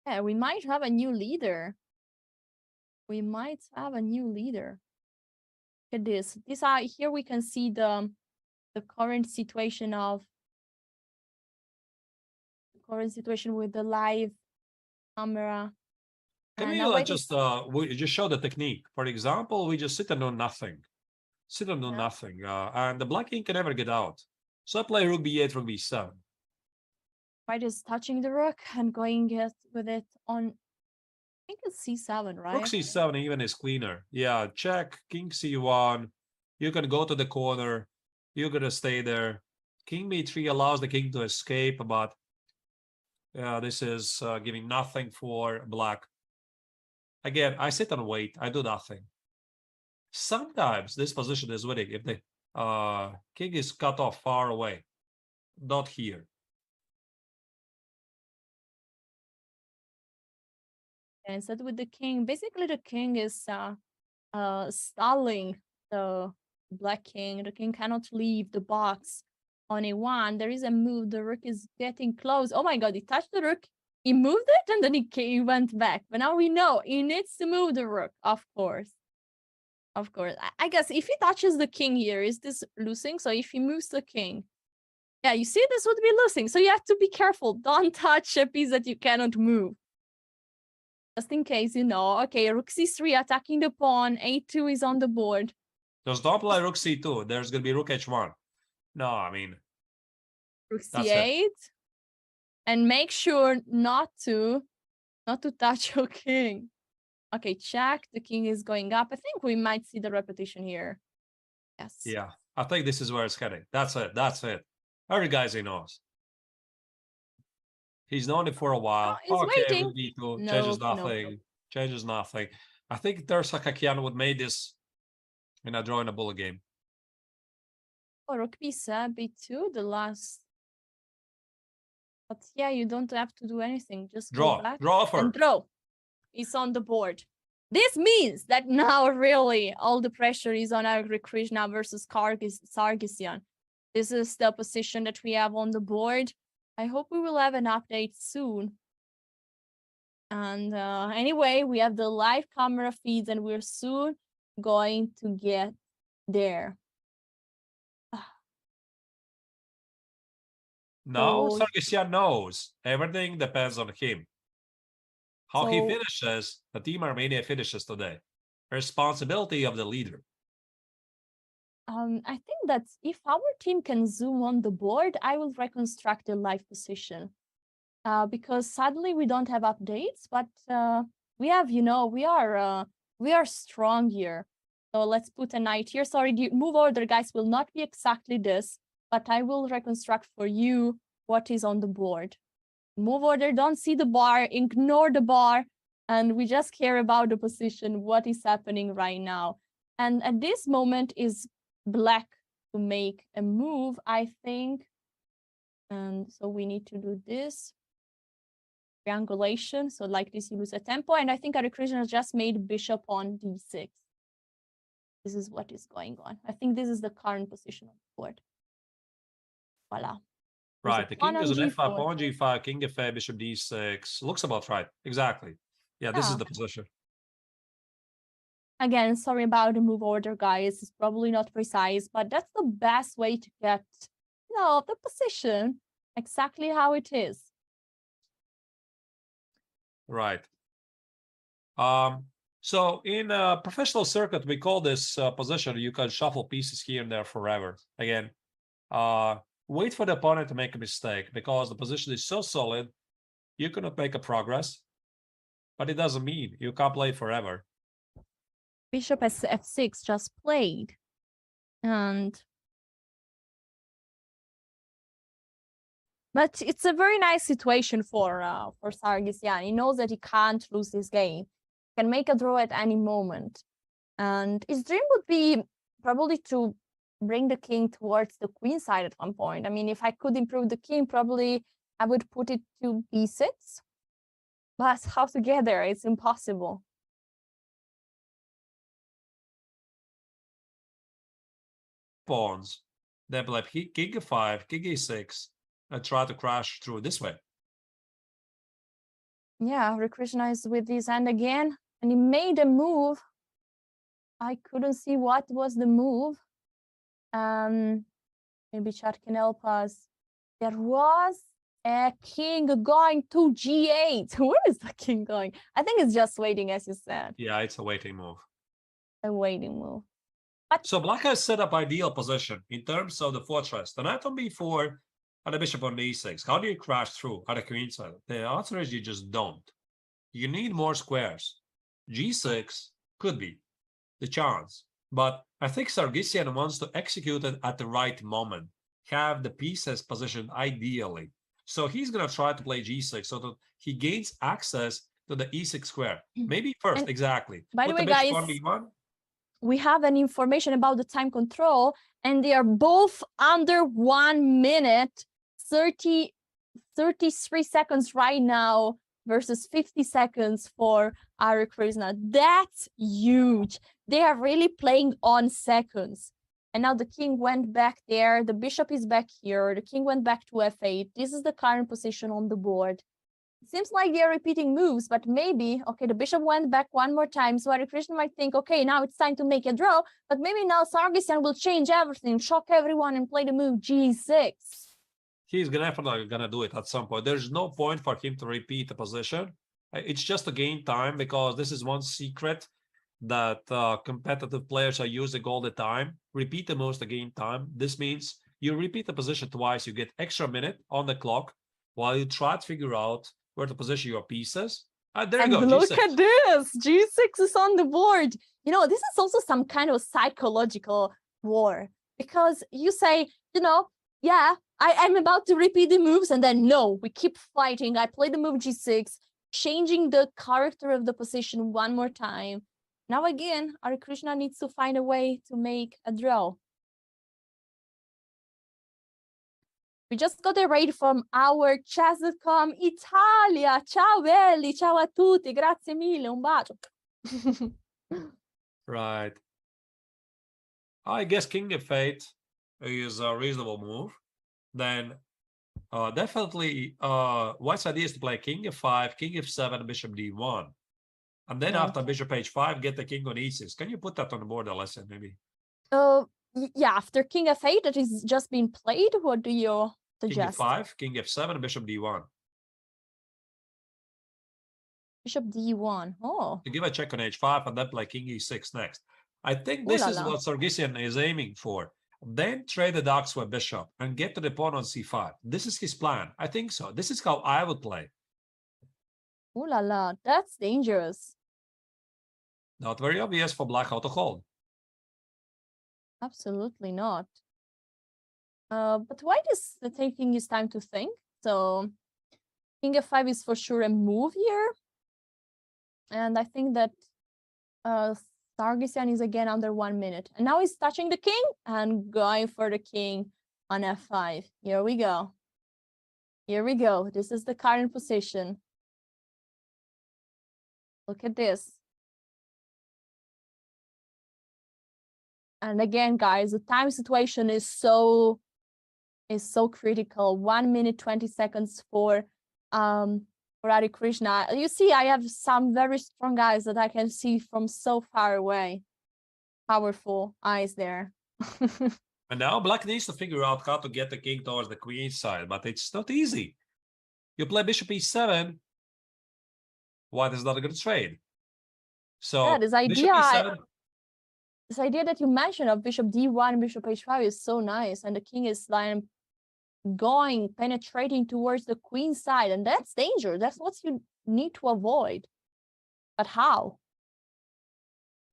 Yeah, we might have a new leader. We might have a new leader. Look at this. These are here. We can see the current situation of with the live camera. Can we just show the technique? For example, we just sit and do nothing. Sit and do nothing. And the black king can never get out. So I play rook b8, rook b7. White is touching the rook and going with it on, I think it's c7, right? Rook c7 even is cleaner. Yeah, check, king c1. You can go to the corner. You're going to stay there. King b3 allows the king to escape, but this is giving nothing for black. Again, I sit and wait. I do nothing. Sometimes this position is winning if the king is cut off far away. Not here. And instead with the king, basically the king is stalling the black king. The king cannot leave the box on a1. There is a move. The rook is getting close. Oh my god, he touched the rook. He moved it and then he went back. But now we know he needs to move the rook, of course. Of course. I guess if he touches the king here, is this losing? So if he moves the king, yeah, you see, this would be losing. So you have to be careful. Don't touch a piece that you cannot move. Just in case, you know. Okay, rook c3 attacking the pawn. a2 is on the board. Just don't play rook c2. There's going to be rook h1. No, I mean... Rook c8. And make sure not to touch your king. Okay, check. The king is going up. I think we might see the repetition here. Yes. Yeah, I think this is where it's heading. That's it. That's it. Every guy's knows. He's known it for a while. Oh, he's waiting. B2, changes nothing. No. Changes nothing. I think Tersakakian would make this in a draw in a bullet game. Oh, rook b7, b2, the last. But yeah, you don't have to do anything. Just draw. Go back draw first. And draw. It's on the board. This means that now really all the pressure is on Hare Krishna versus Sargsyan. This is the position that we have on the board. I hope we will have an update soon. And anyway, we have the live camera feeds and we're soon going to get there. No, Sargsyan knows. Everything depends on him. How he finishes, the Team Armenia finishes today. Responsibility of the leader. I think that if our team can zoom on the board, I will reconstruct the live position. Because sadly we don't have updates, but we have, you know, we are strong here. So let's put a knight here. Sorry, the move order, guys, will not be exactly this, but I will reconstruct for you what is on the board. Move order, don't see the bar, ignore the bar, and we just care about the position, what is happening right now. And at this moment is black to make a move, I think. And so we need to do this triangulation. So like this, you lose a tempo. And I think Hare Krishna has just made bishop on d6. This is what is going on. I think this is the current position on the board. Voila. Right, the king is on f5, pawn g5, king f8, bishop d6. Looks about right. Exactly. Yeah, this is the position. Again, sorry about the move order, guys. It's probably not precise, but that's the best way to get, you know, the position exactly how it is. Right. So in a professional circuit, we call this position, you can shuffle pieces here and there forever. Again, wait for the opponent to make a mistake because the position is so solid, you cannot make a progress, but it doesn't mean you can't play forever. Bishop f6 just played, but it's a very nice situation for Sargsyan. He knows that he can't lose this game. He can make a draw at any moment, and his dream would be probably to bring the king towards the queen side at one point. I mean, if I could improve the king, probably I would put it to b6, but how to get there? It's impossible. Pawns, then play king f5, king a6, and try to crash through this way. Yeah, Hare Krishna is with his hand again, and he made a move. I couldn't see what was the move. Maybe chat can help us. There was a king going to g8. Where is the king going? I think it's just waiting, as you said. Yeah, it's a waiting move. A waiting move. So black has set up ideal position in terms of the fortress. The knight on b4 and the bishop on d6. How do you crash through at the queen side? The answer is you just don't. You need more squares. g6 could be the chance, but I think Sargsyan wants to execute it at the right moment, have the pieces positioned ideally. So he's going to try to play g6 so that he gains access to the e6 square. Maybe first, and exactly. By the way, guys, we have an information about the time control, and they are both under 1 minute, 33 seconds right now versus 50 seconds for Hare Krishna. That's huge. They are really playing on seconds. And now the king went back there. The bishop is back here. The king went back to f8. This is the current position on the board. It seems like they are repeating moves, but maybe, okay, the bishop went back one more time. So Hare Krishna might think, okay, now it's time to make a draw. But maybe now Sargsyan will change everything, shock everyone, and play the move g6. He's definitely going to do it at some point. There's no point for him to repeat the position. It's just to gain time, because this is one secret that competitive players are using all the time. Repeat the moves to gain time. This means you repeat the position twice, you get extra minute on the clock while you try to figure out where to position your pieces. There you go. Look G6. at this. G6 is on the board. You know, this is also some kind of psychological war, because you say, you know, yeah, I'm about to repeat the moves, and then no, we keep fighting. I play the move g6, changing the character of the position one more time. Now again, Hare Krishna needs to find a way to make a draw. We just got a raid from our Chess.com Italia. Ciao belli, ciao a tutti, grazie mille, un bacio. Right. I guess king f8 is a reasonable move. Then definitely white's idea is to play king f5, king f7, bishop d1. And then after bishop h5, get the king on e6. Can you put that on the board, Alessia, maybe? Yeah, after king f8 that is just being played, what do you suggest? King f5, king f7, bishop d1. Bishop d1. Oh. To give a check on h5 and then play king e6 next. I think this is what Sargsyan is aiming for. Then trade the darks with bishop and get to the pawn on c5. This is his plan. I think so. This is how I would play. Ooh la la, that's dangerous. Not very obvious for black how to hold. Absolutely not. But white is taking his time to think. So King f5 is for sure a move here. And I think that Sargsyan is again under 1 minute. And now he's touching the king and going for the king on f5. Here we go. Here we go. This is the current position. Look at this. And again, guys, the time situation is so critical. 1 minute 20 seconds for Hare Krishna. You see, I have some very strong eyes that I can see from so far away. Powerful eyes there. And now Black needs to figure out how to get the king towards the queen side, but it's not easy. You play bishop e7, White is not a good trade. So yeah, this idea that you mentioned of bishop d1, bishop h5 is so nice, and the king is like penetrating towards the queen side, and that's danger. That's what you need to avoid. But how?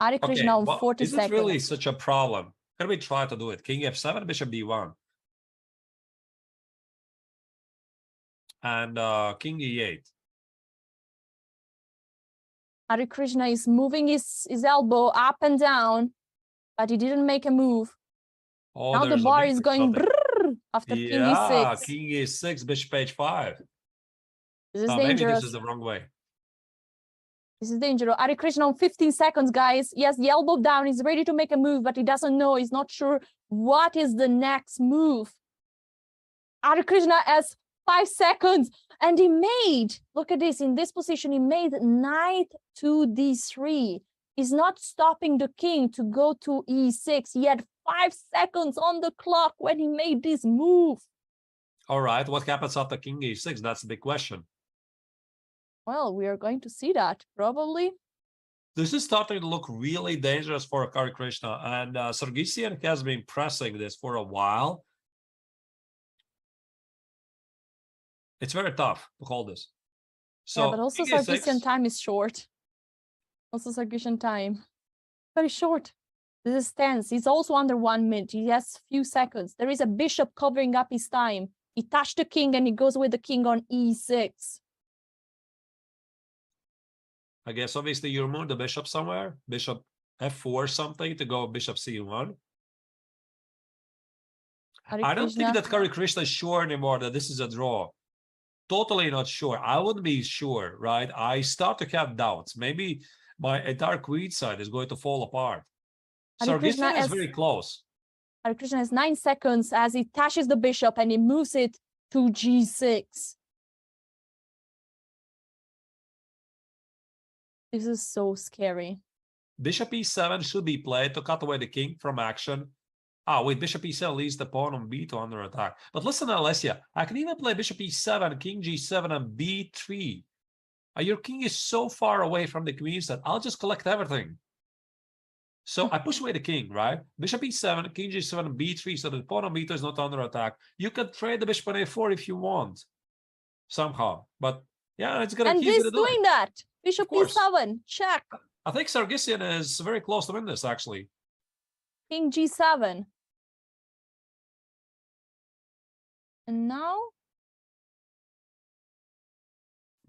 Hare Krishna on 40 seconds. Is it really such a problem? Can we try to do it? King f7, bishop d1. And king e8. Hare Krishna is moving his elbow up and down, but he didn't make a move. Oh, now the bar is going brrr after king e6. King e6, bishop h5. This is dangerous. Maybe this is the wrong way. This is dangerous. Hare Krishna on 15 seconds, guys. Yes, the elbow down. He's ready to make a move, but he doesn't know. He's not sure what is the next move. Hare Krishna has 5 seconds, and he made, look at this, in this position, he made knight to d3. He's not stopping the king to go to e6. He had 5 seconds on the clock when he made this move. All right, what happens after king e6? That's the big question. Well, we are going to see that, probably. This is starting to look really dangerous for Hare Krishna, and Sargsyan has been pressing this for a while. It's very tough to call this. So, yeah, but also Sargsyan time is short. Also Sargsyan time. Very short. This is tense. He's also under 1 minute. He has few seconds. There is a bishop covering up his time. He touched the king and he goes with the king on e6. I guess obviously you remove the bishop somewhere. Bishop f4 something to go bishop c1. I don't think that Hare Krishna is sure anymore that this is a draw. Totally not sure. I wouldn't be sure, right? I start to have doubts. Maybe my entire queen side is going to fall apart. Sargsyan is very close. Hare Krishna has 9 seconds as he touches the bishop and he moves it to g6. This is so scary. Bishop e7 should be played to cut away the king from action. Wait, bishop e7 leaves the pawn on b2 under attack. But listen, Alessia, I can even play bishop e7, king g7, and b3. Your king is so far away from the queen that I'll just collect everything. So I push away the king, right? Bishop e7, king g7, and b3, so the pawn on b2 is not under attack. You can trade the bishop on a4 if you want, somehow. But yeah, it's gonna. And he's doing that. Bishop e7, check. I think Sargsyan is very close to win this, actually. King g7. And now?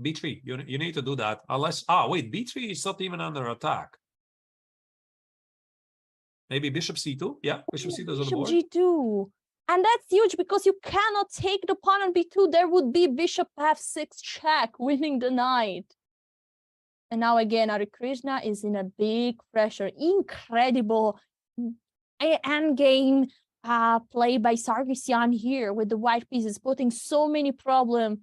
b3, you need to do that. Unless, wait, b3 is not even under attack. Maybe bishop c2? Yeah, bishop c2 is on the board. Bishop g2. And that's huge because you cannot take the pawn on b2. There would be bishop f6 check, winning the knight. And now again, Hare Krishna is in a big pressure. Incredible endgame play by Sargsyan here with the white pieces, putting so many problems.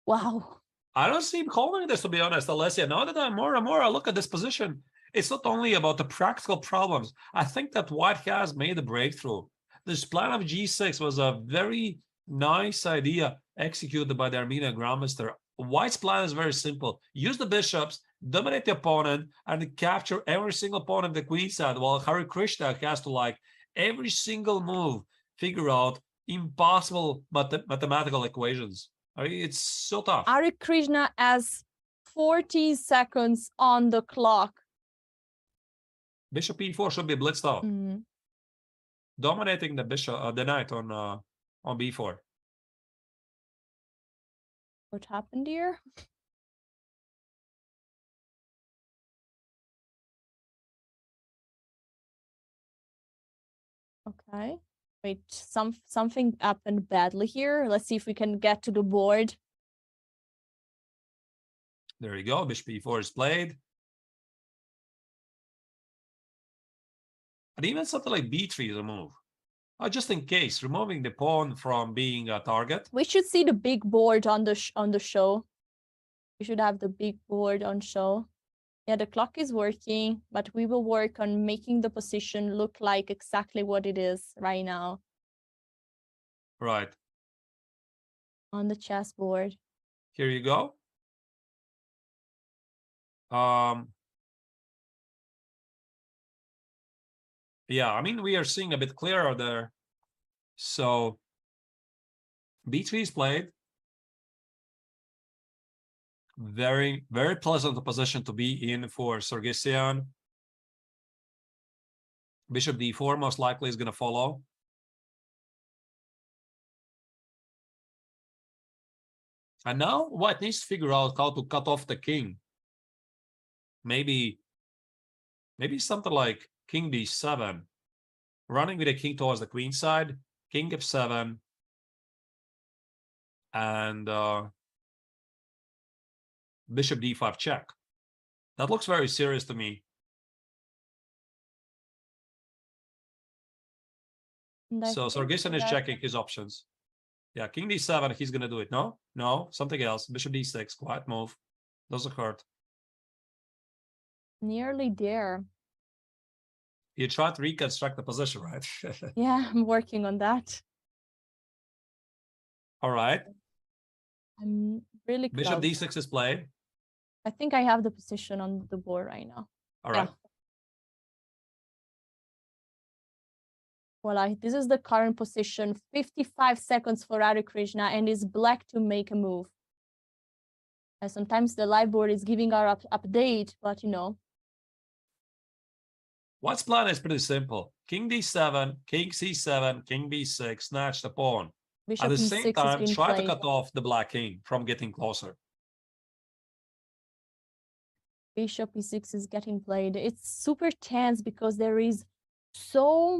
Wow. I don't see him calling this, to be honest, Alessia. Now that I'm more and more I look at this position, it's not only about the practical problems. I think that White has made a breakthrough. This plan of g6 was a very nice idea executed by the Armenian Grandmaster. White's plan is very simple. Use the bishops, dominate the opponent, and capture every single pawn on the queen side, while Hare Krishna has to, like, every single move, figure out impossible mathematical equations. I mean, it's so tough. Hare Krishna has 40 seconds on the clock. Bishop e4 should be blitzed out. Dominating the bishop, the knight on b4. What happened here? Okay. Wait, something happened badly here. Let's see if we can get to the board. There you go. Bishop e4 is played. And even something like b3 is a move. Just in case, removing the pawn from being a target. We should see the big board on the show. We should have the big board on show. Yeah, the clock is working, but we will work on making the position look like exactly what it is right now. Right. On the chessboard. Here you go. Yeah, I mean, we are seeing a bit clearer there. So b3 is played. Very, very pleasant position to be in for Sargsyan. Bishop d4 most likely is going to follow. And now White needs to figure out how to cut off the king. Maybe something like king d7, running with the king towards the queen side, king f7, and bishop d5 check. That looks very serious to me. So Sargsyan is checking his options. Yeah, king d7, he's going to do it. No, something else. Bishop d6, quiet move. Doesn't hurt. Nearly there. You try to reconstruct the position, right? Yeah, I'm working on that. All right. I'm really close. Bishop d6 is played. I think I have the position on the board right now. All right. Yeah. Voila, this is the current position. 55 seconds for Hare Krishna, and it's black to make a move. And sometimes the live board is giving our update, but you know. White's plan is pretty simple. King d7, king c7, king b6, snatch the pawn. Bishop At the e6 same time, try played. to cut off the black king from getting closer. Bishop e6 is getting played. It's super tense because there is so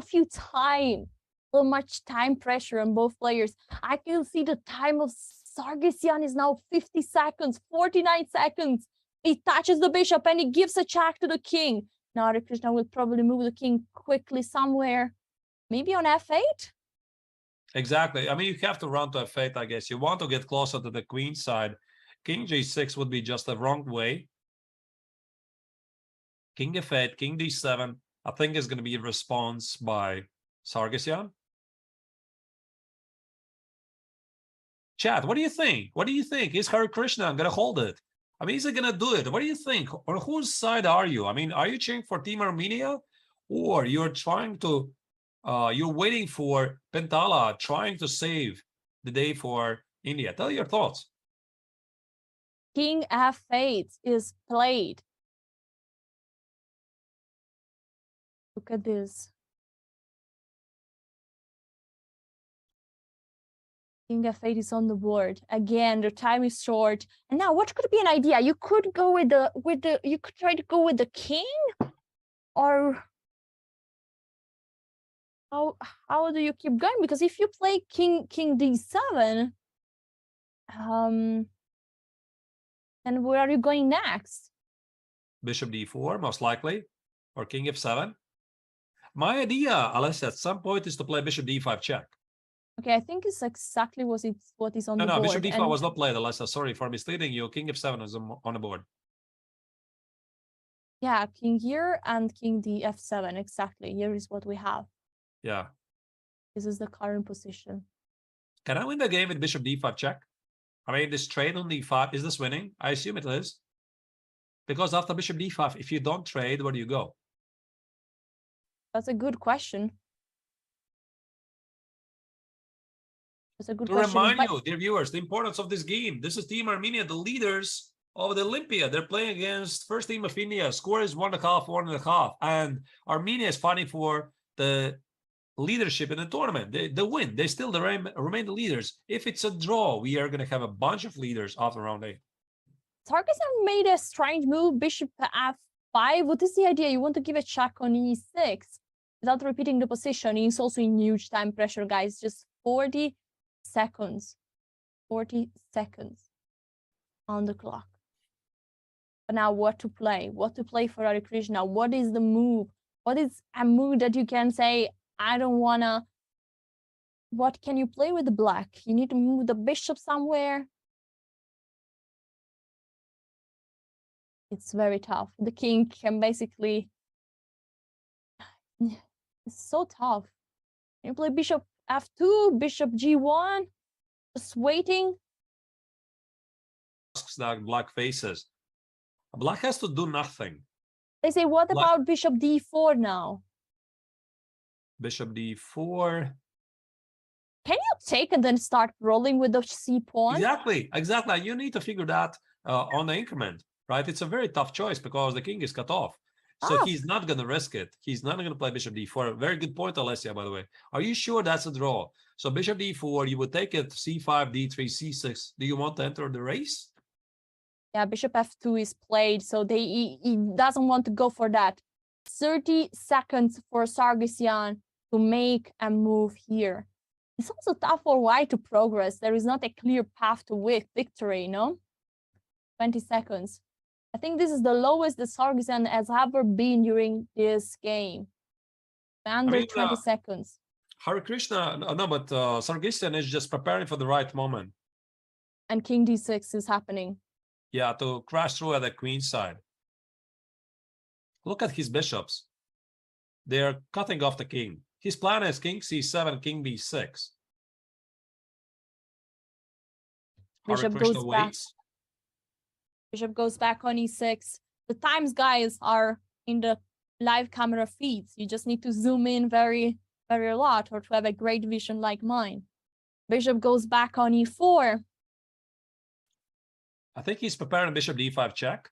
few time, so much time pressure on both players. I can see the time of Sargsyan is now 50 seconds, 49 seconds. He touches the bishop and he gives a check to the king. Now Hare Krishna will probably move the king quickly somewhere, maybe on f8. Exactly. I mean, you have to run to f8, I guess. You want to get closer to the queen side. King g6 would be just the wrong way. King f8, king d7, I think is going to be a response by Sargsyan. Chat, what do you think? What do you think? Is Hare Krishna going to hold it? I mean, is he going to do it? What do you think? On whose side are you? I mean, are you cheering for Team Armenia? Or you're trying to, you're waiting for Pentala, trying to save the day for India? Tell your thoughts. King f8 is played. Look at this. King f8 is on the board. Again, the time is short. And now what could be an idea? You could go with the you could try to go with the king, or how do you keep going? Because if you play king d7, and where are you going next? Bishop d4, most likely, or king f7. My idea, Alessia, at some point is to play bishop d5 check. Okay, I think it's exactly what is on the board. No, bishop d5 was not played, Alessia. Sorry for misleading you. King f7 is on the board. Yeah, king here and king df7, exactly. Here is what we have. Yeah. This is the current position. Can I win the game with bishop d5 check? I mean, this trade on d5, is this winning? I assume it is. Because after bishop d5, if you don't trade, where do you go? That's a good question. That's a good to question. Remind you, dear viewers, the importance of this game. This is Team Armenia, the leaders of the Olympiad. They're playing against first team of India. Score is 1.5, 1.5. And Armenia is fighting for the leadership in the tournament. They win. They still remain the leaders. If it's a draw, we are going to have a bunch of leaders after round 8. Sarkisian made a strange move, bishop f5. What is the idea? You want to give a check on e6 without repeating the position. He's also in huge time pressure, guys. Just 40 seconds. 40 seconds on the clock. But now what to play? What to play for Harikrishna? What is the move? What is a move that you can say, I don't wanna... What can you play with the black? You need to move the bishop somewhere. It's very tough. The king can basically... It's so tough. You play bishop f2, bishop g1, just waiting. That black faces. Black has to do nothing. They say, what about bishop d4 now? Bishop d4. Can you take and then start rolling with the c pawn? Exactly. You need to figure that on the increment, right? It's a very tough choice because the king is cut off. So he's not going to risk it. He's not going to play bishop d4. Very good point, Alessia, by the way. Are you sure that's a draw? So bishop d4, you would take it c5, d3, c6. Do you want to enter the race? Yeah, bishop f2 is played, so he doesn't want to go for that. 30 seconds for Sarkisian to make a move here. It's also tough for white to progress. There is not a clear path to victory, no? 20 seconds. I think this is the lowest the Sarkisian has ever been during this game. Under 20 seconds. Harikrishna, no, but Sarkisian is just preparing for the right moment. And king d6 is happening. Yeah, to crash through at the queen side. Look at his bishops. They're cutting off the king. His plan is king c7, king b6. Bishop goes back. Bishop goes back on e6. The times, guys, are in the live camera feeds. You just need to zoom in very, very a lot or to have a great vision like mine. Bishop goes back on e4. I think he's preparing bishop d5 check.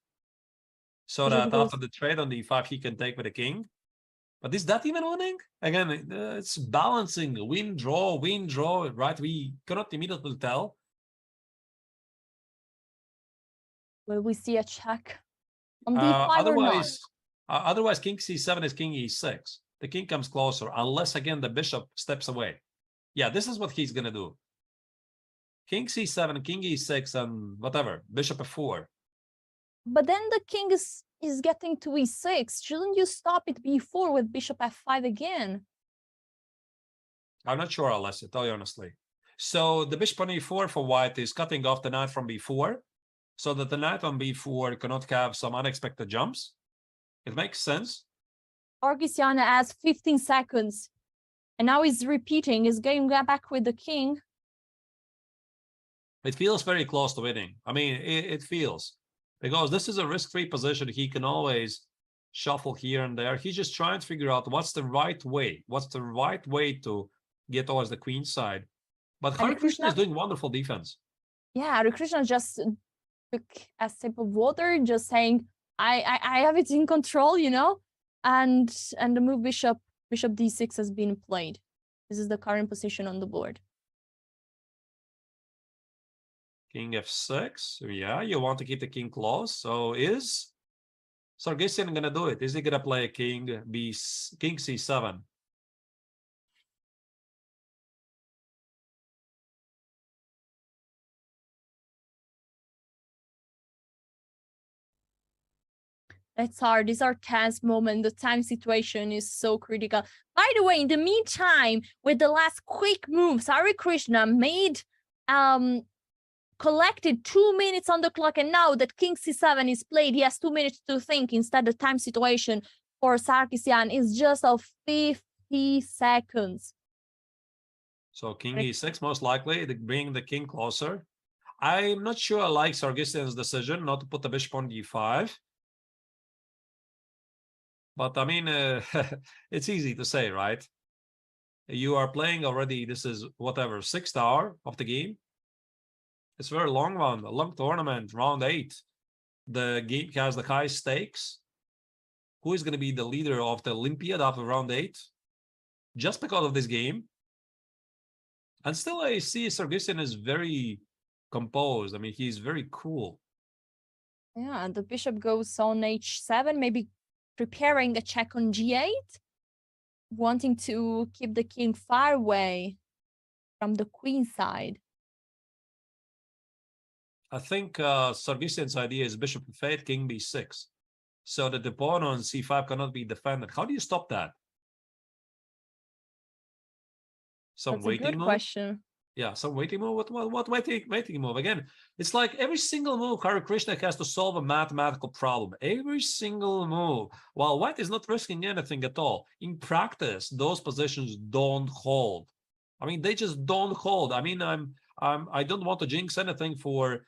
So that after the trade on d5, he can take with the king. But is that even winning? Again, it's balancing. Win, draw, right? We cannot immediately tell. Will we see a check on d5 or not? Otherwise, king c7 is king e6. The king comes closer, unless, again, the bishop steps away. Yeah, this is what he's going to do. King c7, king e6, and whatever, bishop f4. But then the king is getting to e6. Shouldn't you stop it b4 with bishop f5 again? I'm not sure, Alessia, tell you honestly. So the bishop on e4 for white is cutting off the knight from b4, so that the knight on b4 cannot have some unexpected jumps. It makes sense. Sarkisian has 15 seconds. And now he's repeating. He's going back with the king. It feels very close to winning. I mean, it feels. Because this is a risk-free position. He can always shuffle here and there. He's just trying to figure out what's the right way. What's the right way to get towards the queen side. But Harikrishna is doing wonderful defense. Yeah, Harikrishna just took a sip of water, just saying, I have it in control, you know? And the move bishop d6 has been played. This is the current position on the board. King f6. Yeah, you want to keep the king close. So is Sarkisian going to do it? Is he going to play king c7? It's hard. These are tense moments. The time situation is so critical. By the way, in the meantime, with the last quick moves, Harikrishna made collected 2 minutes on the clock, and now that king c7 is played, he has 2 minutes to think. Instead, the time situation for Sarkisian is just of 50 seconds. So king e6 most likely to bring the king closer. I'm not sure I like Sarkisian's decision not to put the bishop on d5. But I mean, it's easy to say, right? You are playing already, this is whatever, 6th hour of the game. It's a very long one, a long tournament, round 8. The game has the high stakes. Who is going to be the leader of the Olympiad after round 8? just because of this game. And still, I see Sargsyan is very composed. I mean, he's very cool. Yeah, the bishop goes on h7, maybe preparing a check on g8, wanting to keep the king far away from the queen side. I think Sargsyan's idea is bishop f8, king b6, so that the pawn on c5 cannot be defended. How do you stop that? Some That's waiting a good move? question. Yeah, some waiting move. What waiting move? Again, it's like every single move Hare Krishna has to solve a mathematical problem. Every single move. While white is not risking anything at all. In practice, those positions don't hold. I mean, they just don't hold. I mean, I don't want to jinx anything for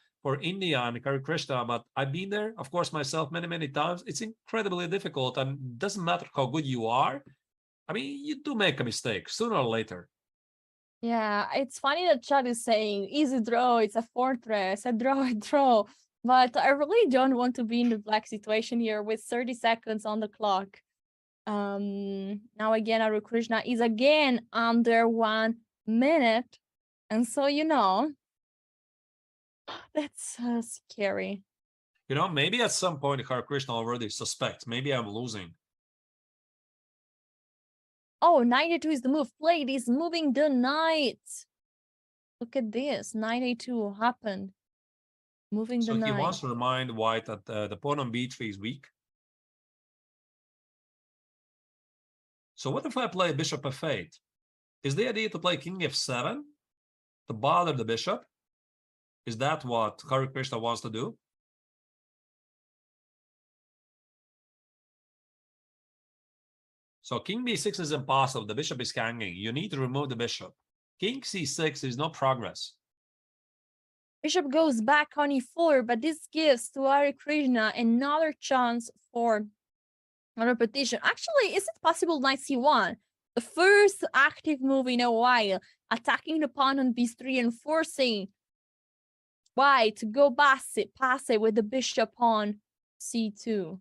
India and Hare Krishna, but I've been there, of course, myself many times. It's incredibly difficult, and it doesn't matter how good you are. I mean, you do make a mistake sooner or later. Yeah, it's funny that chat is saying easy draw, it's a fortress, a draw. But I really don't want to be in the black situation here with 30 seconds on the clock. Now again, Hare Krishna is again under 1 minute. And so, you know, that's scary. You know, maybe at some point Hare Krishna already suspects. Maybe I'm losing. Oh, knight a2 is the move played. He's moving the knight. Look at this. Knight a2 happened. Moving the knight. So he wants to remind white that the pawn on b3 is weak. So what if I play bishop f8? Is the idea to play king f7 to bother the bishop? Is that what Hare Krishna wants to do? So king b6 is impossible. The bishop is hanging. You need to remove the bishop. King c6 is no progress. Bishop goes back on e4, but this gives to Hare Krishna another chance for a repetition. Actually, is it possible knight c1? The first active move in a while, attacking the pawn on b3 and forcing white to go passive with the bishop on c2.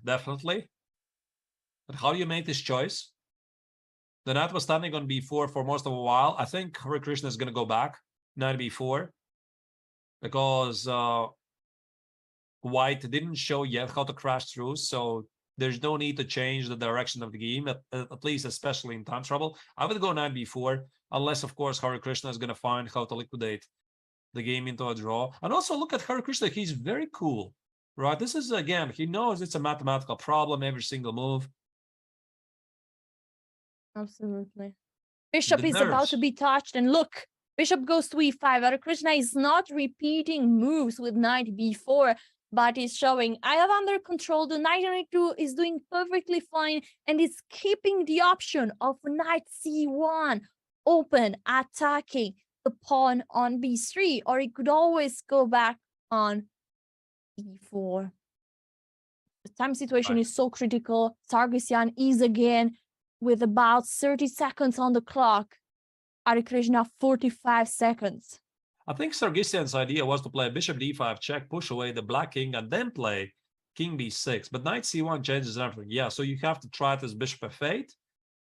Definitely. But how do you make this choice? The knight was standing on b4 for most of a while. I think Hare Krishna is going to go back, knight b4, because white didn't show yet how to crash through, so there's no need to change the direction of the game, at least especially in time trouble. I would go knight b4, unless, of course, Hare Krishna is going to find how to liquidate the game into a draw. And also look at Hare Krishna. He's very cool, right? This is, again, he knows it's a mathematical problem, every single move. Absolutely. Bishop is about to be touched, and look, bishop goes to e5. Hare Krishna is not repeating moves with knight b4, but is showing, I have under control. The knight on e2 is doing perfectly fine, and is keeping the option of knight c1 open, attacking the pawn on b3, or he could always go back on e4. The time situation is so critical. Sargsyan is again with about 30 seconds on the clock. Hare Krishna 45 seconds. I think Sargsyan's idea was to play bishop d5 check, push away the black king, and then play king b6. But knight c1 changes everything. Yeah, so you have to try this bishop f8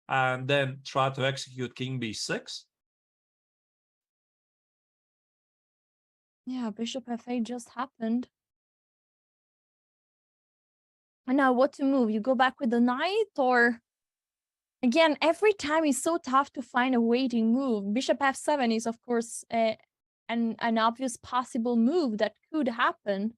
and then try to execute king b6. Yeah, bishop f8 just happened. And now what to move? You go back with the knight, or... Again, every time it's so tough to find a waiting move. Bishop f7 is, of course, an obvious possible move that could happen.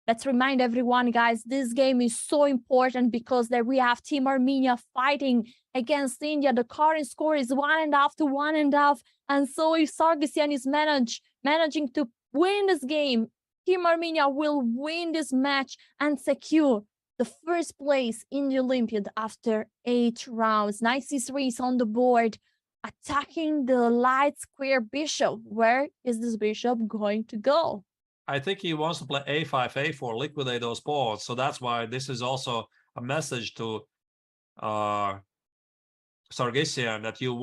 Let's remind everyone, guys, this game is so important because there we have Team Armenia fighting against India. The current score is 1.5 to 1.5. And so if Sargsyan is managing to win this game, Team Armenia will win this match and secure the first place in the Olympiad after 8 rounds. Knight c3 is on the board, attacking the light square bishop. Where is this bishop going to go? I think he wants to play a5, a4, liquidate those pawns. So that's why this is also a message to Sargsyan that you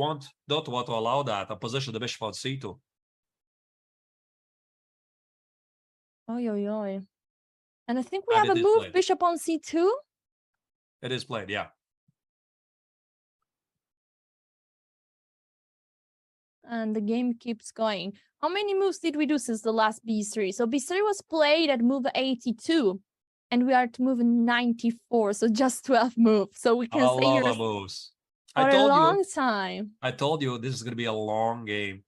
don't want to allow that, and position the bishop on c2. Oy. And I think we have a move, bishop on c2. It is played, yeah. And the game keeps going. How many moves did we do since the last B3? So B3 was played at move 82. And we are at move 94. So just 12 moves. So we can A stay lot here of moves. for a long time. I told you this is going to be a long game.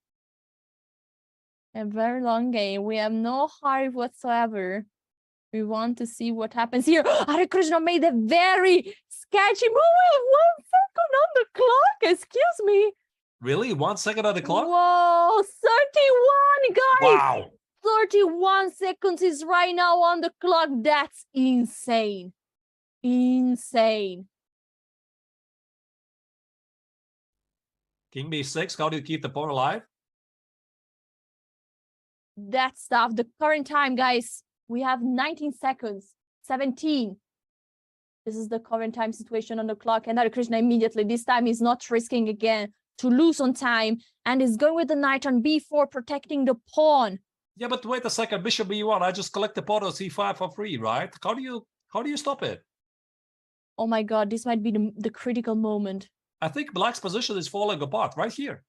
A very long game. We have no hurry whatsoever. We want to see what happens here. Hare Krishna made a very sketchy move. 1 second on the clock. Excuse me. Really? 1 second on the clock? Whoa, 31, guys. Wow. 31 seconds is right now on the clock. That's insane. Insane. King B6, how do you keep the pawn alive? That stuff. The current time, guys, we have 19 seconds. 17. This is the current time situation on the clock. And Hare Krishna immediately, this time is not risking again to lose on time. And is going with the knight on B4, protecting the pawn. Yeah, but wait a second. Bishop B1. I just collect the pawn on C5 for free, right? How do you stop it? Oh my God, this might be the critical moment. I think black's position is falling apart right here.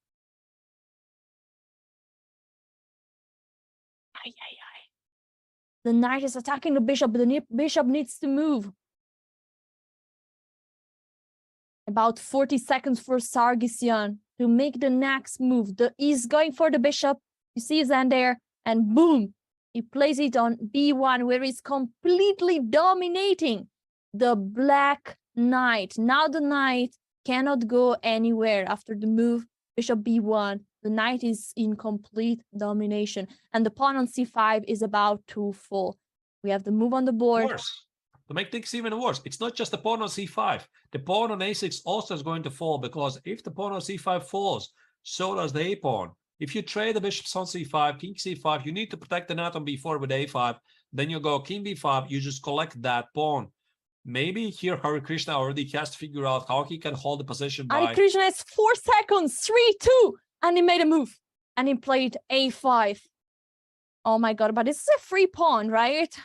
The knight is attacking the bishop, but the bishop needs to move. About 40 seconds for Sargsyan to make the next move. He's going for the bishop. You see his hand there, and boom, he plays it on B1, where he's completely dominating the black knight. Now the knight cannot go anywhere after the move bishop B1. The knight is in complete domination, and the pawn on C5 is about to fall. We have the move on the board. Worse. To make things even worse, it's not just the pawn on C5. The pawn on A6 also is going to fall, because if the pawn on C5 falls, so does the A pawn. If you trade the bishops on C5, king C5, you need to protect the knight on B4 with A5. Then you go king B5, you just collect that pawn. Maybe here Hare Krishna already has to figure out how he can hold the position by... Hare Krishna has 4 seconds, 3, 2, and he made a move. And he played A5. Oh my God, but this is a free pawn, right?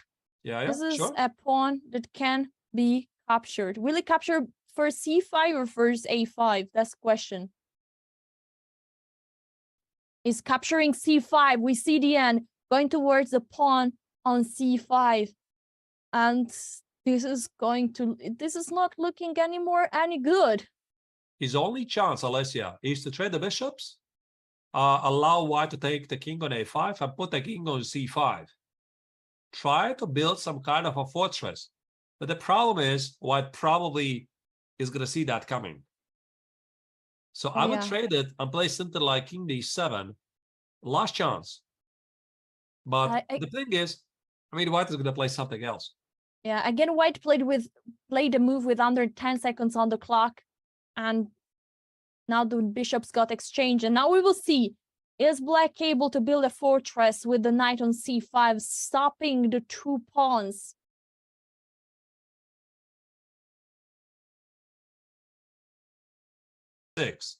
Yeah, this is sure. a pawn that can be captured. Will it capture first C5 or first A5? That's the question. Is capturing C5. We see the end going towards the pawn on C5. And this is not looking anymore any good. His only chance, Alessia, is to trade the bishops, allow white to take the king on A5 and put the king on C5. Try to build some kind of a fortress. But the problem is, white probably is going to see that coming. So I would trade it and play something like king D7. Last chance. But the thing is, I mean, white is going to play something else. Yeah, again, white played a move with under 10 seconds on the clock. And now the bishops got exchanged. And now we will see, is black able to build a fortress with the knight on C5, stopping the 2 pawns? Six.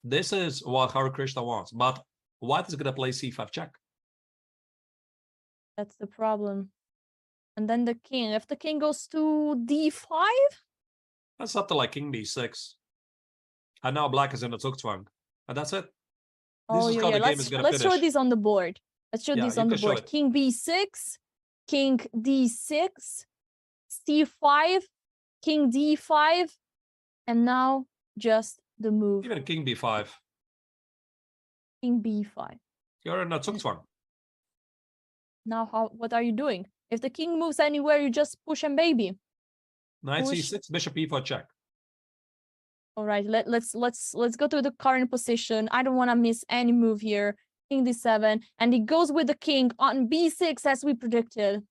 This is what Hare Krishna wants, but white is going to play C5 check. That's the problem. And then the king. If the king goes to D5? That's something like king D6. And now black is in the Zugzwang. And that's it. This is how the game is going to finish. Let's show this on the board. Let's show this on the board. King B6, king D6, C5, king D5, and now just the move. Even king B5. King B5. You're in the Zugzwang. Now what are you doing? If the king moves anywhere, you just push and baby. Knight C6, bishop E4 check. All right, let's go to the current position. I don't want to miss any move here. King D7, and he goes with the king on B6 as we predicted.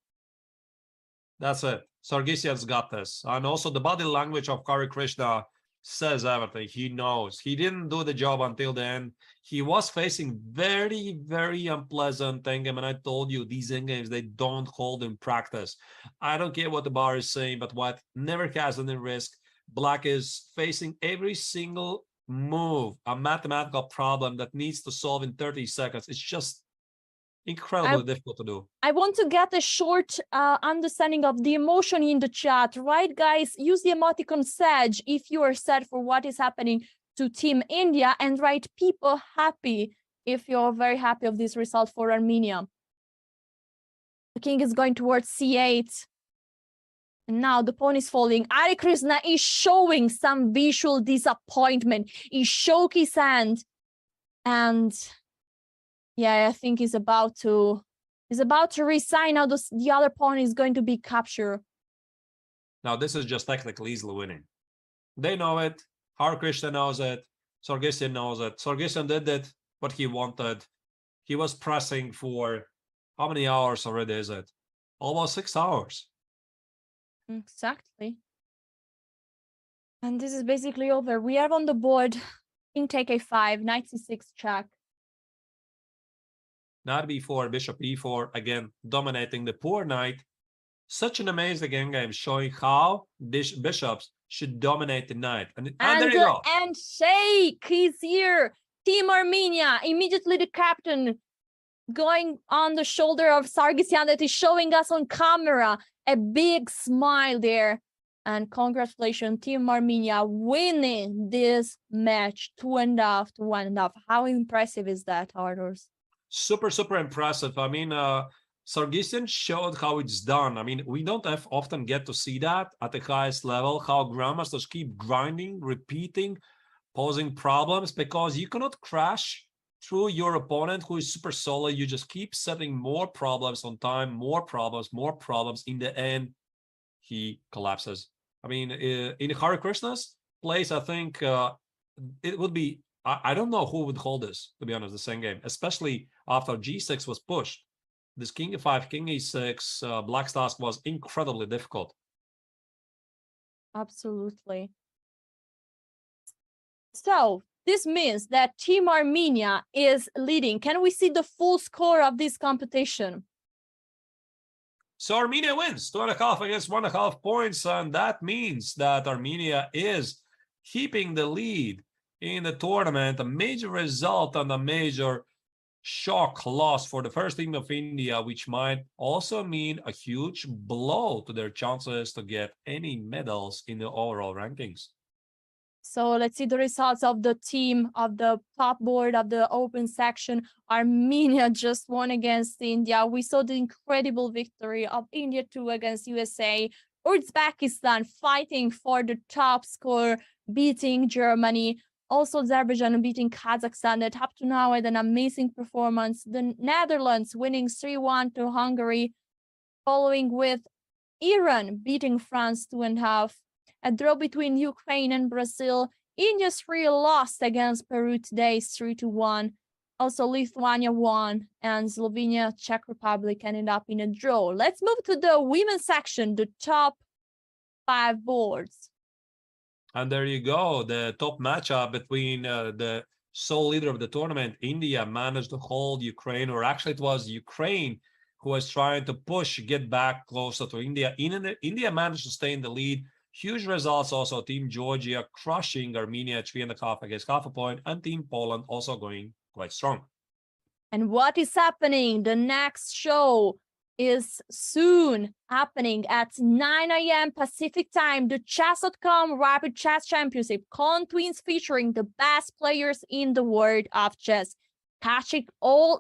That's it. Sargsyan's got this. And also the body language of Hare Krishna says everything. He knows. He didn't do the job until the end. He was facing very, very unpleasant endgame. And I told you, these endgames, they don't hold in practice. I don't care what the bar is saying, but white never has any risk. Black is facing every single move, a mathematical problem that needs to solve in 30 seconds. It's just incredibly difficult to do. I want to get a short understanding of the emotion in the chat, right, guys? Use the emoticon Sage if you are sad for what is happening to Team India and write people happy if you're very happy of this result for Armenia. The king is going towards c8. And now the pawn is falling. Hare Krishna is showing some visual disappointment. He shook his hand. And yeah, I think he's about to resign. Now the other pawn is going to be captured. Now this is just technically easily winning. They know it. Hare Krishna knows it. Sargsyan knows it. Sargsyan did it, what he wanted. He was pressing for how many hours already is it? Almost 6 hours. Exactly. And this is basically over. We are on the board. King take a5, knight c6 check. Knight b4, bishop e4, again dominating the poor knight. Such an amazing endgame showing how bishops should dominate the knight. And there you go. And Sheikh is here. Team Armenia, immediately the captain going on the shoulder of Sargsyan that is showing us on camera. A big smile there. And congratulations, Team Armenia, winning this match 2.5 to 1.5. How impressive is that, Arturs? Super, super impressive. I mean, Sargsyan showed how it's done. I mean, we don't often get to see that at the highest level, how grandmasters keep grinding, repeating, posing problems, because you cannot crash through your opponent who is super solid. You just keep setting more problems on time, more problems. In the end, he collapses. I mean, in Hare Krishna's place, I think it would be, I don't know who would hold this, to be honest, the same game, especially after g6 was pushed. This king e5, king e6, black's task was incredibly difficult. Absolutely. So this means that Team Armenia is leading. Can we see the full score of this competition? So Armenia wins 2.5 against 1.5 points, and that means that Armenia is keeping the lead in the tournament. A major result and a major shock loss for the first team of India, which might also mean a huge blow to their chances to get any medals in the overall rankings. So let's see the results of the team of the top board of the open section. Armenia just won against India. We saw the incredible victory of India 2 against USA. Uzbekistan fighting for the top score, beating Germany. Also Azerbaijan beating Kazakhstan that up to now had an amazing performance. The Netherlands winning 3-1 to Hungary, following with Iran beating France 2.5. A draw between Ukraine and Brazil. India 3 lost against Peru today, 3-1. Also Lithuania won, and Slovenia, Czech Republic ended up in a draw. Let's move to the women's section, the top 5 boards. And there you go, the top matchup between the sole leader of the tournament. India managed to hold Ukraine, or actually it was Ukraine who was trying to get back closer to India. India managed to stay in the lead. Huge results also. Team Georgia crushing Armenia 3.5 against 0.5 point, and Team Poland also going quite strong. And what is happening? The next show is soon happening at 9 a.m. Pacific time. The Chess.com Rapid Chess Championship, Con Twins featuring the best players in the world of chess. Catch all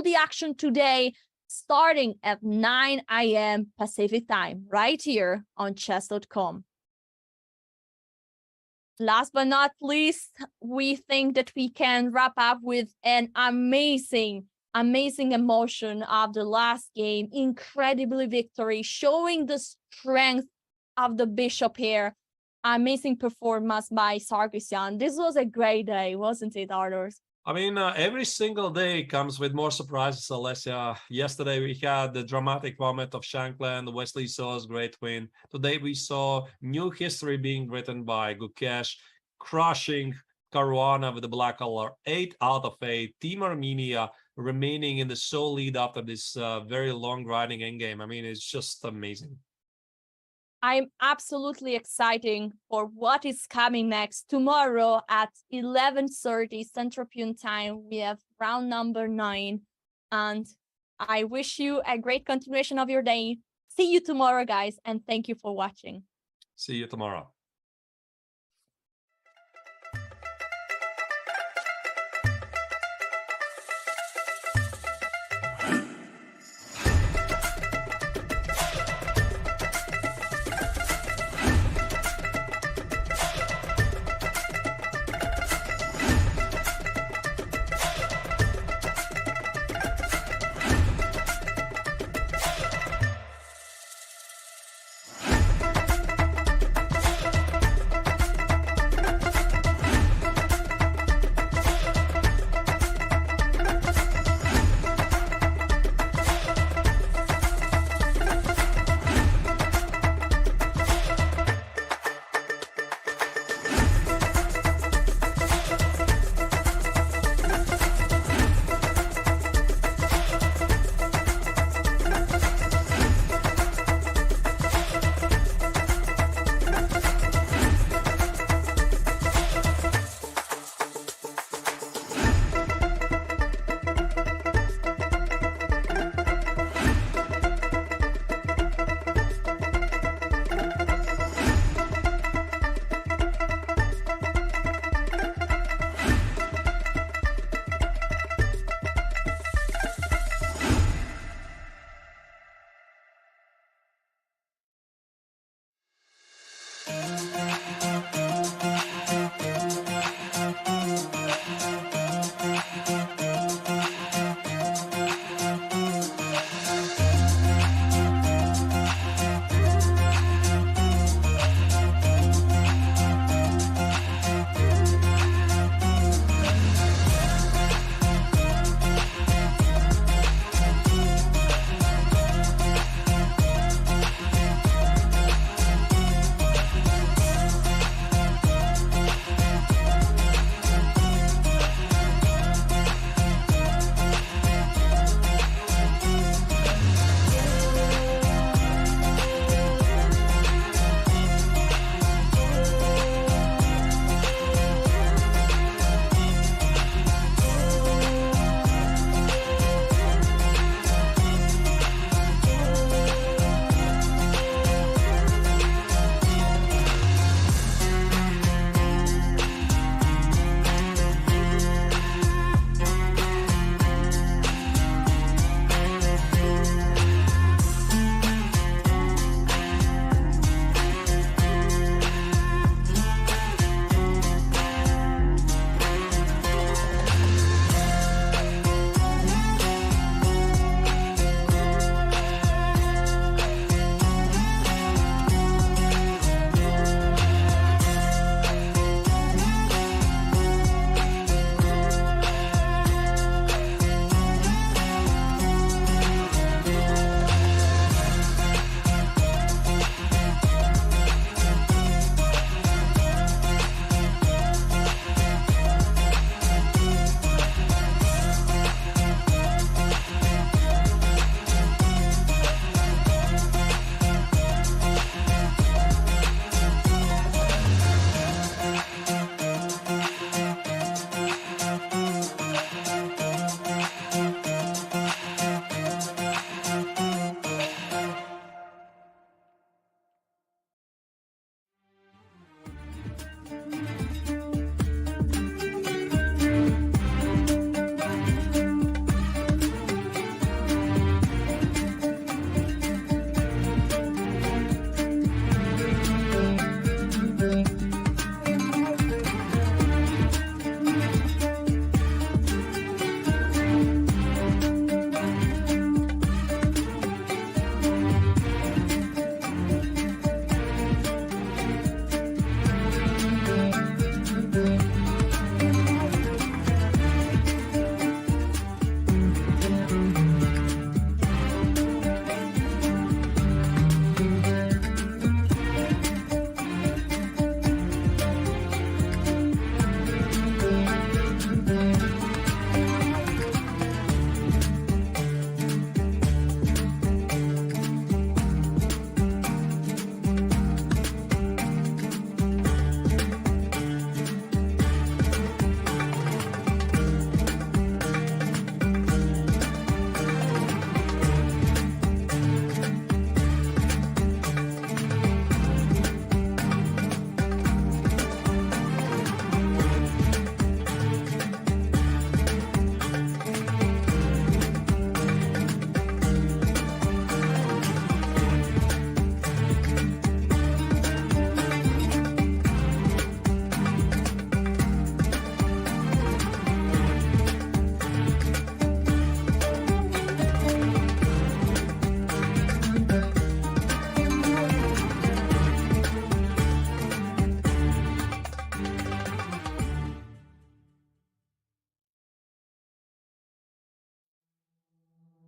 the action today, starting at 9 a.m. Pacific time, right here on Chess.com. Last but not least, we think that we can wrap up with an amazing emotion of the last game. Incredible victory, showing the strength of the bishop here. Amazing performance by Sargsyan. This was a great day, wasn't it, Arturs? I mean, every single day comes with more surprises, Alessia. Yesterday, we had the dramatic moment of Shankland, Wesley So's great win. Today, we saw new history being written by Gukesh, crushing Caruana with the black color, 8 out of 8. Team Armenia remaining in the sole lead after this very long riding endgame. I mean, it's just amazing. I'm absolutely excited for what is coming next. Tomorrow at 11:30 Central European time, we have round number 9. And I wish you a great continuation of your day. See you tomorrow, guys, and thank you for watching. See you tomorrow.